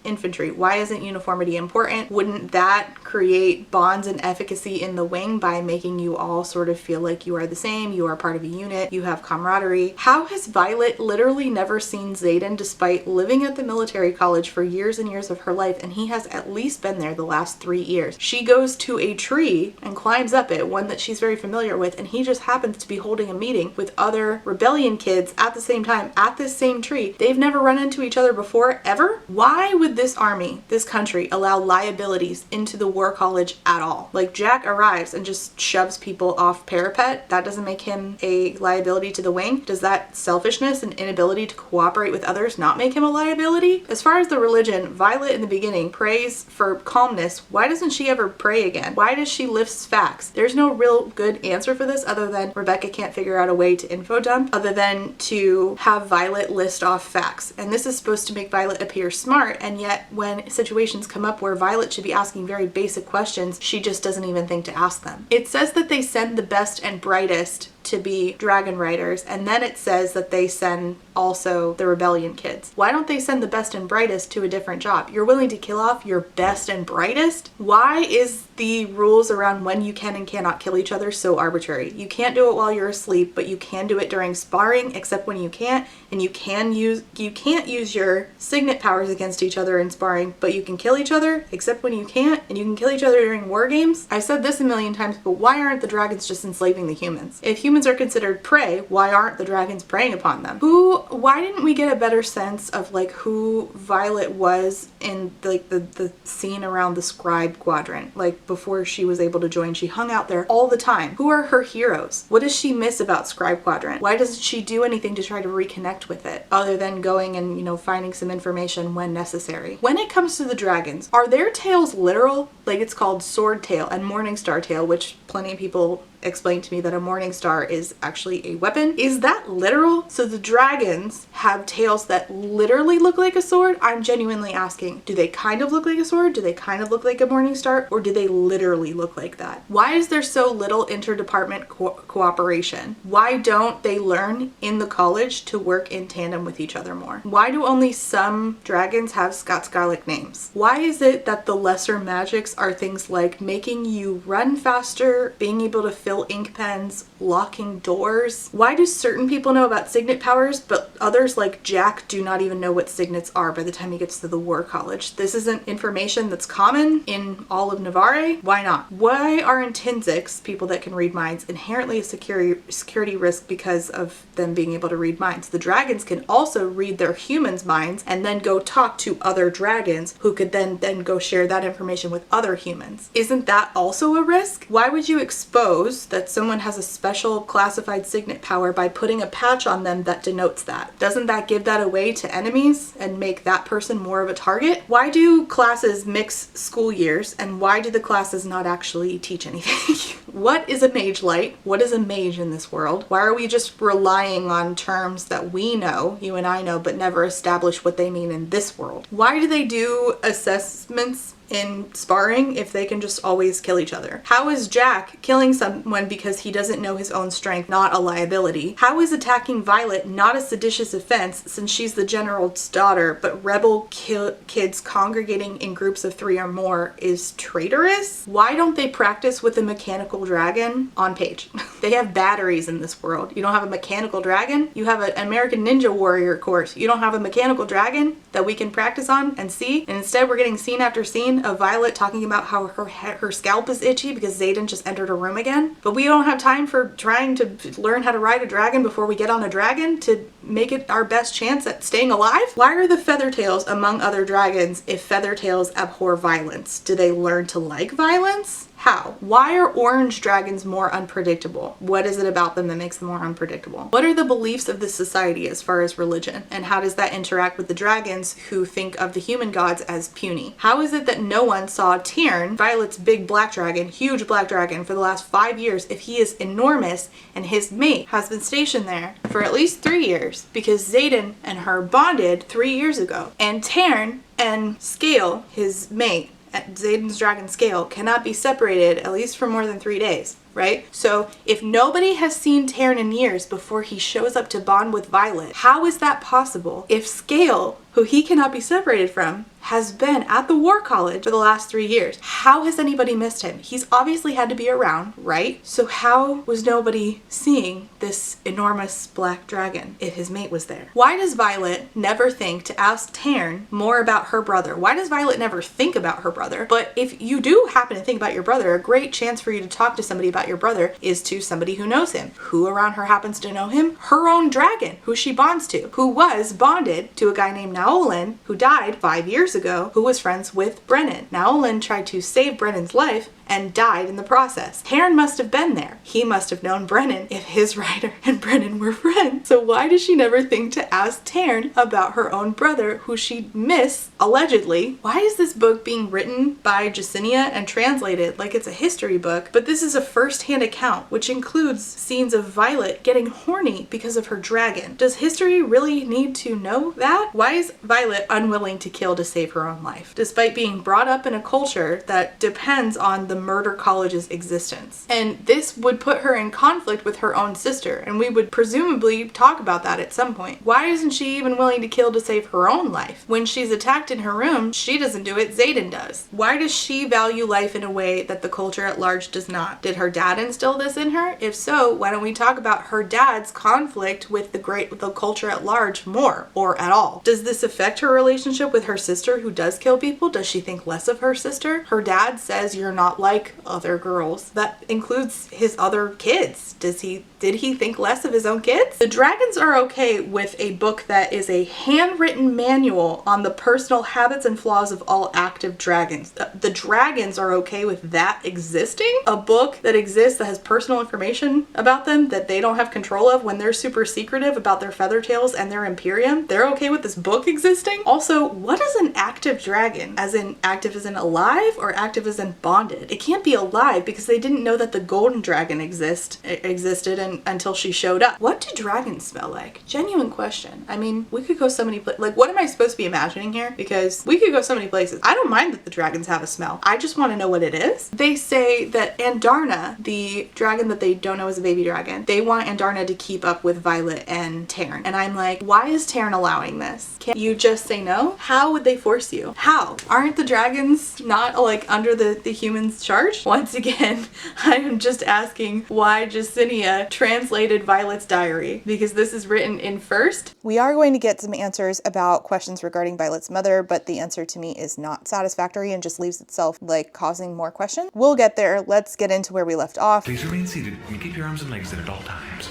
infantry? Why isn't uniformity important? Wouldn't that create bonds and efficacy in the wing by making you all sort of feel like you are the same, you are part of a unit, you have camaraderie? How has Violet literally never seen Zayden despite living at the military college for years and years of her life, and he has at least been there the last 3 years? She goes to a tree and climbs up it, one that she's very familiar with, and he just happens to be holding a meeting with other rebellion kids at the same time at this same tree. They've never run into each other before, ever? Why would this army, this country, allow liabilities into the war college at all? Like, Jack arrives and just shoves people off parapet. That doesn't make him a liability to the wing. Does that selfishness and inability to cooperate with others not make him a liability? As far as the religion, Violet in the beginning prays for calmness. Why doesn't she ever pray again? Why does she list facts? There's no real good answer for this other than Rebecca can't figure out a way to info dump other than to have Violet list off facts. And this is supposed to make Violet appear smart, and yet when situations come up where Violet should be asking very basic questions, she just doesn't even think to ask them. It says that they send the best and brightest to be dragon riders, and then it says that they send also the rebellion kids. Why don't they send the best and brightest to a different job? You're willing to kill off your best and brightest? Why is the rules around when you can and cannot kill each other so arbitrary? You can't do it while you're asleep, but you can do it during sparring, except when you can't, and you can't use your signet powers against each other in sparring, but you can kill each other, except when you can't, and you can kill each other during war games. I've said this a million times, but why aren't the dragons just enslaving the humans? If humans are considered prey, why aren't the dragons preying upon them? Why didn't we get a better sense of like who Violet was in like the scene around the scribe quadrant? Like before she was able to join, she hung out there all the time. Who are her heroes? What does she miss about scribe quadrant? Why doesn't she do anything to try to reconnect with it other than going and, you know, finding some information when necessary? When it comes to the dragons, are their tails literal? Like it's called sword tail and morning star tail, which plenty of people explained to me that a morning star is actually a weapon. Is that literal? So the dragons have tails that literally look like a sword? I'm genuinely asking, do they kind of look like a sword? Do they kind of look like a morning star? Or do they literally look like that? Why is there so little interdepartment cooperation? Why don't they learn in the college to work in tandem with each other more? Why do only some dragons have Scots-Gaelic names? Why is it that the lesser magics are things like making you run faster, being able to fill ink pens, locking doors? Why do certain people know about signet powers, but others like Jack do not even know what signets are by the time he gets to the war college? This isn't information that's common in all of Navarre. Why not? Why are intrinsics, people that can read minds, inherently a security risk because of them being able to read minds? The dragons can also read their humans' minds and then go talk to other dragons who could then go share that information with other humans. Isn't that also a risk? Why would you expose that someone has a special classified signet power by putting a patch on them that denotes that? Doesn't that give that away to enemies and make that person more of a target? Why do classes mix school years, and why do the classes not actually teach anything? What is a mage light? What is a mage in this world? Why are we just relying on terms that we know, you and I know, but never establish what they mean in this world? Why do they do assessments in sparring if they can just always kill each other? How is Jack killing someone because he doesn't know his own strength not a liability? How is attacking Violet not a seditious offense since she's the general's daughter, but rebel kids congregating in groups of 3 or more is traitorous? Why don't they practice with a mechanical dragon on page? They have batteries in this world. You don't have a mechanical dragon? You have an American Ninja Warrior course. You don't have a mechanical dragon that we can practice on and see? And instead we're getting scene after scene of Violet talking about how her scalp is itchy because Xaden just entered her room again. But we don't have time for trying to learn how to ride a dragon before we get on a dragon to make it our best chance at staying alive? Why are the Feathertails among other dragons if Feathertails abhor violence? Do they learn to like violence? How? Why are orange dragons more unpredictable? What is it about them that makes them more unpredictable? What are the beliefs of this society as far as religion? And how does that interact with the dragons who think of the human gods as puny? How is it that no one saw Tyrn, Violet's big black dragon, huge black dragon, for the last 5 years if he is enormous and his mate has been stationed there for at least 3 years because Xaden and her bonded 3 years ago? And Tyrn and Scale, his mate, at Xaden's dragon Scale, cannot be separated at least for more than 3 days, right? So if nobody has seen Tyrn in years before he shows up to bond with Violet, how is that possible if Scale, who he cannot be separated from, has been at the War College for the last 3 years? How has anybody missed him? He's obviously had to be around, right? So how was nobody seeing this enormous black dragon if his mate was there? Why does Violet never think to ask Tyrn more about her brother? Why does Violet never think about her brother? But if you do happen to think about your brother, a great chance for you to talk to somebody about your brother is to somebody who knows him. Who around her happens to know him? Her own dragon, who she bonds to, who was bonded to a guy named Naolin, who died 5 years ago, who was friends with Brennan. Naolin tried to save Brennan's life and died in the process. Tyrn must have been there. He must have known Brennan if his rider and Brennan were friends. So why does she never think to ask Tyrn about her own brother who she missed, allegedly? Why is this book being written by Jacinia and translated like it's a history book, but this is a first-hand account, which includes scenes of Violet getting horny because of her dragon? Does history really need to know that? Why is Violet unwilling to kill to save her own life, despite being brought up in a culture that depends on the murder college's existence. And this would put her in conflict with her own sister, and we would presumably talk about that at some point. Why isn't she even willing to kill to save her own life? When she's attacked in her room, she doesn't do it, Xaden does. Why does she value life in a way that the culture at large does not? Did her dad instill this in her? If so, why don't we talk about her dad's conflict with the culture at large more, or at all? Does this affect her relationship with her sister who does kill people? Does she think less of her sister? Her dad says you're not like other girls. That includes his other kids. Did he think less of his own kids? The dragons are okay with a book that is a handwritten manual on the personal habits and flaws of all active dragons. The dragons are okay with that existing? A book that exists that has personal information about them that they don't have control of when they're super secretive about their feather tails and their Imperium? They're okay with this book existing? Also, what is an active dragon? As in active as in alive or active as in bonded? It can't be alive because they didn't know that the golden dragon existed until she showed up. What do dragons smell like? Genuine question. I mean, we could go so many places. Like, what am I supposed to be imagining here? Because we could go so many places. I don't mind that the dragons have a smell. I just want to know what it is. They say that Andarna, the dragon that they don't know is a baby dragon, they want Andarna to keep up with Violet and Taryn. And I'm like, why is Taryn allowing this? Can't you just say no? How would they force you? How? Aren't the dragons not like under the humans' charge? Once again, I am just asking why Jacinia translated Violet's diary, because this is written in first. We are going to get some answers about questions regarding Violet's mother, but the answer to me is not satisfactory and just leaves itself like causing more questions. We'll get there. Let's get into where we left off. Please remain seated and keep your arms and legs in at all times.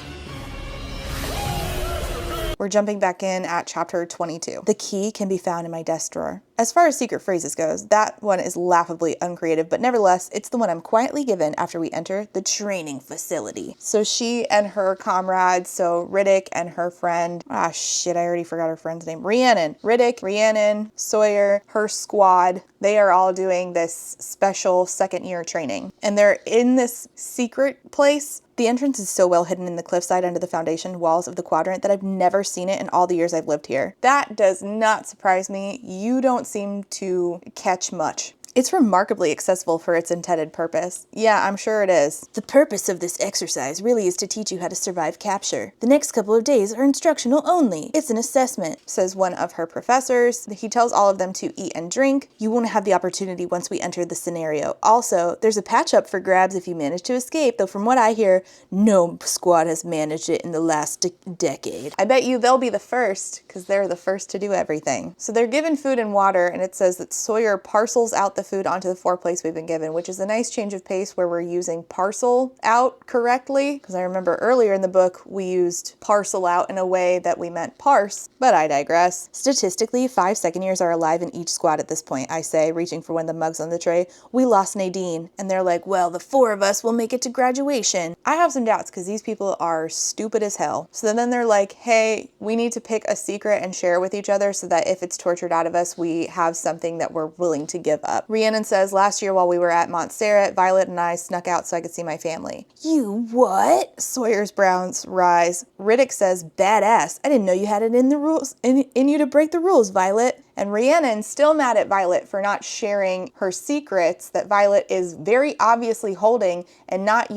We're jumping back in at chapter 22. The key can be found in my desk drawer. As far as secret phrases goes, that one is laughably uncreative, but nevertheless, it's the one I'm quietly given after we enter the training facility. So she and her comrades, so Riddick and her friend, I already forgot her friend's name, Rhiannon. Riddick, Rhiannon, Sawyer, her squad, they are all doing this special second year training. And they're in this secret place. The entrance is so well hidden in the cliffside under the foundation walls of the quadrant that I've never seen it in all the years I've lived here. That does not surprise me. You don't seem to catch much. It's remarkably accessible for its intended purpose. Yeah, I'm sure it is. The purpose of this exercise really is to teach you how to survive capture. The next couple of days are instructional only. It's an assessment, says one of her professors. He tells all of them to eat and drink. You won't have the opportunity once we enter the scenario. Also, there's a patch up for grabs if you manage to escape, though from what I hear, no squad has managed it in the last decade. I bet you they'll be the first, because they're the first to do everything. So they're given food and water, and it says that Sawyer parcels out the food onto the 4 plates we've been given, which is a nice change of pace where we're using parcel out correctly, because I remember earlier in the book we used parcel out in a way that we meant parse, but I digress. Statistically, 5 second years are alive in each squad at this point, I say, reaching for one of the mugs on the tray. We lost Nadine, and they're like, well, the 4 of us will make it to graduation. I have some doubts because these people are stupid as hell. So then they're like, hey, we need to pick a secret and share it with each other so that if it's tortured out of us, we have something that we're willing to give up. Rhiannon says, last year while we were at Montserrat, Violet and I snuck out so I could see my family. You what? Sawyer's brows rise. Riddick says, badass. I didn't know you had it in the rules, in you to break the rules, Violet. And Rhiannon's still mad at Violet for not sharing her secrets that Violet is very obviously holding and not,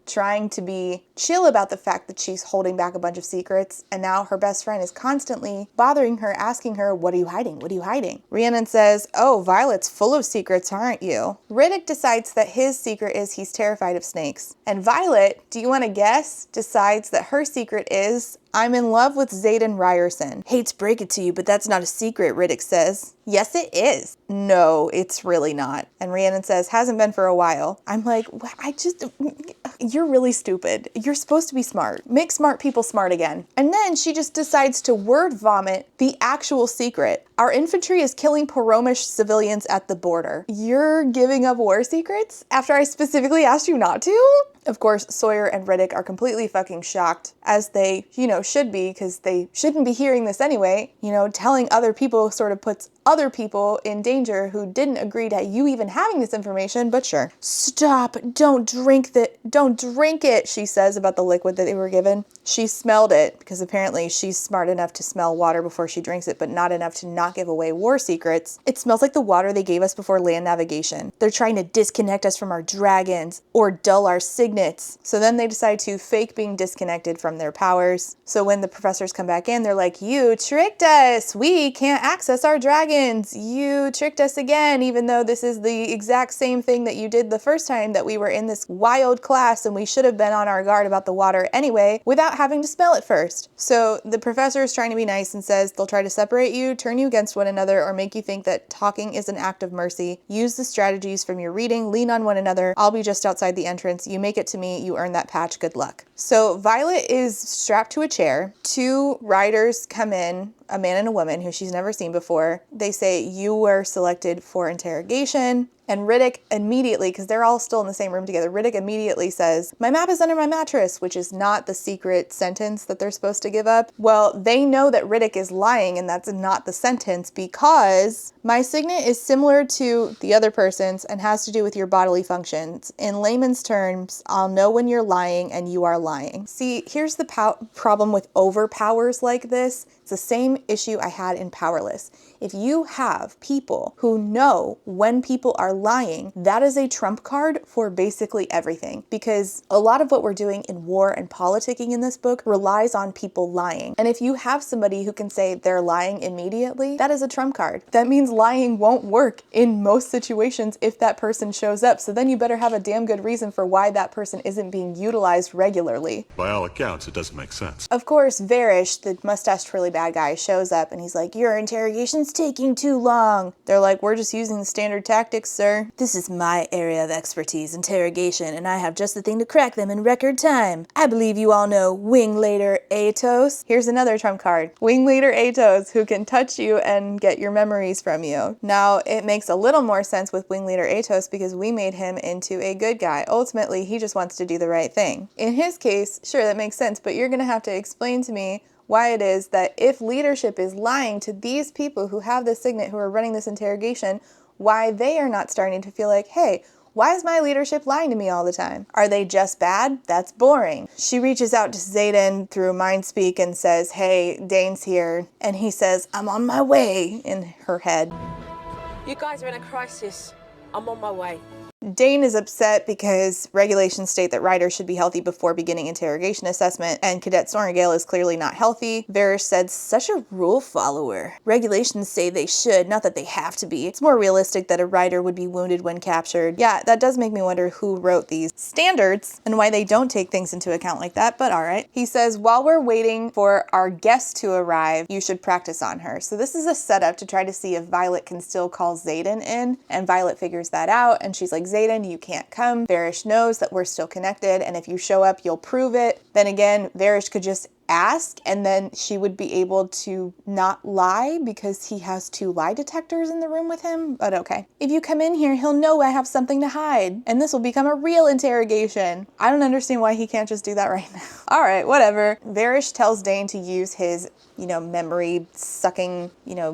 trying to be chill about the fact that she's holding back a bunch of secrets. And now her best friend is constantly bothering her, asking her, what are you hiding? What are you hiding? Rhiannon says, oh, Violet's full of secrets, aren't you? Riddick decides that his secret is he's terrified of snakes. And Violet, do you want to guess, decides that her secret is, I'm in love with Xaden Ryerson. Hate to break it to you, but that's not a secret, Riddick says. Yes, it is. No, it's really not. And Rhiannon says, hasn't been for a while. I'm like, you're really stupid. You're supposed to be smart. Make smart people smart again. And then she just decides to word vomit the actual secret. Our infantry is killing Poromish civilians at the border. You're giving up war secrets after I specifically asked you not to? Of course, Sawyer and Riddick are completely fucking shocked, as they, should be, because they shouldn't be hearing this anyway. Telling other people sort of puts other people in danger who didn't agree to you even having this information, but sure. Stop, don't drink it, she says about the liquid that they were given. She smelled it, because apparently she's smart enough to smell water before she drinks it, but not enough to not give away war secrets. It smells like the water they gave us before land navigation. They're trying to disconnect us from our dragons, or dull our signets. So then they decide to fake being disconnected from their powers. So when the professors come back in, they're like, you tricked us, we can't access our dragons. You tricked us again, even though this is the exact same thing that you did the first time that we were in this wild class and we should have been on our guard about the water anyway without having to smell it first. So the professor is trying to be nice and says they'll try to separate you, turn you against one another, or make you think that talking is an act of mercy. Use the strategies from your reading, lean on one another. I'll be just outside the entrance. You make it to me, you earn that patch, good luck. So Violet is strapped to a chair. Two riders come in, a man and a woman who she's never seen before. They say, you were selected for interrogation. And Riddick immediately, because they're all still in the same room together, Riddick immediately says, my map is under my mattress, which is not the secret sentence that they're supposed to give up. Well, they know that Riddick is lying and that's not the sentence because my signet is similar to the other person's and has to do with your bodily functions. In layman's terms, I'll know when you're lying and you are lying. See, here's the problem with overpowers like this. It's the same issue I had in Powerless. If you have people who know when people are lying, that is a trump card for basically everything. Because a lot of what we're doing in war and politicking in this book relies on people lying. And if you have somebody who can say they're lying immediately, that is a trump card. That means lying won't work in most situations if that person shows up. So then you better have a damn good reason for why that person isn't being utilized regularly. By all accounts, it doesn't make sense. Of course, Varish, the mustached really bad guy, shows up and he's like, your interrogation's taking too long. They're like, we're just using the standard tactics, sir. This is my area of expertise, interrogation, and I have just the thing to crack them in record time. I believe you all know Wing Leader Atos. Here's another trump card. Wing Leader Atos, who can touch you and get your memories from you. Now, it makes a little more sense with Wing Leader Atos because we made him into a good guy. Ultimately, he just wants to do the right thing. In his case, sure, that makes sense, but you're gonna have to explain to me why it is that if leadership is lying to these people who have this signet, who are running this interrogation, why they are not starting to feel like, hey, why is my leadership lying to me all the time? Are they just bad? That's boring. She reaches out to Zayden through Mindspeak and says, hey, Dane's here. And he says, I'm on my way, in her head. You guys are in a crisis. I'm on my way. Dane is upset because regulations state that riders should be healthy before beginning interrogation assessment, and Cadet Sorengale is clearly not healthy. Varish said, such a rule follower. Regulations say they should, not that they have to be. It's more realistic that a rider would be wounded when captured. Yeah, that does make me wonder who wrote these standards and why they don't take things into account like that, but alright. He says, while we're waiting for our guest to arrive, you should practice on her. So this is a setup to try to see if Violet can still call Zayden in, and Violet figures that out, and she's like, Zayden, you can't come. Varish knows that we're still connected, and if you show up, you'll prove it. Then again, Varish could just ask, and then she would be able to not lie because he has two lie detectors in the room with him, but okay. If you come in here, he'll know I have something to hide, and this will become a real interrogation. I don't understand why he can't just do that right now. All right, whatever. Varish tells Dane to use his, memory sucking,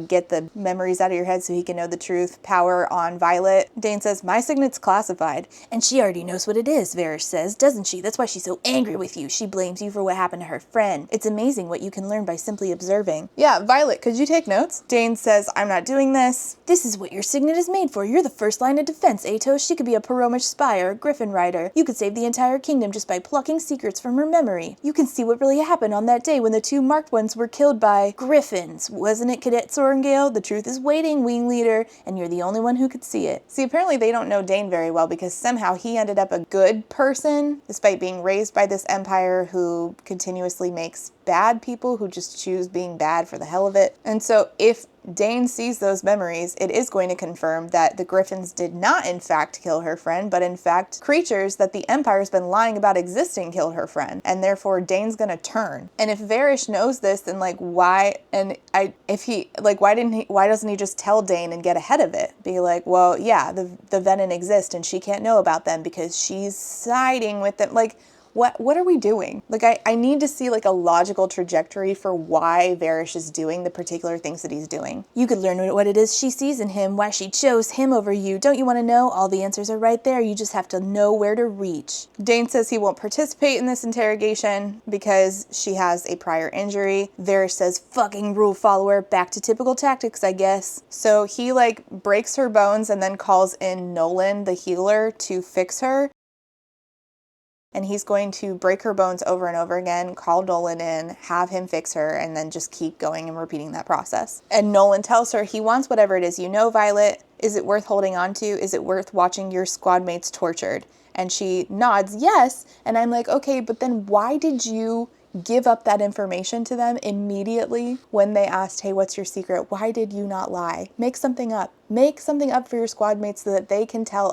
get the memories out of your head so he can know the truth power on Violet. Dane says, my signet's classified. And she already knows what it is, Varish says, doesn't she? That's why she's so angry with you. She blames you for what happened to her friend. It's amazing what you can learn by simply observing. Yeah, Violet, could you take notes? Dane says, I'm not doing this. This is what your signet is made for. You're the first line of defense, Atos. She could be a Paromish spy or a Griffin rider. You could save the entire kingdom just by plucking secrets from her memory. You can see what really happened on that day when the two marked ones were killed by Griffins. Wasn't it, Cadet Sorengale? The truth is waiting, Wing Leader, and you're the only one who could see it. See, apparently they don't know Dane very well because somehow he ended up a good person despite being raised by this empire who continuously makes bad people who just choose being bad for the hell of it. And so if Dane sees those memories, it is going to confirm that the Griffins did not in fact kill her friend, but in fact creatures that the Empire's been lying about existing killed her friend, and therefore Dane's gonna turn. And if Varys knows this, then like why, and why doesn't he just tell Dane and get ahead of it? Be like, well, yeah, the Venin exist and she can't know about them because she's siding with them. Like, what are we doing? Like, I need to see like a logical trajectory for why Varys is doing the particular things that he's doing. You could learn what it is she sees in him, why she chose him over you. Don't you want to know? All the answers are right there. You just have to know where to reach. Dane says he won't participate in this interrogation because she has a prior injury. Varys says, fucking rule follower, back to typical tactics, I guess. So he like breaks her bones and then calls in Nolan, the healer, to fix her. And he's going to break her bones over and over again, call Nolan in, have him fix her, and then just keep going and repeating that process. And Nolan tells her he wants whatever it is. You know, Violet, is it worth holding on to? Is it worth watching your squad mates tortured? And she nods, yes. And I'm like, okay, but then why did you give up that information to them immediately when they asked, hey, what's your secret? Why did you not lie? Make something up. Make something up for your squad mates so that they can tell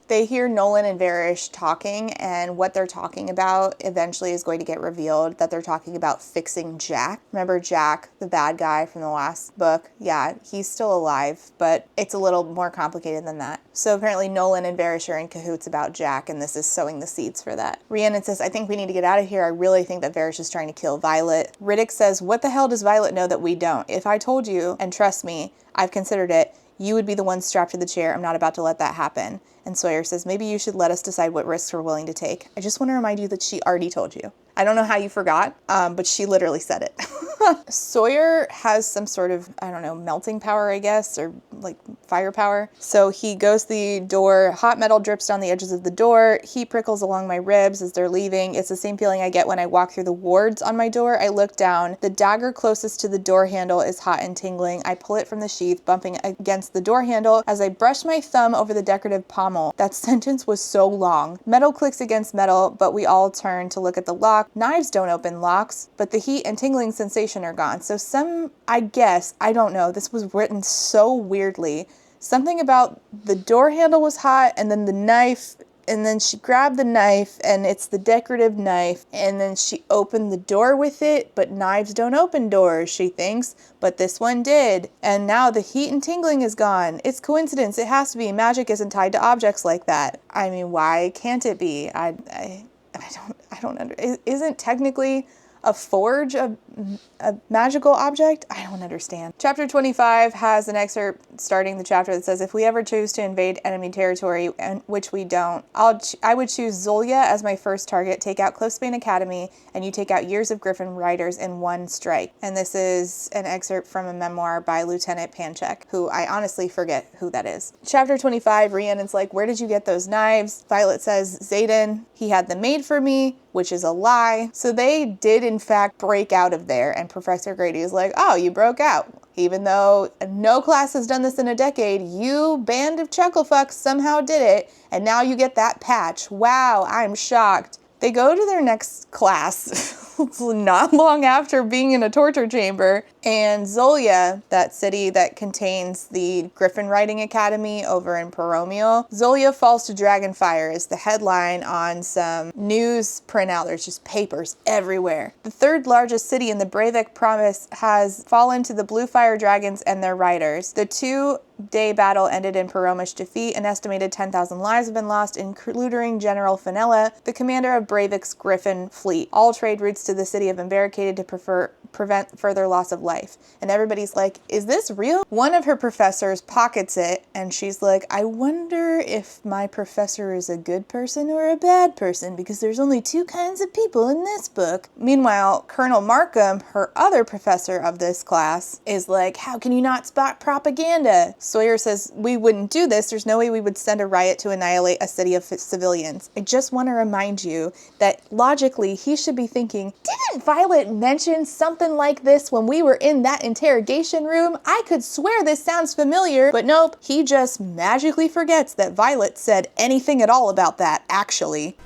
They hear Nolan and Varys talking, and what they're talking about eventually is going to get revealed, that they're talking about fixing Jack. Remember Jack, the bad guy from the last book? Yeah, he's still alive, but it's a little more complicated than that. So apparently Nolan and Varys are in cahoots about Jack, and this is sowing the seeds for that. Rhiannon says, I think we need to get out of here. I really think that Varys is trying to kill Violet. Riddick says, what the hell does Violet know that we don't? If I told you, and trust me, I've considered it, you would be the one strapped to the chair. I'm not about to let that happen. And Sawyer says, maybe you should let us decide what risks we're willing to take. I just want to remind you that she already told you. I don't know how you forgot, but she literally said it. Sawyer has some sort of, I don't know, melting power, I guess, or like firepower. So he goes to the door, hot metal drips down the edges of the door, heat prickles along my ribs as they're leaving. It's the same feeling I get when I walk through the wards on my door. I look down, the dagger closest to the door handle is hot and tingling. I pull it from the sheath, bumping against the door handle as I brush my thumb over the decorative pommel. That sentence was so long. Metal clicks against metal, but we all turn to look at the lock. Knives don't open locks, but the heat and tingling sensation are gone. So I don't know, this was written so weirdly. Something about the door handle was hot, and then the knife, and then she grabbed the knife, and it's the decorative knife, and then she opened the door with it, but knives don't open doors, she thinks, but this one did. And now the heat and tingling is gone. It's coincidence. It has to be. Magic isn't tied to objects like that. I mean, why can't it be? I don't understand. Isn't technically a forge a magical object? I don't understand. Chapter 25 has an excerpt starting the chapter that says, if we ever choose to invade enemy territory, and which we don't, I would choose Zolia as my first target, take out Cliffsbane Academy, and you take out years of Griffin riders in one strike. And this is an excerpt from a memoir by Lieutenant Panchek, who I honestly forget who that is. Chapter 25, Rhiannon's like, where did you get those knives? Violet says, Xaden, he had them made for me, which is a lie. So they did in fact break out of there, and Professor Grady is like, oh, you broke out. Even though no class has done this in a decade, you band of chucklefucks somehow did it, and now you get that patch. Wow, I'm shocked. They go to their next class not long after being in a torture chamber, and Zolia, that city that contains the Griffin Riding Academy over in Peromio, Zolia falls to Dragonfire is the headline on some news printout. There's just papers everywhere. The third largest city in the Breivik province has fallen to the Blue Fire Dragons and their riders. The 2-day battle ended in Peromish defeat. An estimated 10,000 lives have been lost, including General Fenella, the commander of Breivik's Griffin fleet. All trade routes to the city have been barricaded to prevent further loss of life. And everybody's like, is this real? One of her professors pockets it, and she's like, I wonder if my professor is a good person or a bad person, because there's only 2 kinds of people in this book. Meanwhile, Colonel Markham, her other professor of this class, is like, how can you not spot propaganda? Sawyer says, we wouldn't do this. There's no way we would send a riot to annihilate a city of civilians. I just want to remind you that logically he should be thinking, didn't Violet mention something like this when we were in that interrogation room? I could swear this sounds familiar, but nope, he just magically forgets that Violet said anything at all about that, actually.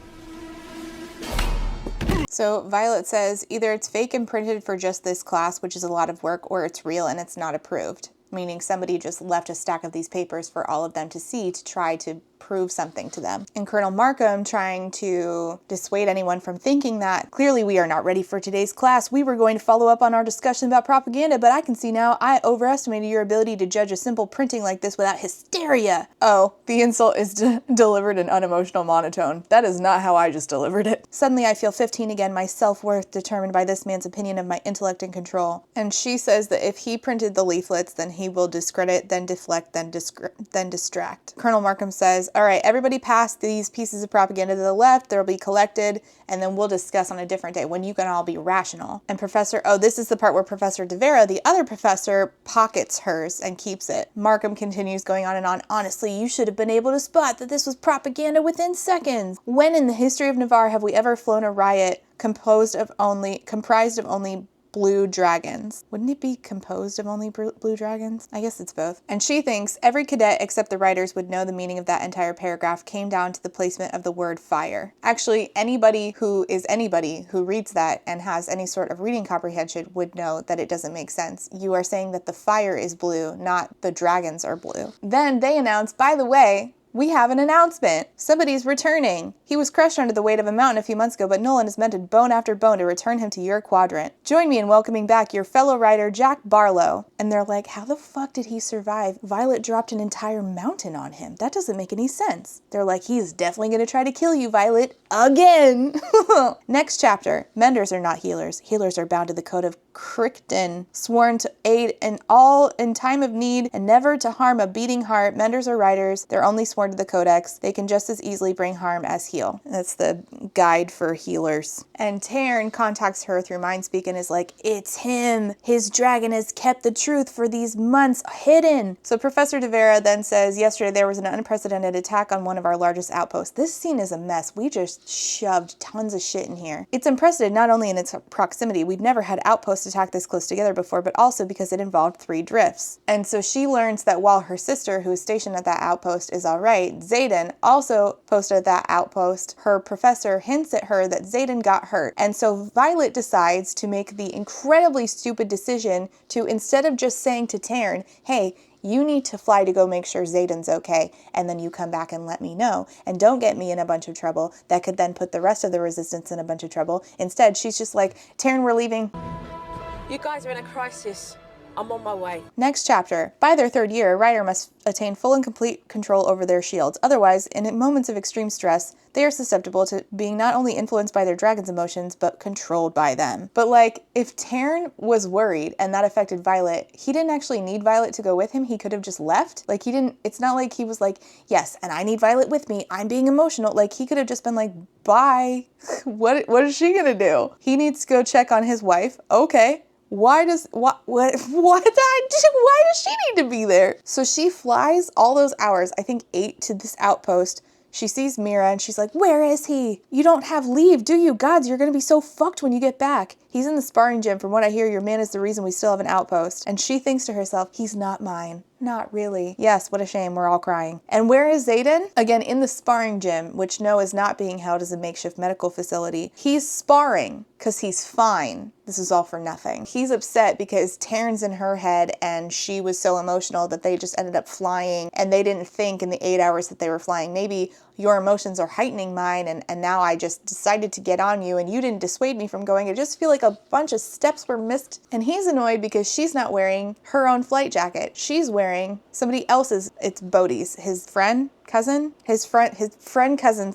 So Violet says either it's fake and printed for just this class, which is a lot of work, or it's real and it's not approved. Meaning somebody just left a stack of these papers for all of them to see to try to prove something to them. And Colonel Markham, trying to dissuade anyone from thinking that clearly we are not ready for today's class. We were going to follow up on our discussion about propaganda, but I can see now I overestimated your ability to judge a simple printing like this without hysteria. Oh, the insult is delivered in unemotional monotone. That is not how I just delivered it. Suddenly I feel 15 again, my self-worth determined by this man's opinion of my intellect and control. And she says that if he printed the leaflets, then he will discredit, then deflect, then distract. Colonel Markham says, all right, everybody pass these pieces of propaganda to the left. They'll be collected, and then we'll discuss on a different day when you can all be rational. And this is the part where Professor De Vera, the other professor, pockets hers and keeps it. Markham continues going on and on. Honestly, you should have been able to spot that this was propaganda within seconds. When in the history of Navarre have we ever flown a riot comprised of only blue dragons? Wouldn't it be composed of only blue dragons? I guess it's both. And she thinks every cadet except the writers would know the meaning of that entire paragraph came down to the placement of the word fire. Actually, anybody who reads that and has any sort of reading comprehension would know that it doesn't make sense. You are saying that the fire is blue, not the dragons are blue. Then they announce, by the way, we have an announcement. Somebody's returning. He was crushed under the weight of a mountain a few months ago, but Nolan has mended bone after bone to return him to your quadrant. Join me in welcoming back your fellow writer, Jack Barlow. And they're like, how the fuck did he survive? Violet dropped an entire mountain on him. That doesn't make any sense. They're like, he's definitely going to try to kill you, Violet. Again. Next chapter. Menders are not healers. Healers are bound to the code of Crichton, sworn to aid in time of need and never to harm a beating heart. Menders are writers. They're only sworn to the codex. They can just as easily bring harm as heal. That's the guide for healers. And Taryn contacts her through Mindspeak and is like, it's him. His dragon has kept the truth for these months hidden. So Professor De Vera then says, yesterday there was an unprecedented attack on one of our largest outposts. This scene is a mess. We just shoved tons of shit in here. It's unprecedented not only in its proximity. We've never had outposts attack this close together before, but also because it involved 3 drifts. And so she learns that while her sister, who is stationed at that outpost, is alright, Zayden, also posted at that outpost, her professor hints at her that Zayden got hurt. And so Violet decides to make the incredibly stupid decision to, instead of just saying to Taryn, hey, you need to fly to go make sure Zayden's okay, and then you come back and let me know, and don't get me in a bunch of trouble that could then put the rest of the resistance in a bunch of trouble. Instead, she's just like, Taryn, we're leaving. You guys are in a crisis. I'm on my way. Next chapter. By their 3rd year, a writer must attain full and complete control over their shields. Otherwise, in moments of extreme stress, they are susceptible to being not only influenced by their dragon's emotions, but controlled by them. But like, if Taryn was worried and that affected Violet, he didn't actually need Violet to go with him. He could have just left. Like, it's not like he was like, yes, and I need Violet with me. I'm being emotional. Like, he could have just been like, bye. What is she gonna do? He needs to go check on his wife. Okay. Why does she need to be there? So she flies all those hours, I think 8, to this outpost. She sees Mira and she's like, where is he? You don't have leave, do you? Gods, you're gonna be so fucked when you get back. He's in the sparring gym. From what I hear, your man is the reason we still have an outpost. And she thinks to herself, he's not mine. Not really. Yes, what a shame. We're all crying. And where is Zayden? Again, in the sparring gym, which no is not being held as a makeshift medical facility. He's sparring because he's fine. This is all for nothing. He's upset because Taryn's in her head and she was so emotional that they just ended up flying and they didn't think in the 8 hours that they were flying. Maybe your emotions are heightening mine and now I just decided to get on you and you didn't dissuade me from going. I just feel like a bunch of steps were missed. And he's annoyed because she's not wearing her own flight jacket. She's wearing somebody else's, it's Bodhi's, his friend cousin's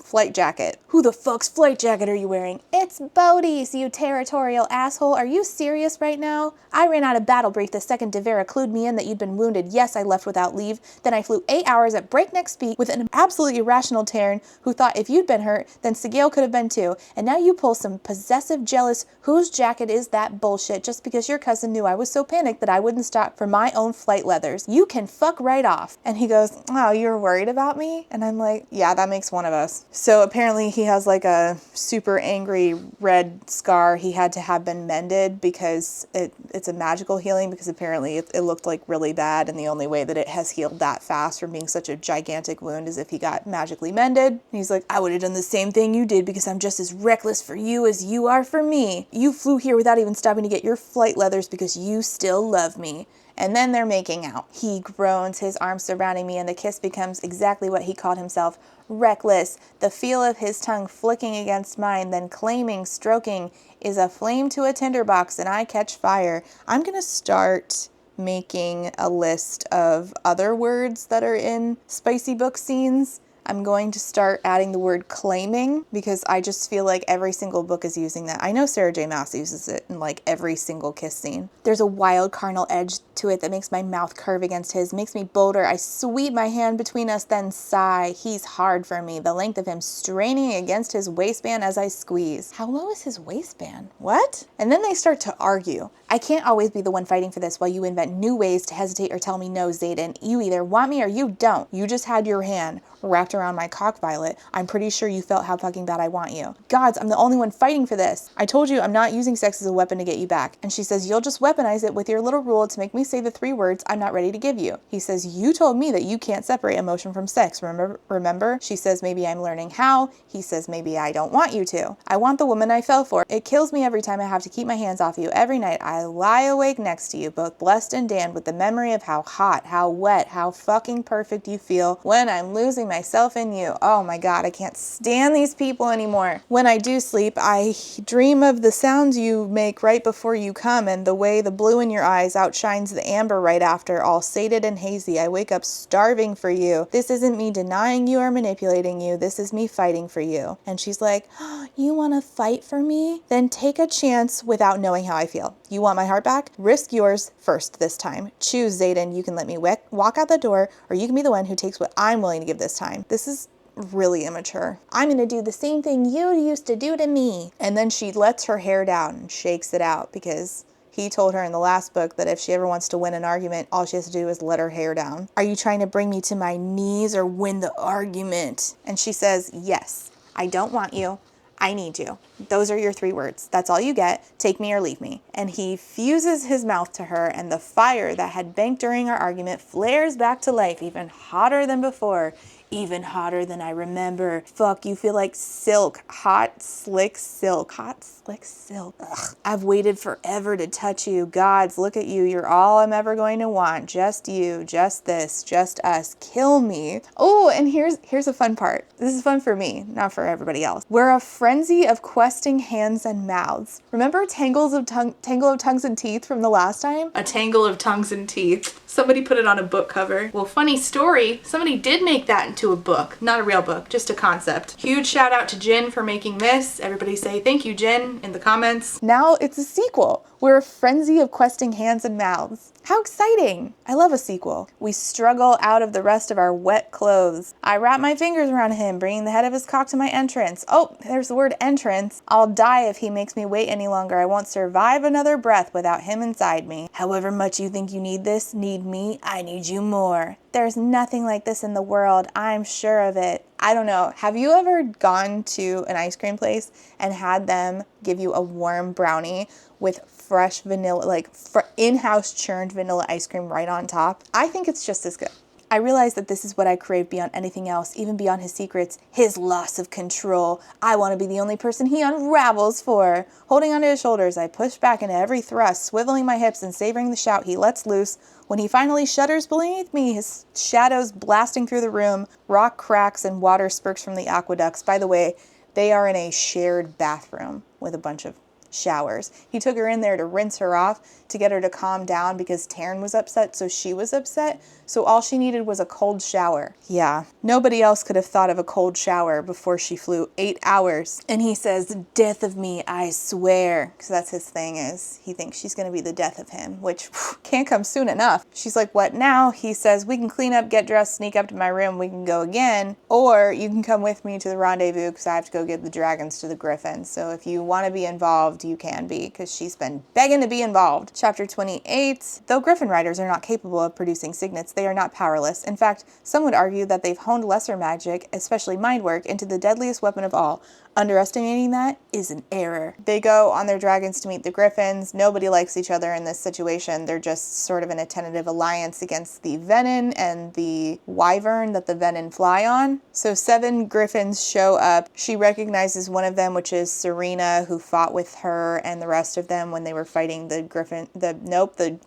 flight jacket. Who the fuck's flight jacket are you wearing? It's Bodhi's, you territorial asshole. Are you serious right now? I ran out of battle brief the second De Vera clued me in that you'd been wounded. Yes, I left without leave. Then I flew 8 hours at breakneck speed with an absolutely irrational Taryn who thought if you'd been hurt, then Sigale could have been too. And now you pull some possessive, jealous, whose jacket is that bullshit just because your cousin knew I was so panicked that I wouldn't stop for my own flight leathers. You can fuck right off. And he goes, oh, you're worried about me? me? And I'm like, yeah, that makes one of us. So apparently he has like a super angry red scar he had to have been mended because it's a magical healing, because apparently it looked like really bad, and the only way that it has healed that fast from being such a gigantic wound is if he got magically mended. And he's like, I would have done the same thing you did because I'm just as reckless for you as you are for me. You flew here without even stopping to get your flight leathers because you still love me. And then they're making out. He groans, his arms surrounding me, and the kiss becomes exactly what he called himself, reckless. The feel of his tongue flicking against mine, then claiming, stroking, is a flame to a tinderbox, and I catch fire. I'm gonna start making a list of other words that are in spicy book scenes. I'm going to start adding the word claiming, because I just feel like every single book is using that. I know Sarah J. Maas uses it in like every single kiss scene. There's a wild carnal edge to it that makes my mouth curve against his, makes me bolder. I sweep my hand between us, then sigh. He's hard for me, the length of him straining against his waistband as I squeeze. How low is his waistband? What? And then they start to argue. I can't always be the one fighting for this while you invent new ways to hesitate or tell me no, Zayden. You either want me or you don't. You just had your hand wrapped around my cock, Violet. I'm pretty sure you felt how fucking bad I want you. Gods, I'm the only one fighting for this. I told you I'm not using sex as a weapon to get you back. And she says, you'll just weaponize it with your little rule to make me say the 3 words I'm not ready to give you. He says, you told me that you can't separate emotion from sex. Remember? She says, maybe I'm learning how. He says, maybe I don't want you to. I want the woman I fell for. It kills me every time I have to keep my hands off you. Every night I lie awake next to you, both blessed and damned with the memory of how hot, how wet, how fucking perfect you feel when I'm losing myself in you. Oh my God, I can't stand these people anymore. When I do sleep, I dream of the sounds you make right before you come, and the way the blue in your eyes outshines the amber right after, all sated and hazy. I wake up starving for you. This isn't me denying you or manipulating you. This is me fighting for you. And she's like, oh, you want to fight for me? Then take a chance without knowing how I feel. You want my heart back? Risk yours first this time. Choose, Zayden. You can let me walk out the door, or you can be the one who takes what I'm willing to give this time. This is really immature. I'm gonna do the same thing you used to do to me. And then she lets her hair down and shakes it out, because he told her in the last book that if she ever wants to win an argument, all she has to do is let her hair down. Are you trying to bring me to my knees or win the argument? And she says, yes, I don't want you. I need you. Those are your 3 words. That's all you get. Take me or leave me. And he fuses his mouth to her, and the fire that had banked during our argument flares back to life, even hotter than before. Even hotter than I remember. Fuck, you feel like silk. Hot, slick silk. Hot, slick silk. Ugh. I've waited forever to touch you. Gods, look at you. You're all I'm ever going to want. Just you. Just this. Just us. Kill me. Oh, and here's a fun part. This is fun for me, not for everybody else. We're a frenzy of questing hands and mouths. Remember tangle of tongues and teeth from the last time? A tangle of tongues and teeth. Somebody put it on a book cover. Well, funny story, somebody did make that into a book. Not a real book, just a concept. Huge shout out to Jen for making this. Everybody say thank you, Jen, in the comments. Now it's a sequel. We're a frenzy of questing hands and mouths. How exciting! I love a sequel. We struggle out of the rest of our wet clothes. I wrap my fingers around him, bringing the head of his cock to my entrance. Oh, there's the word entrance. I'll die if he makes me wait any longer. I won't survive another breath without him inside me. However much you think you need this, need me, I need you more. There's nothing like this in the world. I'm sure of it. I don't know. Have you ever gone to an ice cream place and had them give you a warm brownie with fresh vanilla, like in-house churned vanilla ice cream right on top? I think it's just as good. I realize that this is what I crave beyond anything else, even beyond his secrets, his loss of control. I want to be the only person he unravels for. Holding onto his shoulders, I push back into every thrust, swiveling my hips and savoring the shout he lets loose. When he finally shudders beneath me, his shadows blasting through the room, rock cracks and water spurts from the aqueducts. By the way, they are in a shared bathroom with a bunch of showers. He took her in there to rinse her off, to get her to calm down because Taryn was upset, so she was upset. So all she needed was a cold shower. Yeah, nobody else could have thought of a cold shower before she flew 8 hours. And he says, death of me, I swear. Because that's his thing, is he thinks she's going to be the death of him, which can't come soon enough. She's like, what now? He says, we can clean up, get dressed, sneak up to my room, we can go again. Or you can come with me to the rendezvous because I have to go give the dragons to the griffins. So if you want to be involved, you can be, because she's been begging to be involved. Chapter 28. Though Griffin riders are not capable of producing signets, they are not powerless. In fact, some would argue that they've honed lesser magic, especially mind work, into the deadliest weapon of all. Underestimating that is an error. They go on their dragons to meet the Griffins. Nobody likes each other in this situation. They're just sort of in a tentative alliance against the Venin and the Wyvern that the Venin fly on. So 7 Griffins show up. She recognizes one of them, which is Serena, who fought with her and the rest of them when they were fighting the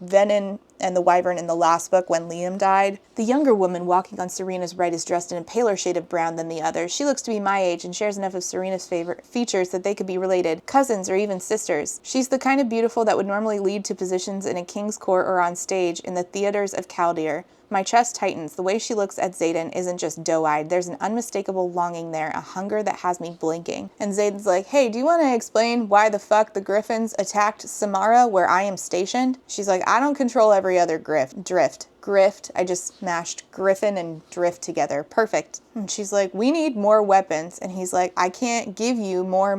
Venin and the Wyvern in the last book when Liam died. The younger woman walking on Serena's right is dressed in a paler shade of brown than the others. She looks to be my age and shares enough of Serena's favorite features that they could be related, cousins or even sisters. She's the kind of beautiful that would normally lead to positions in a king's court or on stage in the theaters of Chaldeer. My chest tightens. The way she looks at Xaden isn't just doe-eyed. There's an unmistakable longing there, a hunger that has me blinking. And Xaden's like, hey, do you want to explain why the fuck the Griffins attacked Samara where I am stationed? She's like, I don't control every other Grift. I just mashed Griffin and Drift together. Perfect. And she's like, we need more weapons. And he's like, I can't give you more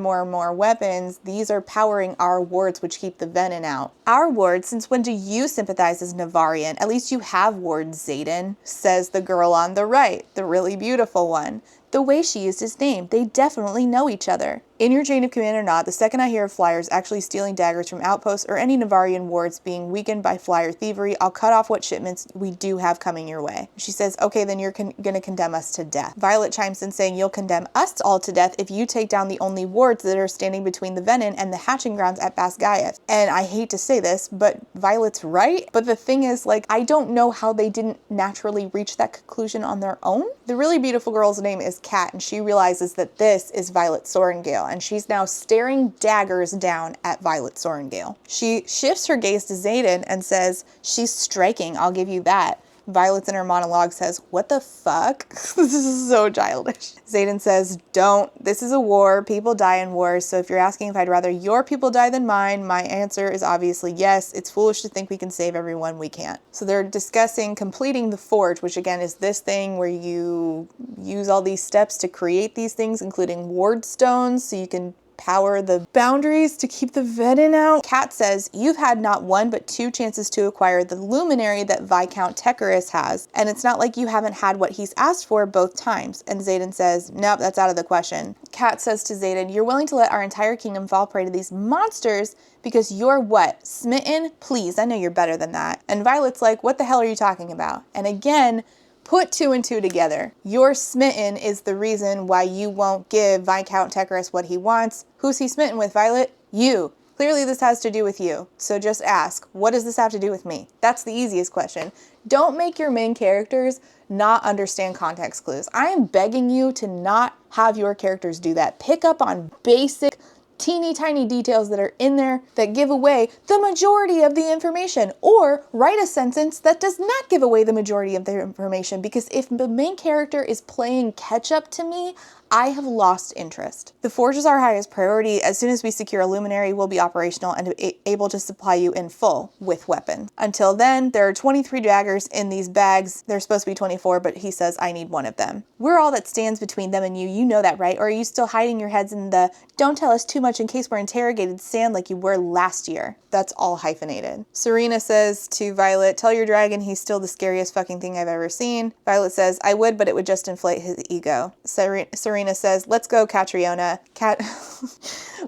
weapons. These are powering our wards, which keep the venin out. Our wards? Since when do you sympathize as Navarian? At least you have wards, Xaden, says the girl on the right, the really beautiful one. The way she used his name, they definitely know each other. In your chain of command or not, the second I hear of flyers actually stealing daggers from outposts or any Navarian wards being weakened by flyer thievery, I'll cut off what shipments we do have coming your way. She says, okay, then you're gonna condemn us to death. Violet chimes in saying, you'll condemn us all to death if you take down the only wards that are standing between the Venin and the hatching grounds at Basgaev. And I hate to say this, but Violet's right. But the thing is, like, I don't know how they didn't naturally reach that conclusion on their own. The really beautiful girl's name is Kat, and she realizes that this is Violet Sorengale, and she's now staring daggers down at Violet Sorengale. She shifts her gaze to Xaden and says, she's striking, I'll give you that. Violet's in her monologue says, what the fuck? This is so childish. Xaden says, don't. This is a war. People die in wars. So if you're asking if I'd rather your people die than mine, my answer is obviously yes. It's foolish to think we can save everyone. We can't. So they're discussing completing the forge, which again is this thing where you use all these steps to create these things, including ward stones, so you can power the boundaries to keep the venin out. Kat says, you've had not one but 2 chances to acquire the luminary that Viscount Tecarus has, and it's not like you haven't had what he's asked for both times. And Xaden says, nope, that's out of the question. Kat says to Xaden, you're willing to let our entire kingdom fall prey to these monsters because you're what? Smitten? Please, I know you're better than that. And Violet's like, what the hell are you talking about? And again, put 2 and 2 together. Your smitten is the reason why you won't give Viscount Tecarus what he wants. Who's he smitten with, Violet? You. Clearly this has to do with you. So just ask, what does this have to do with me? That's the easiest question. Don't make your main characters not understand context clues. I am begging you to not have your characters do that. Pick up on basic teeny tiny details that are in there that give away the majority of the information, or write a sentence that does not give away the majority of the information, because if the main character is playing catch up to me, I have lost interest. The forge is our highest priority. As soon as we secure a luminary, we'll be operational and able to supply you in full with weapons. Until then, there are 23 daggers in these bags. There's supposed to be 24, but he says I need one of them. We're all that stands between them and you. You know that, right? Or are you still hiding your heads in the don't tell us too much in case we're interrogated stand like you were last year? That's all hyphenated. Serena says to Violet, tell your dragon he's still the scariest fucking thing I've ever seen. Violet says, I would, but it would just inflate his ego. Serena says, let's go, Catriona.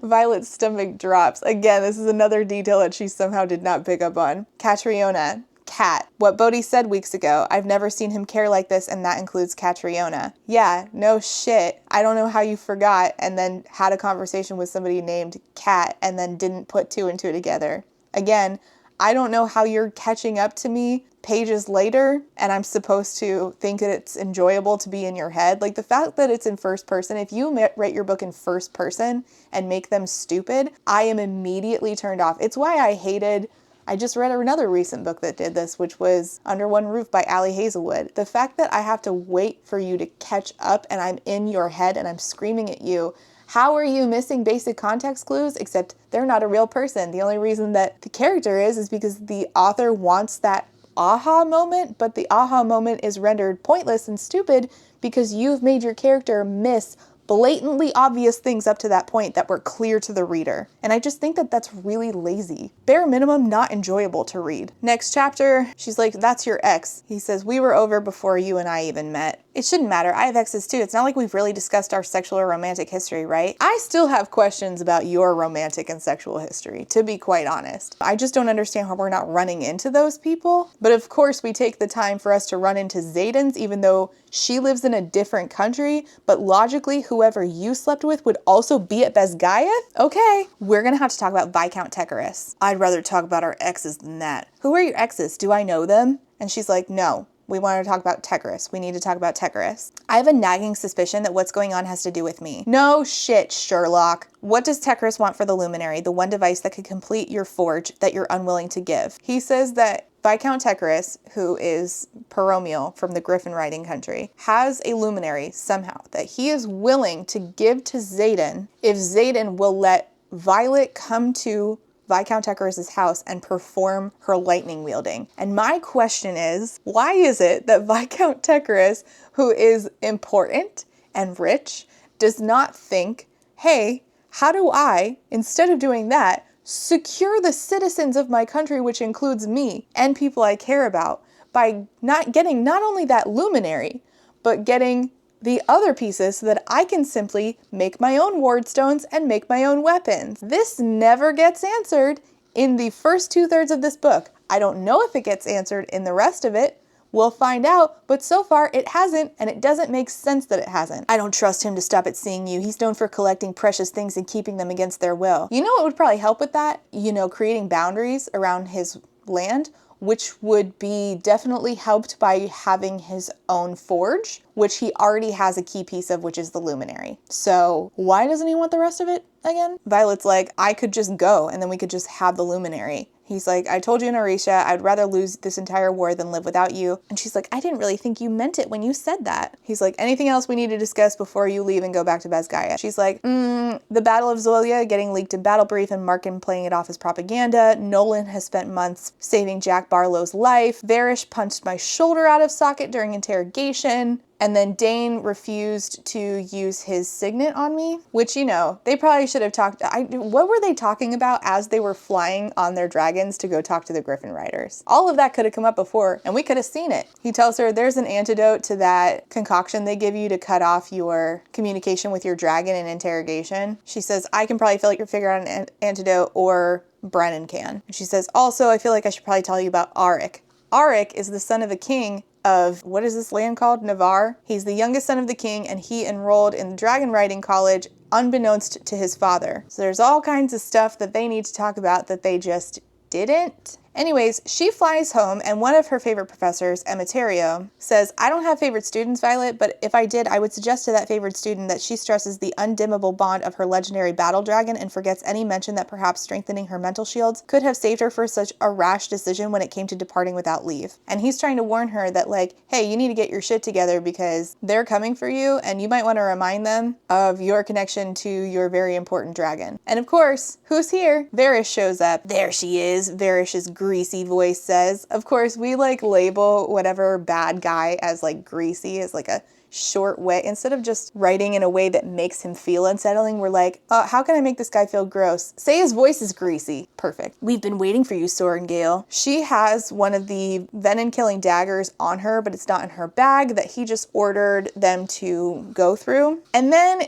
Violet's stomach drops. Again, this is another detail that she somehow did not pick up on. Catriona. Cat. What Bodhi said weeks ago. I've never seen him care like this, and that includes Catriona. Yeah, no shit. I don't know how you forgot and then had a conversation with somebody named Cat and then didn't put 2 and 2 together. Again, I don't know how you're catching up to me pages later and I'm supposed to think that it's enjoyable to be in your head. Like the fact that it's in first person, if you write your book in first person and make them stupid, I am immediately turned off. It's why I just read another recent book that did this, which was Under One Roof by Allie Hazelwood. The fact that I have to wait for you to catch up and I'm in your head and I'm screaming at you, how are you missing basic context clues? Except they're not a real person. The only reason that the character is because the author wants that aha moment, but the aha moment is rendered pointless and stupid because you've made your character miss blatantly obvious things up to that point that were clear to the reader. And I just think that that's really lazy. Bare minimum, not enjoyable to read. Next chapter, she's like, that's your ex. He says, we were over before you and I even met. It shouldn't matter. I have exes too. It's not like we've really discussed our sexual or romantic history, right? I still have questions about your romantic and sexual history, to be quite honest. I just don't understand how we're not running into those people. But of course, we take the time for us to run into Zayden's, even though she lives in a different country, but logically, whoever you slept with would also be at Bezgayev? Okay, we're gonna have to talk about Viscount Tecarus. I'd rather talk about our exes than that. Who are your exes? Do I know them? And she's like, no. We want to talk about Tecarus. We need to talk about Tecarus. I have a nagging suspicion that what's going on has to do with me. No shit, Sherlock. What does Tecarus want for the luminary, the one device that could complete your forge that you're unwilling to give? He says that Viscount Tecarus, who is Paromial from the Griffin Riding Country, has a luminary somehow that he is willing to give to Zayden if Zayden will let Violet come to Viscount Tecarus's house and perform her lightning wielding. And my question is, why is it that Viscount Tecarus, who is important and rich, does not think, hey, how do I, instead of doing that, secure the citizens of my country, which includes me and people I care about, by not getting not only that luminary, but getting the other pieces so that I can simply make my own ward stones and make my own weapons. This never gets answered in the first 2/3 of this book. I don't know if it gets answered in the rest of it. We'll find out, but so far it hasn't, and it doesn't make sense that it hasn't. I don't trust him to stop at seeing you. He's known for collecting precious things and keeping them against their will. You know what would probably help with that? You know, creating boundaries around his land, which would be definitely helped by having his own forge, which he already has a key piece of, which is the luminary. So why doesn't he want the rest of it again? Violet's like, I could just go and then we could just have the luminary. He's like, I told you in Orisha, I'd rather lose this entire war than live without you. And she's like, I didn't really think you meant it when you said that. He's like, anything else we need to discuss before you leave and go back to Bezgaya? She's like, the Battle of Zolia getting leaked in Battle Brief and Markin playing it off as propaganda. Nolan has spent months saving Jack Barlow's life. Varish punched my shoulder out of socket during interrogation. And then Dane refused to use his signet on me, which, you know, they probably should have talked. What were they talking about as they were flying on their dragons to go talk to the Griffin Riders? All of that could have come up before, and we could have seen it. He tells her there's an antidote to that concoction they give you to cut off your communication with your dragon in interrogation. She says, I can probably figure out an antidote, or Brennan can. She says, also, I feel like I should probably tell you about Arik. Arik is the son of a king of, what is this land called? Navarre. He's the youngest son of the king, and he enrolled in the dragon riding college unbeknownst to his father. So there's all kinds of stuff that they need to talk about that they just didn't. Anyways, she flies home, and one of her favorite professors, Emeterio, says, I don't have favorite students, Violet, but if I did, I would suggest to that favorite student that she stresses the undimmable bond of her legendary battle dragon and forgets any mention that perhaps strengthening her mental shields could have saved her for such a rash decision when it came to departing without leave. And he's trying to warn her that, like, hey, you need to get your shit together because they're coming for you, and you might want to remind them of your connection to your very important dragon. And of course, who's here? Varish shows up. There she is. Varish's greasy voice says. Of course, we like label whatever bad guy as like greasy, as like a short way. Instead of just writing in a way that makes him feel unsettling, we're like, oh, how can I make this guy feel gross? Say his voice is greasy. Perfect. We've been waiting for you, Sorengale. She has one of the venom-killing daggers on her, but it's not in her bag, that he just ordered them to go through. And then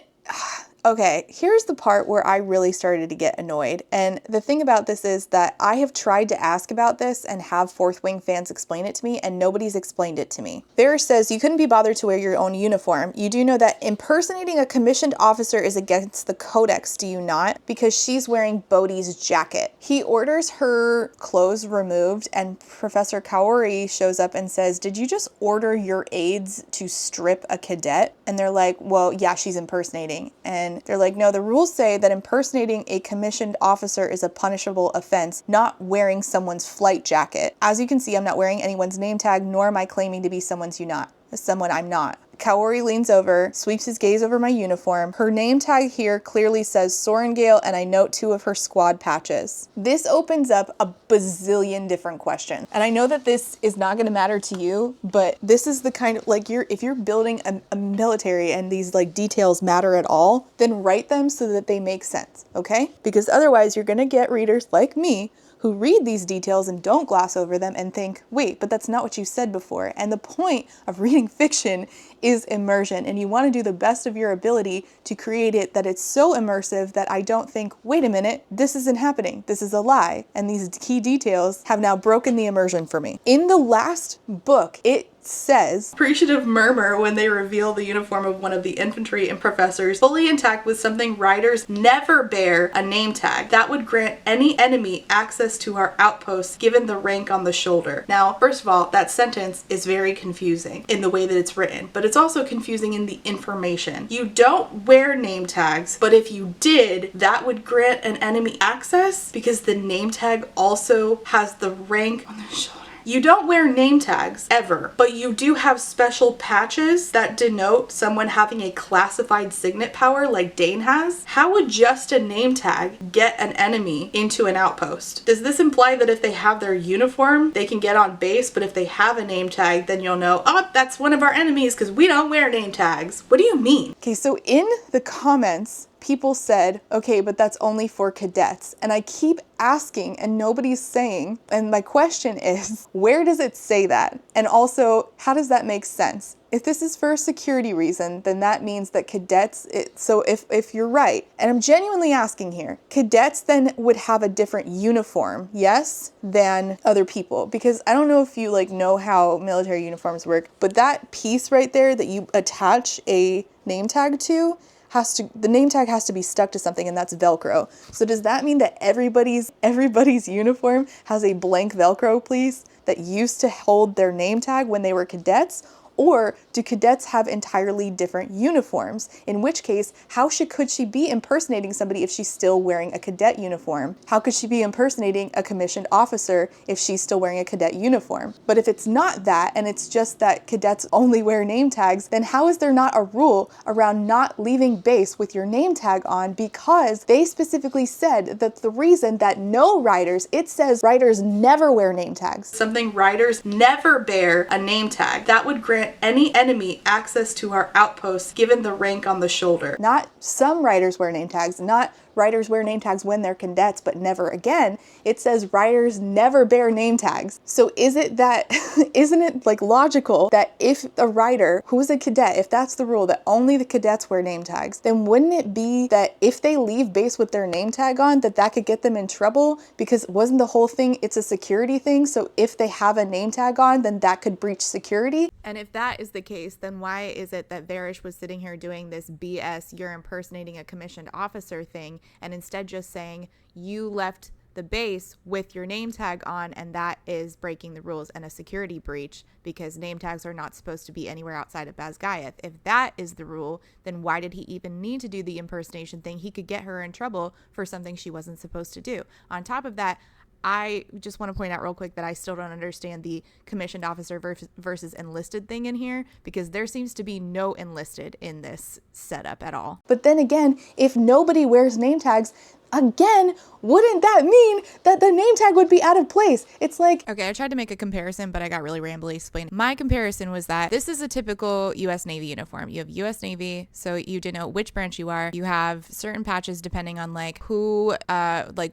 okay, here's the part where I really started to get annoyed. And the thing about this is that I have tried to ask about this and have Fourth Wing fans explain it to me, and nobody's explained it to me. Varish says, you couldn't be bothered to wear your own uniform. You do know that impersonating a commissioned officer is against the codex, do you not? Because she's wearing Bodhi's jacket. He orders her clothes removed, and Professor Kaori shows up and says, did you just order your aides to strip a cadet? And they're like, well, yeah, she's impersonating. And they're like, no, the rules say that impersonating a commissioned officer is a punishable offense, not wearing someone's flight jacket. As you can see, I'm not wearing anyone's name tag, nor am I claiming to be someone I'm not. Kaori leans over, sweeps his gaze over my uniform. Her name tag here clearly says Sorengale, and I note 2 of her squad patches. This opens up a bazillion different questions. And I know that this is not going to matter to you, but this is the kind of, like, if you're building a military and these like details matter at all, then write them so that they make sense, okay? Because otherwise you're going to get readers like me who read these details and don't gloss over them and think, wait, but that's not what you said before. And the point of reading fiction is immersion, and you want to do the best of your ability to create it that it's so immersive that I don't think, wait a minute, this isn't happening. This is a lie. And these key details have now broken the immersion for me. In the last book, it says, appreciative murmur when they reveal the uniform of one of the infantry and professors fully intact with something riders never bear a name tag. That would grant any enemy access to our outposts given the rank on the shoulder. Now, first of all, that sentence is very confusing in the way that it's written, but it's also confusing in the information. You don't wear name tags, but if you did, that would grant an enemy access because the name tag also has the rank on the shoulder. You don't wear name tags ever, but you do have special patches that denote someone having a classified signet power like Dane has. How would just a name tag get an enemy into an outpost? Does this imply that if they have their uniform, they can get on base, but if they have a name tag, then you'll know, oh, that's one of our enemies because we don't wear name tags? What do you mean? Okay, so in the comments, people said, okay, but that's only for cadets. And I keep asking and nobody's saying. And my question is, where does it say that? And also, how does that make sense? If this is for a security reason, then that means that cadets, so if you're right, and I'm genuinely asking here, cadets then would have a different uniform, yes, than other people. Because I don't know if you like know how military uniforms work, but that piece right there that you attach a name tag to, the name tag has to be stuck to something, and that's Velcro. So does that mean that everybody's uniform has a blank Velcro piece that used to hold their name tag when they were cadets? Or do cadets have entirely different uniforms? In which case, could she be impersonating somebody if she's still wearing a cadet uniform? How could she be impersonating a commissioned officer if she's still wearing a cadet uniform? But if it's not that, and it's just that cadets only wear name tags, then how is there not a rule around not leaving base with your name tag on? Because they specifically said that the reason that no riders, it says riders never wear name tags. Something riders never bear a name tag. That would grant any enemy access to our outposts given the rank on the shoulder. Not some riders wear name tags, not riders wear name tags when they're cadets, but never again. It says riders never bear name tags. So isn't it like logical that if a rider who is a cadet, if that's the rule that only the cadets wear name tags, then wouldn't it be that if they leave base with their name tag on, that could get them in trouble? Because wasn't the whole thing, it's a security thing, so if they have a name tag on, then that could breach security? And if that is the case, then why is it that Varish was sitting here doing this BS, you're impersonating a commissioned officer thing, and instead just saying you left the base with your name tag on, and that is breaking the rules and a security breach because name tags are not supposed to be anywhere outside of Bazgayev? If that is the rule, then why did he even need to do the impersonation thing? He could get her in trouble for something she wasn't supposed to do. On top of that, I just want to point out real quick that I still don't understand the commissioned officer versus enlisted thing in here, because there seems to be no enlisted in this setup at all. But then again, if nobody wears name tags, again, wouldn't that mean that the name tag would be out of place? It's like... Okay, I tried to make a comparison, but I got really rambly explaining. My comparison was that this is a typical U.S. Navy uniform. You have U.S. Navy, so you denote which branch you are. You have certain patches depending on like who,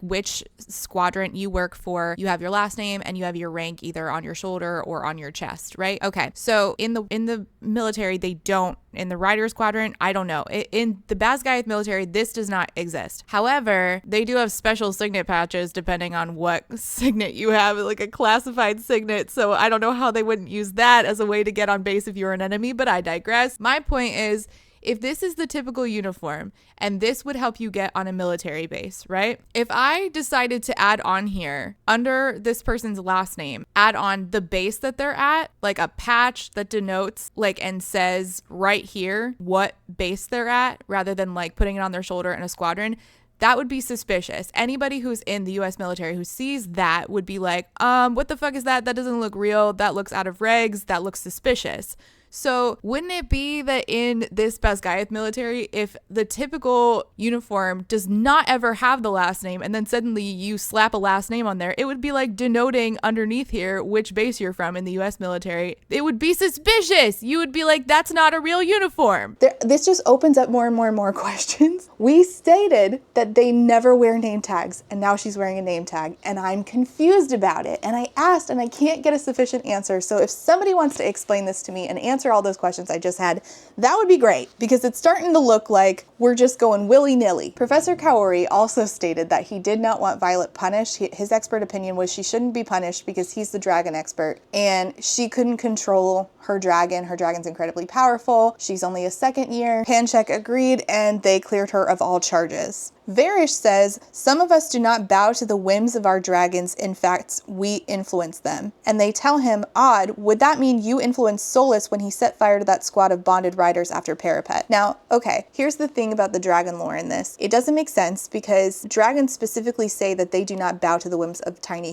which squadron you work for. You have your last name and you have your rank either on your shoulder or on your chest, right? Okay, so in the military, they don't. In the Rider Squadron, I don't know. In the Bazgayev military, this does not exist. However, they do have special signet patches depending on what signet you have, like a classified signet. So I don't know how they wouldn't use that as a way to get on base if you're an enemy, but I digress. My point is, if this is the typical uniform and this would help you get on a military base, right? If I decided to add on here under this person's last name, add on the base that they're at, like a patch that denotes like and says right here what base they're at, rather than like putting it on their shoulder in a squadron, that would be suspicious. Anybody who's in the US military who sees that would be like, what the fuck is that? That doesn't look real. That looks out of regs. That looks suspicious. So wouldn't it be that in this Basgaiath military, if the typical uniform does not ever have the last name and then suddenly you slap a last name on there, it would be like denoting underneath here which base you're from in the US military. It would be suspicious. You would be like, that's not a real uniform. This just opens up more and more and more questions. We stated that they never wear name tags, and now she's wearing a name tag, and I'm confused about it. And I asked, and I can't get a sufficient answer. So if somebody wants to explain this to me and answer all those questions I just had, that would be great, because it's starting to look like we're just going willy-nilly. Professor Kaori also stated that he did not want Violet punished. His expert opinion was she shouldn't be punished because he's the dragon expert, and she couldn't control her dragon. Her dragon's incredibly powerful. She's only a second year. Panchek agreed, and they cleared her of all charges. Varish says, some of us do not bow to the whims of our dragons. In fact, we influence them. And they tell him, odd, would that mean you influenced Solus when he set fire to that squad of bonded riders after Parapet? Now, okay, here's the thing about the dragon lore in this. It doesn't make sense because dragons specifically say that they do not bow to the whims of puny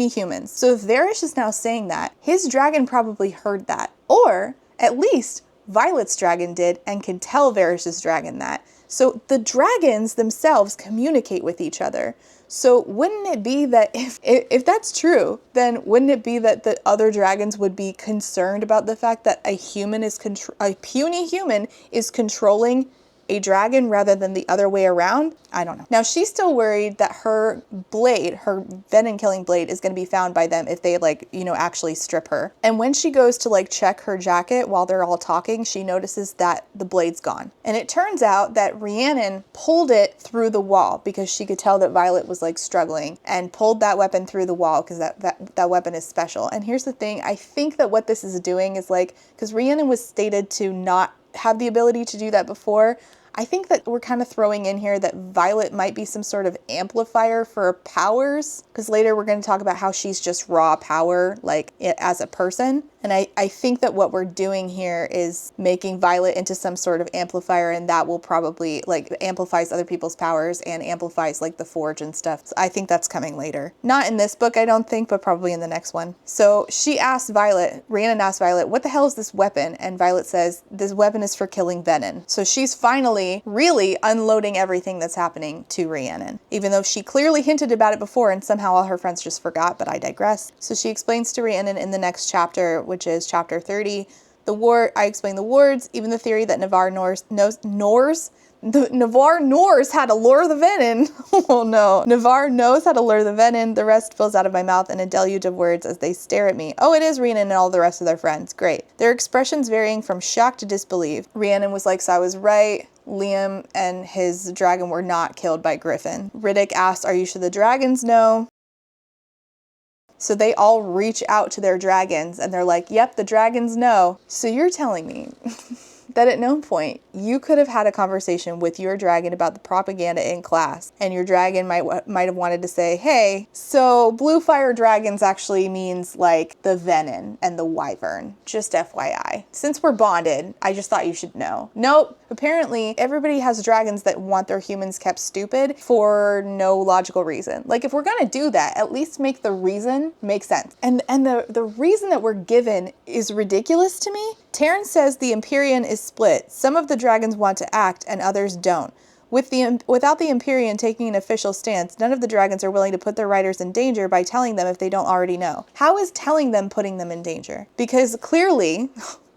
humans. So if Varish is now saying that, his dragon probably heard that. Or, at least, Violet's dragon did and can tell Varish's dragon that. So the dragons themselves communicate with each other. So wouldn't it be that if that's true, then wouldn't it be that the other dragons would be concerned about the fact that a puny human is controlling a dragon rather than the other way around? I don't know. Now, she's still worried that her blade, her venom-killing blade, is going to be found by them if they, actually strip her. And when she goes to, check her jacket while they're all talking, she notices that the blade's gone. And it turns out that Rhiannon pulled it through the wall because she could tell that Violet was, struggling, and pulled that weapon through the wall because that weapon is special. And here's the thing. I think that what this is doing is, because Rhiannon was stated to not have the ability to do that before, I think that we're kind of throwing in here that Violet might be some sort of amplifier for powers, because later we're going to talk about how she's just raw power, as a person. And I think that what we're doing here is making Violet into some sort of amplifier, and that will probably, amplifies other people's powers and amplifies, the Forge and stuff. So I think that's coming later. Not in this book, I don't think, but probably in the next one. So she asked Violet, Rhiannon asked Violet, what the hell is this weapon? And Violet says, this weapon is for killing venom. So she's finally really unloading everything that's happening to Rhiannon, even though she clearly hinted about it before and somehow all her friends just forgot, but I digress. So she explains to Rhiannon in the next chapter, which is chapter 30, I explain the wards, even the theory that Navarre Norse had to lure the venom. Oh no. Navarre knows how to lure the venom. The rest spills out of my mouth in a deluge of words as they stare at me. Oh, it is Rhiannon and all the rest of their friends. Great. Their expressions varying from shock to disbelief. Rhiannon was like, so I was right. Liam and his dragon were not killed by Griffin. Riddick asked, are you sure the dragons know? So they all reach out to their dragons and they're like, yep, the dragons know. So you're telling me that at no point you could have had a conversation with your dragon about the propaganda in class, and your dragon might have wanted to say, hey, so blue fire dragons actually means the venom and the wyvern. Just FYI. Since we're bonded, I just thought you should know. Nope. Apparently, everybody has dragons that want their humans kept stupid for no logical reason. If we're gonna do that, at least make the reason make sense. And the reason that we're given is ridiculous to me. Terrence says the Empyrean is split. Some of the dragons want to act and others don't. Without the Empyrean taking an official stance, none of the dragons are willing to put their riders in danger by telling them if they don't already know. How is telling them putting them in danger? Because clearly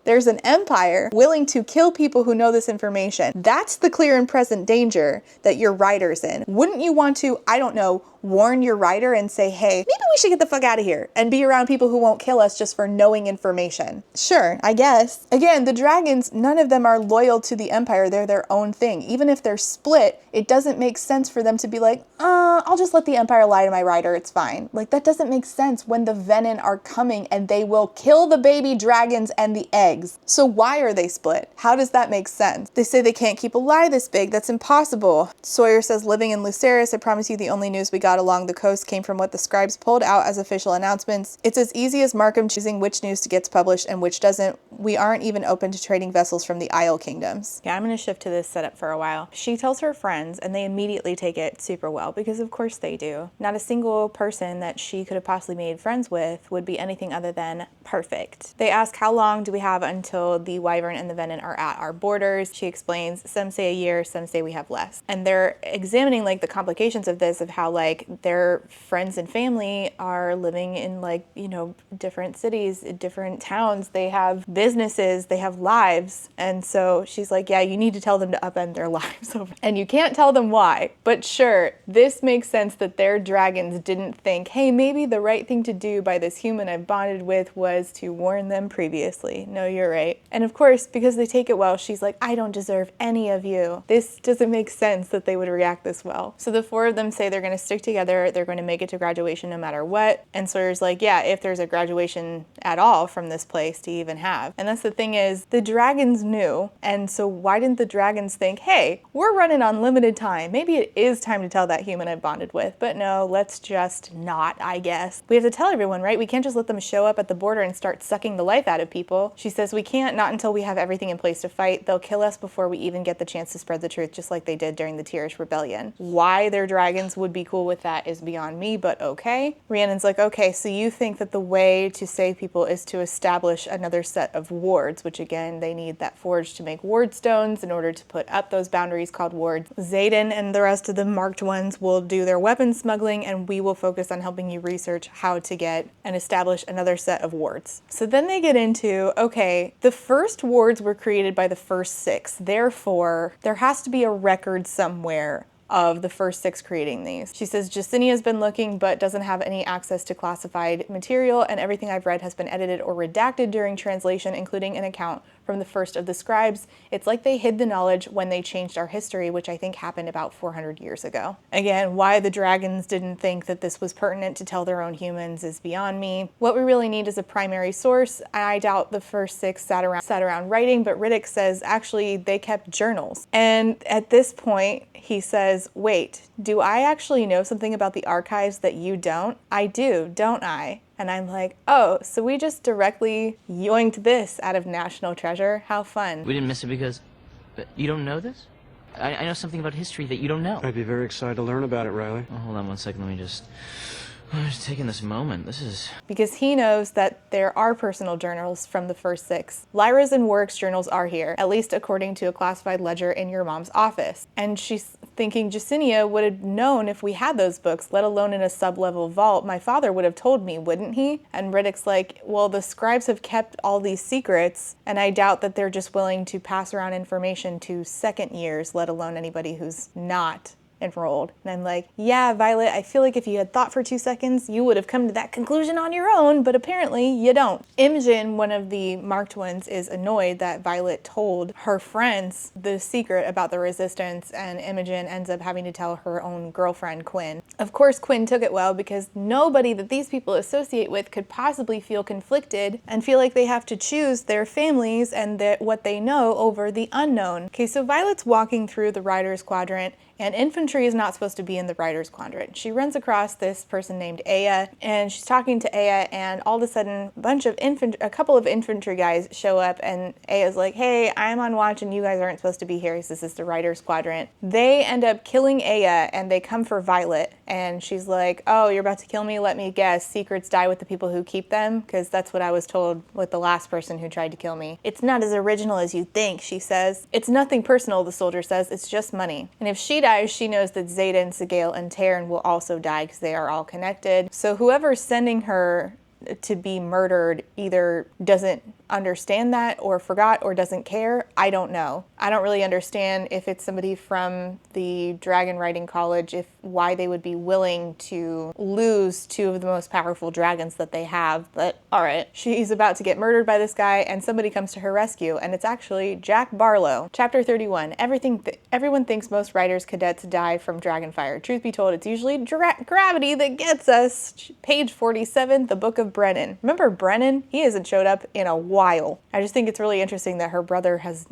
there's an empire willing to kill people who know this information. That's the clear and present danger that your rider's in. Wouldn't you want to, I don't know, warn your rider and say, hey, maybe we should get the fuck out of here and be around people who won't kill us just for knowing information? Sure, I guess. Again, the dragons, none of them are loyal to the Empire. They're their own thing. Even if they're split, it doesn't make sense for them to be like, I'll just let the Empire lie to my rider. It's fine. That doesn't make sense when the venom are coming and they will kill the baby dragons and the eggs. So why are they split? How does that make sense? They say they can't keep a lie this big. That's impossible. Sawyer says, living in Lucerys, I promise you the only news we got dot along the coast came from what the scribes pulled out as official announcements. It's as easy as Markham choosing which news gets published and which doesn't. We aren't even open to trading vessels from the Isle Kingdoms. Yeah, I'm going to shift to this setup for a while. She tells her friends, and they immediately take it super well, because of course they do. Not a single person that she could have possibly made friends with would be anything other than perfect. They ask, how long do we have until the Wyvern and the Venom are at our borders? She explains, some say a year, some say we have less. And they're examining like the complications of this, of how like their friends and family are living in like, you know, different cities, different towns. They have businesses, they have lives. And so she's like, yeah, you need to tell them to upend their lives over. And you can't tell them why. But sure, this makes sense that their dragons didn't think, hey, maybe the right thing to do by this human I've bonded with was to warn them previously. No, you're right. And of course, because they take it well, she's like, I don't deserve any of you. This doesn't make sense that they would react this well. So the four of them say they're going to stick together. They're going to make it to graduation no matter what. And Sawyer's like, yeah, if there's a graduation at all from this place to even have. And that's the thing is, the dragons knew. And so why didn't the dragons think, hey, we're running on limited time. Maybe it is time to tell that human I bonded with. But no, let's just not, I guess. We have to tell everyone, right? We can't just let them show up at the border and start sucking the life out of people. She says we can't, not until we have everything in place to fight. They'll kill us before we even get the chance to spread the truth, just like they did during the Tearish Rebellion. Why their dragons would be cool with that is beyond me, but okay. Rhiannon's like, okay, so you think that the way to save people is to establish another set of wards, which again, they need that forge to make ward stones in order to put up those boundaries called wards. Xaden and the rest of the marked ones will do their weapon smuggling, and we will focus on helping you research how to get and establish another set of wards. So then they get into, okay, the first wards were created by the first 6. Therefore, there has to be a record somewhere of the first 6 creating these. She says Justinia's been looking but doesn't have any access to classified material, and everything I've read has been edited or redacted during translation, including an account from the first of the scribes. It's like they hid the knowledge when they changed our history, which I think happened about 400 years ago. Again, why the dragons didn't think that this was pertinent to tell their own humans is beyond me. What we really need is a primary source. I doubt the first 6 sat around writing, but Riddick says actually they kept journals. And at this point, he says, wait, do I actually know something about the archives that you don't? I do, don't I? And I'm like, oh, so we just directly yoinked this out of National Treasure? How fun. We didn't miss it because... But you don't know this? I know something about history that you don't know. I'd be very excited to learn about it, Riley. Oh, hold on one second, let me just... I'm just taking this moment. This is... Because he knows that there are personal journals from the first 6. Lyra's and Warwick's journals are here, at least according to a classified ledger in your mom's office. And she's thinking Justinia would have known if we had those books, let alone in a sub-level vault. My father would have told me, wouldn't he? And Riddick's like, well, the scribes have kept all these secrets, and I doubt that they're just willing to pass around information to second years, let alone anybody who's not enrolled. And I'm like, yeah, Violet, I feel like if you had thought for 2 seconds, you would have come to that conclusion on your own, but apparently you don't. Imogen, one of the marked ones, is annoyed that Violet told her friends the secret about the resistance, and Imogen ends up having to tell her own girlfriend, Quinn. Of course, Quinn took it well, because nobody that these people associate with could possibly feel conflicted and feel like they have to choose their families and what they know over the unknown. Okay, so Violet's walking through the Riders Quadrant, and infantry is not supposed to be in the Riders Quadrant. She runs across this person named Aya, and she's talking to Aya, and all of a sudden, a couple of infantry guys show up, and Aya's like, hey, I'm on watch, and you guys aren't supposed to be here. He says, this is the Riders Quadrant. They end up killing Aya, and they come for Violet, and she's like, oh, you're about to kill me? Let me guess. Secrets die with the people who keep them? Because that's what I was told with the last person who tried to kill me. It's not as original as you think, she says. It's nothing personal, the soldier says. It's just money. And if she dies, she knows that Xaden, Sigale, and Taryn will also die because they are all connected. So whoever's sending her to be murdered either doesn't understand that or forgot or doesn't care. I don't know. I don't really understand if it's somebody from the Dragon Riding College, why they would be willing to lose 2 of the most powerful dragons that they have. But all right, she's about to get murdered by this guy, and somebody comes to her rescue, and it's actually Jack Barlow. Chapter 31. Everyone thinks most riders cadets die from dragonfire. Truth be told, it's usually gravity that gets us. Page 47, the Book of Brennan. Remember Brennan? He hasn't showed up in a while. while. I just think it's really interesting that her brother has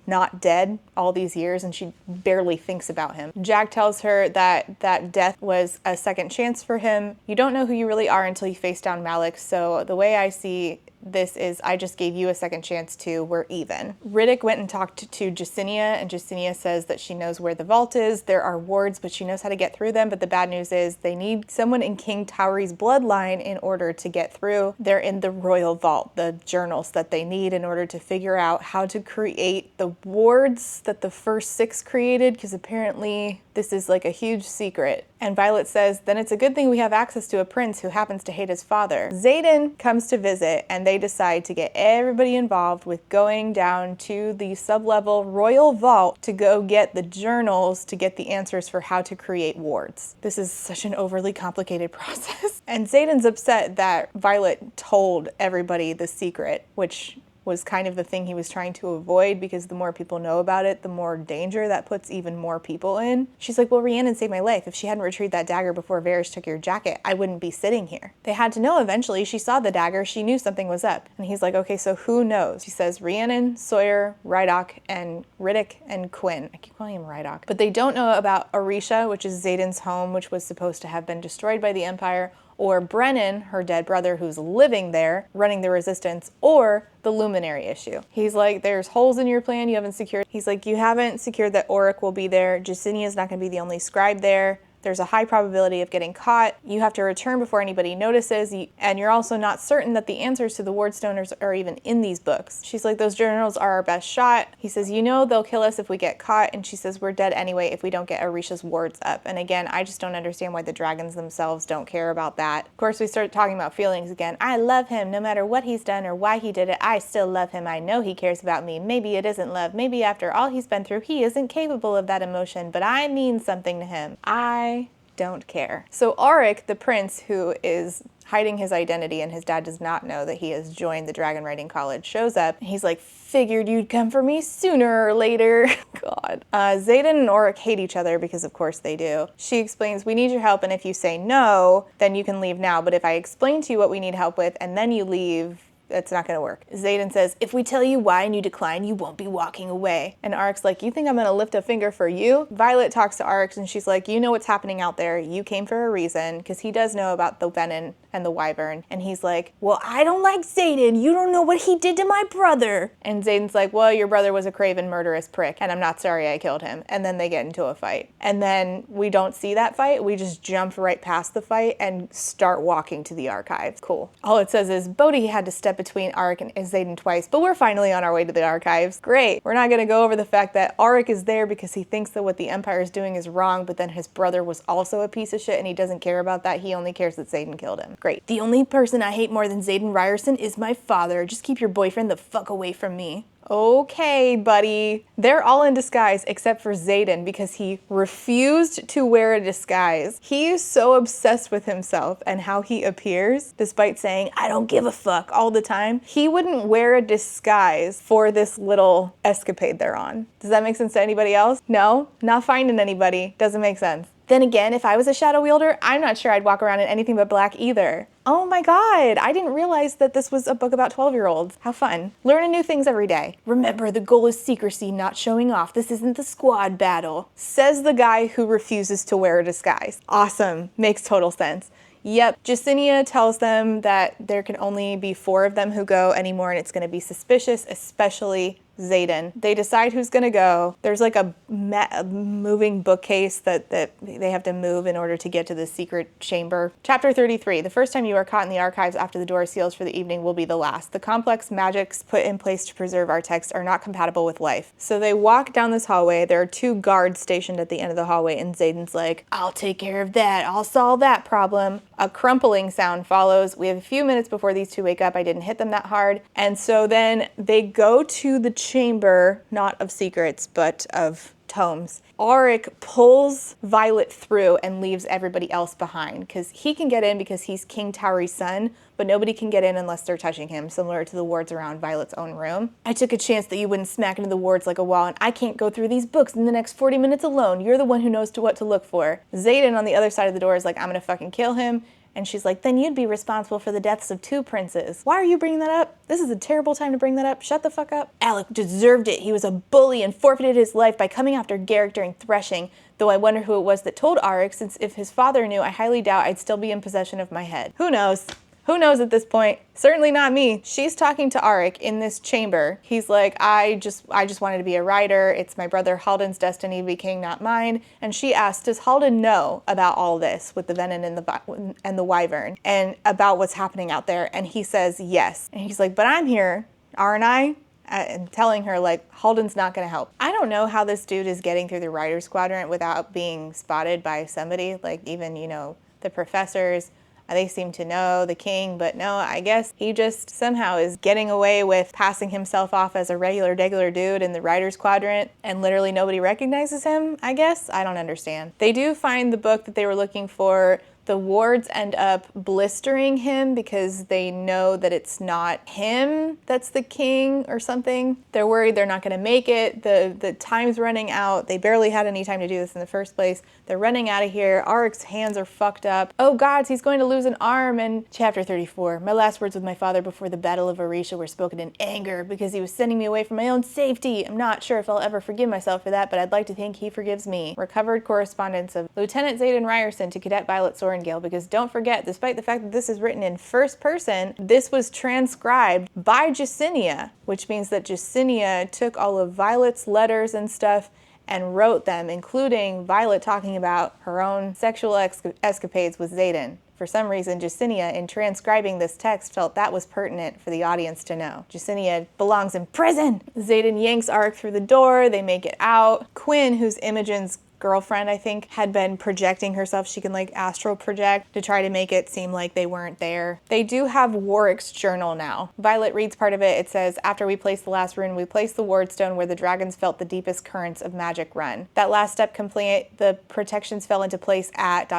not dead all these years and she barely thinks about him. Jack tells her that death was a second chance for him. You don't know who you really are until you face down Malik, so the way I see this is I just gave you a second chance too, we're even. Riddick went and talked to Jacinia, and Jacinia says that she knows where the vault is. There are wards, but she knows how to get through them, but the bad news is they need someone in King Tauri's bloodline in order to get through. They're in the royal vault, the journals that they need in order to figure out how to create the wards that the first 6 created, because apparently this is like a huge secret. And Violet says, then it's a good thing we have access to a prince who happens to hate his father. Xaden comes to visit, and they decide to get everybody involved with going down to the sub-level royal vault to go get the journals to get the answers for how to create wards. This is such an overly complicated process. And Xaden's upset that Violet told everybody the secret, which was kind of the thing he was trying to avoid, because the more people know about it, the more danger that puts even more people in. She's like, well, Rhiannon saved my life. If she hadn't retrieved that dagger before Varys took your jacket, I wouldn't be sitting here. They had to know eventually. She saw the dagger. She knew something was up. And he's like, okay, so who knows? She says Rhiannon, Sawyer, Rhydock, and Riddick, and Quinn. I keep calling him Rhydock. But they don't know about Orisha, which is Xaden's home, which was supposed to have been destroyed by the Empire, or Brennan, her dead brother who's living there, running the resistance, or the luminary issue. He's like, there's holes in your plan you haven't secured. He's like, you haven't secured that Auric will be there. Jasinia's not gonna be the only scribe there. There's a high probability of getting caught. You have to return before anybody notices, and you're also not certain that the answers to the Wardstoners are even in these books. She's like, those journals are our best shot. He says, you know they'll kill us if we get caught, and she says, we're dead anyway if we don't get Orisha's wards up. And again, I just don't understand why the dragons themselves don't care about that. Of course, we start talking about feelings again. I love him no matter what he's done or why he did it. I still love him. I know he cares about me. Maybe it isn't love. Maybe after all he's been through, he isn't capable of that emotion, but I mean something to him. I don't care. So Auric, the prince who is hiding his identity and his dad does not know that he has joined the Dragon Riding College, shows up. He's like, figured you'd come for me sooner or later. God. Xaden and Auric hate each other because of course they do. She explains, we need your help, and if you say no, then you can leave now. But if I explain to you what we need help with and then you leave, it's not gonna work. Xaden says, if we tell you why and you decline, you won't be walking away. And Aric's like, you think I'm gonna lift a finger for you? Violet talks to Aric and she's like, you know what's happening out there. You came for a reason, because he does know about the venom and the wyvern. And he's like, well, I don't like Xaden. You don't know what he did to my brother. And Xaden's like, well, your brother was a craven, murderous prick, and I'm not sorry I killed him. And then they get into a fight. And then we don't see that fight. We just jump right past the fight and start walking to the archives. Cool. All it says is Bodhi had to step between Auric and Xaden twice, but we're finally on our way to the archives. Great. We're not going to go over the fact that Auric is there because he thinks that what the Empire is doing is wrong, but then his brother was also a piece of shit and he doesn't care about that. He only cares that Xaden killed him. Great. The only person I hate more than Xaden Ryerson is my father. Just keep your boyfriend the fuck away from me. Okay, buddy. They're all in disguise except for Xaden because he refused to wear a disguise. He is so obsessed with himself and how he appears, despite saying, I don't give a fuck all the time. He wouldn't wear a disguise for this little escapade they're on. Does that make sense to anybody else? No? Not finding anybody. Doesn't make sense. Then again, if I was a shadow wielder, I'm not sure I'd walk around in anything but black either. Oh my god, I didn't realize that this was a book about 12-year-olds. How fun. Learning new things every day. Remember, the goal is secrecy, not showing off. This isn't the squad battle. Says the guy who refuses to wear a disguise. Awesome. Makes total sense. Yep, Jacinia tells them that there can only be 4 of them who go anymore, and it's going to be suspicious, especially Xaden. They decide who's going to go. There's like a moving bookcase that they have to move in order to get to the secret chamber. Chapter 33. The first time you are caught in the archives after the door seals for the evening will be the last. The complex magics put in place to preserve our text are not compatible with life. So they walk down this hallway. There are 2 guards stationed at the end of the hallway, and Xaden's like, I'll take care of that. I'll solve that problem. A crumpling sound follows. We have a few minutes before these 2 wake up. I didn't hit them that hard. And so then they go to the chamber, not of secrets, but of tomes. Auric pulls Violet through and leaves everybody else behind, because he can get in because he's King Tauri's son, but nobody can get in unless they're touching him, similar to the wards around Violet's own room. I took a chance that you wouldn't smack into the wards like a wall, and I can't go through these books in the next 40 minutes alone. You're the one who knows what to look for. Xaden on the other side of the door is like, I'm gonna fucking kill him. And she's like, then you'd be responsible for the deaths of 2 princes. Why are you bringing that up? This is a terrible time to bring that up. Shut the fuck up. Alec deserved it. He was a bully and forfeited his life by coming after Garrick during threshing, though I wonder who it was that told Arik, since if his father knew, I highly doubt I'd still be in possession of my head. Who knows? Who knows at this point? Certainly not me. She's talking to Arik in this chamber. He's like, I just wanted to be a writer. It's my brother Haldan's destiny to be king, not mine. And she asks, does Haldan know about all this with the venom and the wyvern and about what's happening out there? And he says yes. And he's like, but I'm here, aren't I? And telling her, like, Haldan's not going to help. I don't know how this dude is getting through the writer's quadrant without being spotted by somebody, like even, you know, the professors. They seem to know the king, but no, I guess he just somehow is getting away with passing himself off as a regular dude in the writer's quadrant, and literally nobody recognizes him, I guess? I don't understand. They do find the book that they were looking for. The wards end up blistering him because they know that it's not him that's the king or something. They're worried they're not going to make it. The time's running out. They barely had any time to do this in the first place. They're running out of here. Arik's hands are fucked up. Oh gods, he's going to lose an arm. And chapter 34, my last words with my father before the Battle of Orisha were spoken in anger because he was sending me away from my own safety. I'm not sure if I'll ever forgive myself for that, but I'd like to think he forgives me. Recovered correspondence of Lieutenant Zayden Ryerson to Cadet Violet Sorengale, because don't forget, despite the fact that this is written in first person, this was transcribed by Jacinia, which means that Jacinia took all of Violet's letters and stuff and wrote them, including Violet talking about her own sexual escapades with Zayden. For some reason, Jacinia, in transcribing this text, felt that was pertinent for the audience to know. Jacinia belongs in prison! Zayden yanks Arik through the door, they make it out. Quinn, who's Imogen's girlfriend, I think, had been projecting herself. She can like astral project to try to make it seem like they weren't there. They do have Warwick's journal now. Violet reads part of it. It says, after we placed the last rune, we placed the wardstone where the dragons felt the deepest currents of magic run. That last step complete, the protections fell into place at ...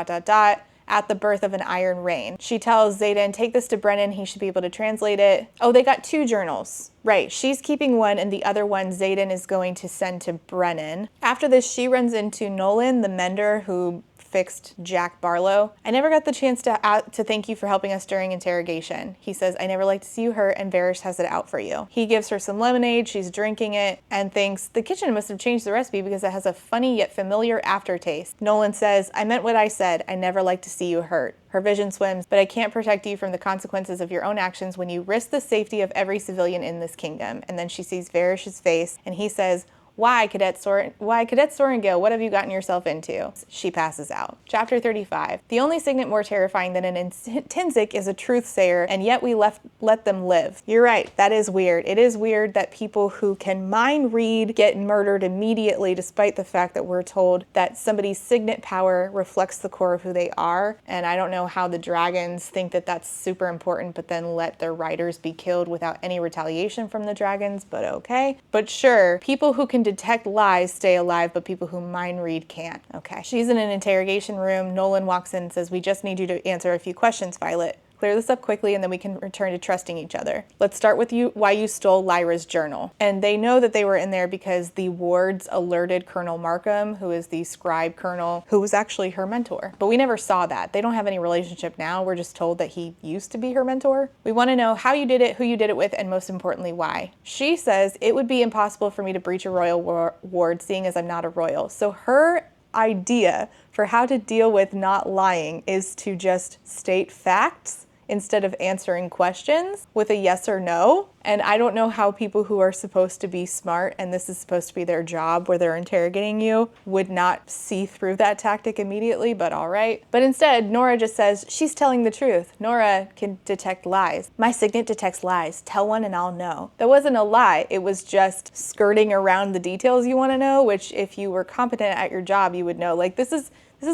at the birth of an iron rain. She tells Zayden, take this to Brennan, he should be able to translate it. Oh, they got 2 journals. Right, she's keeping one and the other one Zayden is going to send to Brennan. After this, she runs into Nolan, the mender who fixed Jack Barlow. I never got the chance to thank you for helping us during interrogation. He says, I never like to see you hurt, and Varish has it out for you. He gives her some lemonade, she's drinking it, and thinks the kitchen must have changed the recipe because it has a funny yet familiar aftertaste. Nolan says, I meant what I said. I never like to see you hurt. Her vision swims, but I can't protect you from the consequences of your own actions when you risk the safety of every civilian in this kingdom. And then she sees Varish's face, and he says, Why, Cadet Sorengale, what have you gotten yourself into? She passes out. Chapter 35. The only signet more terrifying than an intrinsic is a truth-sayer, and yet we let them live. You're right, that is weird. It is weird that people who can mind read get murdered immediately, despite the fact that we're told that somebody's signet power reflects the core of who they are. And I don't know how the dragons think that that's super important, but then let their riders be killed without any retaliation from the dragons, but okay. But sure, people who can detect lies stay alive, but people who mind read can't. Okay. She's in an interrogation room. Nolan walks in and says, we just need you to answer a few questions, Violet. Clear this up quickly and then we can return to trusting each other. Let's start with why you stole Lyra's journal. And they know that they were in there because the wards alerted Colonel Markham, who is the scribe colonel, who was actually her mentor. But we never saw that. They don't have any relationship now. We're just told that he used to be her mentor. We want to know how you did it, who you did it with, and most importantly, why. She says, it would be impossible for me to breach a royal ward, seeing as I'm not a royal. So her idea for how to deal with not lying is to just state facts instead of answering questions with a yes or no. And I don't know how people who are supposed to be smart, and this is supposed to be their job where they're interrogating you, would not see through that tactic immediately, but all right. But instead, Nora just says, she's telling the truth. Nora can detect lies. My signet detects lies. Tell one and I'll know. That wasn't a lie. It was just skirting around the details you want to know, which if you were competent at your job, you would know. Like, this is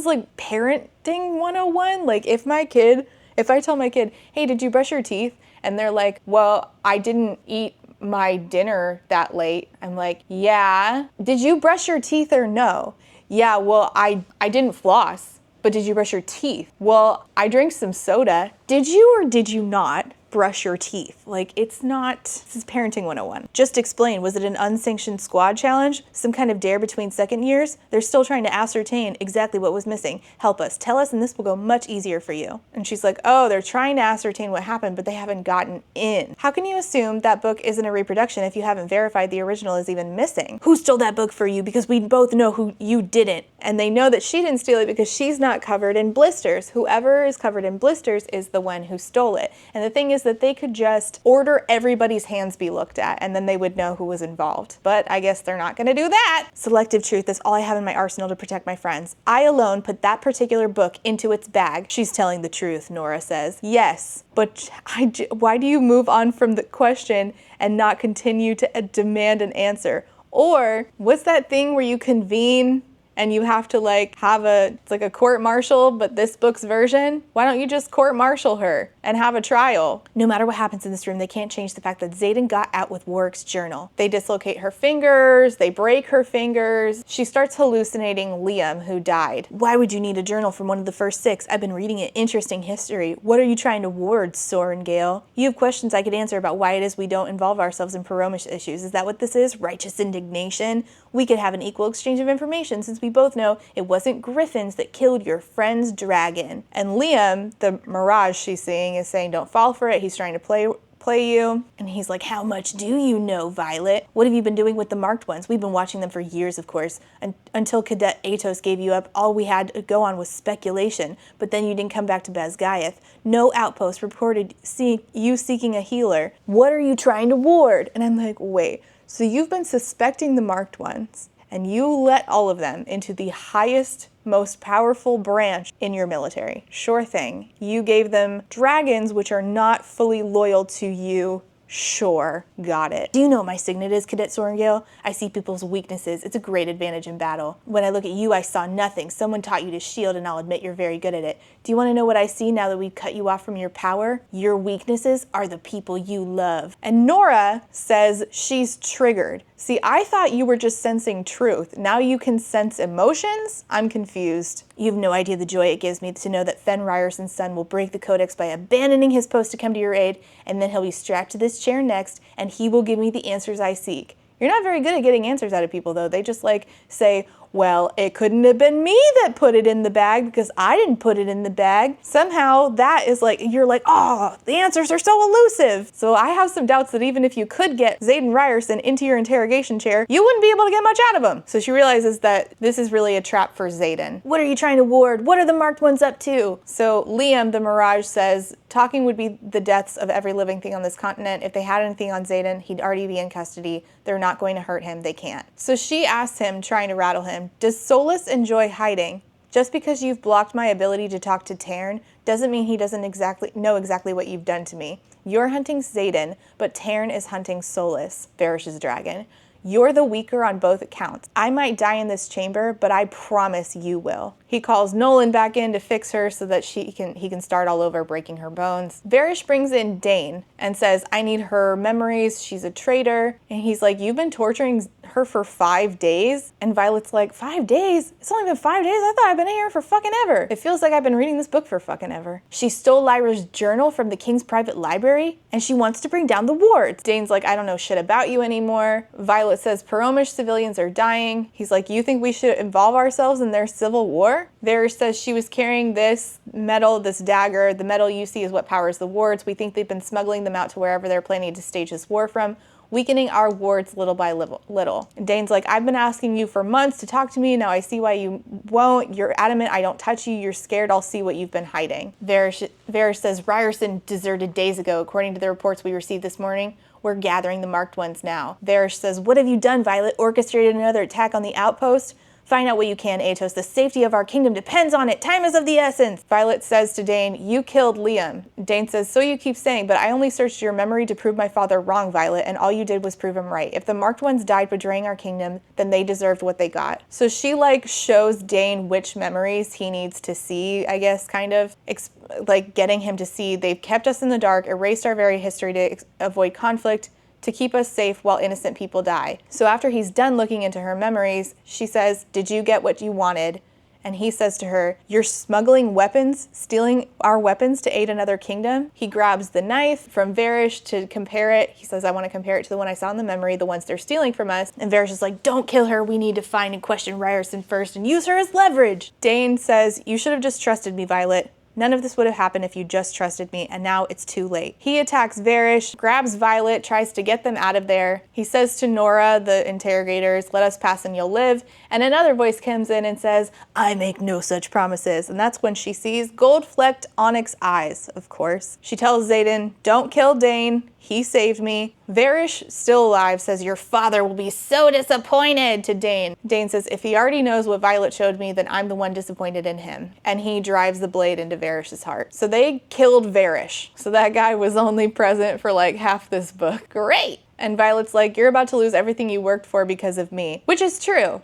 like parenting 101. Like, if I tell my kid, hey, did you brush your teeth? And they're like, well, I didn't eat my dinner that late. I'm like, yeah. Did you brush your teeth or no? Yeah, well, I didn't floss, but did you brush your teeth? Well, I drank some soda. Did you or did you not? brush your teeth. Like, it's not, this is parenting 101. Just explain, was it an unsanctioned squad challenge? Some kind of dare between second years? They're still trying to ascertain exactly what was missing. Help us, tell us, and this will go much easier for you. And she's like, oh, they're trying to ascertain what happened, but they haven't gotten in. How can you assume that book isn't a reproduction if you haven't verified the original is even missing? Who stole that book for you? Because we both know who you didn't. And they know that she didn't steal it because she's not covered in blisters. Whoever is covered in blisters is the one who stole it. And the thing is that they could just order everybody's hands be looked at and then they would know who was involved. But I guess they're not going to do that. Selective truth is all I have in my arsenal to protect my friends. I alone put that particular book into its bag. She's telling the truth, Nora says. Yes, but why do you move on from the question and not continue to demand an answer? Or what's that thing where you convene and you have to like have it's like a court martial, but this book's version? Why don't you just court martial her and have a trial? No matter what happens in this room, they can't change the fact that Xaden got out with Warwick's journal. They dislocate her fingers, they break her fingers. She starts hallucinating Liam, who died. Why would you need a journal from one of the first 6? I've been reading it. Interesting history. What are you trying to ward, Soren Gale? You have questions I could answer about why it is we don't involve ourselves in Paromish issues. Is that what this is? Righteous indignation? We could have an equal exchange of information since we both know it wasn't griffins that killed your friend's dragon. And Liam, the mirage she's seeing, is saying don't fall for it. He's trying to play you. And he's like, how much do you know, Violet? What have you been doing with the marked ones? We've been watching them for years, of course. Until Cadet Atos gave you up, all we had to go on was speculation. But then you didn't come back to Bazgaiath. No outpost reported you seeking a healer. What are you trying to ward? And I'm like, wait. So you've been suspecting the marked ones, and you let all of them into the highest, most powerful branch in your military. Sure thing. You gave them dragons which are not fully loyal to you. Sure, got it. Do you know what my signet is, Cadet Sorengale? I see people's weaknesses. It's a great advantage in battle. When I look at you, I saw nothing. Someone taught you to shield, and I'll admit you're very good at it. Do you want to know what I see now that we've cut you off from your power? Your weaknesses are the people you love. And Nora says she's triggered. See, I thought you were just sensing truth. Now you can sense emotions? I'm confused. You have no idea the joy it gives me to know that Fen Ryerson's son will break the codex by abandoning his post to come to your aid, and then he'll be strapped to this chair next, and he will give me the answers I seek. You're not very good at getting answers out of people, though. They just say, well, it couldn't have been me that put it in the bag because I didn't put it in the bag. Somehow that is you're like, oh, the answers are so elusive. So I have some doubts that even if you could get Xaden Ryerson into your interrogation chair, you wouldn't be able to get much out of him. So she realizes that this is really a trap for Xaden. What are you trying to ward? What are the marked ones up to? So Liam, the Mirage, says talking would be the deaths of every living thing on this continent. If they had anything on Xaden, he'd already be in custody. They're not going to hurt him. They can't. So she asks him, trying to rattle him, does Solus enjoy hiding? Just because you've blocked my ability to talk to Tarn doesn't mean he doesn't know exactly what you've done to me. You're hunting Xaden, but Tarn is hunting Solus, Varish's dragon. You're the weaker on both accounts. I might die in this chamber, but I promise you will. He calls Nolan back in to fix her so that he can start all over, breaking her bones. Varish brings in Dane and says, I need her memories. She's a traitor. And he's like, you've been torturing her for 5 days? And Violet's like, 5 days? It's only been 5 days? I thought I've been here for fucking ever. It feels like I've been reading this book for fucking ever. She stole Lyra's journal from the king's private library, and she wants to bring down the wards. Dane's like, I don't know shit about you anymore. Violet says Paromish civilians are dying. He's like, you think we should involve ourselves in their civil war? Varish says she was carrying this metal, this dagger. The metal you see is what powers the wards. We think they've been smuggling them out to wherever they're planning to stage this war from, weakening our wards little by little. And Dane's like, I've been asking you for months to talk to me. Now I see why you won't. You're adamant I don't touch you. You're scared I'll see what you've been hiding. Varish says Ryerson deserted days ago. According to the reports we received this morning, we're gathering the marked ones now. Varish says, what have you done, Violet? Orchestrated another attack on the outpost? Find out what you can, Atos. The safety of our kingdom depends on it. Time is of the essence. Violet says to Dane, you killed Liam. Dane says, so you keep saying, but I only searched your memory to prove my father wrong, Violet, and all you did was prove him right. If the marked ones died betraying our kingdom, then they deserved what they got. So she shows Dane which memories he needs to see, I guess, kind of, getting him to see they've kept us in the dark, erased our very history to avoid conflict, to keep us safe while innocent people die. So after he's done looking into her memories, she says, did you get what you wanted? and he says to her, "You're smuggling weapons, stealing our weapons to aid another kingdom?" He grabs the knife from Varish to compare it. He says, "I want to compare it to the one I saw in the memory, the ones they're stealing from us." And Varish is like, "Don't kill her. We need to find and question Ryerson first and use her as leverage." Dane says, "You should have just trusted me, Violet. None of this would have happened if you just trusted me, and now it's too late." He attacks Varish, grabs Violet, tries to get them out of there. He says to Nora, the interrogators, "Let us pass and you'll live." And another voice comes in and says, "I make no such promises." And that's when she sees gold-flecked onyx eyes, of course. She tells Xaden, "Don't kill Dane. He saved me." Varish, still alive, says, "Your father will be so disappointed," to Dane. Dane says, "If he already knows what Violet showed me, then I'm the one disappointed in him." And he drives the blade into Varish's heart. So they killed Varish. So that guy was only present for like half this book. Great. And Violet's like, "You're about to lose everything you worked for because of me." Which is true.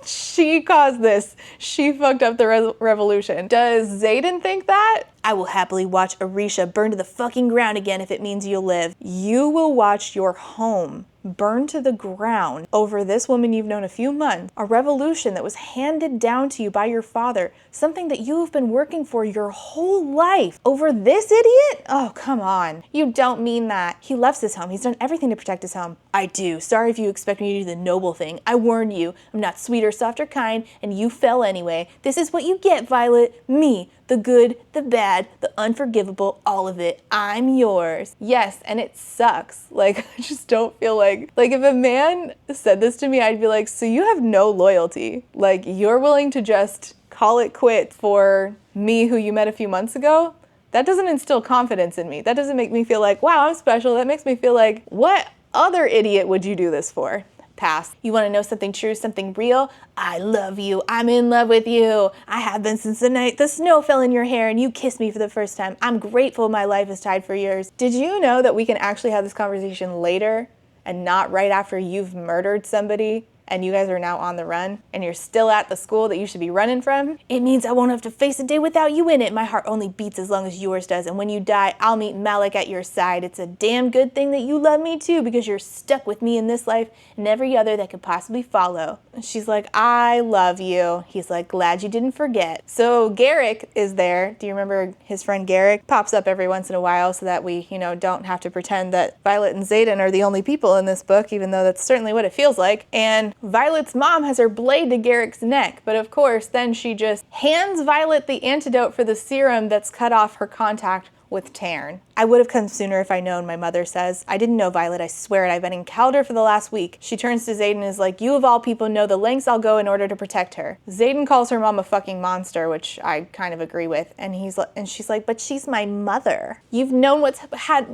She caused this. She fucked up the revolution. Does Xaden think that? "I will happily watch Orisha burn to the fucking ground again if it means you'll live." You will watch your home burn to the ground over this woman you've known a few months, a revolution that was handed down to you by your father, something that you have been working for your whole life, over this idiot? Oh, come on. You don't mean that. He loves his home. He's done everything to protect his home. "I do. Sorry if you expect me to do the noble thing. I warned you. I'm not sweet or soft or kind, and you fell anyway. This is what you get, Violet. Me. The good, the bad, the unforgivable, all of it. I'm yours." Yes, and it sucks. Like, I just don't feel like if a man said this to me, I'd be like, "So you have no loyalty. Like, you're willing to just call it quits for me who you met a few months ago?" That doesn't instill confidence in me. That doesn't make me feel like, wow, I'm special. That makes me feel like, what other idiot would you do this for? Pass. You want to know something true, something real? I love you. I'm in love with you. I have been since the night the snow fell in your hair and you kissed me for the first time. I'm grateful my life is tied for yours. Did you know that we can actually have this conversation later and not right after you've murdered somebody and you guys are now on the run and you're still at the school that you should be running from? It means I won't have to face a day without you in it. My heart only beats as long as yours does, and when you die, I'll meet Malik at your side. It's a damn good thing that you love me too, because you're stuck with me in this life and every other that could possibly follow. And she's like, "I love you." He's like, "Glad you didn't forget." So Garrick is there. Do you remember his friend Garrick? Pops up every once in a while so that we, don't have to pretend that Violet and Xaden are the only people in this book, even though that's certainly what it feels like. And Violet's mom has her blade to Garrick's neck, but of course then she just hands Violet the antidote for the serum that's cut off her contact with Tarn. "I would have come sooner if I'd known," my mother says. "I didn't know, Violet, I swear it. I've been in Calder for the last week." She turns to Xaden and is like, "You of all people know the lengths I'll go in order to protect her." Xaden calls her mom a fucking monster, which I kind of agree with. And she's like, "But she's my mother. You've known what's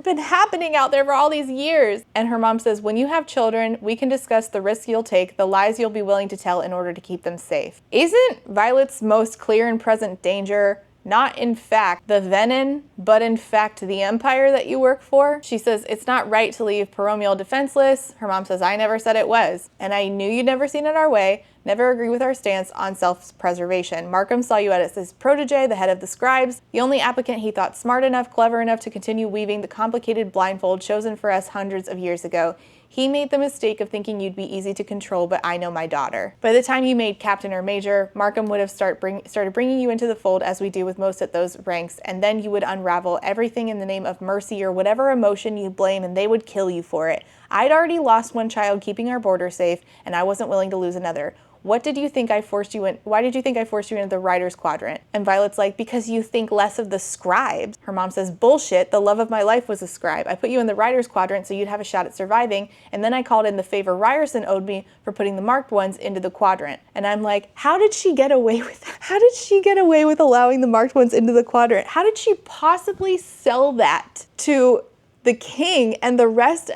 been happening out there for all these years." And her mom says, "When you have children, we can discuss the risks you'll take, the lies you'll be willing to tell in order to keep them safe." Isn't Violet's most clear and present danger not in fact the Venin, but in fact the Empire that you work for? She says, "It's not right to leave Paromial defenseless." Her mom says, "I never said it was. And I knew you'd never seen it our way, never agree with our stance on self-preservation. Markham saw you as his protege, the head of the scribes, the only applicant he thought smart enough, clever enough to continue weaving the complicated blindfold chosen for us hundreds of years ago. He made the mistake of thinking you'd be easy to control, but I know my daughter. By the time you made captain or major, Markham would have started bringing you into the fold as we do with most at those ranks, and then you would unravel everything in the name of mercy or whatever emotion you blame, and they would kill you for it. I'd already lost one child keeping our border safe, and I wasn't willing to lose another. Why did you think I forced you into the writer's quadrant?" And Violet's like, "Because you think less of the scribes." Her mom says, "Bullshit, the love of my life was a scribe. I put you in the writer's quadrant so you'd have a shot at surviving, and then I called in the favor Ryerson owed me for putting the marked ones into the quadrant." And I'm like, how did she get away with that? How did she get away with allowing the marked ones into the quadrant? How did she possibly sell that to the king and the rest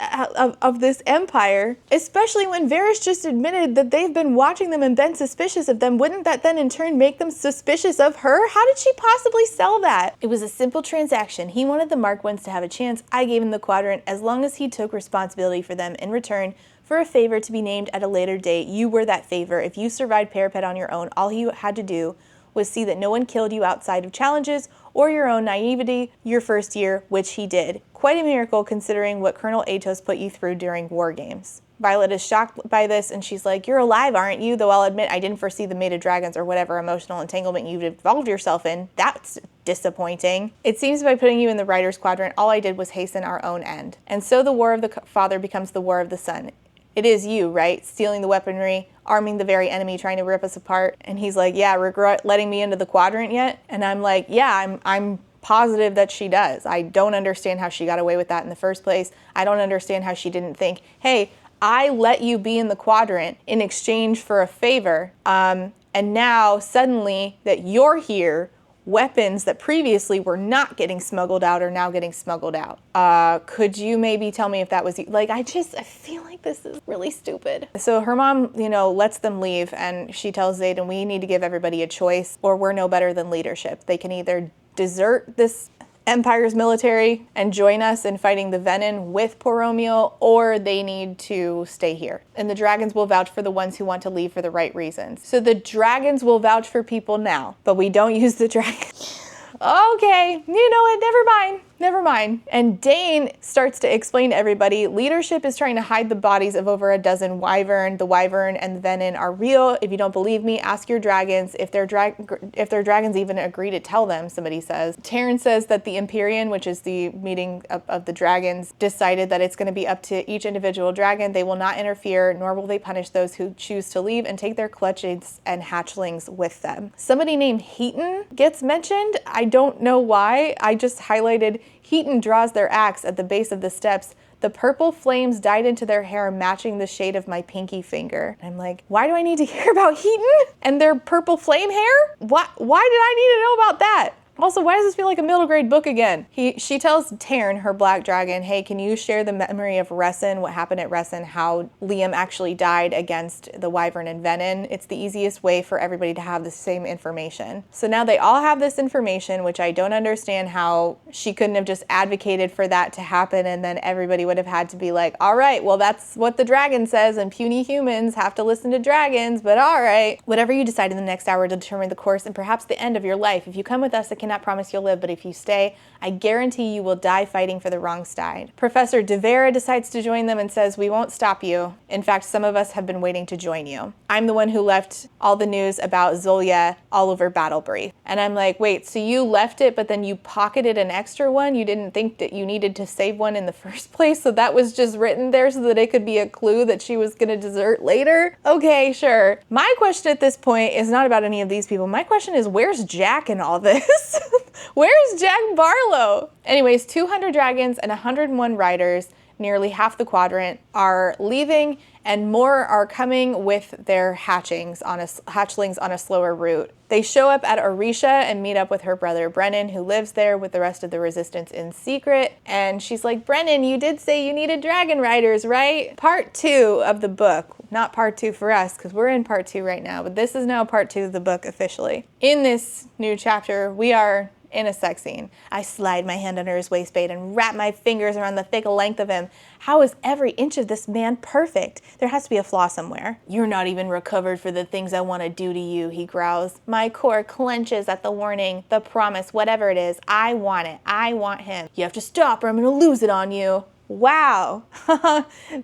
of this empire, especially when Varys just admitted that they've been watching them and been suspicious of them? Wouldn't that then in turn make them suspicious of her? How did she possibly sell that? It was a simple transaction. He wanted the marked ones to have a chance. I gave him the quadrant as long as he took responsibility for them in return for a favor to be named at a later date. You were that favor. If you survived Parapet on your own, all you had to do was see that no one killed you outside of challenges or your own naivety your first year, which he did. Quite a miracle considering what Colonel Atos put you through during war games. Violet is shocked by this, and she's like, you're alive, aren't you? Though I'll admit I didn't foresee the mated dragons or whatever emotional entanglement you've involved yourself in. That's disappointing. It seems by putting you in the writer's quadrant, all I did was hasten our own end. And so the war of the father becomes the war of the son. It is you, right? Stealing the weaponry, arming the very enemy, trying to rip us apart. And he's like, yeah, regret letting me into the quadrant yet? And I'm like, yeah, I'm positive that she does. I don't understand how she got away with that in the first place. I don't understand how she didn't think, hey, I let you be in the quadrant in exchange for a favor. And now suddenly that you're here, weapons that previously were not getting smuggled out are now getting smuggled out. Could you maybe tell me if that was you? Like, I feel like this is really stupid. So her mom, lets them leave, and she tells Xaden, we need to give everybody a choice, or we're no better than leadership. They can either desert this Empire's military and join us in fighting the Venin with Boromeo, or they need to stay here. And the dragons will vouch for the ones who want to leave for the right reasons. So the dragons will vouch for people now, but we don't use the dragons. Okay, you know what, never mind. And Dane starts to explain to everybody, leadership is trying to hide the bodies of over a dozen wyvern. The wyvern and the venin are real. If you don't believe me, ask your dragons. If their dragons even agree to tell them, somebody says. Taryn says that the Empyrean, which is the meeting of the dragons, decided that it's going to be up to each individual dragon. They will not interfere, nor will they punish those who choose to leave and take their clutches and hatchlings with them. Somebody named Heaton gets mentioned. I don't know why. I just highlighted Heaton draws their axe at the base of the steps. The purple flames dyed into their hair, matching the shade of my pinky finger. I'm like, why do I need to hear about Heaton and their purple flame hair? Why did I need to know about that? Also, why does this feel like a middle grade book again? She tells Taryn, her black dragon, hey, can you share the memory of Ressin, what happened at Ressin, how Liam actually died against the wyvern and venin? It's the easiest way for everybody to have the same information. So now they all have this information, which I don't understand how she couldn't have just advocated for that to happen, and then everybody would have had to be like, all right, well, that's what the dragon says, and puny humans have to listen to dragons, but all right. Whatever you decide in the next hour to determine the course and perhaps the end of your life. If you come with us, I cannot promise you'll live, but if you stay, I guarantee you will die fighting for the wrong side. Professor De Vera decides to join them and says, we won't stop you. In fact, some of us have been waiting to join you. I'm the one who left all the news about Zolya all over Battle Brief. And I'm like, wait, so you left it, but then you pocketed an extra one? You didn't think that you needed to save one in the first place? So that was just written there so that it could be a clue that she was gonna desert later? Okay, sure. My question at this point is not about any of these people. My question is, where's Jack in all this? Where's Jack Barlow? Anyways, 200 dragons and 101 riders, nearly half the quadrant, are leaving, and more are coming with their hatchlings on a slower route. They show up at Orisha and meet up with her brother Brennan, who lives there with the rest of the resistance in secret. And she's like, Brennan, you did say you needed dragon riders, right? Part 2 of the book. Not part 2 for us, because we're in part 2 right now, but this is now part 2 of the book officially. In this new chapter, we are in a sex scene. I slide my hand under his waistband and wrap my fingers around the thick length of him. How is every inch of this man perfect? There has to be a flaw somewhere. You're not even recovered for the things I want to do to you, he growls. My core clenches at the warning, the promise, whatever it is. I want it. I want him. You have to stop or I'm going to lose it on you. Wow.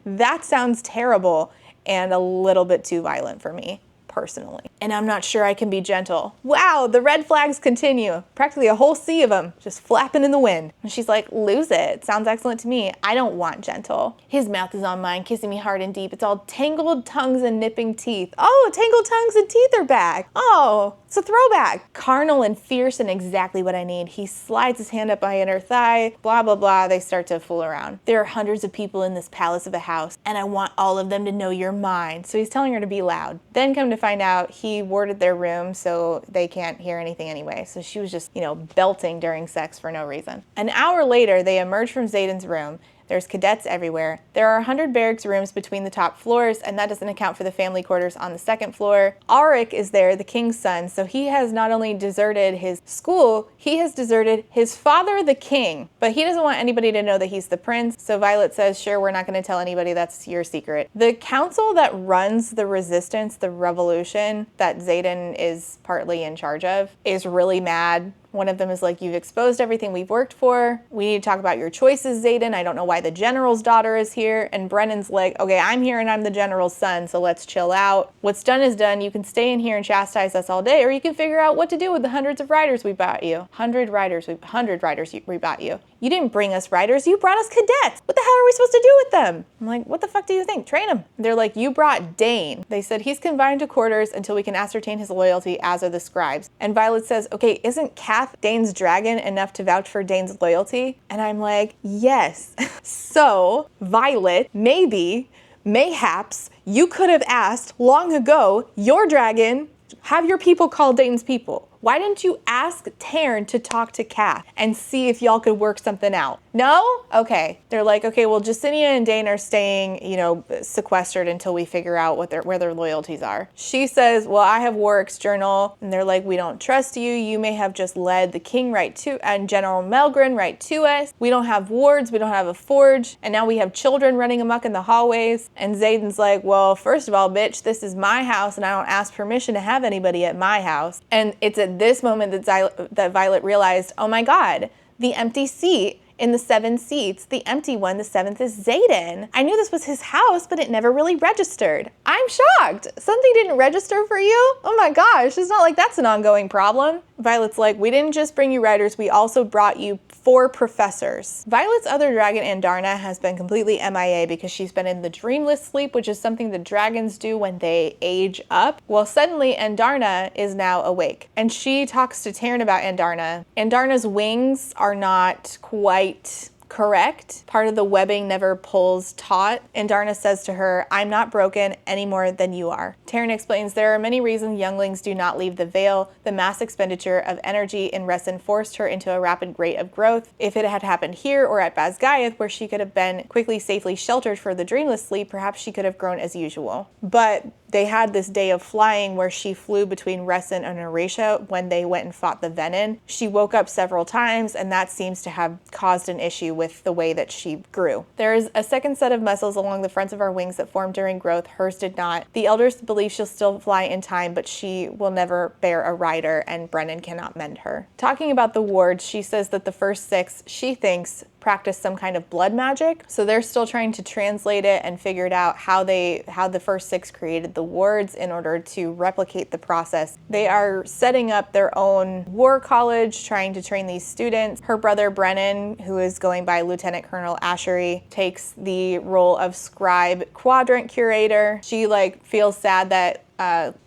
That sounds terrible and a little bit too violent for me. Personally. And I'm not sure I can be gentle. Wow, the red flags continue. Practically a whole sea of them, just flapping in the wind. And she's like, lose it. Sounds excellent to me. I don't want gentle. His mouth is on mine, kissing me hard and deep. It's all tangled tongues and nipping teeth. Oh, tangled tongues and teeth are back. Oh, it's a throwback. Carnal and fierce and exactly what I need. He slides his hand up my inner thigh, blah, blah, blah. They start to fool around. There are hundreds of people in this palace of a house, and I want all of them to know you're mine. So he's telling her to be loud. Then come to find out he warded their room so they can't hear anything anyway. So she was just, belting during sex for no reason. An hour later, they emerge from Xaden's room. There's cadets everywhere. There are 100 barracks rooms between the top floors, and that doesn't account for the family quarters on the second floor. Auric is there, the king's son, so he has not only deserted his school, he has deserted his father, the king. But he doesn't want anybody to know that he's the prince, so Violet says, sure, we're not going to tell anybody, that's your secret. The council that runs the resistance, the revolution that Xaden is partly in charge of, is really mad One of them is like, you've exposed everything we've worked for. We need to talk about your choices, Xaden. I don't know why the general's daughter is here. And Brennan's like, okay, I'm here and I'm the general's son, so let's chill out. What's done is done. You can stay in here and chastise us all day, or you can figure out what to do with the hundreds of riders we bought you. 100 riders we bought you. You didn't bring us riders, you brought us cadets. What the hell are we supposed to do with them? I'm like, what the fuck do you think? Train them. They're like, you brought Dane. They said he's confined to quarters until we can ascertain his loyalty, as are the scribes. And Violet says, okay, isn't Kath, Dane's dragon, enough to vouch for Dane's loyalty? And I'm like, yes. So, Violet, mayhaps, you could have asked long ago, your dragon, have your people call Dane's people. Why didn't you ask Taryn to talk to Kath and see if y'all could work something out? No? Okay. They're like, okay, well, Jacinia and Dane are staying, sequestered until we figure out where their loyalties are. She says, well, I have Warwick's journal. And they're like, we don't trust you. You may have just led the king and General Melgren right to us. We don't have wards. We don't have a forge. And now we have children running amok in the hallways. And Xaden's like, well, first of all, bitch, this is my house and I don't ask permission to have anybody at my house. And it's at this moment that Violet realized, oh my God, the empty seat in the 7 seats, the empty one, the 7th is Xaden. I knew this was his house, but it never really registered. I'm shocked. Something didn't register for you? Oh my gosh, it's not like that's an ongoing problem. Violet's like, we didn't just bring you riders, we also brought you 4 professors. Violet's other dragon, Andarna, has been completely MIA because she's been in the dreamless sleep, which is something the dragons do when they age up. Well, suddenly Andarna is now awake, and she talks to Taryn about Andarna. Andarna's wings are not quite correct. Part of the webbing never pulls taut. And Darna says to her, I'm not broken any more than you are. Taryn explains there are many reasons younglings do not leave the Vale. The mass expenditure of energy in Resin forced her into a rapid rate of growth. If it had happened here or at Basgayath, where she could have been quickly safely sheltered for the dreamless sleep, perhaps she could have grown as usual. But they had this day of flying where she flew between Resin and Eurasia when they went and fought the Venin. She woke up several times, and that seems to have caused an issue with the way that she grew. There is a second set of muscles along the fronts of our wings that formed during growth. Hers did not. The elders believe she'll still fly in time, but she will never bear a rider, and Brennan cannot mend her. Talking about the wards, she says that the first 6, she thinks, practice some kind of blood magic. So they're still trying to translate it and figure it out how the first 6 created the wards in order to replicate the process. They are setting up their own war college, trying to train these students. Her brother Brennan, who is going by Lieutenant Colonel Ashery, takes the role of scribe quadrant curator. She feels sad that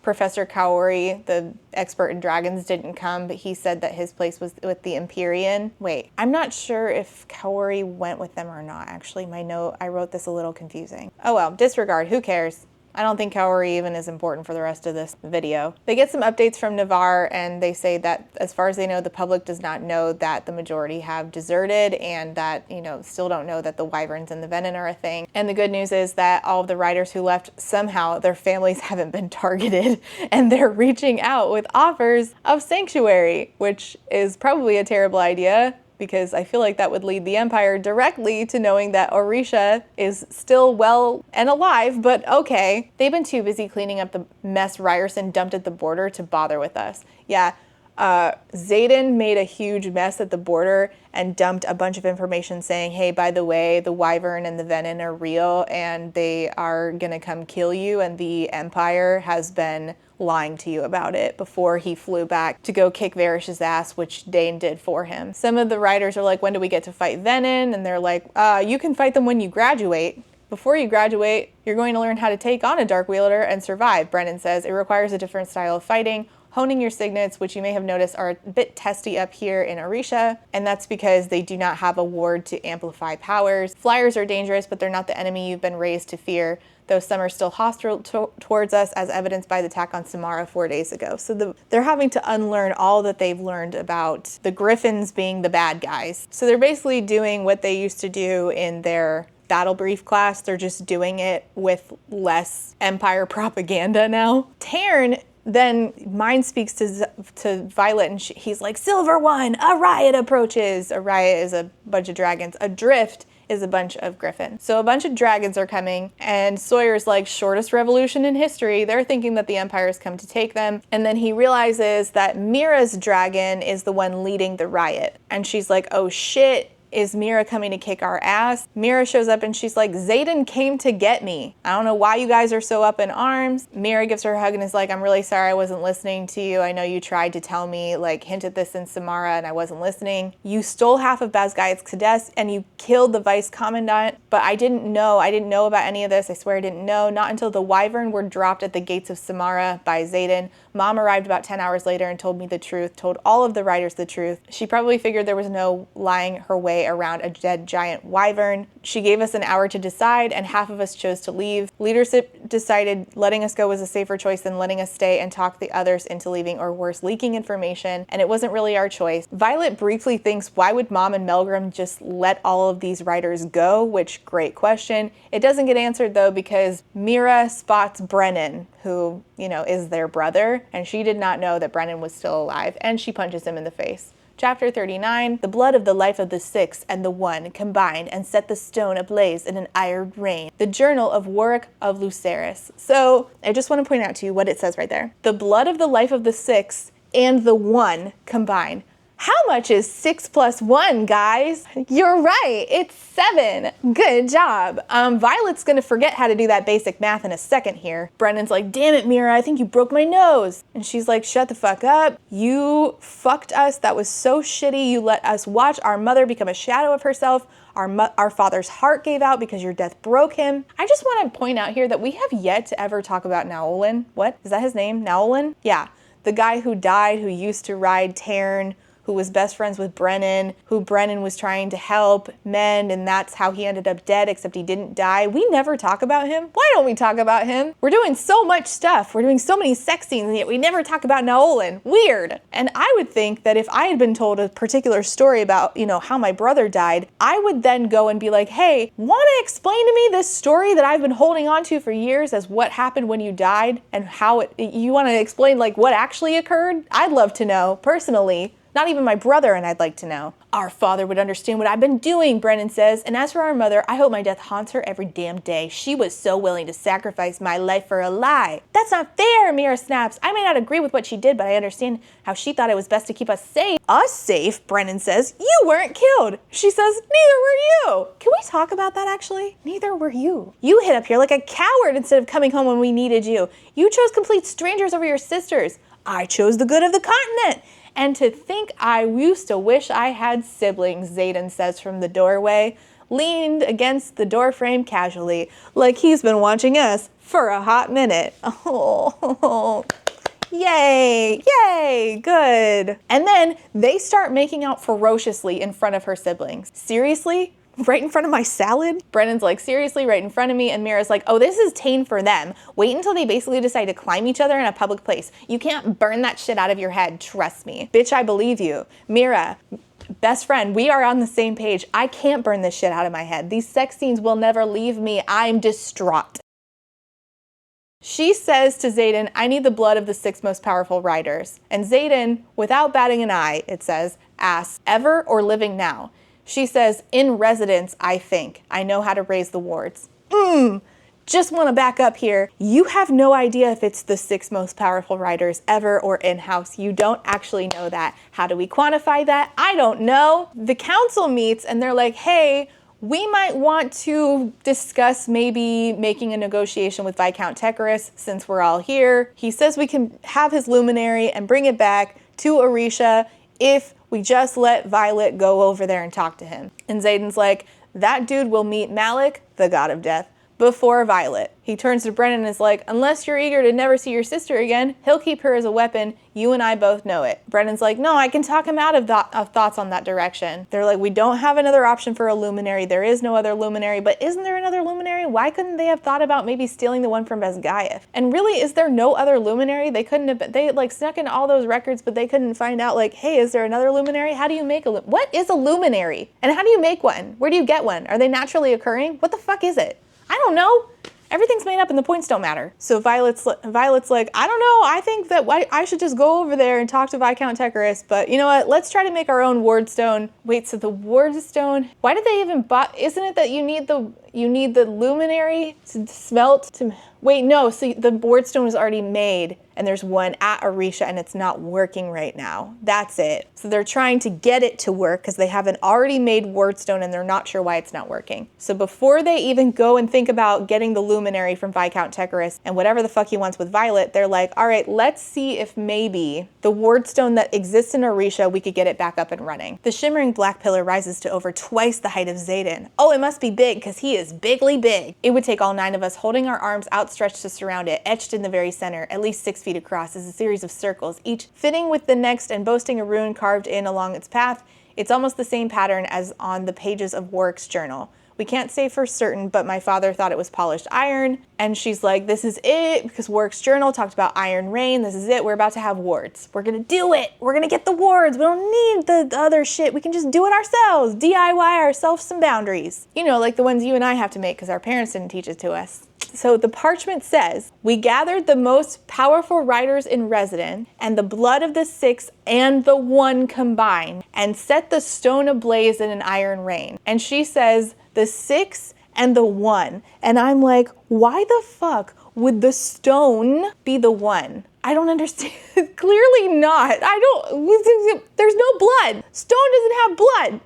Professor Kaori, the expert in dragons, didn't come, but he said that his place was with the Empyrean. Wait, I'm not sure if Kaori went with them or not. Actually, my note, I wrote this a little confusing. Oh well, disregard, who cares? I don't think Kaori even is important for the rest of this video. They get some updates from Navarre, and they say that as far as they know, the public does not know that the majority have deserted, and that, still don't know that the Wyverns and the Venin are a thing. And the good news is that all of the riders who left, somehow their families haven't been targeted, and they're reaching out with offers of sanctuary, which is probably a terrible idea, because I feel like that would lead the Empire directly to knowing that Orisha is still well and alive, but okay. They've been too busy cleaning up the mess Ryerson dumped at the border to bother with us. Yeah, Xaden made a huge mess at the border and dumped a bunch of information saying, hey, by the way, the Wyvern and the Venin are real and they are gonna come kill you, and the Empire has been lying to you about it before he flew back to go kick Varish's ass, which Dane did for him. Some of the writers are like, when do we get to fight Venin? And they're like, you can fight them when you graduate. Before you graduate, you're going to learn how to take on a Dark Wielder and survive, Brennan says. It requires a different style of fighting. Honing your signets, which you may have noticed are a bit testy up here in Orisha, and that's because they do not have a ward to amplify powers. Flyers are dangerous, but they're not the enemy you've been raised to fear, though some are still hostile towards us, as evidenced by the attack on Samara 4 days ago. So they're having to unlearn all that they've learned about the Griffins being the bad guys. So they're basically doing what they used to do in their battle brief class. They're just doing it with less Empire propaganda now. Taryn then mind speaks to Violet, and he's like, Silver One, a riot approaches. A riot is a bunch of dragons adrift is a bunch of griffins. So a bunch of dragons are coming, and Sawyer's like, shortest revolution in history. They're thinking that the Empire's come to take them. And then he realizes that Mira's dragon is the one leading the riot. And she's like, oh shit. Is Mira coming to kick our ass? Mira shows up and she's like, Xaden came to get me. I don't know why you guys are so up in arms. Mira gives her a hug and is like, I'm really sorry I wasn't listening to you. I know you tried to tell me, like, hint at this in Samara and I wasn't listening. You stole half of Bazgayet's cadets and you killed the vice commandant, but I didn't know about any of this. I swear I didn't know. Not until the wyvern were dropped at the gates of Samara by Xaden. Mom arrived about 10 hours later and told me the truth, told all of the riders the truth. She probably figured there was no lying her way around a dead giant wyvern. She gave us an hour to decide, and half of us chose to leave. Leadership decided letting us go was a safer choice than letting us stay and talk the others into leaving, or worse, leaking information, and it wasn't really our choice. Violet briefly thinks, why would Mom and Melgrim just let all of these riders go? Which, great question. It doesn't get answered though, because Mira spots Brennan, who, you know, is their brother, and she did not know that Brennan was still alive, and she punches him in the face. Chapter 39, the blood of the life of the six and the one combined and set the stone ablaze in an iron rain. The journal of Warwick of Lucerys. So I just want to point out to you what it says right there. The blood of the life of the six and the one combined. How much is 6 plus 1, guys? You're right, it's 7. Good job. Violet's gonna forget how to do that basic math in a second here. Brennan's like, damn it, Mira, I think you broke my nose. And she's like, shut the fuck up. You fucked us. That was so shitty. You let us watch our mother become a shadow of herself. Our father's heart gave out because your death broke him. I just want to point out here that we have yet to ever talk about Naolin. What? Is that his name? Naolin? Yeah. The guy who died, who used to ride Tarn, who was best friends with Brennan, who Brennan was trying to help mend, and that's how he ended up dead, except he didn't die. We never talk about him. Why don't we talk about him? We're doing so much stuff. We're doing so many sex scenes, and yet we never talk about Naolin. Weird. And I would think that if I had been told a particular story about, you know, how my brother died, I would then go and be like, hey, want to explain to me this story that I've been holding on to for years as what happened when you died and how you want to explain like what actually occurred? I'd love to know, personally. Not even my brother and I'd like to know. Our father would understand what I've been doing, Brennan says. And as for our mother, I hope my death haunts her every damn day. She was so willing to sacrifice my life for a lie. That's not fair, Mira snaps. I may not agree with what she did, but I understand how she thought it was best to keep us safe. Us safe, Brennan says. You weren't killed. She says, neither were you. Can we talk about that actually? Neither were you. You hid up here like a coward instead of coming home when we needed you. You chose complete strangers over your sisters. I chose the good of the continent. And to think I used to wish I had siblings, Xaden says from the doorway, leaned against the doorframe casually, like he's been watching us for a hot minute. Oh, yay, yay, good. And then they start making out ferociously in front of her siblings. Seriously? Right in front of my salad? Brennan's like, seriously, right in front of me. And Mira's like, oh, this is tame for them. Wait until they basically decide to climb each other in a public place. You can't burn that shit out of your head. Trust me. Bitch, I believe you. Mira, best friend, we are on the same page. I can't burn this shit out of my head. These sex scenes will never leave me. I'm distraught. She says to Xaden, I need the blood of the 6 most powerful riders. And Xaden, without batting an eye, it says, asks, ever or living now? She says, in residence, I think. I know how to raise the wards. Just want to back up here. You have no idea if it's the 6 most powerful riders ever or in-house. You don't actually know that. How do we quantify that? I don't know. The council meets and they're like, hey, we might want to discuss maybe making a negotiation with Viscount Tecarus since we're all here. He says we can have his luminary and bring it back to Orisha if we just let Violet go over there and talk to him. And Xaden's like, that dude will meet Malik, the god of death, before Violet. He turns to Brennan and is like, unless you're eager to never see your sister again, he'll keep her as a weapon. You and I both know it. Brennan's like, no, I can talk him out of thoughts on that direction. They're like, we don't have another option for a luminary. There is no other luminary, but isn't there another luminary? Why couldn't they have thought about maybe stealing the one from Bazgayeth? And really, is there no other luminary? They couldn't have, they like snuck in all those records, but they couldn't find out like, hey, is there another luminary? How do you make what is a luminary? And how do you make one? Where do you get one? Are they naturally occurring? What the fuck is it? I don't know. Everything's made up and the points don't matter. So Violet's like, I don't know, I think that I should just go over there and talk to Viscount Tecarus, but you know what, let's try to make our own wardstone. Wait, so the wardstone, why did they even buy, isn't it that you need the luminary to smelt to, wait, no, so the wardstone is already made and there's one at Orisha and it's not working right now. That's it. So they're trying to get it to work because they have an already made wardstone and they're not sure why it's not working. So before they even go and think about getting the luminary from Viscount Tecarus and whatever the fuck he wants with Violet, they're like, all right, let's see if maybe the wardstone that exists in Orisha, we could get it back up and running. The shimmering black pillar rises to over twice the height of Zayden. Oh, it must be big because he is bigly big. It would take all 9 of us holding our arms outstretched to surround it. Etched in the very center, at least 6 feet across, is a series of circles, each fitting with the next and boasting a rune carved in along its path. It's almost the same pattern as on the pages of Warwick's journal. We can't say for certain, but my father thought it was polished iron. And she's like, this is it, because Warwick's journal talked about iron rain. This is it. We're about to have wards. We're going to do it. We're going to get the wards. We don't need the other shit. We can just do it ourselves. DIY ourselves some boundaries. You know, like the ones you and I have to make because our parents didn't teach it to us. So the parchment says, we gathered the most powerful riders in residence and the blood of the 6 and the 1 combined and set the stone ablaze in an iron rain. And she says, the 6 and the 1. And I'm like, why the fuck would the stone be the 1? I don't understand. Clearly not. There's no blood. Stone doesn't have blood.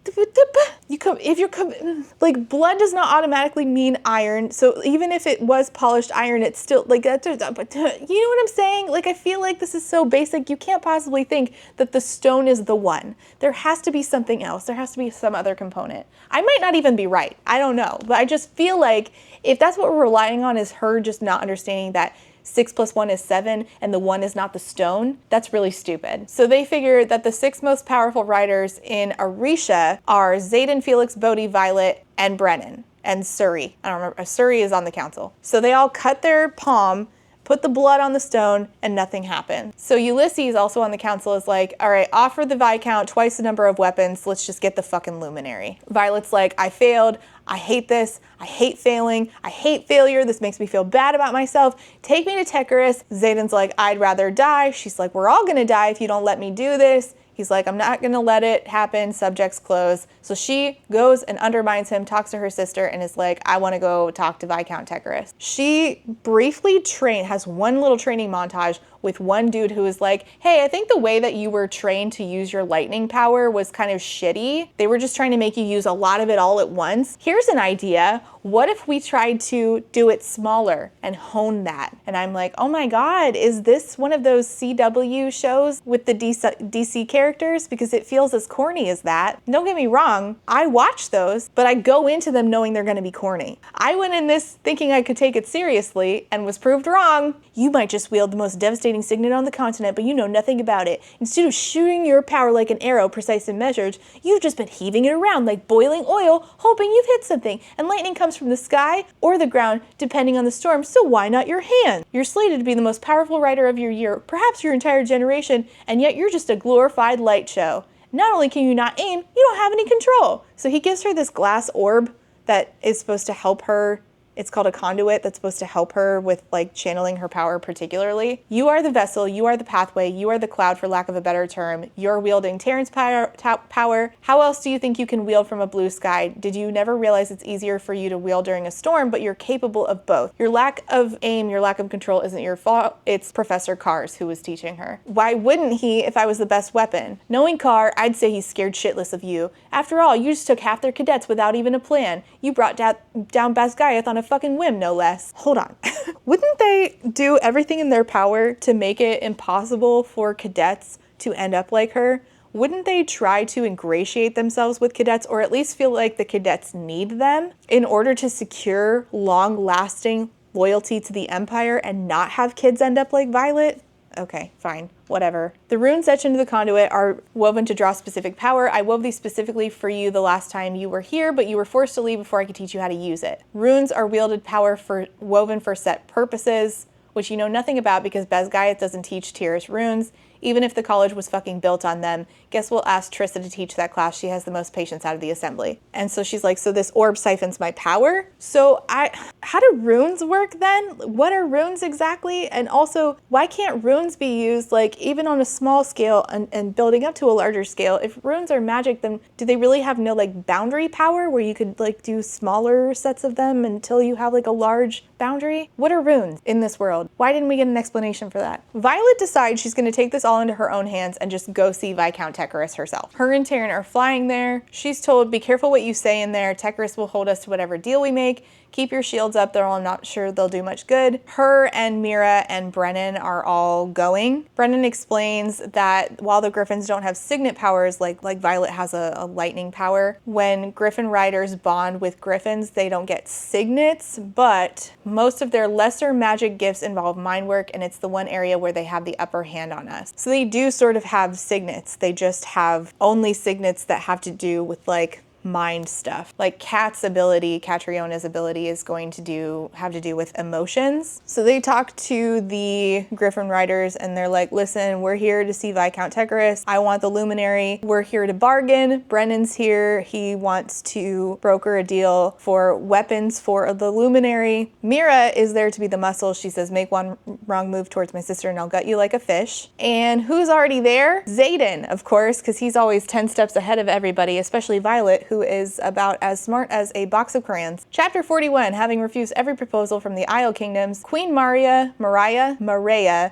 Like, blood does not automatically mean iron. So even if it was polished iron, it's still like that. You know what I'm saying? Like, I feel like this is so basic. You can't possibly think that the stone is the 1. There has to be something else. There has to be some other component. I might not even be right. I don't know. But I just feel like if that's what we're relying on is her just not understanding that 6 plus 1 is 7 and the 1 is not the stone, that's really stupid. So they figure that the 6 most powerful riders in Orisha are Zayden, Felix, Bodhi, Violet, and Brennan, and Surrey. I don't remember, Surrey is on the council. So they all cut their palm, put the blood on the stone, and nothing happened. So Ulysses, also on the council, is like, all right, offer the Viscount twice the number of weapons, let's just get the fucking luminary. Violet's like, I failed, I hate this, I hate failing, I hate failure, this makes me feel bad about myself, take me to Tecarus. Zayden's like, I'd rather die. She's like, we're all gonna die if you don't let me do this. He's like, I'm not gonna let it happen, subjects close. So she goes and undermines him, talks to her sister, and is like, I wanna go talk to Viscount Tecarus. She briefly has one little training montage with one dude who is like, hey, I think the way that you were trained to use your lightning power was kind of shitty. They were just trying to make you use a lot of it all at once. Here's an idea. What if we tried to do it smaller and hone that? And I'm like, oh my God, is this one of those CW shows with the DC characters? Because it feels as corny as that. Don't get me wrong, I watch those, but I go into them knowing they're gonna be corny. I went in this thinking I could take it seriously and was proved wrong. You might just wield the most devastating signet on the continent, but you know nothing about it. Instead of shooting your power like an arrow, precise and measured, you've just been heaving it around like boiling oil, hoping you've hit something, and lightning comes from the sky or the ground, depending on the storm, so why not your hand? You're slated to be the most powerful rider of your year, perhaps your entire generation, and yet you're just a glorified light show. Not only can you not aim, you don't have any control. So he gives her this glass orb that is supposed to help her. It's called a conduit that's supposed to help her with like channeling her power particularly. You are the vessel, you are the pathway, you are the cloud for lack of a better term. You're wielding Terran's power. How else do you think you can wield from a blue sky? Did you never realize it's easier for you to wield during a storm, but you're capable of both? Your lack of aim, your lack of control isn't your fault. It's Professor Carr's who was teaching her. Why wouldn't he if I was the best weapon? Knowing Carr, I'd say he's scared shitless of you. After all, you just took half their cadets without even a plan. You brought down Basgaiath on a fucking whim, no less. Hold on. Wouldn't they do everything in their power to make it impossible for cadets to end up like her? Wouldn't they try to ingratiate themselves with cadets, or at least feel like the cadets need them in order to secure long-lasting loyalty to the Empire and not have kids end up like Violet? Okay, fine, whatever. The runes etched into the conduit are woven to draw specific power. I wove these specifically for you the last time you were here, but you were forced to leave before I could teach you how to use it. Runes are wielded power woven for set purposes, which you know nothing about because Basgaiath doesn't teach Tyr's runes. Even if the college was fucking built on them, guess we'll ask Trissa to teach that class. She has the most patience out of the assembly. And so she's like, so this orb siphons my power? So how do runes work then? What are runes exactly? And also, why can't runes be used like even on a small scale and building up to a larger scale? If runes are magic, then do they really have no like boundary power where you could like do smaller sets of them until you have like a large boundary? What are runes in this world? Why didn't we get an explanation for that? Violet decides she's going to take this all into her own hands and just go see Viscount Tecarus herself. Her and Taryn are flying there. She's told, be careful what you say in there. Tecarus will hold us to whatever deal we make. Keep your shields up, though I'm not sure they'll do much good. Her and Mira and Brennan are all going. Brennan explains that while the Griffins don't have signet powers, like Violet has a lightning power, when Griffin riders bond with Griffins, they don't get signets, but most of their lesser magic gifts involve mind work, and it's the one area where they have the upper hand on us. So they do sort of have signets. They just have only signets that have to do with like mind stuff. Like Catriona's ability is going to have to do with emotions. So they talk to the Griffin Riders and they're like, listen, we're here to see Viscount Tecarus. I want the Luminary. We're here to bargain. Brennan's here. He wants to broker a deal for weapons for the Luminary. Mira is there to be the muscle. She says, make one wrong move towards my sister and I'll gut you like a fish. And who's already there? Xaden, of course, because he's always 10 steps ahead of everybody, especially Violet, who is about as smart as a box of crayons. Chapter 41, having refused every proposal from the Isle Kingdoms, Queen Maria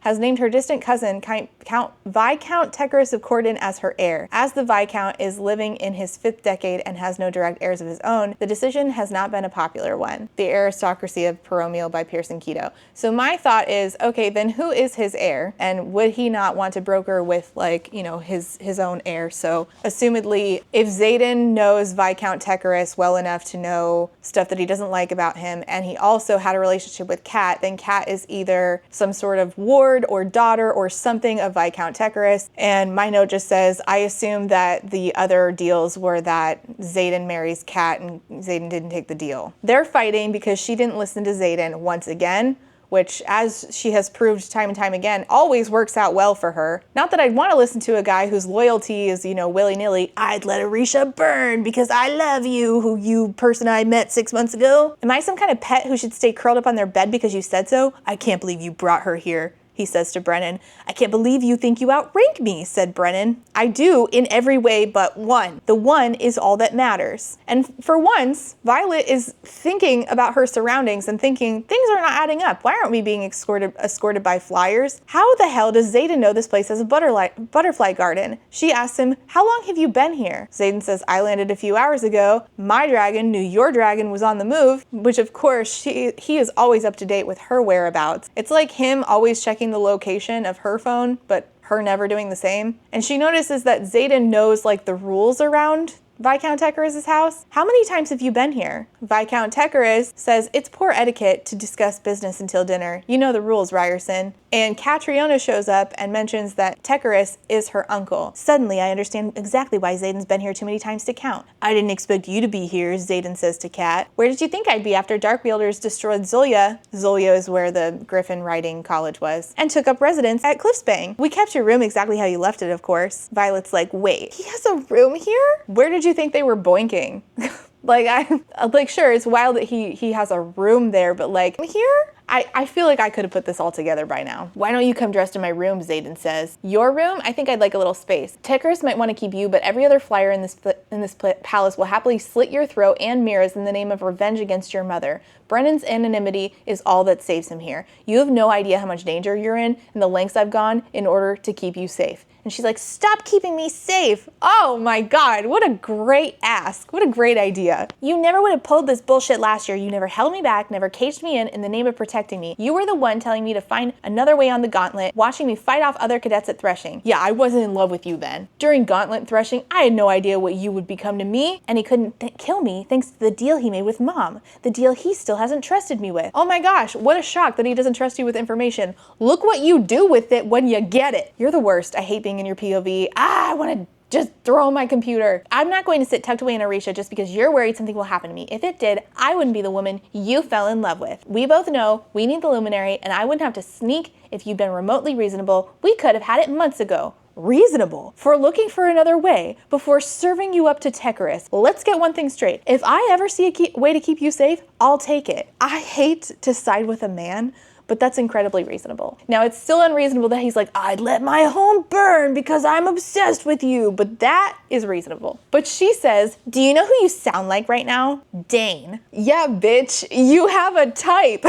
has named her distant cousin, Viscount Tecarus of Cordon, as her heir. As the Viscount is living in his 5th decade and has no direct heirs of his own, the decision has not been a popular one. The Aristocracy of Peromio by Pearson Keto. So my thought is, okay, then who is his heir? And would he not want to broker with, like, you know, his own heir? So assumedly, if Xaden knows Viscount Tecarus well enough to know stuff that he doesn't like about him, and he also had a relationship with Kat, then Kat is either some sort of ward or daughter or something of Viscount Tecarus. And my note just says, I assume that the other deals were that Xaden marries Kat and Xaden didn't take the deal. They're fighting because she didn't listen to Xaden once again, which, as she has proved time and time again, always works out well for her. Not that I'd want to listen to a guy whose loyalty is, you know, willy-nilly, I'd let Arisha burn because I love you, who you person I met 6 months ago. Am I some kind of pet who should stay curled up on their bed because you said so? I can't believe you brought her here, he says to Brennan. I can't believe you think you outrank me, said Brennan. I do in every way but one. The one is all that matters. And for once, Violet is thinking about her surroundings and thinking, things are not adding up. Why aren't we being escorted by flyers? How the hell does Xaden know this place has a butterfly garden? She asks him, how long have you been here? Xaden says, I landed a few hours ago. My dragon knew your dragon was on the move, which of course he is always up to date with her whereabouts. It's like him always checking the location of her phone, but her never doing the same. And she notices that Xaden knows like the rules around Viscount Tecarus' house. How many times have you been here? Viscount Tecarus says it's poor etiquette to discuss business until dinner. You know the rules, Ryerson. And Catriona shows up and mentions that Tecarus is her uncle. Suddenly, I understand exactly why Xaden's been here too many times to count. I didn't expect you to be here, Xaden says to Kat. Where did you think I'd be after Darkwielders destroyed Zulia? Zulia is where the Griffin Riding College was. And took up residence at Cliffsbang. We kept your room exactly how you left it, of course. Violet's like, wait, he has a room here? Where did you think they were boinking? Sure, it's wild that he has a room there, but like, here? I feel like I could have put this all together by now. Why don't you come dressed in my room, Xaden says. Your room? I think I'd like a little space. Tecarus might want to keep you, but every other flyer in this palace will happily slit your throat and Mira's in the name of revenge against your mother. Brennan's anonymity is all that saves him here. You have no idea how much danger you're in and the lengths I've gone in order to keep you safe. And she's like, stop keeping me safe. Oh my God, what a great ask. What a great idea. You never would have pulled this bullshit last year. You never held me back, never caged me in the name of protecting me. You were the one telling me to find another way on the gauntlet, watching me fight off other cadets at threshing. Yeah, I wasn't in love with you then. During gauntlet threshing, I had no idea what you would become to me, and he couldn't kill me thanks to the deal he made with Mom. The deal he still hasn't trusted me with. Oh my gosh, what a shock that he doesn't trust you with information. Look what you do with it when you get it. You're the worst. I hate being in your POV. I want to just throw my computer. I'm not going to sit tucked away in Arisha just because you're worried something will happen to me. If it did, I wouldn't be the woman you fell in love with. We both know we need the luminary, and I wouldn't have to sneak if you'd been remotely reasonable. We could have had it months ago. Reasonable for looking for another way before serving you up to Tecarus. Let's get one thing straight. If I ever see a way to keep you safe, I'll take it. I hate to side with a man, but that's incredibly reasonable. Now, it's still unreasonable that he's like, I'd let my home burn because I'm obsessed with you, but that is reasonable. But she says, do you know who you sound like right now? Dane. Yeah, bitch, you have a type.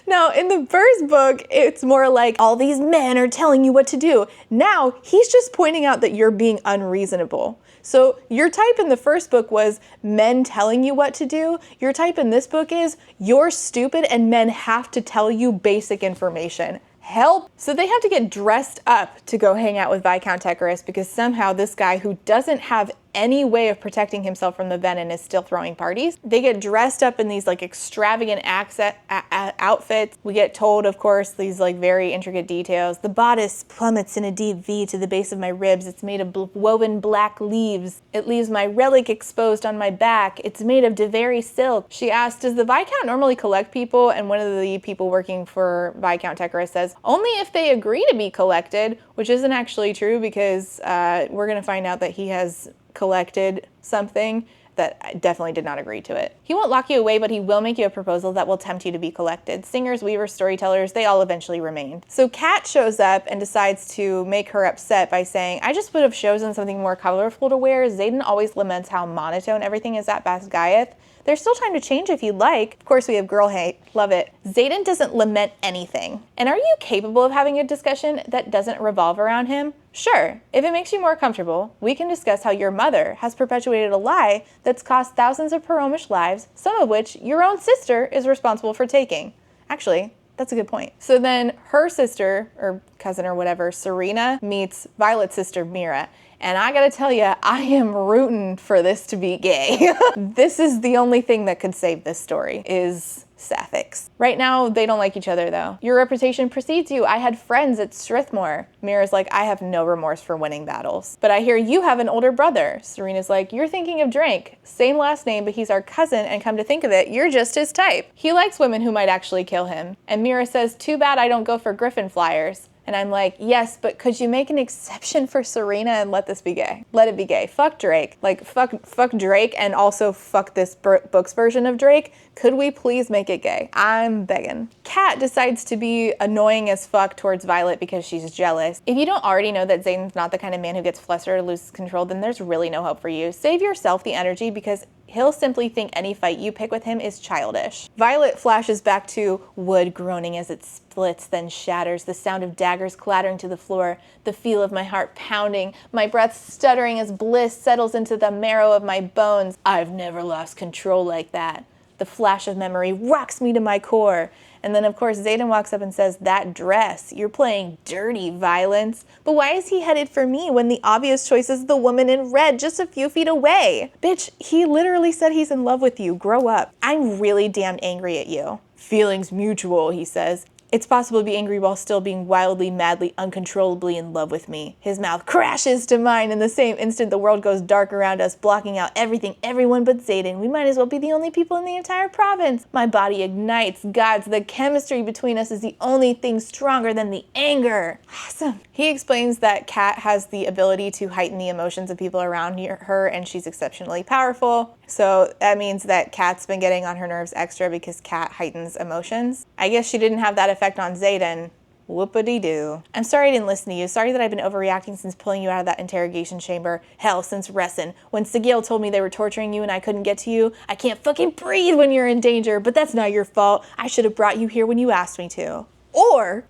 Now, in the first book, it's more like all these men are telling you what to do. Now, he's just pointing out that you're being unreasonable. So your type in the first book was men telling you what to do. Your type in this book is you're stupid and men have to tell you basic information. Help! So they have to get dressed up to go hang out with Viscount Tecarus because somehow this guy who doesn't have any way of protecting himself from the venom is still throwing parties. They get dressed up in these like extravagant outfits. We get told, of course, these like very intricate details. The bodice plummets in a deep V to the base of my ribs. It's made of woven black leaves. It leaves my relic exposed on my back. It's made of Devary silk. She asked, does the Viscount normally collect people? And one of the people working for Viscount Tecarus says, only if they agree to be collected, which isn't actually true because we're going to find out that he has collected something that definitely did not agree to it. He won't lock you away, but he will make you a proposal that will tempt you to be collected. Singers, weavers, storytellers, they all eventually remained. So Kat shows up and decides to make her upset by saying, I just would have chosen something more colorful to wear. Zayden always laments how monotone everything is at Basgiath. There's still time to change if you'd like. Of course, we have girl hate. Love it. Zayden doesn't lament anything. And are you capable of having a discussion that doesn't revolve around him? Sure. If it makes you more comfortable, we can discuss how your mother has perpetuated a lie that's cost thousands of Paromish lives, some of which your own sister is responsible for taking. Actually, that's a good point. So then her sister, or cousin or whatever, Serena, meets Violet's sister, Mira. And I gotta tell you, I am rooting for this to be gay. This is the only thing that could save this story, is sapphics. Right now, they don't like each other though. Your reputation precedes you. I had friends at Strathmore. Mira's like, I have no remorse for winning battles. But I hear you have an older brother. Serena's like, you're thinking of Drake. Same last name, but he's our cousin, and come to think of it, you're just his type. He likes women who might actually kill him. And Mira says, too bad I don't go for Griffin flyers. And I'm like, yes, but could you make an exception for Serena and let this be gay? Let it be gay. Fuck Drake. Like, fuck Drake, and also fuck this book's version of Drake. Could we please make it gay? I'm begging. Kat decides to be annoying as fuck towards Violet because she's jealous. If you don't already know that Zayden's not the kind of man who gets flustered or loses control, then there's really no hope for you. Save yourself the energy because he'll simply think any fight you pick with him is childish. Violet flashes back to wood groaning as it splits, then shatters, the sound of daggers clattering to the floor, the feel of my heart pounding, my breath stuttering as bliss settles into the marrow of my bones. I've never lost control like that. The flash of memory rocks me to my core. And then, of course, Zayden walks up and says, that dress, you're playing dirty, Violence. But why is he headed for me when the obvious choice is the woman in red just a few feet away? Bitch, he literally said he's in love with you. Grow up. I'm really damn angry at you. Feelings mutual, he says. It's possible to be angry while still being wildly, madly, uncontrollably in love with me. His mouth crashes to mine. In the same instant, the world goes dark around us, blocking out everything, everyone but Zayden. We might as well be the only people in the entire province. My body ignites. Gods, the chemistry between us is the only thing stronger than the anger. Awesome. He explains that Kat has the ability to heighten the emotions of people around her, and she's exceptionally powerful. So that means that Kat's been getting on her nerves extra because Kat heightens emotions. I guess she didn't have that effect on Zayden. Whoopity-doo. I'm sorry I didn't listen to you. Sorry that I've been overreacting since pulling you out of that interrogation chamber. Hell, since Ressin. When Sigil told me they were torturing you and I couldn't get to you, I can't fucking breathe when you're in danger, but that's not your fault. I should have brought you here when you asked me to. Or,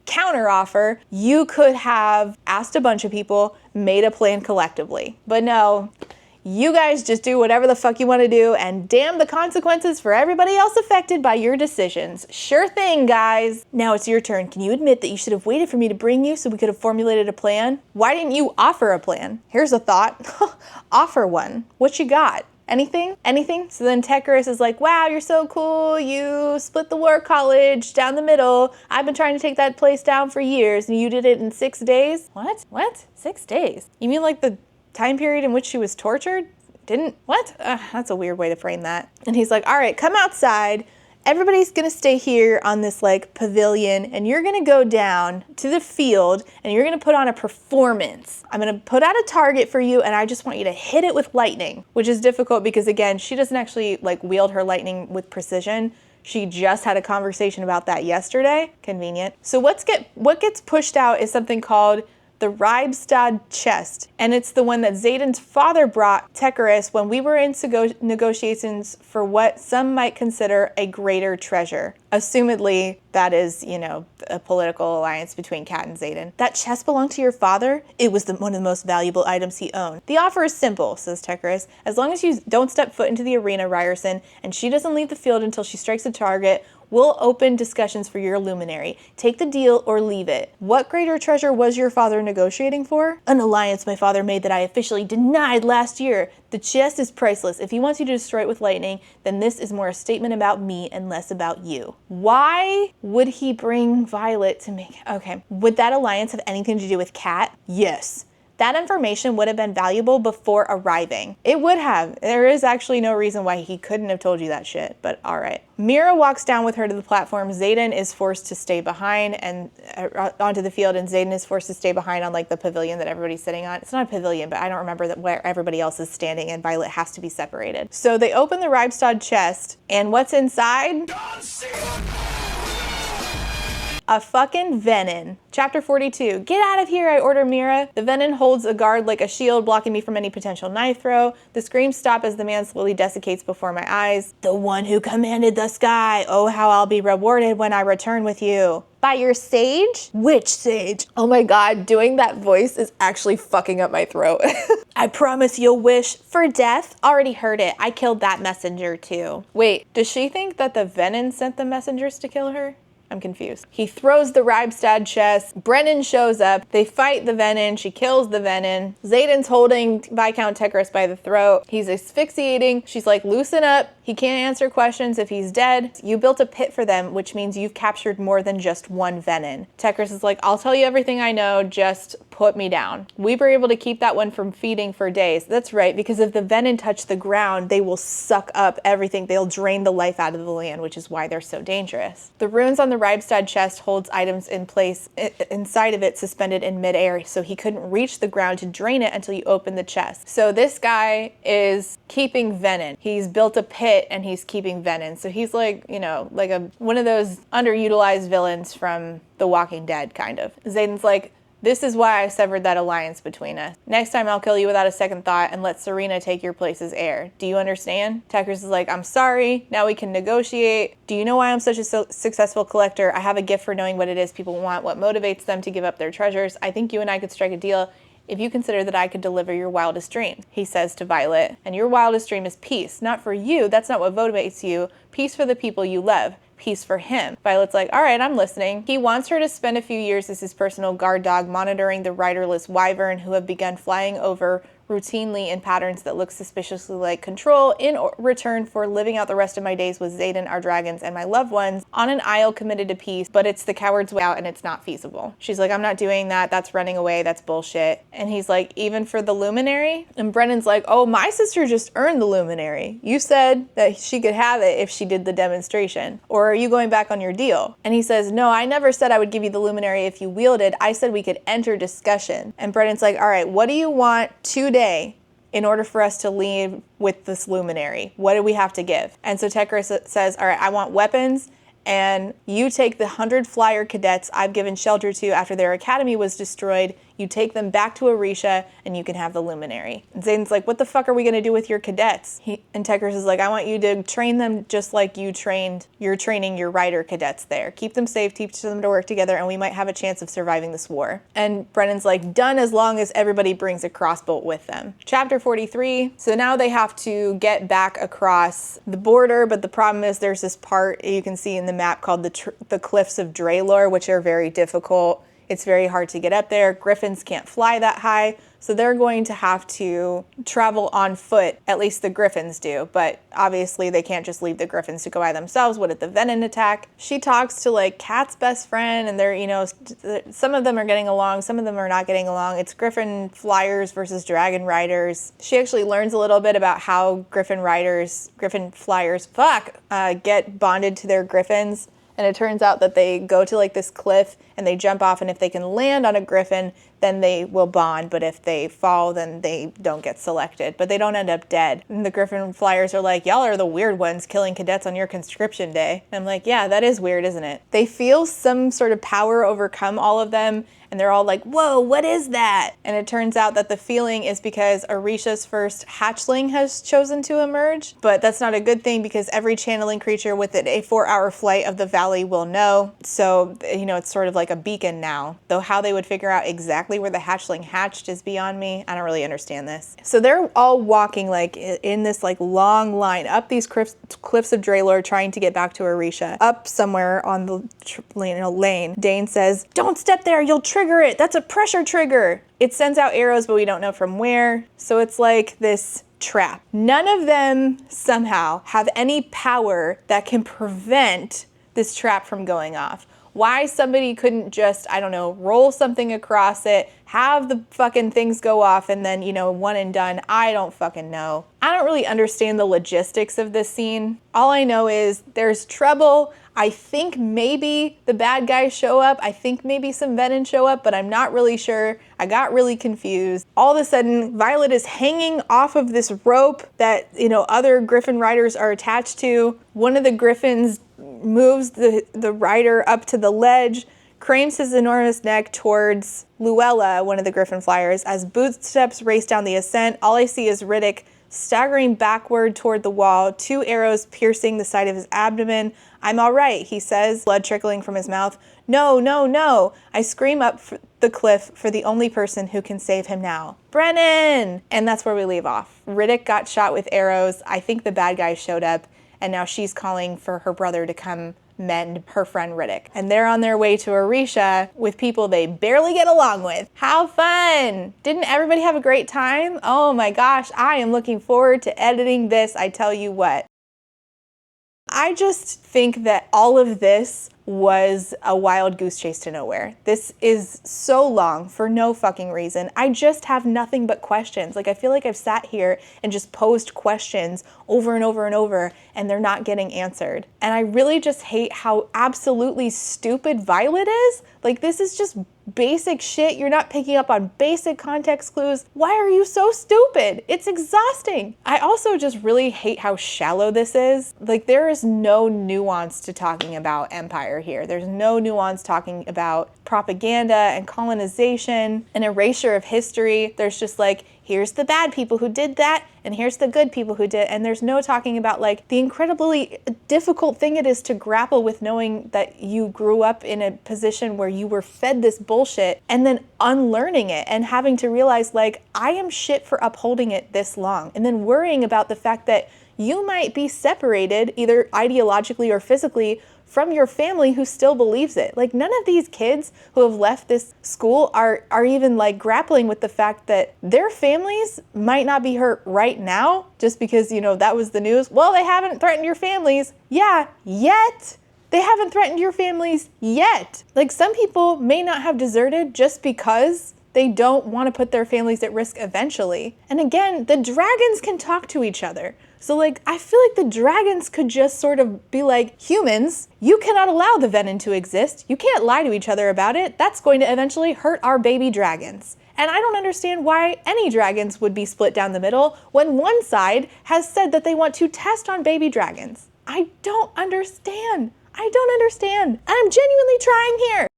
counteroffer, you could have asked a bunch of people, made a plan collectively. But no. You guys just do whatever the fuck you want to do, and damn the consequences for everybody else affected by your decisions. Sure thing, guys. Now it's your turn. Can you admit that you should have waited for me to bring you so we could have formulated a plan? Why didn't you offer a plan? Here's a thought. Offer one. What you got? Anything? Anything? So then Tekaris is like, wow, you're so cool. You split the war college down the middle. I've been trying to take that place down for years, and you did it in 6 days? What? What? 6 days? You mean like the time period in which she was tortured? What? That's a weird way to frame that. And he's like, all right, come outside. Everybody's gonna stay here on this like pavilion, and you're gonna go down to the field and you're gonna put on a performance. I'm gonna put out a target for you, and I just want you to hit it with lightning, which is difficult because again, she doesn't actually like wield her lightning with precision. She just had a conversation about that yesterday. Convenient. So what gets pushed out is something called the Ribestad chest, and it's the one that Zayden's father brought Tekaris when we were in negotiations for what some might consider a greater treasure. Assumedly, that is, you know, a political alliance between Kat and Zayden. That chest belonged to your father? It was one of the most valuable items he owned. The offer is simple, says Tekaris. As long as you don't step foot into the arena, Ryerson, and she doesn't leave the field until she strikes a target, we'll open discussions for your luminary. Take the deal or leave it. What greater treasure was your father negotiating for? An alliance my father made that I officially denied last year. The chest is priceless. If he wants you to destroy it with lightning, then this is more a statement about me and less about you. Why would he bring Violet to make... Okay. Would that alliance have anything to do with Kat? Yes. That information would have been valuable before arriving. It would have. There is actually no reason why he couldn't have told you that shit, but all right. Mira walks down with her to the platform. Zayden is forced to stay behind and onto the field, and Zayden is forced to stay behind on like the pavilion that everybody's sitting on. It's not a pavilion, but I don't remember that where everybody else is standing, and Violet has to be separated. So they open the Ribestad chest, and what's inside? A fucking venin. Chapter 42. Get out of here, I order Mira. The venin holds a guard like a shield, blocking me from any potential knife throw. The screams stop as the man slowly desiccates before my eyes. The one who commanded the sky. Oh, how I'll be rewarded when I return with you. By your sage? Which sage? Oh my god, doing that voice is actually fucking up my throat. I promise you'll wish for death. Already heard it. I killed that messenger too. Wait, does she think that the venin sent the messengers to kill her? I'm confused. He throws the Ribestad chest. Brennan shows up. They fight the venin. She kills the venin. Zayden's holding Viscount Tekaris by the throat. He's asphyxiating. She's like, loosen up. He can't answer questions if he's dead. You built a pit for them, which means you've captured more than just one venin. Tekaris is like, I'll tell you everything I know. Just put me down. We were able to keep that one from feeding for days. That's right, because if the venin touch the ground, they will suck up everything. They'll drain the life out of the land, which is why they're so dangerous. The runes on the Ribestad chest holds items in place inside of it, suspended in midair, so he couldn't reach the ground to drain it until you open the chest. So this guy is keeping venin. He's built a pit and he's keeping venin. So he's like, you know, like one of those underutilized villains from The Walking Dead, kind of. Zayden's like, this is why I severed that alliance between us. Next time I'll kill you without a second thought and let Serena take your place as heir. Do you understand? Tekaris is like, I'm sorry. Now we can negotiate. Do you know why I'm such a successful collector? I have a gift for knowing what it is people want, what motivates them to give up their treasures. I think you and I could strike a deal if you consider that I could deliver your wildest dream, he says to Violet. And your wildest dream is peace. Not for you. That's not what motivates you. Peace for the people you love. Peace for him. Violet's like, all right, I'm listening. He wants her to spend a few years as his personal guard dog, monitoring the riderless wyvern who have begun flying over routinely in patterns that look suspiciously like control, in return for living out the rest of my days with Zayden, our dragons, and my loved ones on an isle committed to peace, but it's the coward's way out and it's not feasible. She's like, I'm not doing that. That's running away. That's bullshit. And he's like, even for the luminary? And Brennan's like, oh, my sister just earned the luminary. You said that she could have it if she did the demonstration. Or are you going back on your deal? And he says, no, I never said I would give you the luminary if you wielded. I said we could enter discussion. And Brennan's like, all right, what do you want today in order for us to leave with this luminary? What do we have to give? And so Tekaris says, all right, I want weapons, and you take the 100 flyer cadets I've given shelter to after their academy was destroyed. You take them back to Orisha, and you can have the luminary. And Zayden's like, what the fuck are we going to do with your cadets? And Tekaris is like, I want you to train them just like you're training your rider cadets there. Keep them safe, teach them to work together, and we might have a chance of surviving this war. And Brennan's like, done, as long as everybody brings a crossbow with them. Chapter 43. So now they have to get back across the border, but the problem is there's this part you can see in the map called the Cliffs of Draelor, which are very difficult. It's very hard to get up there. Griffins can't fly that high. So they're going to have to travel on foot, at least the Griffins do. But obviously they can't just leave the Griffins to go by themselves. What if the Venom attack? She talks to like Kat's best friend, and they're, you know, some of them are getting along, some of them are not getting along. It's Griffin flyers versus dragon riders. She actually learns a little bit about how Griffin flyers, get bonded to their Griffins. And it turns out that they go to like this cliff and they jump off, and if they can land on a Griffin, then they will bond. But if they fall, then they don't get selected. But they don't end up dead. And the Griffin flyers are like, y'all are the weird ones killing cadets on your conscription day. And I'm like, yeah, that is weird, isn't it? They feel some sort of power overcome all of them. And they're all like, whoa, what is that? And it turns out that the feeling is because Orisha's first hatchling has chosen to emerge. But that's not a good thing, because every channeling creature within a 4-hour flight of the valley will know. So, you know, it's sort of like a beacon now. Though how they would figure out exactly where the hatchling hatched is beyond me. I don't really understand this. So they're all walking like in this like long line up these cliffs of Draylor, trying to get back to Orisha. Up somewhere on the lane, Dane says, don't step there, you'll trigger it. That's a pressure trigger. It sends out arrows, but we don't know from where. So it's like this trap. None of them somehow have any power that can prevent this trap from going off. Why somebody couldn't just, I don't know, roll something across it, have the fucking things go off, and then, you know, one and done. I don't fucking know. I don't really understand the logistics of this scene. All I know is there's trouble. I think maybe the bad guys show up. I think maybe some Venom show up, but I'm not really sure. I got really confused. All of a sudden, Violet is hanging off of this rope that, you know, other Griffin riders are attached to. One of the Griffins moves the rider up to the ledge, cranes his enormous neck towards Luella, one of the Griffin flyers. As footsteps race down the ascent, all I see is Riddick staggering backward toward the wall, 2 arrows piercing the side of his abdomen. I'm all right, he says, blood trickling from his mouth. No, no, no. I scream up the cliff for the only person who can save him now. Brennan! And that's where we leave off. Riddick got shot with arrows. I think the bad guys showed up, and now she's calling for her brother to come mend her friend Riddick. And they're on their way to Orisha with people they barely get along with. How fun! Didn't everybody have a great time? Oh my gosh, I am looking forward to editing this, I tell you what. I just think that all of this was a wild goose chase to nowhere. This is so long for no fucking reason. I just have nothing but questions. Like, I feel like I've sat here and just posed questions over and over and over, and they're not getting answered. And I really just hate how absolutely stupid Violet is. Like, this is just basic shit. You're not picking up on basic context clues. Why are you so stupid? It's exhausting. I also just really hate how shallow this is. Like, there is no nuance to talking about Empire here. There's no nuance talking about propaganda and colonization and erasure of history. There's just like, here's the bad people who did that, and here's the good people who did. And there's no talking about like the incredibly difficult thing it is to grapple with knowing that you grew up in a position where you were fed this bullshit and then unlearning it and having to realize like, I am shit for upholding it this long. And then worrying about the fact that you might be separated either ideologically or physically from your family who still believes it. Like, none of these kids who have left this school are even like grappling with the fact that their families might not be hurt right now just because, you know, that was the news. Well, they haven't threatened your families. Yeah, yet. They haven't threatened your families yet. Like, some people may not have deserted just because they don't want to put their families at risk eventually. And again, the dragons can talk to each other. So like, I feel like the dragons could just sort of be like, humans, you cannot allow the venom to exist. You can't lie to each other about it. That's going to eventually hurt our baby dragons. And I don't understand why any dragons would be split down the middle when one side has said that they want to test on baby dragons. I don't understand. I don't understand. And I'm genuinely trying here.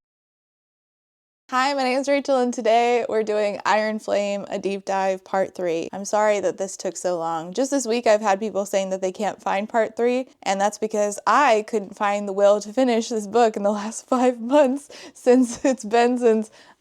Hi, my name is Rachel, and today we're doing Iron Flame, a deep dive part 3. I'm sorry that this took so long. Just this week I've had people saying that they can't find part 3, and that's because I couldn't find the will to finish this book in the last 5 months since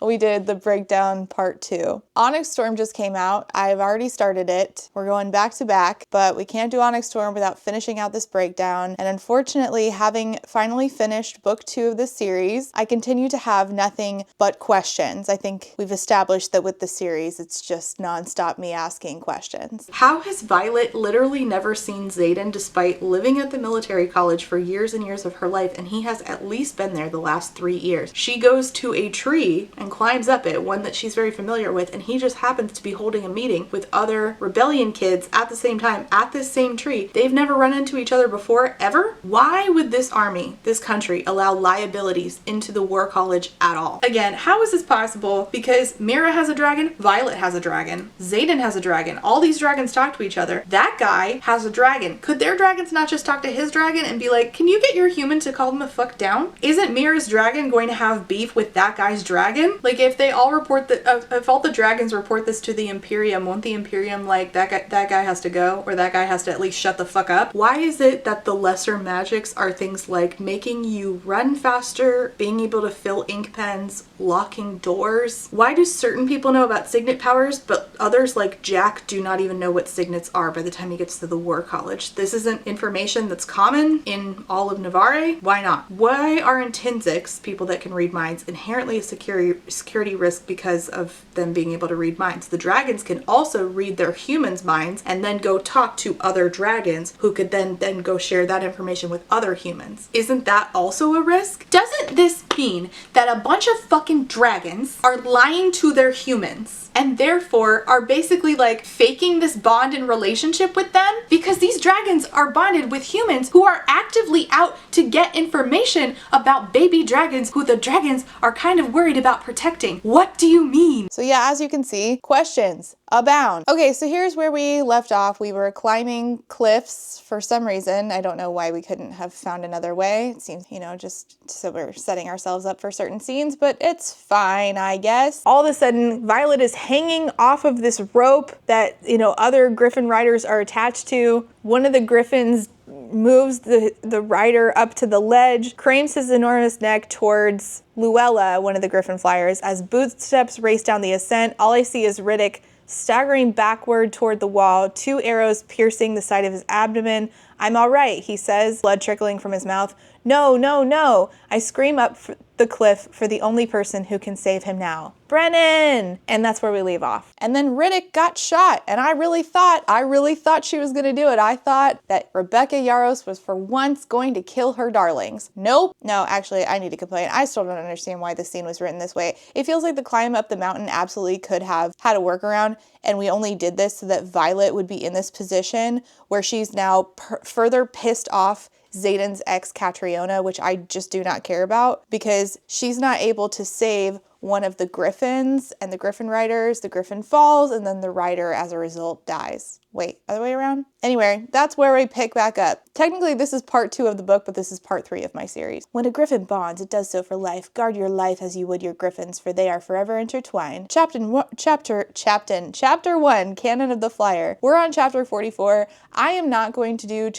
we did the breakdown part 2. Onyx Storm just came out. I've already started it. We're going back to back, but we can't do Onyx Storm without finishing out this breakdown. And unfortunately, having finally finished book 2 of this series, I continue to have nothing but but questions. I think we've established that with the series, it's just nonstop me asking questions. How has Violet literally never seen Xaden despite living at the military college for years and years of her life, and he has at least been there the last 3 years? She goes to a tree and climbs up it, one that she's very familiar with, and he just happens to be holding a meeting with other rebellion kids at the same time at this same tree. They've never run into each other before, ever? Why would this army, this country, allow liabilities into the war college at all? Again, how is this possible? Because Mira has a dragon, Violet has a dragon, Xaden has a dragon, all these dragons talk to each other. That guy has a dragon. Could their dragons not just talk to his dragon and be like, can you get your human to calm the fuck down? Isn't Mira's dragon going to have beef with that guy's dragon? Like, if they all report that, if all the dragons report this to the Imperium, won't the Imperium like, that guy has to go, or that guy has to at least shut the fuck up? Why is it that the lesser magics are things like making you run faster, being able to fill ink pens, locking doors? Why do certain people know about signet powers, but others like Jack do not even know what signets are by the time he gets to the war college? This isn't information that's common in all of Navarre. Why not? Why are intrinsics, people that can read minds, inherently a security risk because of them being able to read minds? The dragons can also read their humans' minds and then go talk to other dragons who could then go share that information with other humans. Isn't that also a risk? Doesn't this mean that a bunch of fucking dragons are lying to their humans and therefore are basically like faking this bond and relationship with them? Because these dragons are bonded with humans who are actively out to get information about baby dragons who the dragons are kind of worried about protecting. What do you mean? So yeah, as you can see, questions abound. Okay, so here's where we left off. We were climbing cliffs for some reason. I don't know why we couldn't have found another way. It seems, just so we're setting ourselves up for certain scenes, but it's fine, I guess. All of a sudden, Violet is hanging off of this rope that, other griffin riders are attached to. One of the griffins moves the rider up to the ledge, cranes his enormous neck towards Luella, one of the griffin flyers. As footsteps race down the ascent, all I see is Riddick staggering backward toward the wall, 2 arrows piercing the side of his abdomen. "I'm all right," he says, blood trickling from his mouth. "No, no, no." I scream up the cliff for the only person who can save him now. "Brennan!" And that's where we leave off. And then Riddick got shot, and I really thought she was gonna do it. I thought that Rebecca Yarros was for once going to kill her darlings. Nope. No, actually, I need to complain. I still don't understand why the scene was written this way. It feels like the climb up the mountain absolutely could have had a workaround, and we only did this so that Violet would be in this position where she's now further pissed off Xaden's ex Catriona, which I just do not care about, because she's not able to save one of the griffins and the griffin riders. The griffin falls, and then the rider as a result dies. Wait, other way around? Anyway, that's where we pick back up. Technically, this is part 2 of the book, but this is part 3 of my series. When a griffin bonds, it does so for life. Guard your life as you would your griffins, for they are forever intertwined. Chapter 1, Canon of the Flyer. We're on chapter 44. I am not going to do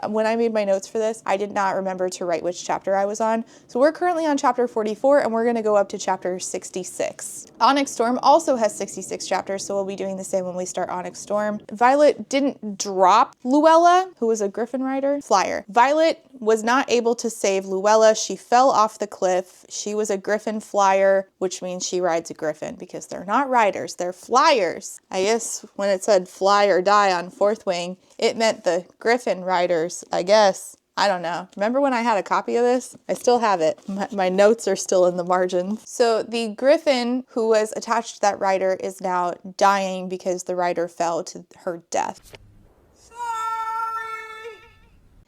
when I made my notes for this, I did not remember to write which chapter I was on. So we're currently on chapter 44, and we're going to go up to chapter 66. Onyx Storm also has 66 chapters, so we'll be doing the same when we start Onyx Storm. Violet didn't drop Luella, who was a griffin rider, flyer. Violet was not able to save Luella. She fell off the cliff. She was a griffin flyer, which means she rides a griffin, because they're not riders, they're flyers. I guess when it said fly or die on 4th Wing, it meant the griffin riders, I guess. I don't know. Remember when I had a copy of this? I still have it. My notes are still in the margins. So the griffin who was attached to that rider is now dying because the rider fell to her death. Sorry.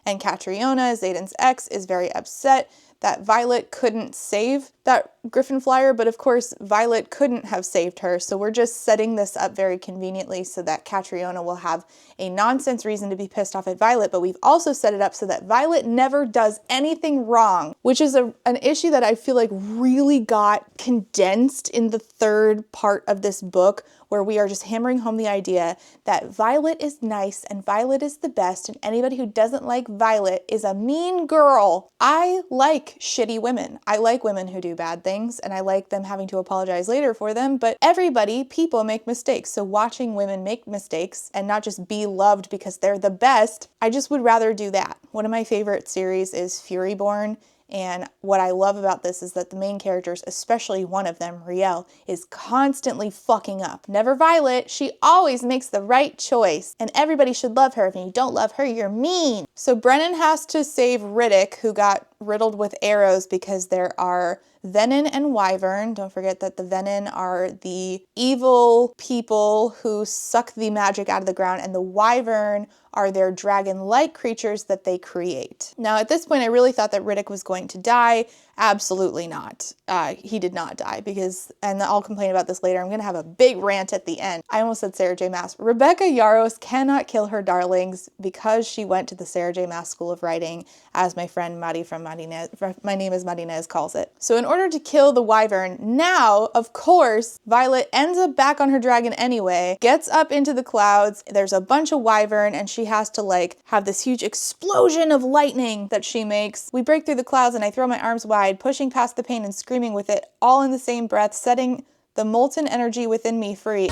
And Catriona, Xaden's ex, is very upset that Violet couldn't save that griffin flyer, but of course Violet couldn't have saved her, so we're just setting this up very conveniently so that Catriona will have a nonsense reason to be pissed off at Violet, but we've also set it up so that Violet never does anything wrong, which is an issue that I feel like really got condensed in the 3rd part of this book, where we are just hammering home the idea that Violet is nice and Violet is the best, and anybody who doesn't like Violet is a mean girl. I like shitty women. I like women who do bad things, and I like them having to apologize later for them, but people make mistakes, so watching women make mistakes and not just be loved because they're the best, I just would rather do that. One of my favorite series is Furyborn, And what I love about this is that the main characters, especially one of them, Riel, is constantly fucking up. Never Violet, she always makes the right choice. And everybody should love her. If you don't love her, you're mean. So Brennan has to save Riddick, who got riddled with arrows because there are Venin and Wyvern. Don't forget that the Venin are the evil people who suck the magic out of the ground, and the Wyvern are their dragon-like creatures that they create. Now, at this point, I really thought that Riddick was going to die. Absolutely not. He did not die because, and I'll complain about this later, I'm going to have a big rant at the end. I almost said Sarah J. Maas. Rebecca Yarros cannot kill her darlings because she went to the Sarah J. Maas School of Writing, as my friend Maddie from My Name is Madinez calls it. So in order to kill the Wyvern, now, of course, Violet ends up back on her dragon anyway, gets up into the clouds, there's a bunch of Wyvern, and she has to like have this huge explosion of lightning that she makes. We break through the clouds and I throw my arms wide, pushing past the pain and screaming with it all in the same breath, setting the molten energy within me free.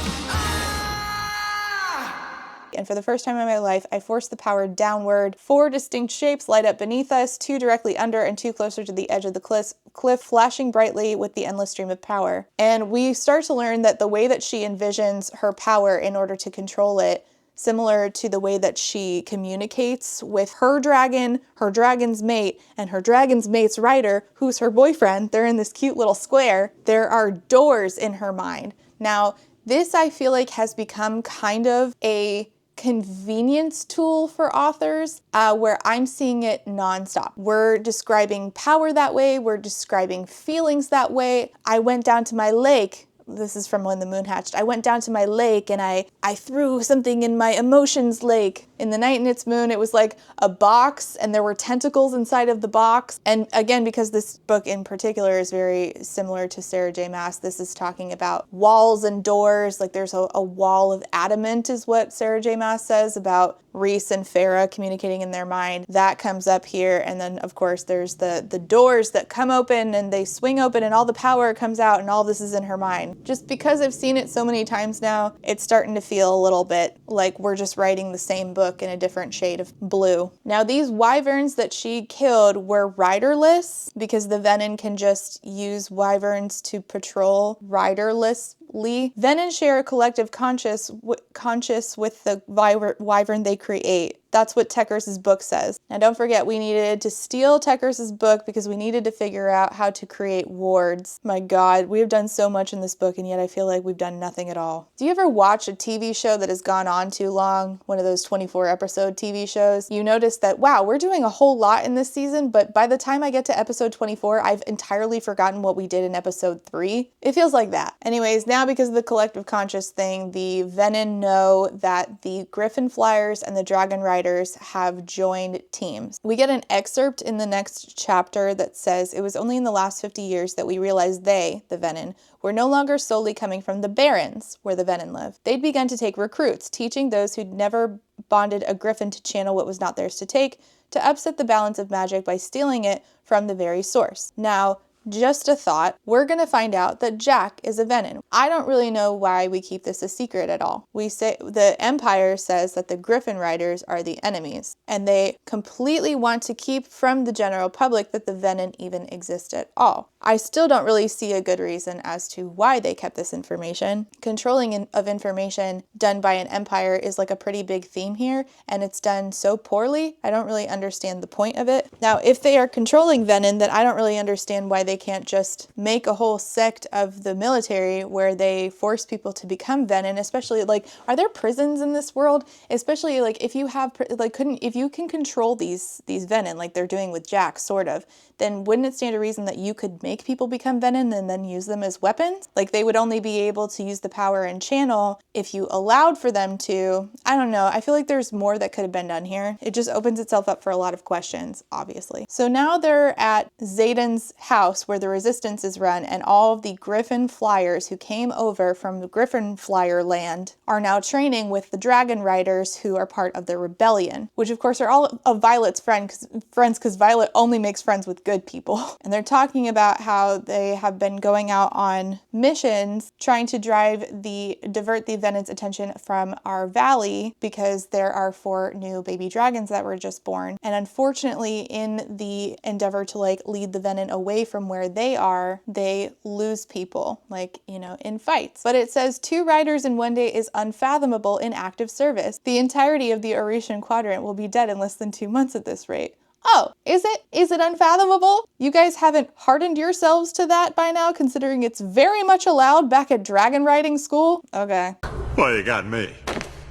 And for the first time in my life, I force the power downward. 4 distinct shapes light up beneath us, 2 directly under and 2 closer to the edge of the cliff, flashing brightly with the endless stream of power. And we start to learn that the way that she envisions her power in order to control it, similar to the way that she communicates with her dragon, her dragon's mate, and her dragon's mate's rider, who's her boyfriend. They're in this cute little square. There are doors in her mind. Now, this I feel like has become kind of a convenience tool for authors where I'm seeing it nonstop. We're describing power that way. We're describing feelings that way. I went down to my lake. This is from When the Moon Hatched. I went down to my lake and I threw something in my emotions lake. In The Night and Its Moon, it was like a box and there were tentacles inside of the box. And again, because this book in particular is very similar to Sarah J. Maas, this is talking about walls and doors. Like there's a wall of adamant is what Sarah J. Maas says about Reese and Farah communicating in their mind. That comes up here. And then of course there's the doors that come open and they swing open and all the power comes out and all this is in her mind. Just because I've seen it so many times now, it's starting to feel a little bit like we're just writing the same book in a different shade of blue. Now these wyverns that she killed were riderless because the Venin can just use wyverns to patrol riderlessly. Venin share a collective conscious with the wyvern they create. That's what Tekkers's book says. Now don't forget, we needed to steal Tekkers's book because we needed to figure out how to create wards. My God, we have done so much in this book and yet I feel like we've done nothing at all. Do you ever watch a TV show that has gone on too long? One of those 24 episode TV shows? You notice that, wow, we're doing a whole lot in this season, but by the time I get to episode 24, I've entirely forgotten what we did in episode 3. It feels like that. Anyways, now because of the collective conscious thing, the Venin know that the Griffin Flyers and the Dragon Riders have joined teams. We get an excerpt in the next chapter that says, it was only in the last 50 years that we realized they, the Venin, were no longer solely coming from the Barrens, where the Venin live. They'd begun to take recruits, teaching those who'd never bonded a griffin to channel what was not theirs to take, to upset the balance of magic by stealing it from the very source. Now, just a thought, we're going to find out that Jack is a Venin. I don't really know why we keep this a secret at all. We say the Empire says that the Griffin Riders are the enemies, and they completely want to keep from the general public that the Venin even exist at all. I still don't really see a good reason as to why they kept this information. Controlling of information done by an empire is like a pretty big theme here, and it's done so poorly, I don't really understand the point of it. Now, if they are controlling Venin, then I don't really understand why they can't just make a whole sect of the military where they force people to become Venin, especially like, are there prisons in this world? Especially like if you have, like if you can control these Venin, like they're doing with Jack, sort of, then wouldn't it stand to reason that you could make people become Venin and then use them as weapons? Like they would only be able to use the power and channel if you allowed for them to. I don't know. I feel like there's more that could have been done here. It just opens itself up for a lot of questions, obviously. So now they're at Zayden's house, camps where the resistance is run, and all of the Griffin flyers who came over from the Griffin flyer land are now training with the dragon riders who are part of the rebellion, which of course are all of Violet's friends because Violet only makes friends with good people. And they're talking about how they have been going out on missions trying to divert the Venon's attention from our valley because there are 4 new baby dragons that were just born. And unfortunately, in the endeavor to lead the Venon away from where they are, they lose people, in fights. But it says 2 riders in 1 day is unfathomable in active service. The entirety of the Oretian quadrant will be dead in less than 2 months at this rate. Oh, is it? Is it unfathomable? You guys haven't hardened yourselves to that by now, considering it's very much allowed back at dragon riding school? Okay. Well, you got me.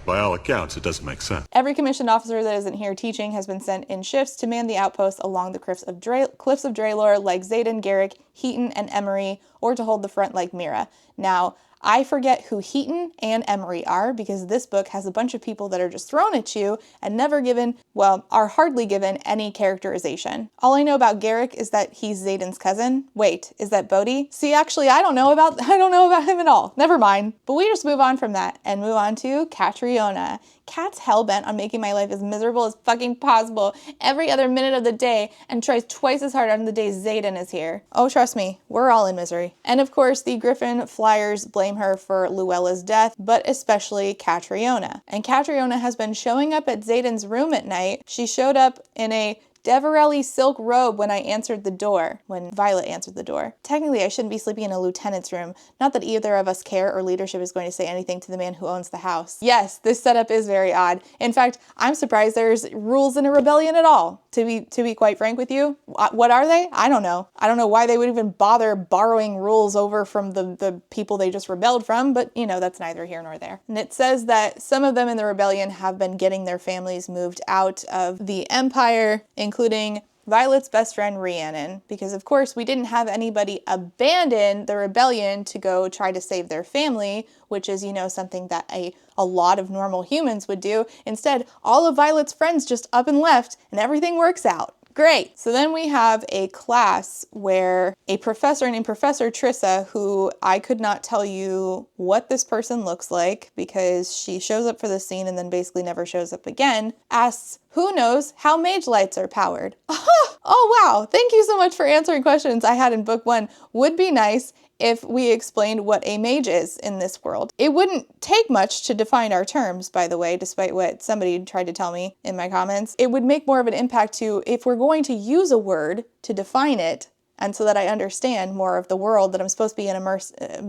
By all accounts, it doesn't make sense. Every commissioned officer that isn't here teaching has been sent in shifts to man the outposts along the cliffs of Draylor, like Zayden, Garrick, Heaton, and Emery, or to hold the front like Mira. Now, I forget who Heaton and Emery are because this book has a bunch of people that are just thrown at you and are hardly given any characterization. All I know about Garrick is that he's Zayden's cousin. Wait, is that Bodhi? See, actually, I don't know about him at all. Never mind. But we just move on from that and move on to Catriona. Kat's hellbent on making my life as miserable as fucking possible every other minute of the day and tries twice as hard on the day Zayden is here. Oh, trust me, we're all in misery. And of course, the Griffin flyers blame her for Luella's death, but especially Catriona. And Catriona has been showing up at Zayden's room at night. She showed up in a Deverelli silk robe when Violet answered the door. Technically, I shouldn't be sleeping in a lieutenant's room. Not that either of us care or leadership is going to say anything to the man who owns the house. Yes, this setup is very odd. In fact, I'm surprised there's rules in a rebellion at all. To be quite frank with you, what are they? I don't know. I don't know why they would even bother borrowing rules over from the people they just rebelled from, but that's neither here nor there. And it says that some of them in the rebellion have been getting their families moved out of the Empire, including Violet's best friend Rhiannon, because of course we didn't have anybody abandon the rebellion to go try to save their family, which is, something that a lot of normal humans would do. Instead, all of Violet's friends just up and left and everything works out. Great. So then we have a class where a professor named Professor Trissa, who I could not tell you what this person looks like because she shows up for the scene and then basically never shows up again, asks, who knows how mage lights are powered? Oh, wow. Thank you so much for answering questions I had in book 1. Would be nice if we explained what a mage is in this world. It wouldn't take much to define our terms, by the way, despite what somebody tried to tell me in my comments. It would make more of an impact if we're going to use a word to define it, and so that I understand more of the world that I'm supposed to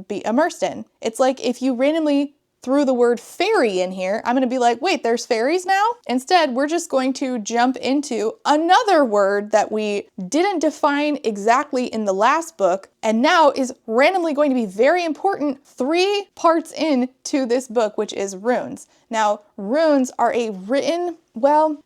be immersed in. It's like if you randomly threw the word fairy in here, I'm going to be like, wait, there's fairies now? Instead, we're just going to jump into another word that we didn't define exactly in the last book, and now is randomly going to be very important 3 parts into this book, which is runes. Now, runes are a written,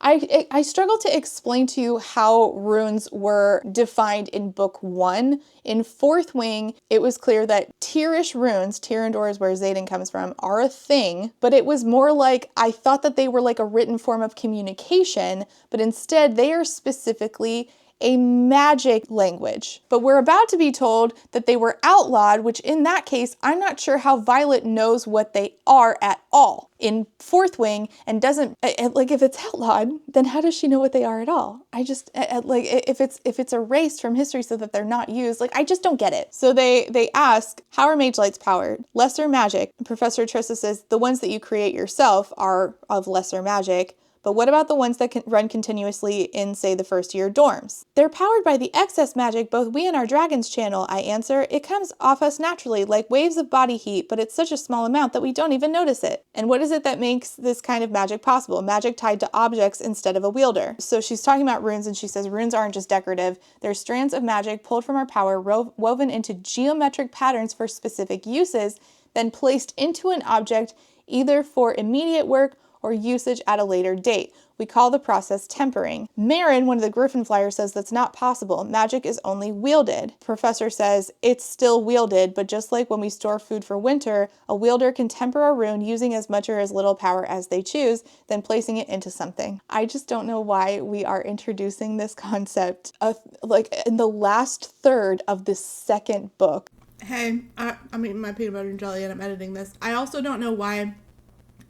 I struggle to explain to you how runes were defined in book 1. In 4th Wing, it was clear that Tyrish runes, Tyrandor is where Zayden comes from, are a thing, but it was more like, I thought that they were like a written form of communication, but instead they are specifically a magic language. But we're about to be told that they were outlawed, which in that case, I'm not sure how Violet knows what they are at all in 4th Wing and doesn't, if it's outlawed, then how does she know what they are at all? I just, if it's erased from history so that they're not used, I just don't get it. So they ask, how are mage lights powered? Lesser magic. Professor Trissa says, the ones that you create yourself are of lesser magic. But what about the ones that can run continuously in, say, the first year dorms? They're powered by the excess magic both we and our dragons channel, I answer. It comes off us naturally, like waves of body heat, but it's such a small amount that we don't even notice it. And what is it that makes this kind of magic possible? Magic tied to objects instead of a wielder. So she's talking about runes, and she says runes aren't just decorative. They're strands of magic pulled from our power, woven into geometric patterns for specific uses, then placed into an object either for immediate work or usage at a later date. We call the process tempering. Marin, one of the Griffin Flyers, says that's not possible. Magic is only wielded. Professor says it's still wielded, but just like when we store food for winter, a wielder can temper a rune using as much or as little power as they choose, then placing it into something. I just don't know why we are introducing this concept of, like, in the last third of this second book. Hey, I'm eating my peanut butter and jelly and I'm editing this. I also don't know why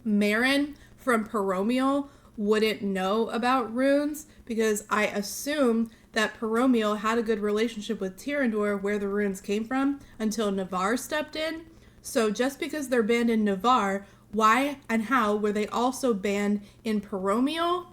Marin from Paromial wouldn't know about runes, because I assume that Paromial had a good relationship with Tyrandor where the runes came from until Navarre stepped in. So just because they're banned in Navarre, why and how were they also banned in Paromial?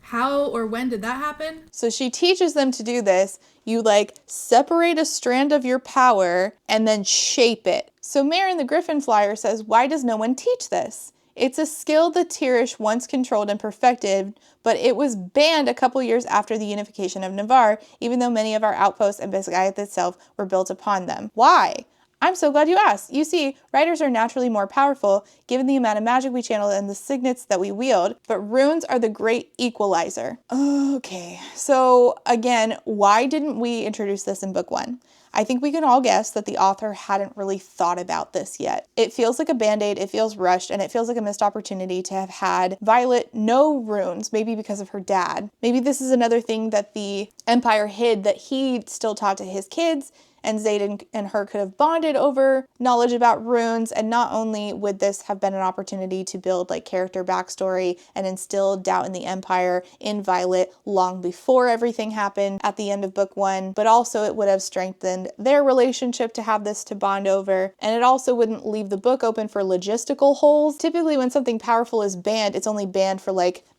How or when did that happen? So she teaches them to do this. You separate a strand of your power and then shape it. So Marin the Griffin Flyer says, why does no one teach this? It's a skill the Tirish once controlled and perfected, but it was banned a couple years after the unification of Navarre, even though many of our outposts and Biscayeth itself were built upon them. Why? I'm so glad you asked. You see, writers are naturally more powerful given the amount of magic we channel and the signets that we wield, but runes are the great equalizer. Okay, so again, why didn't we introduce this in book 1? I think we can all guess that the author hadn't really thought about this yet. It feels like a band-aid, it feels rushed, and it feels like a missed opportunity to have had Violet know runes, maybe because of her dad. Maybe this is another thing that the Empire hid that he still taught to his kids, and Xaden and her could have bonded over knowledge about runes, and not only would this have been an opportunity to build character backstory and instill doubt in the Empire in Violet long before everything happened at the end of book 1, but also it would have strengthened their relationship to have this to bond over, and it also wouldn't leave the book open for logistical holes. Typically when something powerful is banned, it's only banned for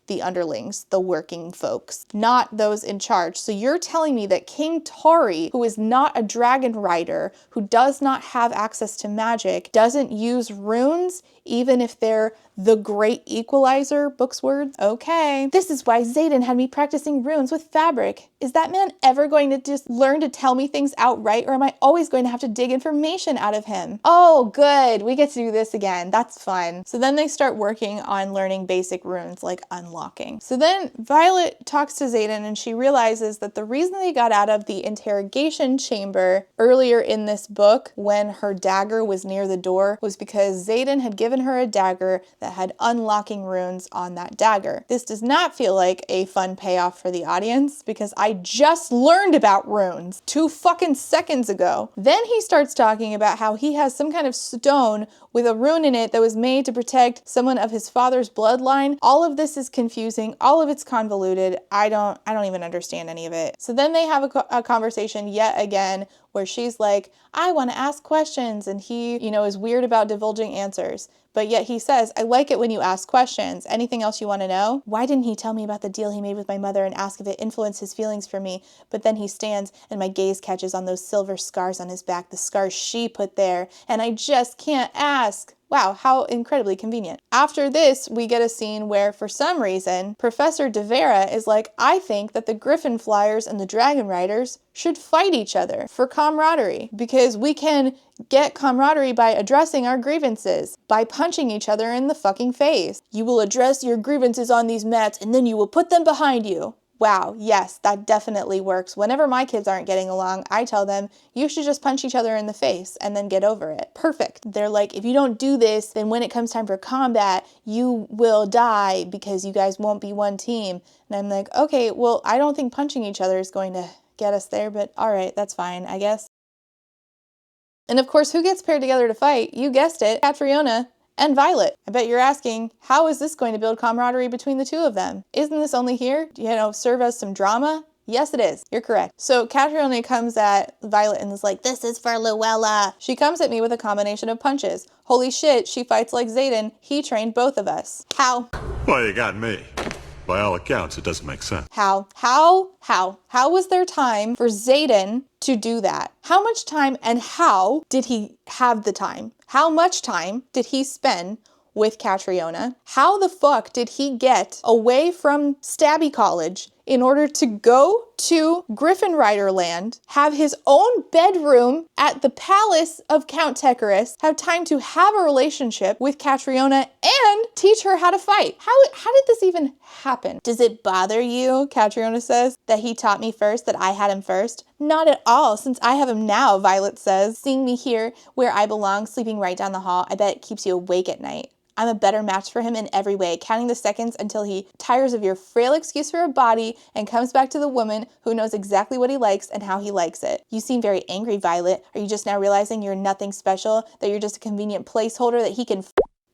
the underlings, the working folks, not those in charge. So you're telling me that King Tari, who is not a dragon rider, who does not have access to magic, doesn't use runes, even if they're the great equalizer, book's words? Okay. This is why Xaden had me practicing runes with fabric. Is that man ever going to just learn to tell me things outright, or am I always going to have to dig information out of him? Oh, good. We get to do this again. That's fun. So then they start working on learning basic runes like unlocking. So then Violet talks to Xaden and she realizes that the reason they got out of the interrogation chamber earlier in this book when her dagger was near the door was because Xaden had given her a dagger that had unlocking runes on that dagger. This does not feel like a fun payoff for the audience because I just learned about runes 2 fucking seconds ago. Then he starts talking about how he has some kind of stone with a rune in it that was made to protect someone of his father's bloodline. All of this is confusing. All of it's convoluted. I don't even understand any of it. So then they have a conversation yet again where she's like, I want to ask questions. And he, is weird about divulging answers. But yet he says, I like it when you ask questions. Anything else you want to know? Why didn't he tell me about the deal he made with my mother and ask if it influenced his feelings for me? But then he stands and my gaze catches on those silver scars on his back, the scars she put there, and I just can't ask. Wow, how incredibly convenient. After this, we get a scene where, for some reason, Professor De Vera is like, I think that the Griffin Flyers and the Dragon Riders should fight each other for camaraderie, because we can get camaraderie by addressing our grievances, by punching each other in the fucking face. You will address your grievances on these mats and then you will put them behind you. Wow, yes, that definitely works. Whenever my kids aren't getting along, I tell them, you should just punch each other in the face and then get over it. Perfect. They're like, if you don't do this, then when it comes time for combat, you will die because you guys won't be one team. And I'm like, okay, well, I don't think punching each other is going to get us there, but all right, that's fine, I guess. And of course, who gets paired together to fight? You guessed it, Catriona and Violet. I bet you're asking, how is this going to build camaraderie between the two of them? Isn't this only here, serve as some drama? Yes, it is. You're correct. So Catriona comes at Violet and is like, this is for Luella. She comes at me with a combination of punches. Holy shit, she fights like Xaden. He trained both of us. How? Well, you got me. By all accounts, it doesn't make sense. How was there time for Xaden to do that? How much time and how did he have the time? How much time did he spend with Catriona? How the fuck did he get away from Stabby College in order to go to Griffin Rider Land, have his own bedroom at the palace of Count Tecarus, have time to have a relationship with Catriona, and teach her how to fight. How did this even happen? Does it bother you, Catriona says, that he taught me first, that I had him first? Not at all, since I have him now, Violet says. Seeing me here, where I belong, sleeping right down the hall, I bet it keeps you awake at night. I'm a better match for him in every way, counting the seconds until he tires of your frail excuse for a body and comes back to the woman who knows exactly what he likes and how he likes it. You seem very angry, Violet. Are you just now realizing you're nothing special, that you're just a convenient placeholder that he can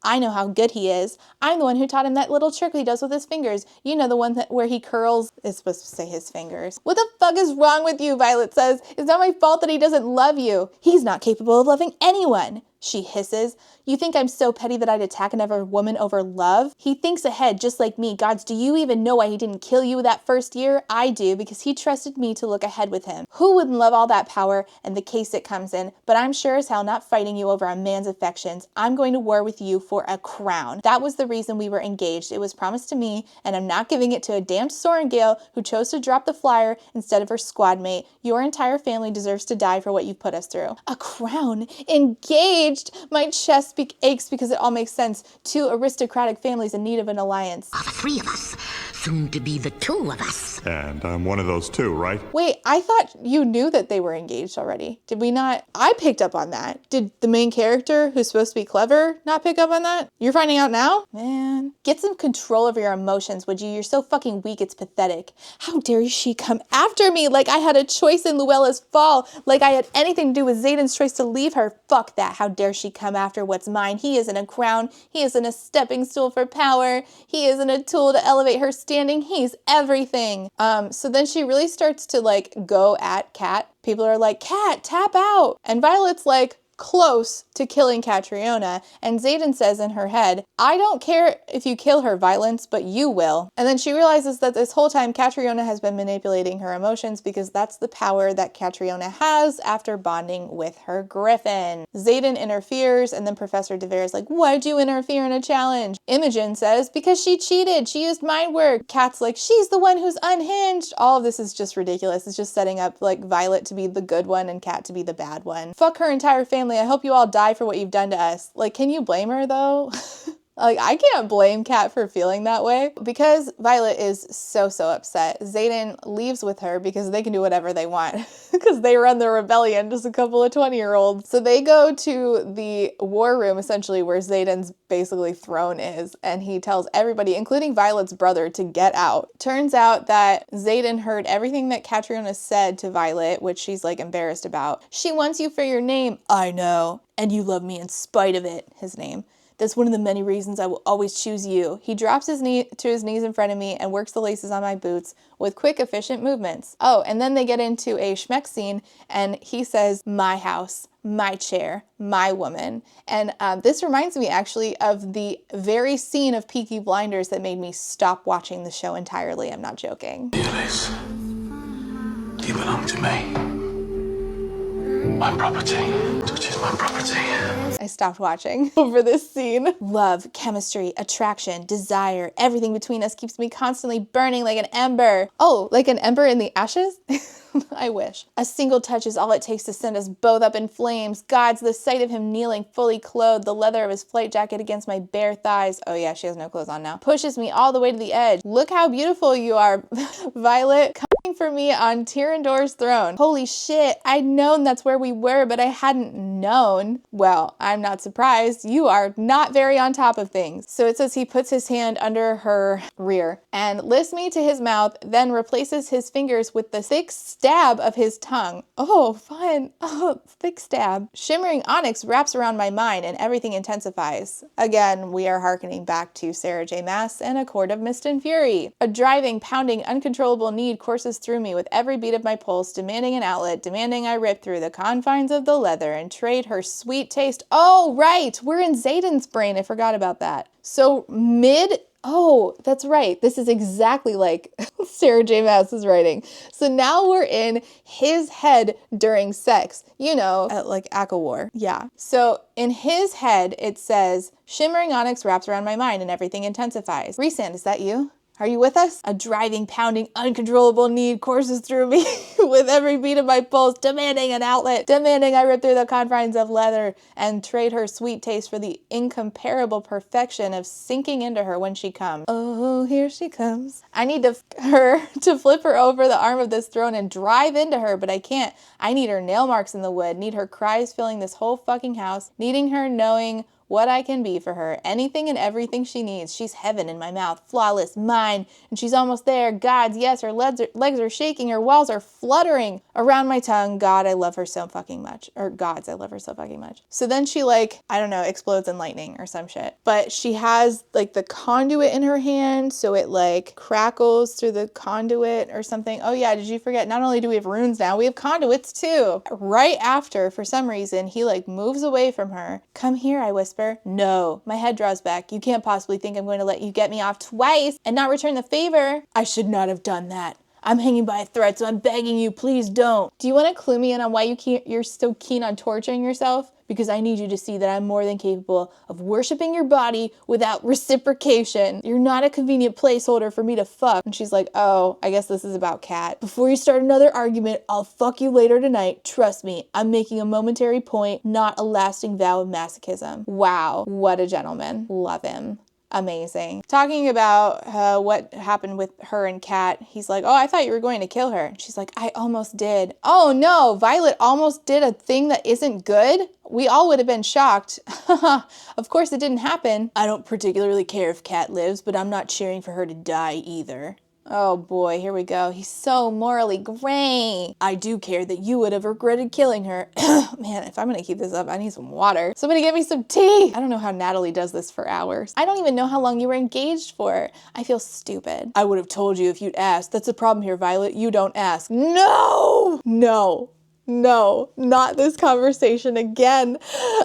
I know how good he is. I'm the one who taught him that little trick he does with his fingers. You know, the one where he curls. It's supposed to say his fingers. What the fuck is wrong with you, Violet says. It's not my fault that he doesn't love you. He's not capable of loving anyone, she hisses. You think I'm so petty that I'd attack another woman over love? He thinks ahead just like me. Gods, do you even know why he didn't kill you that first year? I do, because he trusted me to look ahead with him. Who wouldn't love all that power and the case it comes in? But I'm sure as hell not fighting you over a man's affections. I'm going to war with you for a crown. That was the reason we were engaged. It was promised to me, and I'm not giving it to a damned Sorengale who chose to drop the flyer instead of her squad mate. Your entire family deserves to die for what you've put us through. A crown? Engaged? My chest aches because it all makes sense. Two aristocratic families in need of an alliance. The three of us, soon to be the two of us. And I'm one of those too, right? Wait, I thought you knew that they were engaged already. Did we not? I picked up on that. Did the main character, who's supposed to be clever, not pick up on that? You're finding out now? Man. Get some control over your emotions, would you? You're so fucking weak, it's pathetic. How dare she come after me like I had a choice in Luella's fall, like I had anything to do with Xaden's choice to leave her. Fuck that. How dare she come after what's mine? He isn't a crown. He isn't a stepping stool for power. He isn't a tool to elevate her standing. He's everything. So then she really starts to like go at Kat. People are like, Kat, tap out. And Violet's like, close to killing Catriona, and Xaden says in her head, I don't care if you kill her, Violence, but you will. And then she realizes that this whole time Catriona has been manipulating her emotions because that's the power that Catriona has after bonding with her griffin. Xaden interferes, and then Professor DeVere is like, why'd you interfere in a challenge? Imogen says, because she cheated. She used mind work. Kat's like, she's the one who's unhinged. All of this is just ridiculous. It's just setting up like Violet to be the good one and Kat to be the bad one. Fuck her entire family. I hope you all die for what you've done to us. Like, can you blame her though? Like, I can't blame Kat for feeling that way because Violet is so upset. Xaden leaves with her because they can do whatever they want because they run the rebellion, just a couple of 20-year-olds. So they go to the war room, essentially, where Xaden's basically throne is, and he tells everybody, including Violet's brother, to get out. Turns out that Xaden heard everything that Catriona said to Violet, which she's like embarrassed about. She wants you for your name. I know. And you love me in spite of it, his name. That's one of the many reasons I will always choose you. He drops his knee to his knees in front of me and works the laces on my boots with quick, efficient movements. Oh, and then they get into a schmeck scene, and he says, my house, my chair, my woman. And this reminds me actually of the very scene of Peaky Blinders that made me stop watching the show entirely. I'm not joking. Alice, you belong to me. My property. Which is my property. I stopped watching over this scene. Love, chemistry, attraction, desire, everything between us keeps me constantly burning like an ember. Oh, like an ember in the ashes? I wish. A single touch is all it takes to send us both up in flames. Gods, the sight of him kneeling, fully clothed, the leather of his flight jacket against my bare thighs. Oh yeah, she has no clothes on now. Pushes me all the way to the edge. Look how beautiful you are, Violet. Coming for me on Tyrandor's throne. Holy shit, I'd known that's where we were, but I hadn't known. Well, I'm not surprised. You are not very on top of things. So it says he puts his hand under her rear and lifts me to his mouth, then replaces his fingers with the thick stab of his tongue. Oh, fun. Oh, thick stab. Shimmering onyx wraps around my mind and everything intensifies. Again, we are hearkening back to Sarah J. Maas and A Court of Mist and Fury. A driving, pounding, uncontrollable need courses through me with every beat of my pulse, demanding an outlet, demanding I rip through the confines of the leather and trade her sweet taste. Oh, right. We're in Xaden's brain. I forgot about that. So oh, that's right. This is exactly like Sarah J. Maas's writing. So now we're in his head during sex, you know, at like ACOWAR. Yeah. So in his head, it says, shimmering onyx wraps around my mind and everything intensifies. Rhysand, is that you? Are you with us? A driving, pounding, uncontrollable need courses through me with every beat of my pulse, demanding an outlet, demanding I rip through the confines of leather and trade her sweet taste for the incomparable perfection of sinking into her when she comes. Oh, here she comes. I need her to flip her over the arm of this throne and drive into her, but I can't. I need her nail marks in the wood, need her cries filling this whole fucking house, needing her knowing what I can be for her, anything and everything she needs. She's heaven in my mouth, flawless, mine, and she's almost there. God's, yes, her legs are shaking, her walls are fluttering around my tongue. God, I love her so fucking much. Or Gods, I love her so fucking much. So then she like, I don't know, explodes in lightning or some shit. But she has like the conduit in her hand, so it like crackles through the conduit or something. Oh yeah, did you forget? Not only do we have runes now, we have conduits too. Right after, for some reason, he like moves away from her. Come here, I whisper. No, my head draws back. You can't possibly think I'm going to let you get me off twice and not return the favor. I should not have done that. I'm hanging by a thread, so I'm begging you, please don't. Do you want to clue me in on why you're so keen on torturing yourself? Because I need you to see that I'm more than capable of worshiping your body without reciprocation. You're not a convenient placeholder for me to fuck. And she's like, oh, I guess this is about Kat. Before you start another argument, I'll fuck you later tonight. Trust me, I'm making a momentary point, not a lasting vow of masochism. Wow, what a gentleman. Love him. Amazing. Talking about what happened with her and Kat, he's like, oh, I thought you were going to kill her. And she's like, I almost did. Oh no, Violet almost did a thing that isn't good? We all would have been shocked. Of course it didn't happen. I don't particularly care if Kat lives, but I'm not cheering for her to die either. Oh boy, here we go. He's so morally gray. I do care that you would have regretted killing her. Man, if I'm gonna keep this up, I need some water. Somebody get me some tea. I don't know how Natalie does this for hours. I don't even know how long you were engaged for. I feel stupid. I would have told you if you'd asked. That's the problem here, Violet. You don't ask. No! No. No, not this conversation again.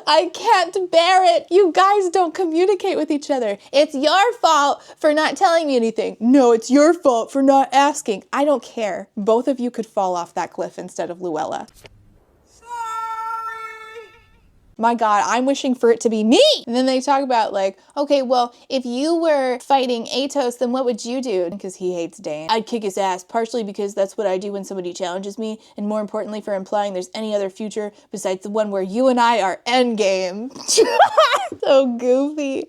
I can't bear it. You guys don't communicate with each other. It's your fault for not telling me anything. No, it's your fault for not asking. I don't care. Both of you could fall off that cliff instead of Luella. My God, I'm wishing for it to be me. And then they talk about like, okay, well, if you were fighting Atos, then what would you do? Because he hates Dane. I'd kick his ass, partially because that's what I do when somebody challenges me, and more importantly for implying there's any other future besides the one where you and I are endgame. So goofy.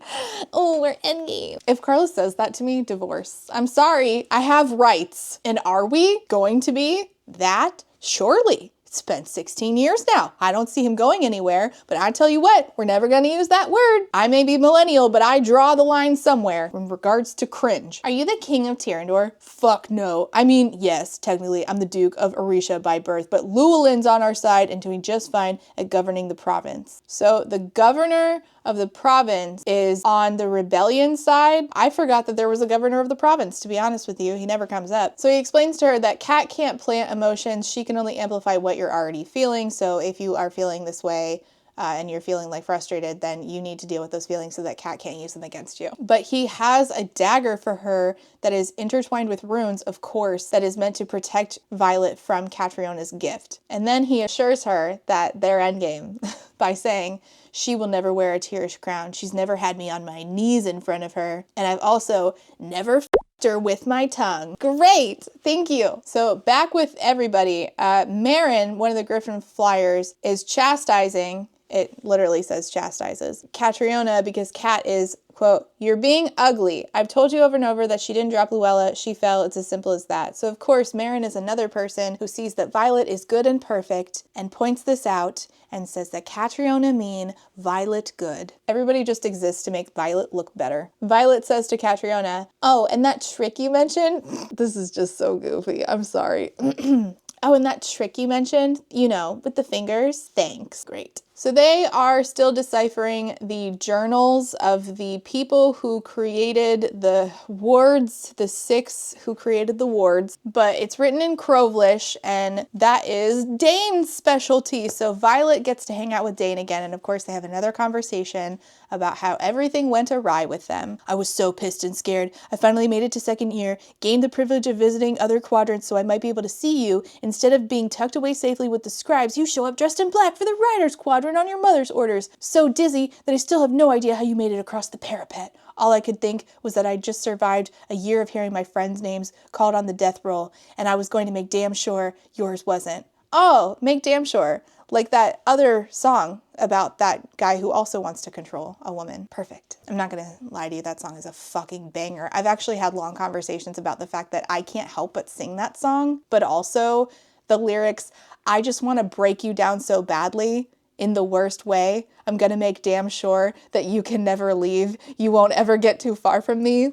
Oh, we're endgame. If Carlos says that to me, divorce. I'm sorry, I have rights. And are we going to be that? Surely. It's been 16 years now. I don't see him going anywhere, but I tell you what, we're never going to use that word. I may be millennial, but I draw the line somewhere in regards to cringe. Are you the king of Tyrandor? Fuck no. I mean, yes, technically I'm the Duke of Orisha by birth, but Llewellyn's on our side and doing just fine at governing the province. So the governor of the province is on the rebellion side. I forgot that there was a governor of the province, to be honest with you. He never comes up. So he explains to her that Kat can't plant emotions. She can only amplify what you're already feeling. So if you are feeling this way and you're feeling like frustrated, then you need to deal with those feelings so that Kat can't use them against you. But he has a dagger for her that is intertwined with runes, of course, that is meant to protect Violet from Catriona's gift. And then he assures her that they're endgame by saying, she will never wear a Tyrish crown. She's never had me on my knees in front of her. And I've also never f***ed her with my tongue. Great. Thank you. So back with everybody. Marin, one of the Griffin Flyers, is chastising. It literally says chastises Catriona because Kat is, quote, you're being ugly. I've told you over and over that she didn't drop Luella. She fell. It's as simple as that. So of course, Marin is another person who sees that Violet is good and perfect and points this out and says that Catriona mean Violet good. Everybody just exists to make Violet look better. Violet says to Catriona, oh, and that trick you mentioned, this is just so goofy. I'm sorry. Oh, and that trick you mentioned, you know, with the fingers, thanks. Great. So they are still deciphering the journals of the people who created the wards, the 6 who created the wards, but it's written in Crovelish, and that is Dane's specialty. So Violet gets to hang out with Dane again, and of course they have another conversation about how everything went awry with them. I was so pissed and scared. I finally made it to second year, gained the privilege of visiting other quadrants so I might be able to see you. Instead of being tucked away safely with the scribes, you show up dressed in black for the writer's quadrant children on your mother's orders. So dizzy that I still have no idea how you made it across the parapet. All I could think was that I'd just survived a year of hearing my friends' names called on the death roll, and I was going to make damn sure yours wasn't. Oh, make damn sure. Like that other song about that guy who also wants to control a woman. Perfect. I'm not going to lie to you, that song is a fucking banger. I've actually had long conversations about the fact that I can't help but sing that song, but also the lyrics, I just want to break you down so badly in the worst way. I'm going to make damn sure that you can never leave. You won't ever get too far from me.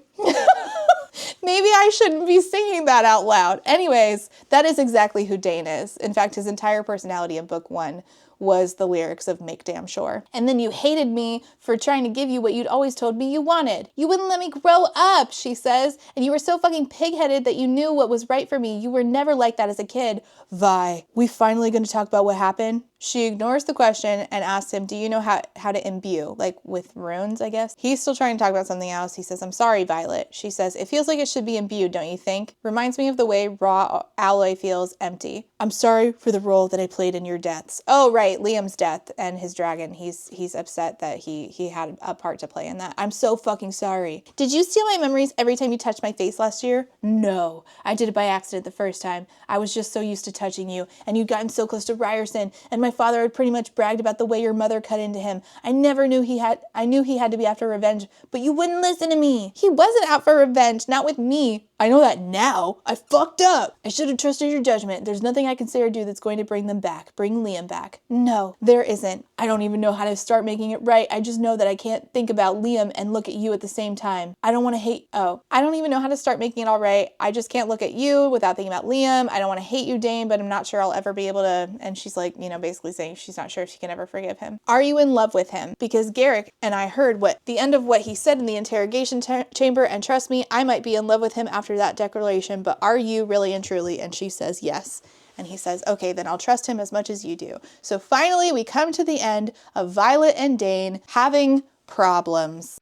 Maybe I shouldn't be singing that out loud. Anyways, that is exactly who Dane is. In fact, his entire personality in book 1 was the lyrics of Make Damn Sure. And then you hated me for trying to give you what you'd always told me you wanted. You wouldn't let me grow up, she says. And you were so fucking pig-headed that you knew what was right for me. You were never like that as a kid. Vi, we finally gonna talk about what happened? She ignores the question and asks him, do you know how to imbue? Like with runes, I guess? He's still trying to talk about something else. He says, I'm sorry, Violet. She says, it feels like it should be imbued, don't you think? Reminds me of the way raw alloy feels empty. I'm sorry for the role that I played in your deaths. Oh, right, Liam's death and his dragon. He's upset that he had a part to play in that. I'm so fucking sorry. Did you steal my memories every time you touched my face last year? No, I did it by accident the first time. I was just so used to touching you, and you'd gotten so close to Ryerson, and my father had pretty much bragged about the way your mother cut into him. I knew he had to be after revenge, but you wouldn't listen to me. He wasn't out for revenge, not with me. I know that now. I fucked up. I should have trusted your judgment. There's nothing I can say or do that's going to bring them back. Bring Liam back. No, there isn't. I don't even know how to start making it right. I just know that I can't think about Liam and look at you at the same time. I don't even know how to start making it all right. I just can't look at you without thinking about Liam. I don't want to hate you, Dane, but I'm not sure I'll ever be able to. And she's like, basically saying she's not sure if she can ever forgive him. Are you in love with him? Because Garrick and I heard the end of what he said in the interrogation chamber, and trust me, I might be in love with him after that declaration, but are you really and truly? And she says yes. And he says, okay, then I'll trust him as much as you do. So finally, we come to the end of Violet and Dane having problems.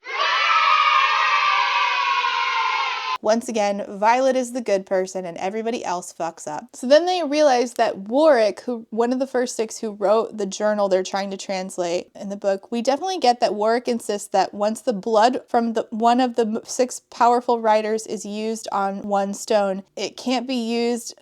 Once again, Violet is the good person and everybody else fucks up. So then they realize that Warwick, one of the first 6 who wrote the journal they're trying to translate in the book, we definitely get that Warwick insists that once the blood from one of the 6 powerful writers is used on one stone, it can't be used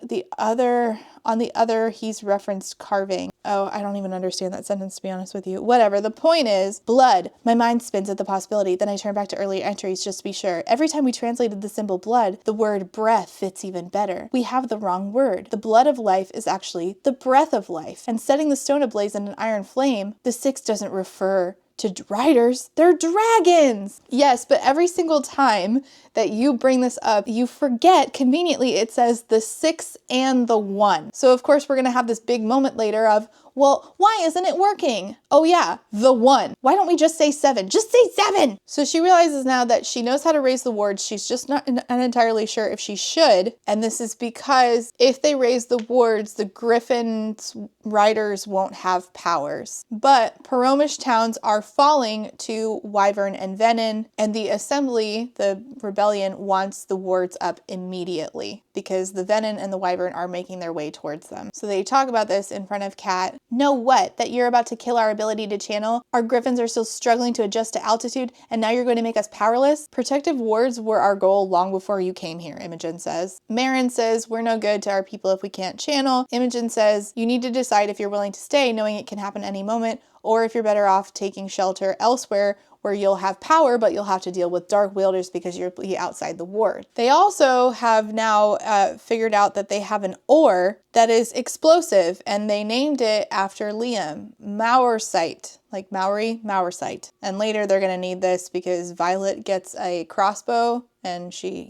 on the other. He's referenced carving. Oh, I don't even understand that sentence, to be honest with you. Whatever. The point is, blood. My mind spins at the possibility. Then I turn back to earlier entries just to be sure. Every time we translated the symbol blood, the word breath fits even better. We have the wrong word. The blood of life is actually the breath of life. And setting the stone ablaze in an iron flame, the 6 doesn't refer to riders, they're dragons. Yes, but every single time that you bring this up, you forget, conveniently, it says the 6 and the 1. So of course we're going to have this big moment later of, well, why isn't it working? Oh yeah, the 1. Why don't we just say 7? Just say 7! So she realizes now that she knows how to raise the wards. She's just not entirely sure if she should. And this is because if they raise the wards, the Griffin's riders won't have powers. But Paromish towns are falling to Wyvern and Venin, and the assembly, the rebellion, wants the wards up immediately because the Venin and the Wyvern are making their way towards them. So they talk about this in front of Kat. Know what? That you're about to kill our ability to channel? Our griffins are still struggling to adjust to altitude, and now you're going to make us powerless? Protective wards were our goal long before you came here, Imogen says. Marin says, we're no good to our people if we can't channel. Imogen says, you need to decide if you're willing to stay, knowing it can happen any moment, or if you're better off taking shelter elsewhere where you'll have power, but you'll have to deal with dark wielders because you're outside the ward. They also have now figured out that they have an ore that is explosive, and they named it after Liam, Mauersite, like Maori, Mauersite. And later they're gonna need this because Violet gets a crossbow and she,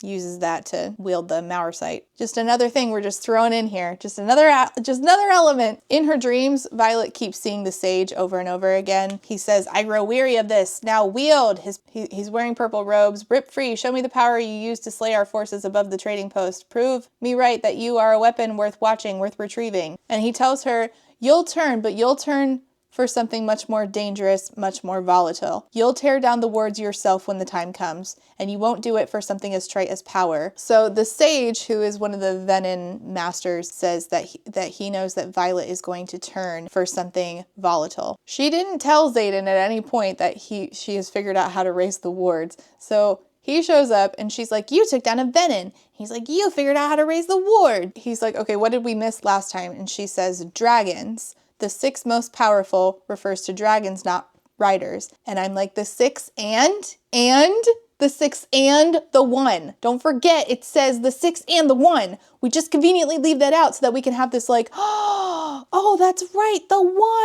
uses that to wield the Mauersite. Just another thing we're just throwing in here. Just another element. In her dreams, Violet keeps seeing the sage over and over again. He says, I grow weary of this. Now wield. He's wearing purple robes. Rip free. Show me the power you use to slay our forces above the trading post. Prove me right that you are a weapon worth watching, worth retrieving. And he tells her, you'll turn, but you'll turn for something much more dangerous, much more volatile. You'll tear down the wards yourself when the time comes, and you won't do it for something as trite as power. So the sage, who is one of the Venom masters, says that he knows that Violet is going to turn for something volatile. She didn't tell Xaden at any point that she has figured out how to raise the wards. So he shows up and she's like, you took down a Venom. He's like, you figured out how to raise the ward. He's like, okay, what did we miss last time? And she says, dragons. The 6 most powerful refers to dragons, not riders. And I'm like, the 6 and the 6 and the 1. Don't forget, it says the 6 and the 1. We just conveniently leave that out so that we can have this like, oh, that's right, the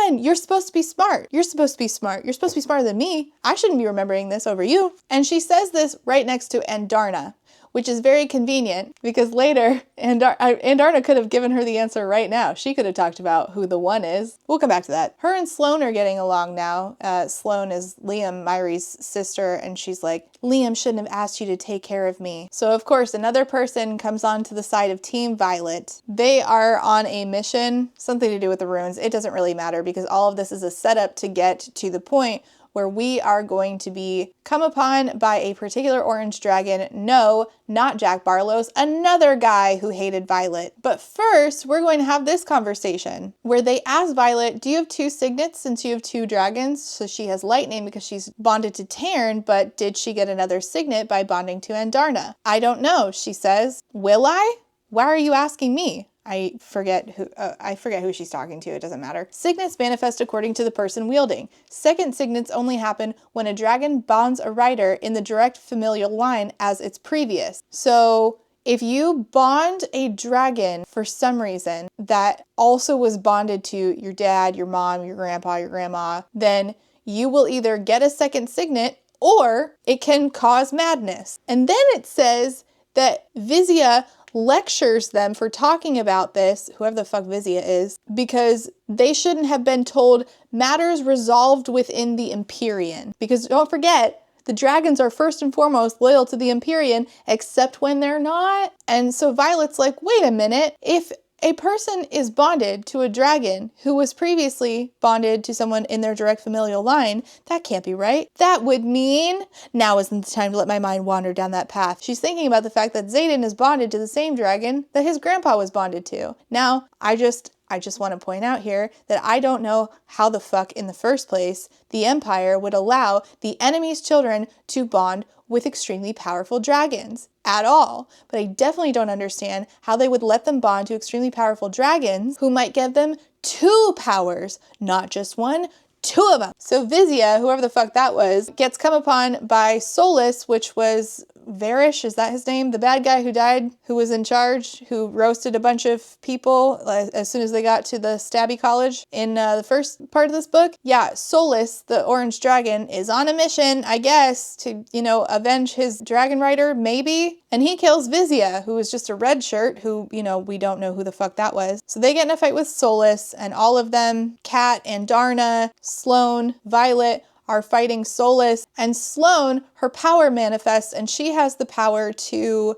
1. You're supposed to be smart. You're supposed to be smart. You're supposed to be smarter than me. I shouldn't be remembering this over you. And she says this right next to Andarna, which is very convenient because later Andarna could have given her the answer right now. She could have talked about who the 1 is. We'll come back to that. Her and Sloane are getting along now. Sloane is Liam, Myri's sister, and she's like, Liam shouldn't have asked you to take care of me. So of course, another person comes onto the side of Team Violet. They are on a mission, something to do with the runes. It doesn't really matter because all of this is a setup to get to the point where we are going to be come upon by a particular orange dragon. No, not Jack Barlow's, another guy who hated Violet. But first, we're going to have this conversation where they ask Violet, do you have 2 signets since you have 2 dragons? So she has lightning because she's bonded to Tarn, but did she get another signet by bonding to Andarna? I don't know, she says. Will I? Why are you asking me? I forget who she's talking to. It doesn't matter. Signets manifest according to the person wielding. Second signets only happen when a dragon bonds a rider in the direct familial line as its previous. So if you bond a dragon for some reason that also was bonded to your dad, your mom, your grandpa, your grandma, then you will either get a second signet or it can cause madness. And then it says that Vizia lectures them for talking about this, whoever the fuck Vizia is, because they shouldn't have been told matters resolved within the Empyrean. Because don't forget, the dragons are first and foremost loyal to the Empyrean, except when they're not. And so Violet's like, wait a minute, if a person is bonded to a dragon who was previously bonded to someone in their direct familial line, that can't be right. That would mean now isn't the time to let my mind wander down that path. She's thinking about the fact that Xaden is bonded to the same dragon that his grandpa was bonded to. Now, I just want to point out here that I don't know how the fuck in the first place the Empire would allow the enemy's children to bond with extremely powerful dragons at all. But I definitely don't understand how they would let them bond to extremely powerful dragons who might give them 2 powers, not just 1, 2 of them. So Vizia, whoever the fuck that was, gets come upon by Solus, which was Varish, is that his name? The bad guy who died, who was in charge, who roasted a bunch of people as soon as they got to the Stabby College in the first part of this book. Yeah, Solus, the orange dragon, is on a mission, I guess, to, avenge his dragon rider, maybe? And he kills Vizia, who was just a red shirt, who, we don't know who the fuck that was. So they get in a fight with Solus, and all of them, Kat, Andarna, Sloane, Violet, are fighting Solus, and Sloane, her power manifests, and she has the power to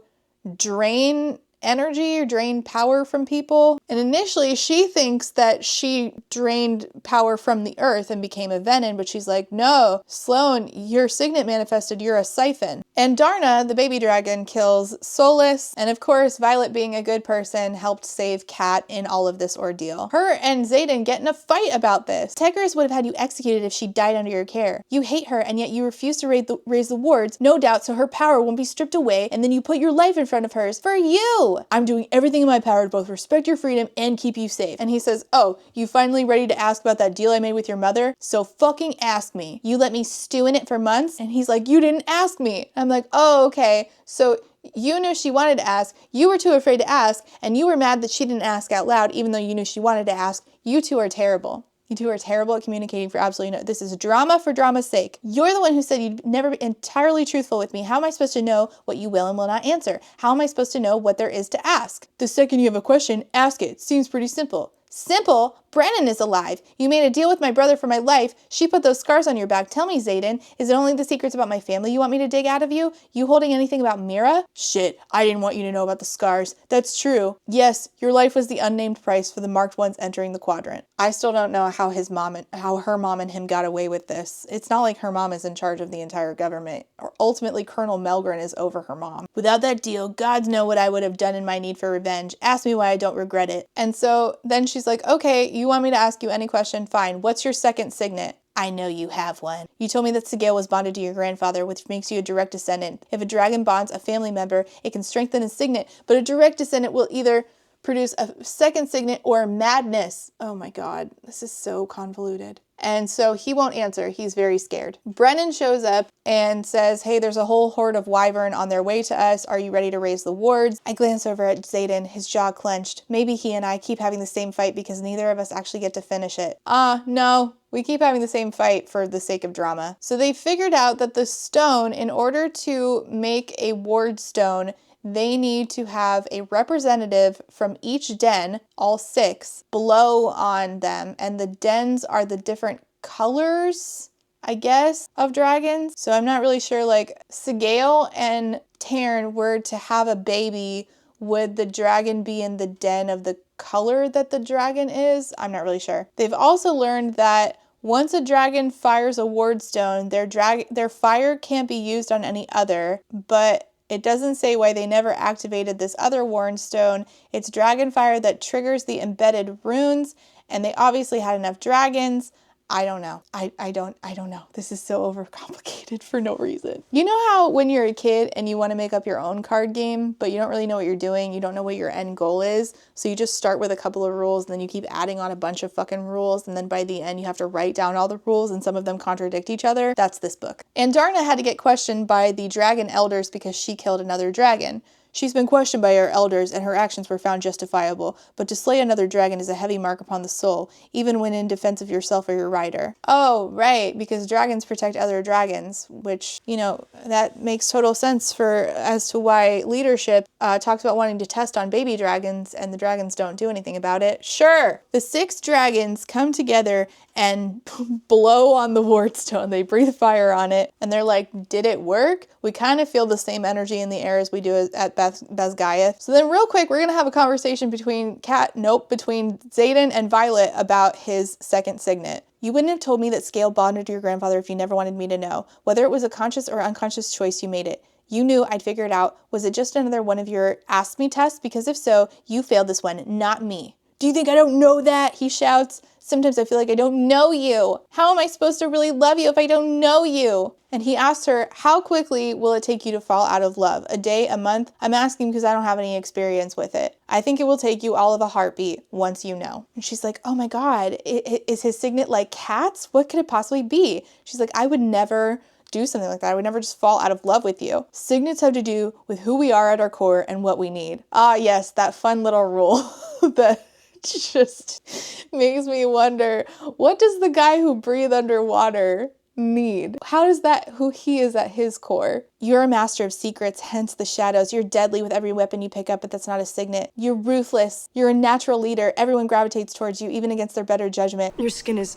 drain energy or drain power from people. And initially she thinks that she drained power from the earth and became a Venom, but she's like, no, Sloane, your signet manifested, you're a siphon. And Darna, the baby dragon, kills Solus, and of course, Violet, being a good person, helped save Kat in all of this ordeal. Her and Xaden get in a fight about this. Tegris would have had you executed if she died under your care. You hate her, and yet you refuse to raise the wards, no doubt, so her power won't be stripped away, and then you put your life in front of hers for you. I'm doing everything in my power to both respect your freedom and keep you safe. And he says, oh, you finally ready to ask about that deal I made with your mother? So fucking ask me. You let me stew in it for months? And he's like, you didn't ask me. I'm like, oh, okay. So you knew she wanted to ask, you were too afraid to ask, and you were mad that she didn't ask out loud even though you knew she wanted to ask. You two are terrible. You two are terrible at communicating for absolutely no. This is drama for drama's sake. You're the one who said you'd never be entirely truthful with me. How am I supposed to know what you will and will not answer? How am I supposed to know what there is to ask? The second you have a question, ask it. Seems pretty simple. Simple, Brennan is alive. You made a deal with my brother for my life. She put those scars on your back. Tell me, Zayden, is it only the secrets about my family you want me to dig out of you? You holding anything about Mira? Shit, I didn't want you to know about the scars. That's true. Yes, your life was the unnamed price for the marked ones entering the quadrant. I still don't know how her mom and him got away with this. It's not like her mom is in charge of the entire government. Or ultimately, Colonel Melgren is over her mom. Without that deal, gods know what I would have done in my need for revenge. Ask me why I don't regret it. And so then she's like, okay, you want me to ask you any question? Fine. What's your second signet? I know you have one. You told me that Sigale was bonded to your grandfather, which makes you a direct descendant. If a dragon bonds a family member, it can strengthen his signet, but a direct descendant will either produce a second signet or madness. Oh my God, this is so convoluted. And so he won't answer. He's very scared. Brennan shows up and says, hey, there's a whole horde of wyvern on their way to us. Are you ready to raise the wards? I glance over at Zayden, his jaw clenched. Maybe he and I keep having the same fight because neither of us actually get to finish it. No. We keep having the same fight for the sake of drama. So they figured out that the stone, in order to make a ward stone, they need to have a representative from each den, all 6, blow on them. And the dens are the different colors, I guess, of dragons. So I'm not really sure, like, Sigale and Tarn were to have a baby. Would the dragon be in the den of the color that the dragon is? I'm not really sure. They've also learned that once a dragon fires a ward stone, their fire can't be used on any other, but it doesn't say why they never activated this other ward stone. It's dragon fire that triggers the embedded runes, and they obviously had enough dragons. I don't know. I don't know. This is so overcomplicated for no reason. You know how when you're a kid and you want to make up your own card game, but you don't really know what you're doing, you don't know what your end goal is, so you just start with a couple of rules, and then you keep adding on a bunch of fucking rules, and then by the end you have to write down all the rules, and some of them contradict each other? That's this book. And Darna had to get questioned by the dragon elders because she killed another dragon. She's been questioned by her elders, and her actions were found justifiable, but to slay another dragon is a heavy mark upon the soul, even when in defense of yourself or your rider. Oh, right, because dragons protect other dragons, which, you know, that makes total sense as to why leadership talks about wanting to test on baby dragons, and the dragons don't do anything about it. Sure! The 6 dragons come together and blow on the ward stone. They breathe fire on it, and they're like, did it work? We kind of feel the same energy in the air as we do at Basgaia. So then real quick, we're going to have a conversation between Zayden and Violet about his second signet. You wouldn't have told me that Scale bonded to your grandfather if you never wanted me to know. Whether it was a conscious or unconscious choice, you made it. You knew I'd figure it out. Was it just another one of your ask me tests? Because if so, you failed this one, not me. Do you think I don't know that? He shouts. Sometimes I feel like I don't know you. How am I supposed to really love you if I don't know you? And he asked her, how quickly will it take you to fall out of love? A day, a month? I'm asking because I don't have any experience with it. I think it will take you all of a heartbeat once you know. And she's like, oh my God, is his signet like cats? What could it possibly be? She's like, I would never do something like that. I would never just fall out of love with you. Signets have to do with who we are at our core and what we need. Ah, yes, that fun little rule that just makes me wonder, what does the guy who breathes underwater need? How does that, who he is at his core? You're a master of secrets, hence the shadows. You're deadly with every weapon you pick up, but that's not a signet. You're ruthless. You're a natural leader. Everyone gravitates towards you, even against their better judgment. Your skin is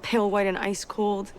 pale white and ice cold.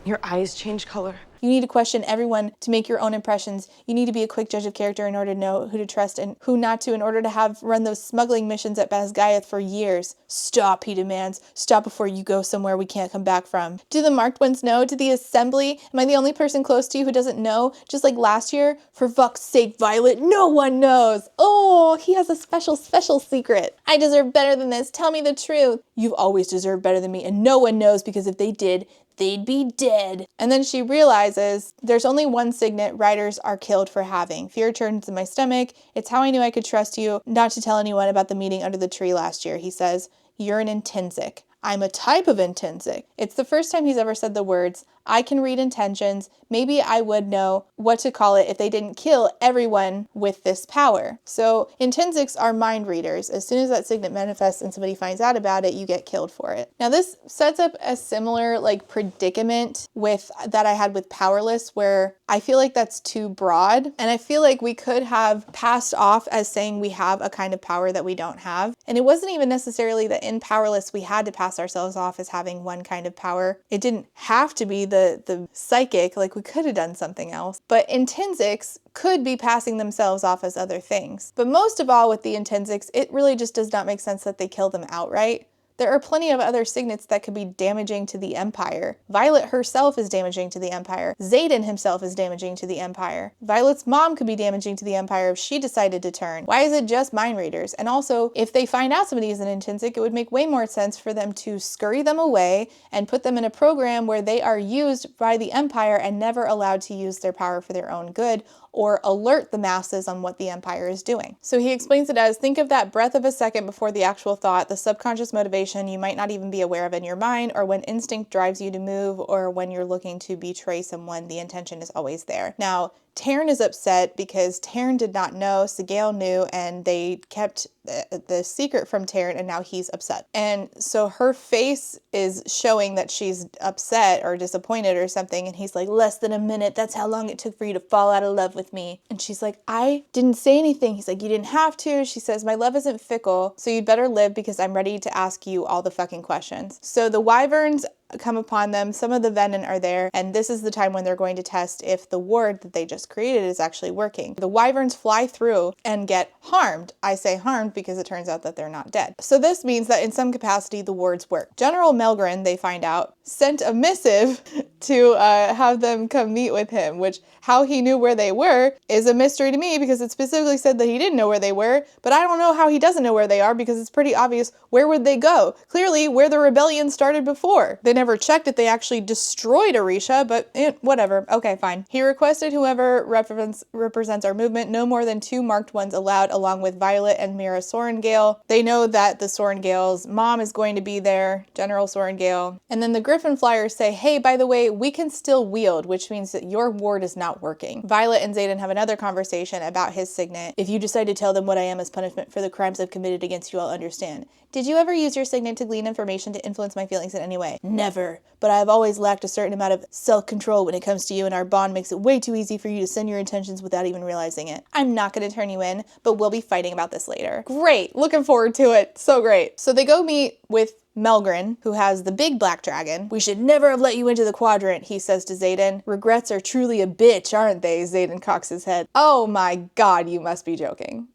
Your eyes change color. You need to question everyone to make your own impressions. You need to be a quick judge of character in order to know who to trust and who not to in order to have run those smuggling missions at Basgaia for years. Stop, he demands. Stop before you go somewhere we can't come back from. Do the marked ones know? To the assembly? Am I the only person close to you who doesn't know? Just like last year? For fuck's sake, Violet, no one knows. Oh, he has a special secret. I deserve better than this. Tell me the truth. You've always deserved better than me, and no one knows because if they did, they'd be dead. And then she realizes there's only one signet riders are killed for having. Fear turns in my stomach. It's how I knew I could trust you not to tell anyone about the meeting under the tree last year. He says, you're an intrinsic. I'm a type of intrinsic. It's the first time he's ever said the words, I can read intentions. Maybe I would know what to call it if they didn't kill everyone with this power. So intrinsics are mind readers. As soon as that signet manifests and somebody finds out about it, you get killed for it. Now this sets up a similar like predicament with that I had with powerless, where I feel like that's too broad. And I feel like we could have passed off as saying we have a kind of power that we don't have. And it wasn't even necessarily that in powerless we had to pass ourselves off as having one kind of power. It didn't have to be the psychic, like we could have done something else. But intrinsics could be passing themselves off as other things. But most of all with the intrinsics, it really just does not make sense that they kill them outright. There are plenty of other signets that could be damaging to the Empire. Violet herself is damaging to the Empire. Xaden himself is damaging to the Empire. Violet's mom could be damaging to the Empire if she decided to turn. Why is it just mind readers? And also, if they find out somebody is an intrinsic, it would make way more sense for them to scurry them away and put them in a program where they are used by the Empire and never allowed to use their power for their own good, or alert the masses on what the Empire is doing. So he explains it as, think of that breath of a second before the actual thought, the subconscious motivation you might not even be aware of in your mind, or when instinct drives you to move, or when you're looking to betray someone, the intention is always there. Now, Taryn is upset because Taryn did not know, Sigale knew, and they kept the secret from Taryn, and now he's upset. And so her face is showing that she's upset or disappointed or something, and he's like, less than a minute, that's how long it took for you to fall out of love with me. And she's like, I didn't say anything. He's like, you didn't have to. She says, my love isn't fickle, so you'd better live because I'm ready to ask you all the fucking questions. So the wyverns come upon them, some of the venom are there, and this is the time when they're going to test if the ward that they just created is actually working. The wyverns fly through and get harmed. I say harmed because it turns out that they're not dead. So this means that in some capacity the wards work. General Melgren, they find out, sent a missive to have them come meet with him, which how he knew where they were is a mystery to me because it specifically said that he didn't know where they were, but I don't know how he doesn't know where they are because it's pretty obvious. Where would they go? Clearly where the rebellion started before. They never checked if they actually destroyed Orisha, but whatever. Okay, fine. He requested whoever represents our movement, no more than 2 marked ones allowed, along with Violet and Mira Sorengale. They know that the Sorengale's mom is going to be there, General Sorengale. And then the Griffin Flyers say, hey, by the way, we can still wield, which means that your ward is not working. Violet and Xaden have another conversation about his signet. If you decide to tell them what I am as punishment for the crimes I've committed against you, I'll understand. Did you ever use your signet to glean information to influence my feelings in any way? Never. But I've always lacked a certain amount of self-control when it comes to you, and our bond makes it way too easy for you to send your intentions without even realizing it. I'm not going to turn you in, but we'll be fighting about this later. Great. Looking forward to it. So great. So they go meet with Melgren, who has the big black dragon. We should never have let you into the quadrant, he says to Xaden. Regrets are truly a bitch, aren't they? Xaden cocks his head. Oh my god, you must be joking.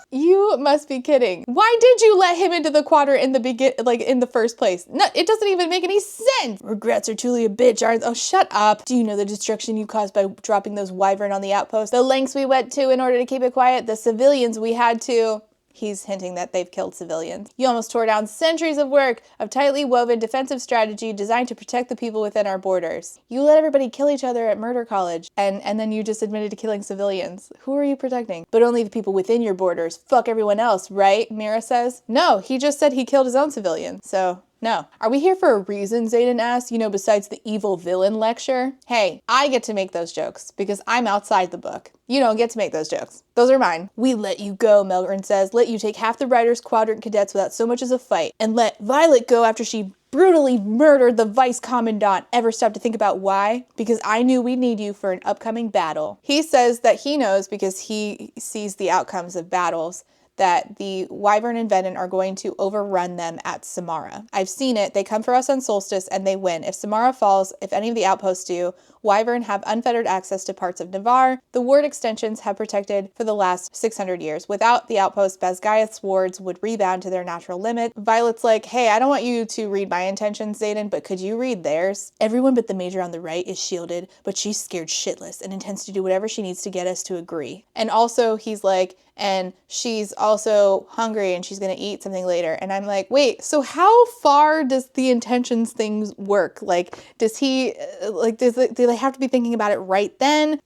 You must be kidding. Why did you let him into the quadrant in the first place? No, it doesn't even make any sense. Regrets are truly a bitch, aren't they? Oh, shut up. Do you know the destruction you caused by dropping those wyvern on the outpost? The lengths we went to in order to keep it quiet? The civilians we had to... He's hinting that they've killed civilians. You almost tore down centuries of work of tightly woven defensive strategy designed to protect the people within our borders. You let everybody kill each other at murder college, and then you just admitted to killing civilians. Who are you protecting? But only the people within your borders. Fuck everyone else, right? Mira says. No, he just said he killed his own civilians. So... no. Are we here for a reason, Xaden asks, besides the evil villain lecture? Hey, I get to make those jokes because I'm outside the book. You don't get to make those jokes. Those are mine. We let you go, Melgren says. Let you take half the Riders Quadrant cadets without so much as a fight. And let Violet go after she brutally murdered the Vice Commandant. Ever stop to think about why? Because I knew we'd need you for an upcoming battle. He says that he knows because he sees the outcomes of battles, that the Wyvern and Venom are going to overrun them at Samara. I've seen it. They come for us on Solstice and they win. If Samara falls, if any of the outposts do, Wyvern have unfettered access to parts of Navarre. The ward extensions have protected for the last 600 years. Without the outpost, Basgaiath's wards would rebound to their natural limit. Violet's like, hey, I don't want you to read my intentions, Xaden, but could you read theirs? Everyone but the major on the right is shielded, but she's scared shitless and intends to do whatever she needs to get us to agree. And also, he's like, and she's also hungry and she's going to eat something later. And I'm like, wait, so how far does the intentions things work? Like, does he, like, do they have to be thinking about it right then?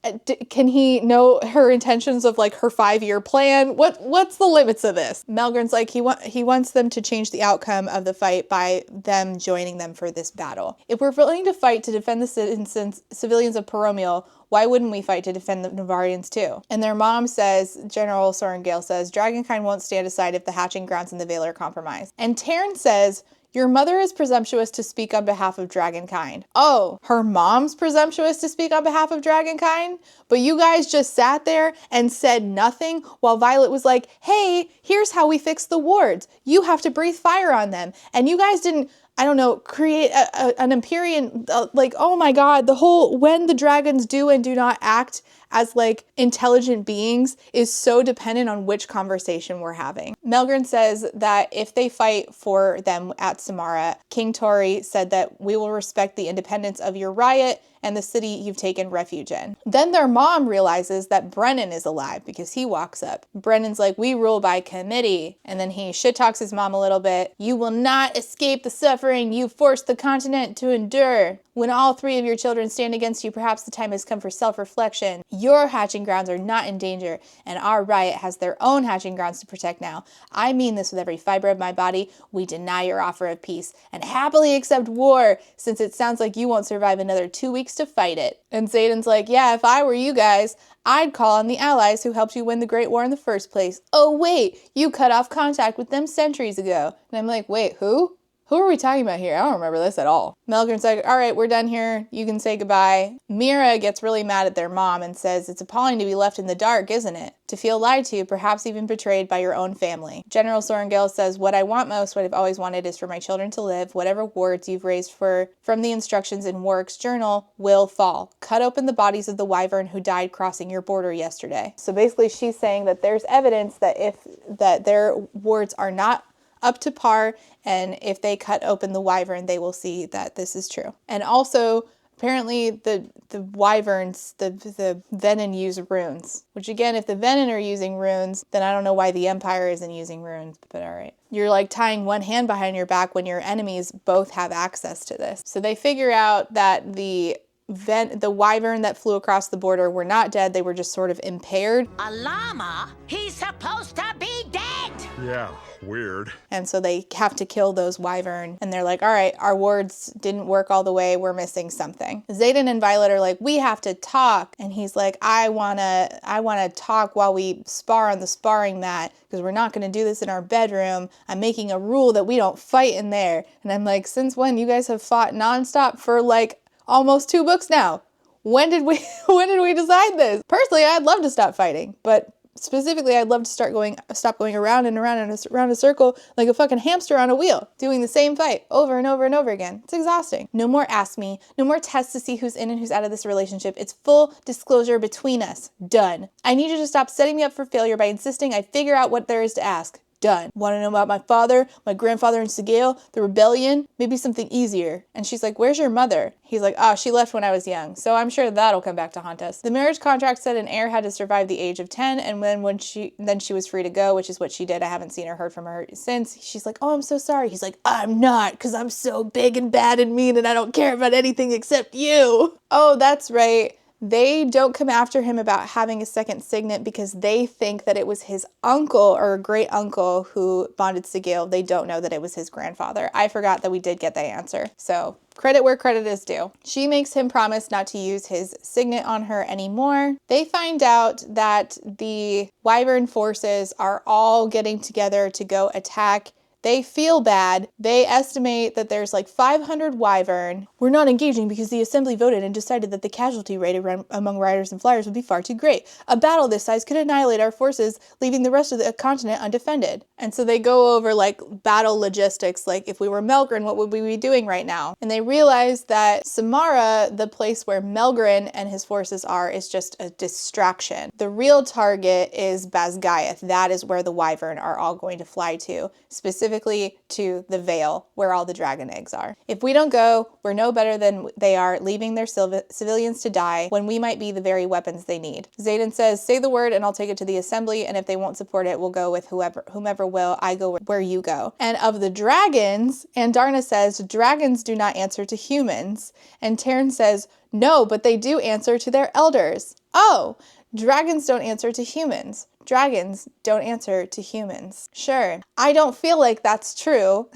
Can he know her intentions of like her 5-year plan? What's the limits of this? Malgren's like, he wants them to change the outcome of the fight by them joining them for this battle. If we're willing to fight to defend the civilians of Poromiel, why wouldn't we fight to defend the Navarians too? And their mom says, General Sorengale says, Dragonkind won't stand aside if the hatching grounds in the Vale are compromised. And Taryn says, your mother is presumptuous to speak on behalf of Dragonkind. Oh, her mom's presumptuous to speak on behalf of Dragonkind? But you guys just sat there and said nothing while Violet was like, hey, here's how we fix the wards. You have to breathe fire on them. And you guys didn't, I don't know, create an Empyrean, like, oh my God, the whole when the dragons do and do not act as like intelligent beings is so dependent on which conversation we're having. Melgren says that if they fight for them at Samara, King Tori said that we will respect the independence of your riot and the city you've taken refuge in. Then their mom realizes that Brennan is alive because he walks up. Brennan's like, we rule by committee. And then he shit talks his mom a little bit. You will not escape the suffering you forced the continent to endure. When all 3 of your children stand against you, perhaps the time has come for self-reflection. Your hatching grounds are not in danger, and our riot has their own hatching grounds to protect now. I mean this with every fiber of my body. We deny your offer of peace and happily accept war, since it sounds like you won't survive another 2 weeks to fight it. And Zayden's like, yeah, if I were you guys, I'd call on the allies who helped you win the Great War in the first place. Oh wait, you cut off contact with them centuries ago. And I'm like, wait, who? Who are we talking about here? I don't remember this at all. Melgren's like, all right, we're done here. You can say goodbye. Mira gets really mad at their mom and says, it's appalling to be left in the dark, isn't it? To feel lied to, perhaps even betrayed by your own family. General Sorengale says, what I want most, what I've always wanted, is for my children to live. Whatever wards you've raised from the instructions in Warwick's journal will fall. Cut open the bodies of the wyvern who died crossing your border yesterday. So basically she's saying that there's evidence that their wards are not up to par, and if they cut open the wyvern, they will see that this is true. And also, apparently the wyverns, the Venin use runes, which again, if the Venin are using runes, then I don't know why the Empire isn't using runes, but all right. You're like tying one hand behind your back when your enemies both have access to this. So they figure out that the wyvern that flew across the border were not dead, they were just sort of impaired. A llama? He's supposed to be dead! Yeah, weird. And so they have to kill those wyvern, and they're like, all right, our wards didn't work all the way, we're missing something. Zayden and Violet are like, we have to talk. And he's like, I wanna talk while we spar on the sparring mat, because we're not gonna do this in our bedroom. I'm making a rule that we don't fight in there. And I'm like, since when? You guys have fought nonstop for like almost 2 books now. When did we decide this? Personally, I'd love to stop fighting, but specifically, I'd love to stop going around and around and around a circle like a fucking hamster on a wheel, doing the same fight over and over and over again. It's exhausting. No more ask me, no more tests to see who's in and who's out of this relationship. It's full disclosure between us. Done. I need you to stop setting me up for failure by insisting I figure out what there is to ask. Done. Want to know about my father, my grandfather in Sigale, the rebellion? Maybe something easier. And she's like, where's your mother? He's like, oh, she left when I was young. So I'm sure that'll come back to haunt us. The marriage contract said an heir had to survive the age of 10, and then she was free to go, which is what she did. I haven't seen or heard from her since. She's like, oh, I'm so sorry. He's like, I'm not, because I'm so big and bad and mean and I don't care about anything except you. Oh, that's right. They don't come after him about having a second signet because they think that it was his uncle or great uncle who bonded Sigale. They don't know that it was his grandfather. I forgot that we did get that answer. So credit where credit is due. She makes him promise not to use his signet on her anymore. They find out that the Wyvern forces are all getting together to go attack. They feel bad. They estimate that there's like 500 wyvern. We're not engaging because the assembly voted and decided that the casualty rate among riders and flyers would be far too great. A battle this size could annihilate our forces, leaving the rest of the continent undefended. And so they go over like battle logistics, like if we were Melgren, what would we be doing right now? And they realize that Samara, the place where Melgren and his forces are, is just a distraction. The real target is Basgaeth. That is where the wyvern are all going to fly to. Specifically specifically to the Vale, where all the dragon eggs are. If we don't go, we're no better than they are, leaving their civilians to die when we might be the very weapons they need. Xaden says, say the word and I'll take it to the assembly, and if they won't support it, we'll go with whomever will. I go where you go. And of the dragons, Andarna says, dragons do not answer to humans. And Taryn says, no, but they do answer to their elders. Oh, dragons don't answer to humans. Dragons don't answer to humans. Sure, I don't feel like that's true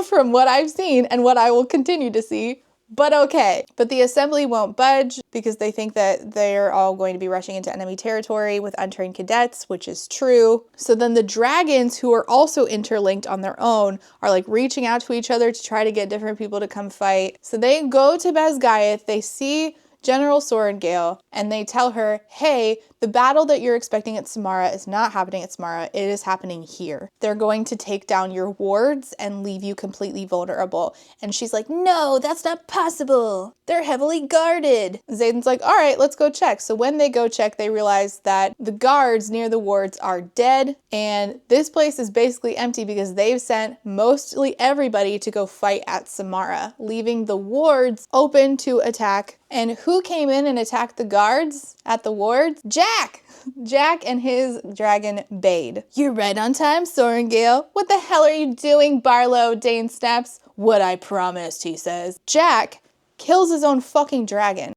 from what I've seen and what I will continue to see, but okay. But the assembly won't budge because they think that they're all going to be rushing into enemy territory with untrained cadets, which is true. So then the dragons, who are also interlinked on their own, are like reaching out to each other to try to get different people to come fight. So they go to Basgiath, they see General Sorengale, and they tell her, hey, the battle that you're expecting at Samara is not happening at Samara, it is happening here. They're going to take down your wards and leave you completely vulnerable. And she's like, no, that's not possible. They're heavily guarded. Xaden's like, all right, let's go check. So when they go check, they realize that the guards near the wards are dead, and this place is basically empty because they've sent mostly everybody to go fight at Samara, leaving the wards open to attack. And who came in and attacked the guards at the wards? Jack! Jack and his dragon Bade. You're right on time, Sorengale. What the hell are you doing, Barlow? Dane snaps. What I promised, he says. Jack kills his own fucking dragon.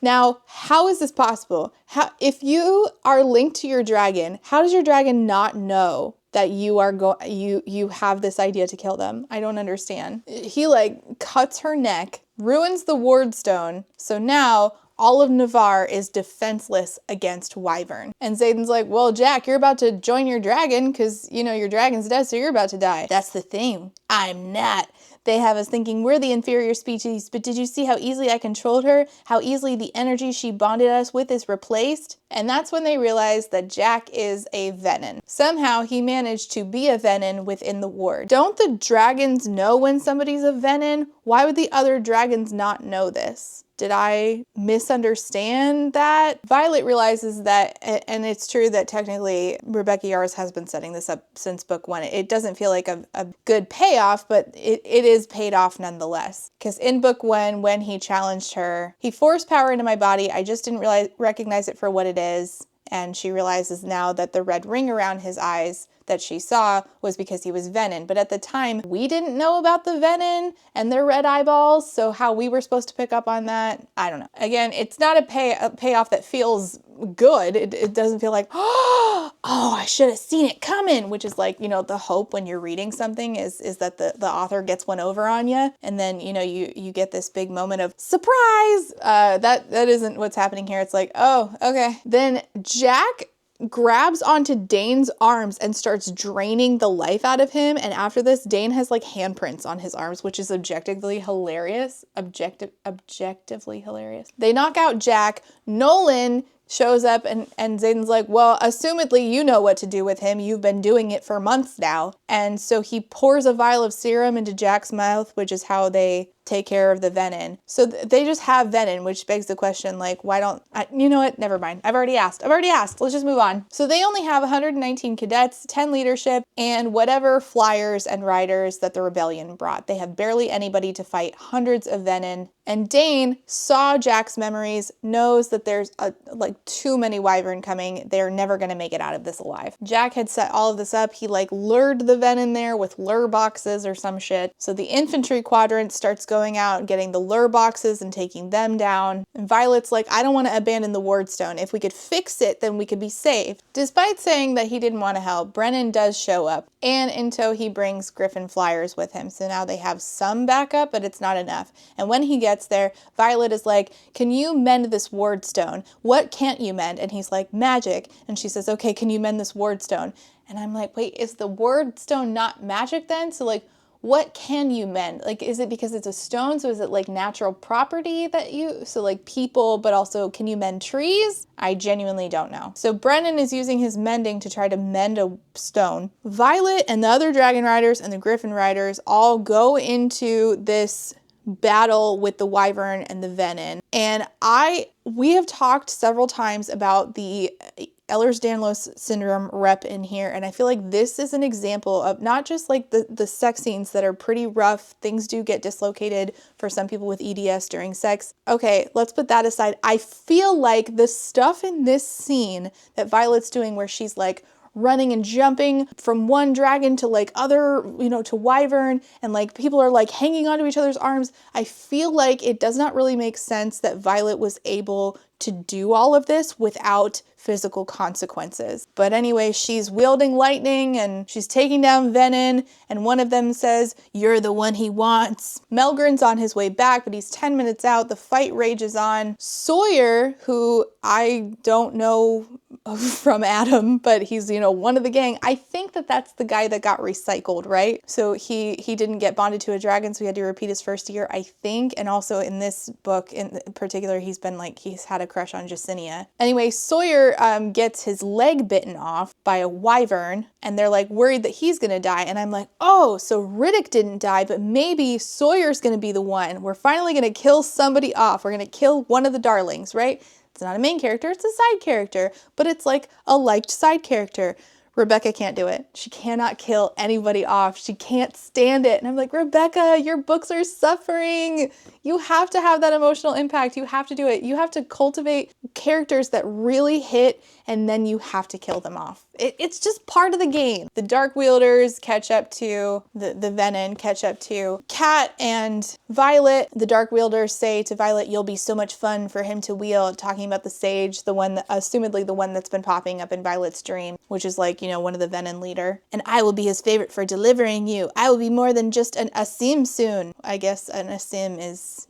Now, how is this possible? If you are linked to your dragon, how does your dragon not know that you have this idea to kill them? I don't understand. He like cuts her neck, ruins the ward stone, so now all of Navarre is defenseless against Wyvern. And Xaden's like, well, Jack, you're about to join your dragon because, you know, your dragon's dead, so you're about to die. That's the thing. I'm not. They have us thinking we're the inferior species, but did you see how easily I controlled her? How easily the energy she bonded us with is replaced? And that's when they realize that Jack is a Venin. Somehow he managed to be a Venin within the ward. Don't the dragons know when somebody's a Venin? Why would the other dragons not know this? Did I misunderstand that? Violet realizes that, and it's true that technically Rebecca Yarros has been setting this up since book one. It doesn't feel like a good payoff, but it is paid off nonetheless. Because in book one, when he challenged her, he forced power into my body. I just didn't recognize it for what it is. And she realizes now that the red ring around his eyes that she saw was because he was Venin. But at the time, we didn't know about the Venin and their red eyeballs, so how we were supposed to pick up on that, I don't know. Again, it's not a payoff that feels good. It doesn't feel like, oh, I should have seen it coming, which is like, you know, the hope when you're reading something is that the author gets one over on you, and then, you know, you get this big moment of surprise. That isn't what's happening here. It's like, oh, okay. Then Jack grabs onto Dane's arms and starts draining the life out of him. And after this, Dane has like handprints on his arms, which is objectively hilarious. Objectively hilarious. They knock out Jack. Nolan shows up and Xaden's like, well, assumedly you know what to do with him. You've been doing it for months now. And so he pours a vial of serum into Jack's mouth, which is how they take care of the Venin. So they just have Venin, which begs the question, like, why don't you know what? Never mind. I've already asked. Let's just move on. So they only have 119 cadets, 10 leadership, and whatever flyers and riders that the rebellion brought. They have barely anybody to fight hundreds of Venin. And Dane saw Jack's memories, knows that there's like too many Wyvern coming. They're never going to make it out of this alive. Jack had set all of this up. He like lured the Venin there with lure boxes or some shit. So the infantry quadrant starts going out and getting the lure boxes and taking them down. And Violet's like, I don't want to abandon the wardstone. If we could fix it, then we could be safe. Despite saying that he didn't want to help, Brennan does show up. And in tow, he brings Griffin flyers with him. So now they have some backup, but it's not enough. And when he gets there, Violet is like, can you mend this wardstone? What can't you mend? And he's like, magic. And she says, okay, can you mend this wardstone? And I'm like, wait, is the wardstone not magic then? So like, what can you mend? Like, is it because it's a stone? So is it like natural property that so like people, but also can you mend trees? I genuinely don't know. So Brennan is using his mending to try to mend a stone. Violet and the other dragon riders and the griffin riders all go into this battle with the Wyvern and the Venin. And we have talked several times about the Ehlers-Danlos syndrome rep in here, and I feel like this is an example of not just like the sex scenes that are pretty rough. Things do get dislocated for some people with EDS during sex. Okay, let's put that aside. I feel like the stuff in this scene that Violet's doing where she's like running and jumping from one dragon to like other, to wyvern, and like people are like hanging onto each other's arms. I feel like it does not really make sense that Violet was able to do all of this without physical consequences. But anyway, she's wielding lightning and she's taking down Venom, and one of them says, "You're the one he wants." Melgren's on his way back, but he's 10 minutes out. The fight rages on. Sawyer, who I don't know from Adam, but he's, one of the gang. I think that that's the guy that got recycled, right? So he didn't get bonded to a dragon, so he had to repeat his first year, I think. And also in this book in particular, he's had a crush on Jacinia. Anyway, Sawyer gets his leg bitten off by a wyvern, and they're like worried that he's gonna die. And I'm like, oh, so Riddick didn't die, but maybe Sawyer's gonna be the one. We're finally gonna kill somebody off. We're gonna kill one of the darlings, right? It's not a main character, it's a side character, but it's like a liked side character. Rebecca can't do it. She cannot kill anybody off. She can't stand it. And I'm like, Rebecca, your books are suffering. You have to have that emotional impact. You have to do it. You have to cultivate characters that really hit, and then you have to kill them off. It's just part of the game. The Dark Wielders catch up to the Venom, catch up to Cat and Violet. The Dark Wielders say to Violet, "You'll be so much fun for him to wield," talking about the sage, the one that, assumedly the one that's been popping up in Violet's dream, which is like, one of the Venom leader. "And I will be his favorite for delivering you. I will be more than just an Asim soon." I guess an Asim is,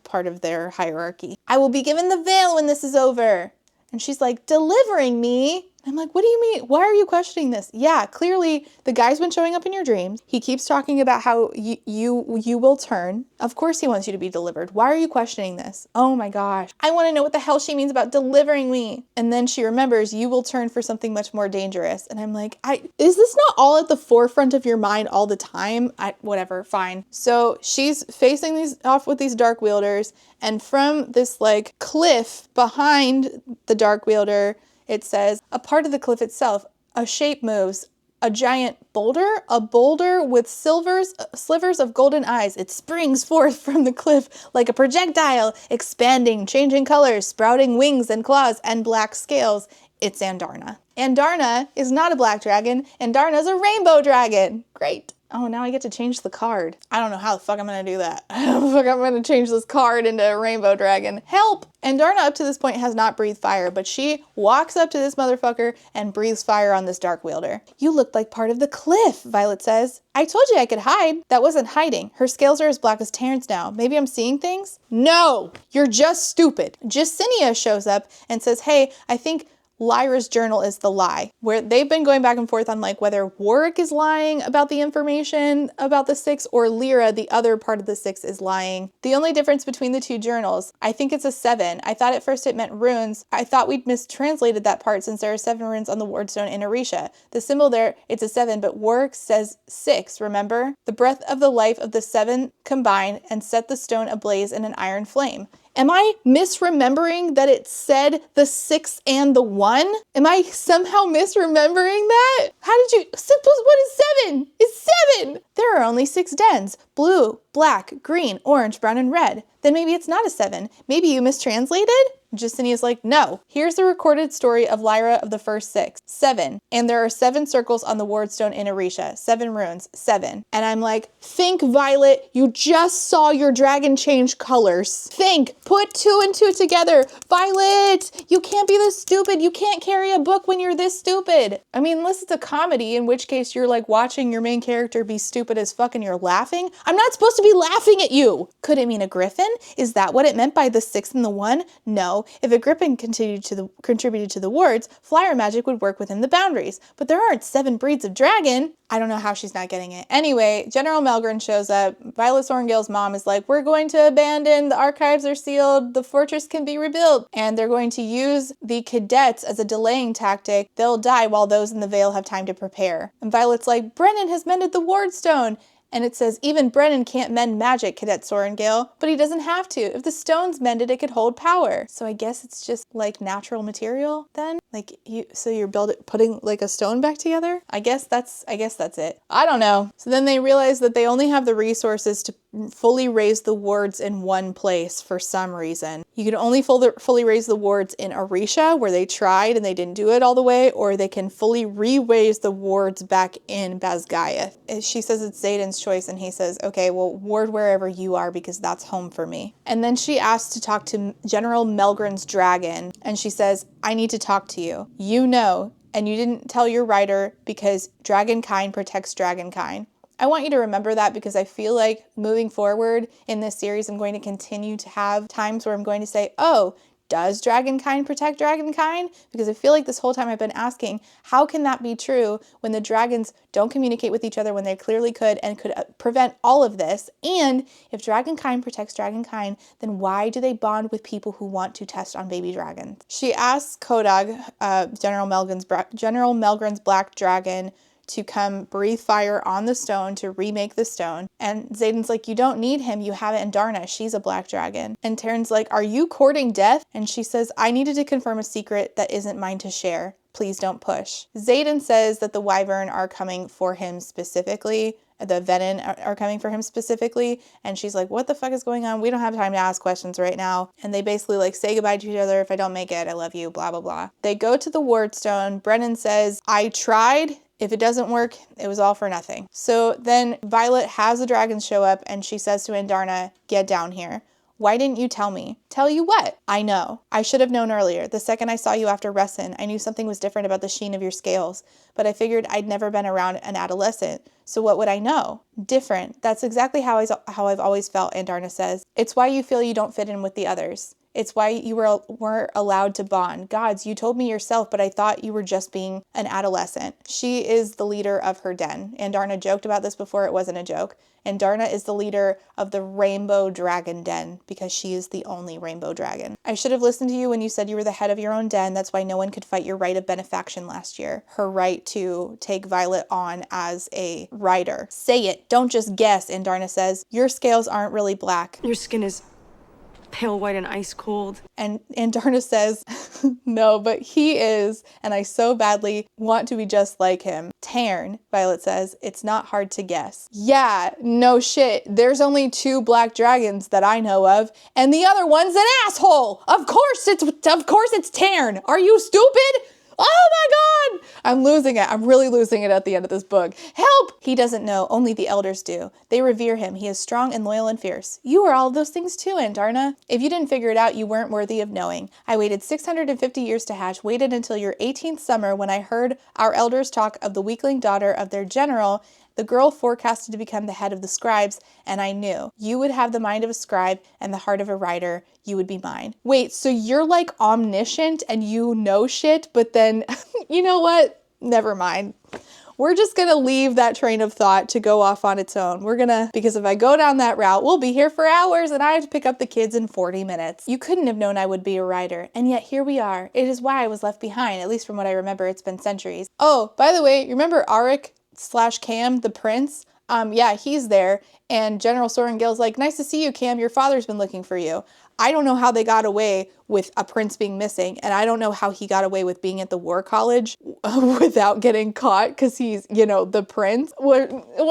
part of their hierarchy. "I will be given the veil when this is over." And she's like, "Delivering me?" I'm like, what do you mean? Why are you questioning this? Yeah, clearly the guy's been showing up in your dreams. He keeps talking about how you will turn. Of course he wants you to be delivered. Why are you questioning this? Oh my gosh. I want to know what the hell she means about delivering me. And then she remembers, "You will turn for something much more dangerous." And I'm like, is this not all at the forefront of your mind all the time? Whatever, fine. So she's facing off with these Dark Wielders, and from this like cliff behind the Dark Wielder, it says, a part of the cliff itself, a shape moves. A giant boulder? A boulder with slivers of golden eyes. It springs forth from the cliff like a projectile, expanding, changing colors, sprouting wings and claws and black scales. It's Andarna. Andarna is not a black dragon. Andarna's a rainbow dragon. Great. Oh, now I get to change the card. I don't know how the fuck I'm gonna do that. How the fuck I'm gonna change this card into a rainbow dragon. Help! Andarna up to this point has not breathed fire, but she walks up to this motherfucker and breathes fire on this Dark Wielder. "You look like part of the cliff," Violet says. "I told you I could hide." That wasn't hiding. Her scales are as black as Terrence now. Maybe I'm seeing things? No! You're just stupid. Jacinia shows up and says, "Hey, I think Lyra's journal is the lie," where they've been going back and forth on like whether Warwick is lying about the information about the Six or Lyra, the other part of the Six, is lying. The only difference between the two journals, I think it's a 7. I thought at first it meant runes. I thought we'd mistranslated that part since there are 7 runes on the wardstone in Orisha. The symbol there, it's a 7, but Warwick says 6, remember? The breath of the life of the 7 combined and set the stone ablaze in an iron flame. Am I misremembering that it said the 6 and the 1? Am I somehow misremembering that? How did you... 6 plus 1 is 7! It's 7! There are only 6 dens. Blue, black, green, orange, brown, and red. Then maybe it's not a 7. Maybe you mistranslated? Justinia's like, "No. Here's the recorded story of Lyra of the first 6. 7. And there are 7 circles on the wardstone in Orisha. 7 runes. 7. And I'm like, think, Violet. You just saw your dragon change colors. Think. Put 2 and 2 together. Violet, you can't be this stupid. You can't carry a book when you're this stupid. I mean, unless it's a comedy, in which case you're like watching your main character be stupid as fuck and you're laughing. I'm not supposed to be laughing at you. Could it mean a griffin? Is that what it meant by the 6 and the 1? No. If a griffin contributed to the wards, flyer magic would work within the boundaries. But there aren't 7 breeds of dragon. I don't know how she's not getting it. Anyway, General Melgren shows up. Violet Sorrengail's mom is like, "We're going to abandon. The archives are sealed. The fortress can be rebuilt." And they're going to use the cadets as a delaying tactic. They'll die while those in the Vale have time to prepare. And Violet's like, "Brennan has mended the wardstone." And it says, even Brennan can't mend magic, Cadet Sorengale, but he doesn't have to. If the stone's mended, it could hold power. So I guess it's just like natural material then? Like you're putting like a stone back together? I guess that's it. I don't know. So then they realize that they only have the resources to fully raise the wards in one place for some reason. You can only fully raise the wards in Orisha, where they tried and they didn't do it all the way, or they can fully re-raise the wards back in Basgiath. She says it's Zayden's choice, and he says, okay, well, ward wherever you are because that's home for me. And then she asks to talk to General Melgren's dragon, and she says, I need to talk to you. You know, and you didn't tell your rider because dragonkind protects dragonkind. I want you to remember that because I feel like moving forward in this series, I'm going to continue to have times where I'm going to say, oh, does dragonkind protect dragonkind? Because I feel like this whole time I've been asking, how can that be true when the dragons don't communicate with each other when they clearly could and could prevent all of this? And if dragonkind protects dragonkind, then why do they bond with people who want to test on baby dragons? She asks Kodag, General Melgren's black dragon, to come breathe fire on the stone to remake the stone. And Zayden's like, you don't need him. You have it in Darna. She's a black dragon. And Taryn's like, are you courting death? And she says, I needed to confirm a secret that isn't mine to share. Please don't push. Zayden says that the Wyvern are coming for him specifically. The Venom are coming for him specifically. And she's like, what the fuck is going on? We don't have time to ask questions right now. And they basically like say goodbye to each other. If I don't make it, I love you, blah, blah, blah. They go to the Wardstone. Brennan says, I tried. If it doesn't work, it was all for nothing. So then Violet has the dragons show up and she says to Andarna, get down here. Why didn't you tell me? Tell you what? I know. I should have known earlier. The second I saw you after Ressin, I knew something was different about the sheen of your scales, but I figured I'd never been around an adolescent. So what would I know? Different. That's exactly how I've always felt, Andarna says. It's why you feel you don't fit in with the others. It's why you weren't allowed to bond. Gods, you told me yourself, but I thought you were just being an adolescent. She is the leader of her den. Andarna joked about this before it wasn't a joke. Andarna is the leader of the Rainbow Dragon Den because she is the only rainbow dragon. I should have listened to you when you said you were the head of your own den. That's why no one could fight your right of benefaction last year. Her right to take Violet on as a rider. Say it. Don't just guess, Andarna says. Your scales aren't really black. Your skin is pale white and ice cold. And Darna says, no, but he is, and I so badly want to be just like him. Tarn, Violet says, it's not hard to guess. Yeah, no shit. There's only 2 black dragons that I know of, and the other one's an asshole. Of course it's Tarn. Are you stupid? Oh my God! I'm losing it. I'm really losing it at the end of this book. Help! He doesn't know. Only the elders do. They revere him. He is strong and loyal and fierce. You are all of those things too, Andarna. If you didn't figure it out, you weren't worthy of knowing. I waited 650 years to hatch, waited until your 18th summer when I heard our elders talk of the weakling daughter of their general, the girl forecasted to become the head of the scribes, and I knew. You would have the mind of a scribe and the heart of a writer. You would be mine. Wait, so you're like omniscient and you know shit, but then, you know what? Never mind. We're just gonna leave that train of thought to go off on its own. Because if I go down that route, we'll be here for hours and I have to pick up the kids in 40 minutes. You couldn't have known I would be a writer, and yet here we are. It is why I was left behind, at least from what I remember. It's been centuries. Oh, by the way, you remember Arik/Cam, the prince? Yeah, he's there. And General Sorengale's like, nice to see you, Cam. Your father's been looking for you. I don't know how they got away with a prince being missing, and I don't know how he got away with being at the war college without getting caught because he's, the prince. We're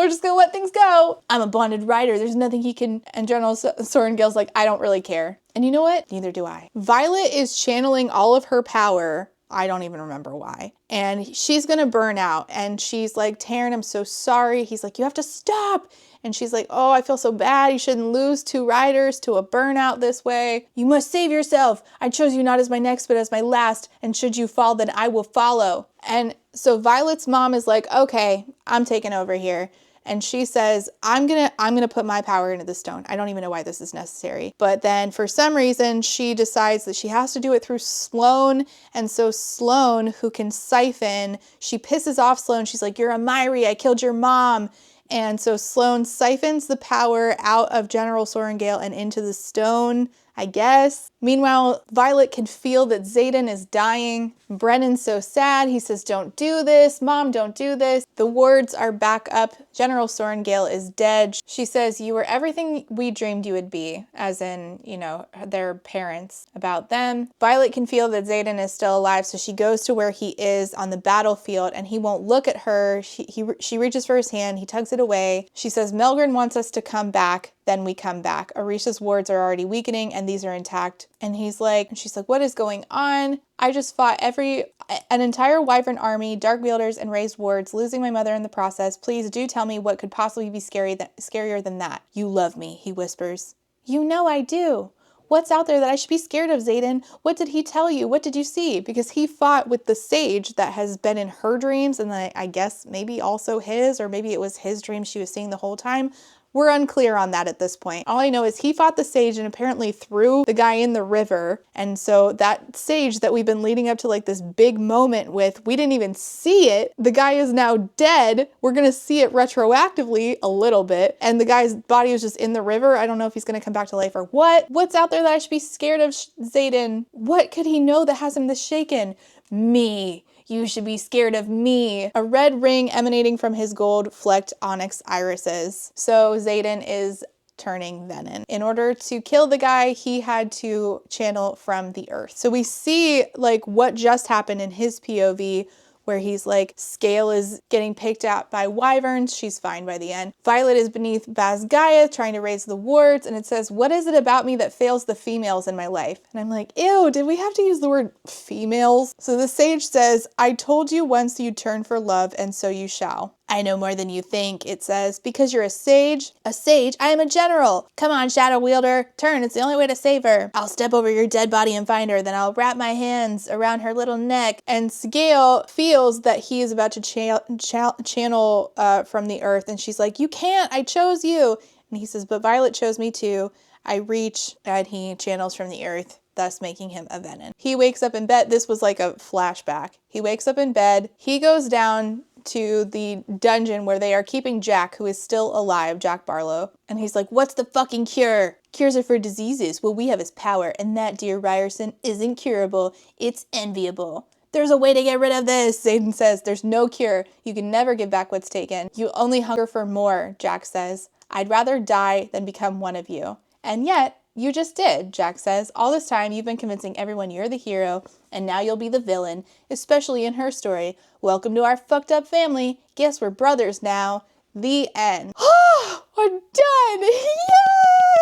just gonna let things go. I'm a bonded writer. There's nothing he can. And General Sorengale's like, I don't really care. And you know what? Neither do I. Violet is channeling all of her power. I don't even remember why. And she's gonna burn out. And she's like, Taryn, I'm so sorry. He's like, you have to stop. And she's like, oh, I feel so bad. You shouldn't lose 2 riders to a burnout this way. You must save yourself. I chose you not as my next, but as my last. And should you fall, then I will follow. And so Violet's mom is like, okay, I'm taking over here. And she says, I'm gonna put my power into the stone. I don't even know why this is necessary. But then for some reason, she decides that she has to do it through Sloane. And so Sloane, who can siphon, she pisses off Sloane. She's like, you're a Myri. I killed your mom. And so Sloane siphons the power out of General Sorengale and into the stone. I guess. Meanwhile, Violet can feel that Xaden is dying. Brennan's so sad. He says, don't do this. Mom, don't do this. The wards are back up. General Sorengale is dead. She says, you were everything we dreamed you would be, as in, you know, their parents, about them. Violet can feel that Xaden is still alive, so she goes to where he is on the battlefield, and he won't look at her. She reaches for his hand. He tugs it away. She says, Melgren wants us to come back. Then we come back. Orisha's wards are already weakening, and these are intact. And she's like, what is going on? I just fought an entire Wyvern army, dark wielders, and raised wards, losing my mother in the process. Please do tell me what could possibly be scarier than that. You love me, he whispers. You know I do. What's out there that I should be scared of, Xaden? What did he tell you? What did you see? Because he fought with the sage that has been in her dreams, and I guess maybe also his, or maybe it was his dream she was seeing the whole time. We're unclear on that at this point. All I know is he fought the sage and apparently threw the guy in the river. And so that sage that we've been leading up to like this big moment with, we didn't even see it. The guy is now dead. We're going to see it retroactively a little bit. And the guy's body was just in the river. I don't know if he's going to come back to life or what. What's out there that I should be scared of, Xaden? What could he know that has him this shaken? Me. You should be scared of me. A red ring emanating from his gold flecked onyx irises. So Xaden is turning venom. In order to kill the guy, he had to channel from the earth. So we see like what just happened in his POV, where he's like, Scale is getting picked at by wyverns. She's fine by the end. Violet is beneath Basgaia trying to raise the wards, and it says, what is it about me that fails the females in my life? And I'm like, ew, did we have to use the word females? So the sage says, I told you once you'd turn for love, and so you shall. I know more than you think, it says, because you're a sage. A sage? I am a general. Come on, Shadow Wielder. Turn, it's the only way to save her. I'll step over your dead body and find her, then I'll wrap my hands around her little neck. And Scale feels that he is about to channel from the earth, and she's like, you can't, I chose you. And he says, but Violet chose me too. I reach, and he channels from the earth, thus making him a venom. He wakes up in bed. This was like a flashback. He wakes up in bed. He goes down to the dungeon where they are keeping Jack, who is still alive, Jack Barlow. And he's like, what's the fucking cure? Cures are for diseases. What we have is power, and that, dear Ryerson, isn't curable. It's enviable. There's a way to get rid of this, Xaden says. There's no cure. You can never give back what's taken. You only hunger for more, Jack says. I'd rather die than become one of you. And yet, you just did, Jack says. All this time, you've been convincing everyone you're the hero, and now you'll be the villain, especially in her story. Welcome to our fucked up family. Guess we're brothers now. The end. I'm done! Yay!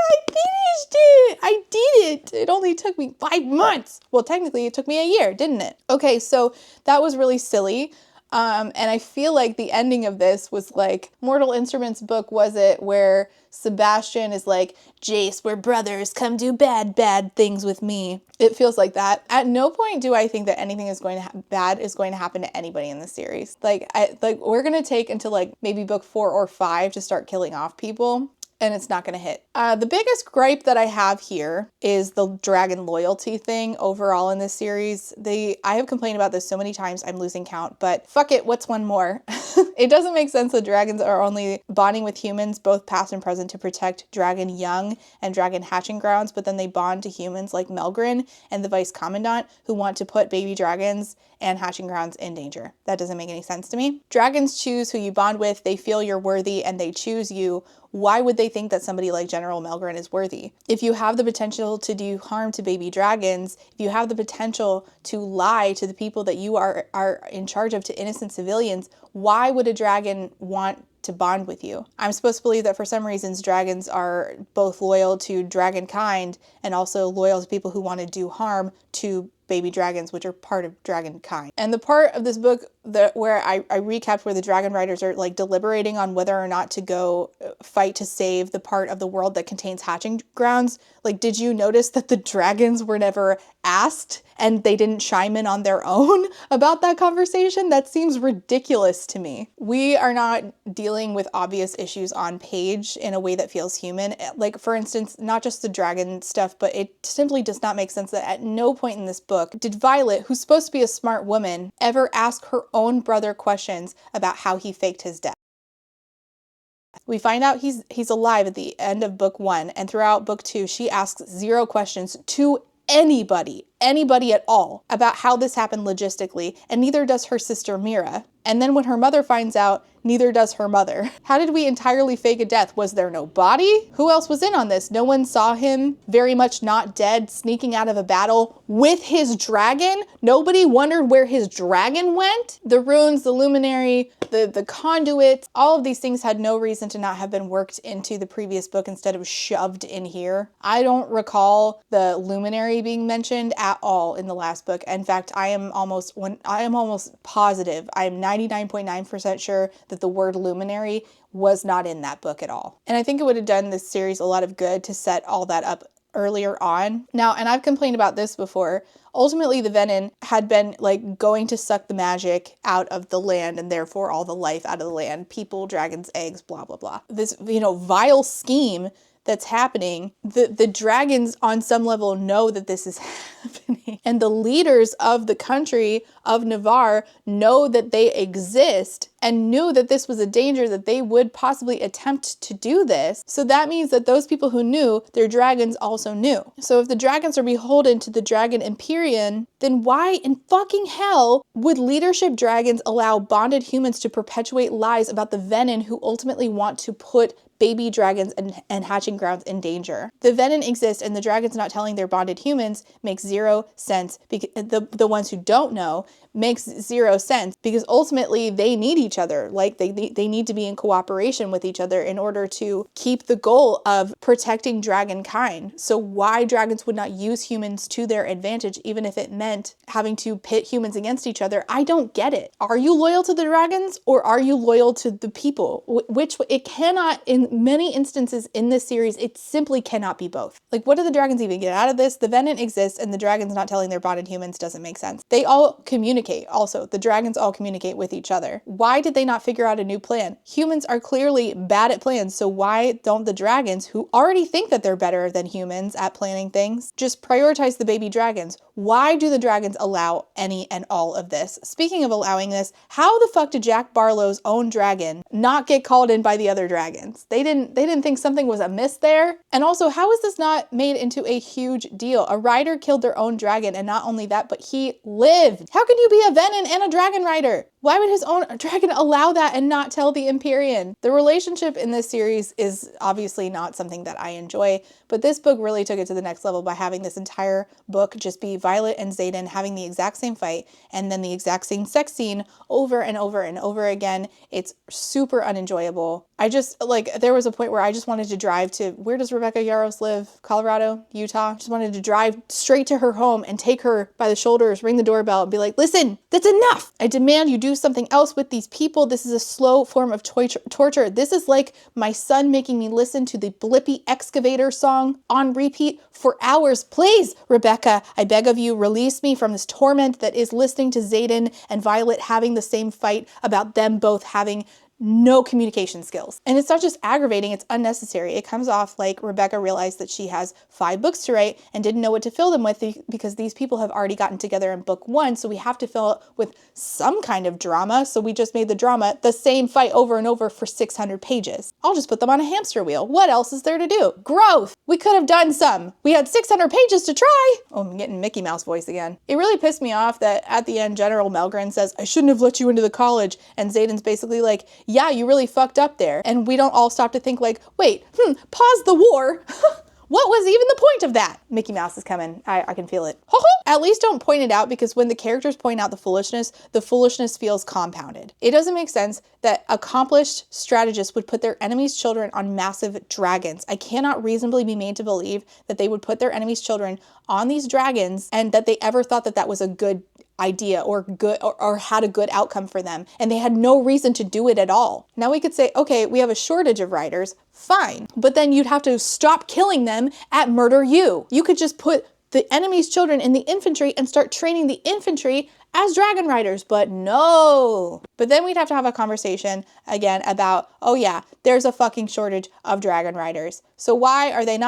I finished it! I did it! It only took me 5 months. Well, technically, it took me a year, didn't it? Okay, so that was really silly. And I feel like the ending of this was like Mortal Instruments book, was it, where Sebastian is like, Jace, we're brothers, come do bad things with me. It feels like that. At no point do I think that anything is going to bad is going to happen to anybody in the series. Like we're going to take until like maybe book 4 or 5 to start killing off people, and it's not going to hit. The biggest gripe that I have here is the dragon loyalty thing overall in this series. I have complained about this so many times, I'm losing count, but fuck it, what's one more? It doesn't make sense that dragons are only bonding with humans, both past and present, to protect dragon young and dragon hatching grounds, but then they bond to humans like Melgren and the Vice Commandant, who want to put baby dragons and hatching grounds in danger. That doesn't make any sense to me. Dragons choose who you bond with, they feel you're worthy, and they choose you. Why would they think that somebody like General Melgren is worthy? If you have the potential to do harm to baby dragons, if you have the potential to lie to the people that you are in charge of, to innocent civilians, why would a dragon want to bond with you? I'm supposed to believe that for some reasons dragons are both loyal to dragon kind and also loyal to people who want to do harm to baby dragons, which are part of dragon kind. And the part of this book where I recapped where the dragon riders are like deliberating on whether or not to go fight to save the part of the world that contains hatching grounds, like, did you notice that the dragons were never asked and they didn't chime in on their own about that conversation? That seems ridiculous to me. We are not dealing with obvious issues on page in a way that feels human. Like, for instance, not just the dragon stuff, but it simply does not make sense that at no point in this book did Violet, who's supposed to be a smart woman, ever ask her own brother questions about how he faked his death. We find out he's alive at the end of book 1, and throughout book 2, she asks 0 questions to anybody at all about how this happened logistically, and neither does her sister Mira. And then when her mother finds out, neither does her mother. How did we entirely fake a death? Was there no body? Who else was in on this? No one saw him very much not dead, sneaking out of a battle with his dragon? Nobody wondered where his dragon went? The runes, the luminary, the conduits, all of these things had no reason to not have been worked into the previous book instead of shoved in here. I don't recall the luminary being mentioned at all in the last book. In fact, I am almost positive, I am 99.9% sure that the word luminary was not in that book at all. And I think it would have done this series a lot of good to set all that up earlier on. Now, and I've complained about this before, ultimately the Venin had been like going to suck the magic out of the land and therefore all the life out of the land, people, dragons, eggs, blah, blah, blah. This, vile scheme that's happening, the dragons on some level know that this is happening. And the leaders of the country of Navarre know that they exist and knew that this was a danger, that they would possibly attempt to do this. So that means that those people who knew, their dragons also knew. So if the dragons are beholden to the Dragon Empyrean, then why in fucking hell would leadership dragons allow bonded humans to perpetuate lies about the Venin who ultimately want to put baby dragons and hatching grounds in danger? The Venin exist and the dragons not telling their bonded humans makes 0 sense. Because the ones who don't know makes 0 sense because ultimately they need each other. Like they need to be in cooperation with each other in order to keep the goal of protecting dragon kind. So why dragons would not use humans to their advantage, even if it meant having to pit humans against each other, I don't get it. Are you loyal to the dragons or are you loyal to the people? Which it cannot, in many instances in this series, it simply cannot be both. Like, what do the dragons even get out of this? The Venin exists and the dragons not telling their bonded humans doesn't make sense. They all communicate. Also, the dragons all communicate with each other. Why did they not figure out a new plan? Humans are clearly bad at plans, so why don't the dragons, who already think that they're better than humans at planning things, just prioritize the baby dragons? Why do the dragons allow any and all of this? Speaking of allowing this, how the fuck did Jack Barlow's own dragon not get called in by the other dragons? They didn't think something was amiss there? And also, how is this not made into a huge deal? A rider killed their own dragon, and not only that, but he lived. How can you be a Venin and a dragon rider? Why would his own dragon allow that and not tell the Empyrean? The relationship in this series is obviously not something that I enjoy, but this book really took it to the next level by having this entire book just be Violet and Xaden having the exact same fight and then the exact same sex scene over and over and over again. It's super unenjoyable. There was a point where I just wanted to drive to, where does Rebecca Yarros live? Colorado? Utah? Just wanted to drive straight to her home and take her by the shoulders, ring the doorbell, and be like, listen, that's enough. I demand you do something else with these people. This is a slow form of torture. This is like my son making me listen to the Blippi Excavator song on repeat for hours. Please, Rebecca, I beg of you, release me from this torment that is listening to Xaden and Violet having the same fight about them both having no communication skills. And it's not just aggravating, it's unnecessary. It comes off like Rebecca realized that she has 5 books to write and didn't know what to fill them with because these people have already gotten together in book 1, so we have to fill it with some kind of drama, so we just made the drama the same fight over and over for 600 pages. I'll just put them on a hamster wheel. What else is there to do? Growth! We could have done some. We had 600 pages to try! Oh, I'm getting Mickey Mouse voice again. It really pissed me off that at the end, General Melgren says, I shouldn't have let you into the college, and Xaden's basically like, yeah, you really fucked up there. And we don't all stop to think like, wait, pause the war. What was even the point of that? Mickey Mouse is coming. I can feel it. At least don't point it out, because when the characters point out the foolishness feels compounded. It doesn't make sense that accomplished strategists would put their enemies' children on massive dragons. I cannot reasonably be made to believe that they would put their enemies' children on these dragons and that they ever thought that that was a good idea or had a good outcome for them, and they had no reason to do it at all. Now we could say, okay, we have a shortage of writers, fine, but then you'd have to stop killing them at Murder You. You could just put the enemy's children in the infantry and start training the infantry as dragon riders, but no. But then we'd have to have a conversation again about, oh yeah, there's a fucking shortage of dragon riders. So why are they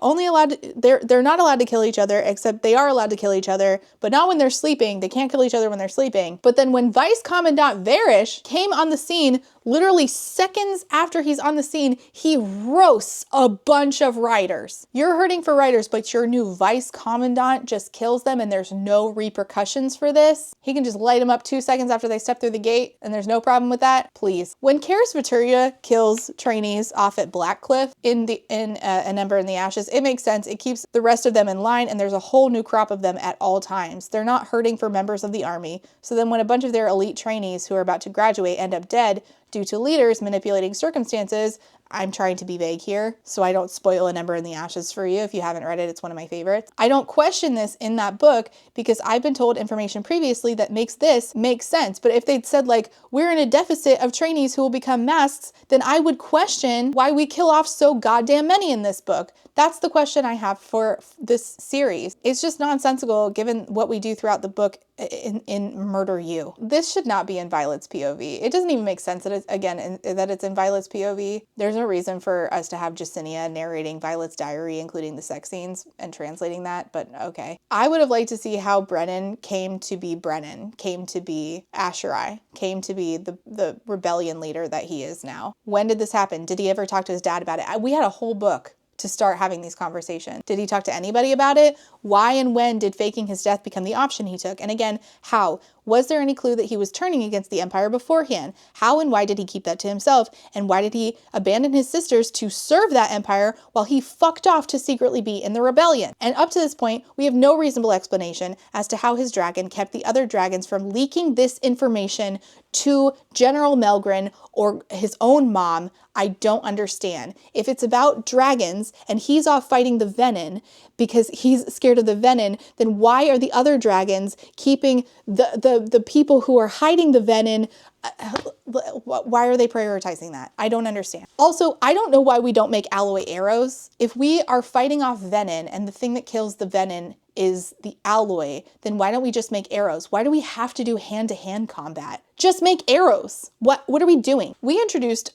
only allowed to, they're not allowed to kill each other, except they are allowed to kill each other, but not when they're sleeping. They can't kill each other when they're sleeping. But then when Vice Commandant Varish came on the scene, literally seconds after he's on the scene, he roasts a bunch of riders. You're hurting for riders, but your new Vice Commandant just kills them and there's no repercussions for this. He can just light them up 2 seconds after they step through the gate and there's no problem with that. Please. When Karis Vituria kills trainees off at Blackcliff in An Ember in the Ashes, it makes sense. It keeps the rest of them in line and there's a whole new crop of them at all times. They're not hurting for members of the army. So then when a bunch of their elite trainees who are about to graduate end up dead due to leaders manipulating circumstances, I'm trying to be vague here, so I don't spoil An Ember in the Ashes for you. If you haven't read it, it's one of my favorites. I don't question this in that book because I've been told information previously that makes this make sense. But if they'd said like, we're in a deficit of trainees who will become masks, then I would question why we kill off so goddamn many in this book. That's the question I have for this series. It's just nonsensical given what we do throughout the book in Murder You. This should not be in Violet's POV. It doesn't even make sense that it's in Violet's POV. There's no reason for us to have Jacinia narrating Violet's diary, including the sex scenes and translating that, but okay. I would have liked to see how Brennan came to be Asherai, came to be the rebellion leader that he is now. When did this happen? Did he ever talk to his dad about it? We had a whole book to start having these conversations. Did he talk to anybody about it? Why and when did faking his death become the option he took? And again, how? Was there any clue that he was turning against the Empire beforehand? How and why did he keep that to himself? And why did he abandon his sisters to serve that Empire while he fucked off to secretly be in the rebellion? And up to this point, we have no reasonable explanation as to how his dragon kept the other dragons from leaking this information to General Melgren or his own mom. I don't understand. If it's about dragons and he's off fighting the Venin because he's scared of the Venin, then why are the other dragons keeping the people who are hiding the Venin? Why are they prioritizing that? I don't understand. Also, I don't know why we don't make alloy arrows. If we are fighting off Venin and the thing that kills the Venin is the alloy, then why don't we just make arrows? Why do we have to do hand-to-hand combat? Just make arrows. What are we doing? We introduced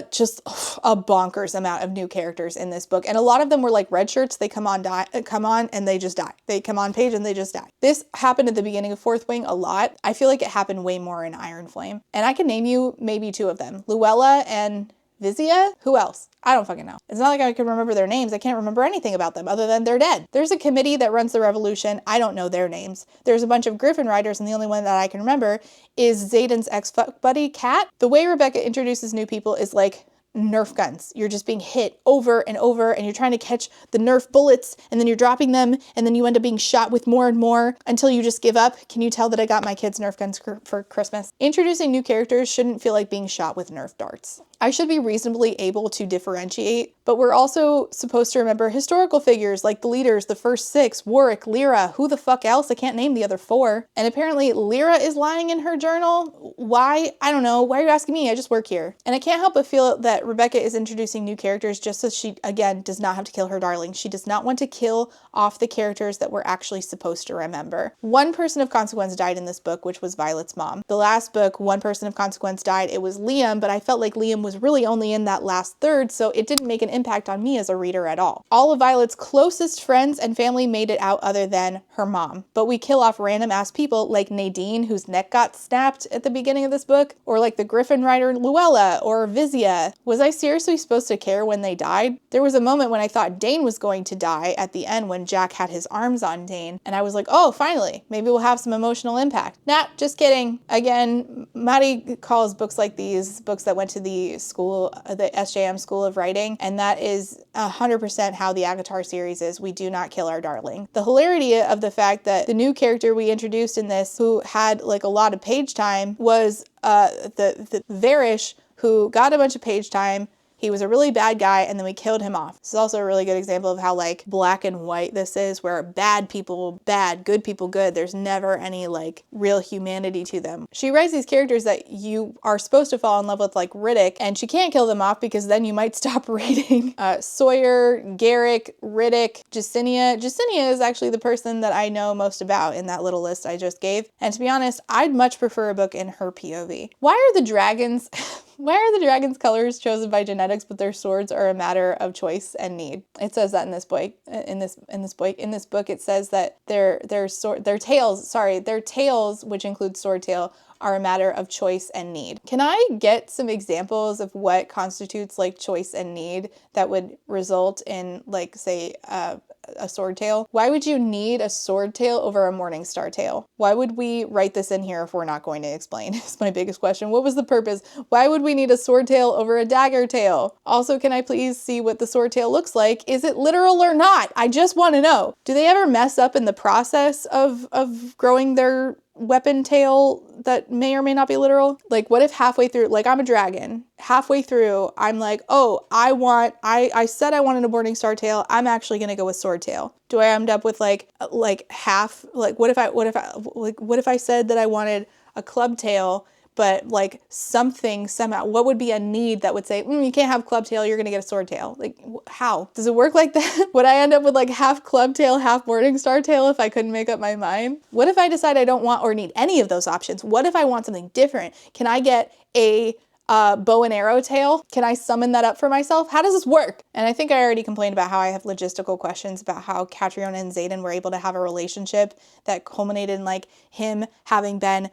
just a bonkers amount of new characters in this book, and a lot of them were like red shirts. They come on and they just die. They come on page and they just die. This happened at the beginning of Fourth Wing a lot. I feel like it happened way more in Iron Flame. And I can name you maybe 2 of them. Luella and Vizia? Who else? I don't fucking know. It's not like I can remember their names. I can't remember anything about them other than they're dead. There's a committee that runs the revolution. I don't know their names. There's a bunch of Griffin riders, and the only one that I can remember is Zayden's ex-fuck buddy, Kat. The way Rebecca introduces new people is like Nerf guns. You're just being hit over and over, and you're trying to catch the Nerf bullets, and then you're dropping them, and then you end up being shot with more and more until you just give up. Can you tell that I got my kids Nerf guns for Christmas? Introducing new characters shouldn't feel like being shot with Nerf darts. I should be reasonably able to differentiate, but we're also supposed to remember historical figures like the leaders, the first 6, Warwick, Lyra, who the fuck else? I can't name the other 4. And apparently Lyra is lying in her journal. Why? I don't know. Why are you asking me? I just work here. And I can't help but feel that Rebecca is introducing new characters just so she, again, does not have to kill her darling. She does not want to kill off the characters that we're actually supposed to remember. One person of consequence died in this book, which was Violet's mom. The last book, one person of consequence died. It was Liam, but I felt like Liam was really only in that last third, so it didn't make an impact on me as a reader at all. All of Violet's closest friends and family made it out other than her mom, but we kill off random ass people like Nadine, whose neck got snapped at the beginning of this book, or like the Griffin rider Luella or Vizia. Was I seriously supposed to care when they died? There was a moment when I thought Dane was going to die at the end when Jack had his arms on Dane, and I was like, oh, finally, maybe we'll have some emotional impact. Nah, just kidding. Again, Maddie calls books like these books that went to the SJM School of Writing, and that is 100% how the Agatar series is. We do not kill our darling. The hilarity of the fact that the new character we introduced in this, who had like a lot of page time, was the Varish, who got a bunch of page time, He was a really bad guy, and then we killed him off. This is also a really good example of how like black and white this is, where bad people bad, good people good. There's never any like real humanity to them. She writes these characters that you are supposed to fall in love with, like Riddick, and she can't kill them off because then you might stop reading. Sawyer, Garrick, Riddick, Jacinia. Jacinia is actually the person that I know most about in that little list I just gave. And to be honest, I'd much prefer a book in her POV. Why are the dragons colors chosen by genetics, but their swords are a matter of choice and need? It says that in this book. In this book, it says that their tails, which include sword tail, are a matter of choice and need. Can I get some examples of what constitutes like choice and need that would result in like, say, a sword tail? Why would you need a sword tail over a morning star tail? Why would we write this in here if we're not going to explain? It's my biggest question. What was the purpose? Why would we need a sword tail over a dagger tail? Also, can I please see what the sword tail looks like? Is it literal or not? I just want to know. Do they ever mess up in the process of growing their weapon tail that may or may not be literal? Like, what if halfway through, like I'm a dragon, halfway through I'm like, oh, I said I wanted a morning star tail, I'm actually gonna go with sword tail. Do I end up with like half, like what if I said that I wanted a club tail, but like somehow, what would be a need that would say, you can't have club tail, you're gonna get a sword tail? Like, how? Does it work like that? Would I end up with like half club tail, half morning star tail if I couldn't make up my mind? What if I decide I don't want or need any of those options? What if I want something different? Can I get a bow and arrow tail? Can I summon that up for myself? How does this work? And I think I already complained about how I have logistical questions about how Catriona and Xaden were able to have a relationship that culminated in like him having been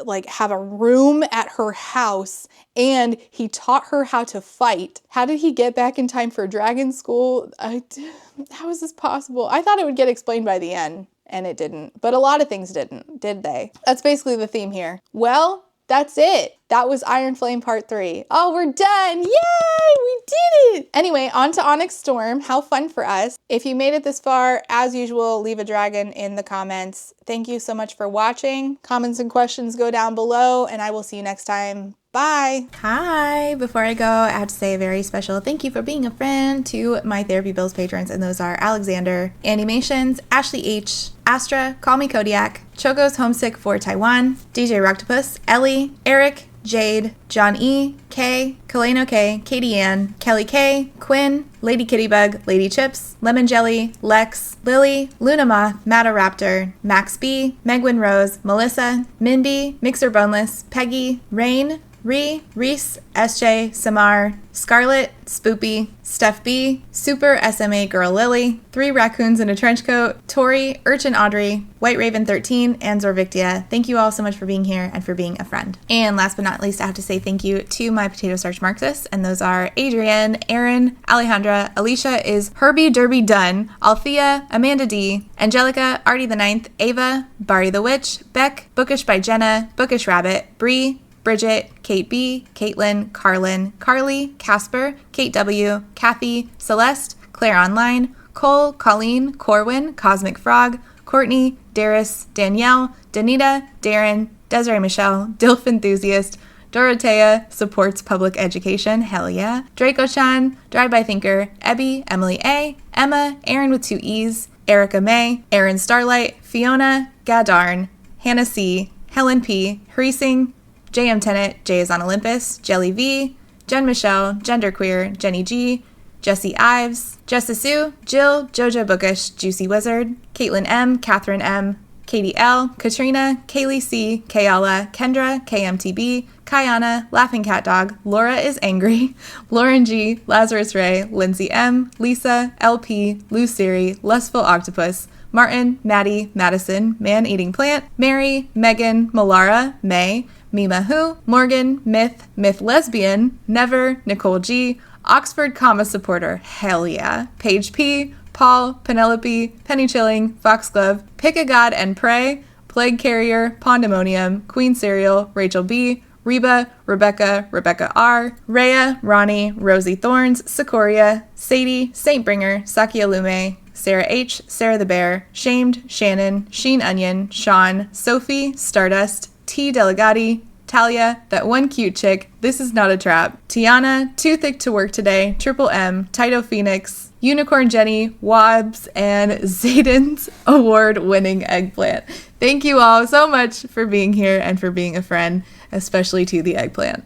like have a room at her house and he taught her how to fight. How did he get back in time for dragon school? How is this possible? I thought it would get explained by the end and it didn't, but a lot of things didn't, did they? That's basically the theme here. Well, that's it. That was Iron Flame Part 3. Oh, we're done. Yay, we did it. Anyway, on to Onyx Storm. How fun for us. If you made it this far, as usual, leave a dragon in the comments. Thank you so much for watching. Comments and questions go down below, and I will see you next time. Bye. Hi. Before I go, I have to say a very special thank you for being a friend to my Therapy Bills patrons, and those are Alexander, Animations, Ashley H, Astra, Call Me Kodiak, Choco's Homesick for Taiwan, DJ Roctopus, Ellie, Eric, Jade, John E, K, Kaleno K, Katie Ann, Kelly K, Quinn, Lady Kittybug, Lady Chips, Lemon Jelly, Lex, Lily, Luna Moth, Mata Raptor, Max B, Megwin Rose, Melissa, Mindy, Mixer Boneless, Peggy, Rain, Reese, SJ, Samar, Scarlet, Spoopy, Steph B, Super SMA Girl Lily, 3 Raccoons in a Trench Coat, Tori, Urchin Audrey, White Raven 13, and Zorvictia. Thank you all so much for being here and for being a friend. And last but not least, I have to say thank you to my Potato Starch Marxists, and those are Adrienne, Aaron, Alejandra, Alicia is Herbie Derby Dunn, Althea, Amanda D, Angelica, Artie the Ninth, Ava, Barty the Witch, Beck, Bookish by Jenna, Bookish Rabbit, Bree, Bridget, Kate B, Caitlin, Carlin, Carly, Casper, Kate W, Kathy, Celeste, Claire Online, Cole, Colleen, Corwin, Cosmic Frog, Courtney, Darius, Danielle, Danita, Darren, Desiree Michelle, Dilf Enthusiast, Dorothea, supports public education, hell yeah, Draco-chan, Drive-By Thinker, Ebby, Emily A, Emma, Aaron with 2 E's, Erica May, Aaron Starlight, Fiona, Gadarn, Hannah C, Helen P, Hreesing, JM Tennant, Jay is on Olympus, Jelly V, Jen Michelle, Genderqueer, Jenny G, Jessie Ives, Jessa Sue, Jill, Jojo Bookish, Juicy Wizard, Caitlin M, Catherine M, Katie L, Katrina, Kaylee C, Kayala, Kendra, KMTB, Kayana, Laughing Cat Dog, Laura is Angry, Lauren G, Lazarus Ray, Lindsay M, Lisa, LP, Lou Siri, Lustful Octopus, Martin, Maddie, Madison, Man Eating Plant, Mary, Megan, Malara, May, Mima Who, Morgan, Myth Lesbian, Never, Nicole G, Oxford Comma Supporter, hell yeah, Paige P, Paul, Penelope, Penny Chilling, Foxglove, Pick a God and Pray, Plague Carrier, Pondemonium, Queen Cereal, Rachel B, Reba, Rebecca R, Rhea, Ronnie, Rosie Thorns, Sikoria, Sadie, Saintbringer, Sakia Lume, Sarah H, Sarah the Bear, Shamed, Shannon, Sheen Onion, Sean, Sophie, Stardust, T. Delegati, Talia, that one cute chick, this is not a trap, Tiana, too thick to work today, Triple M, Tito Phoenix, Unicorn Jenny, Wobbs, and Zayden's award-winning eggplant. Thank you all so much for being here and for being a friend, especially to the eggplant.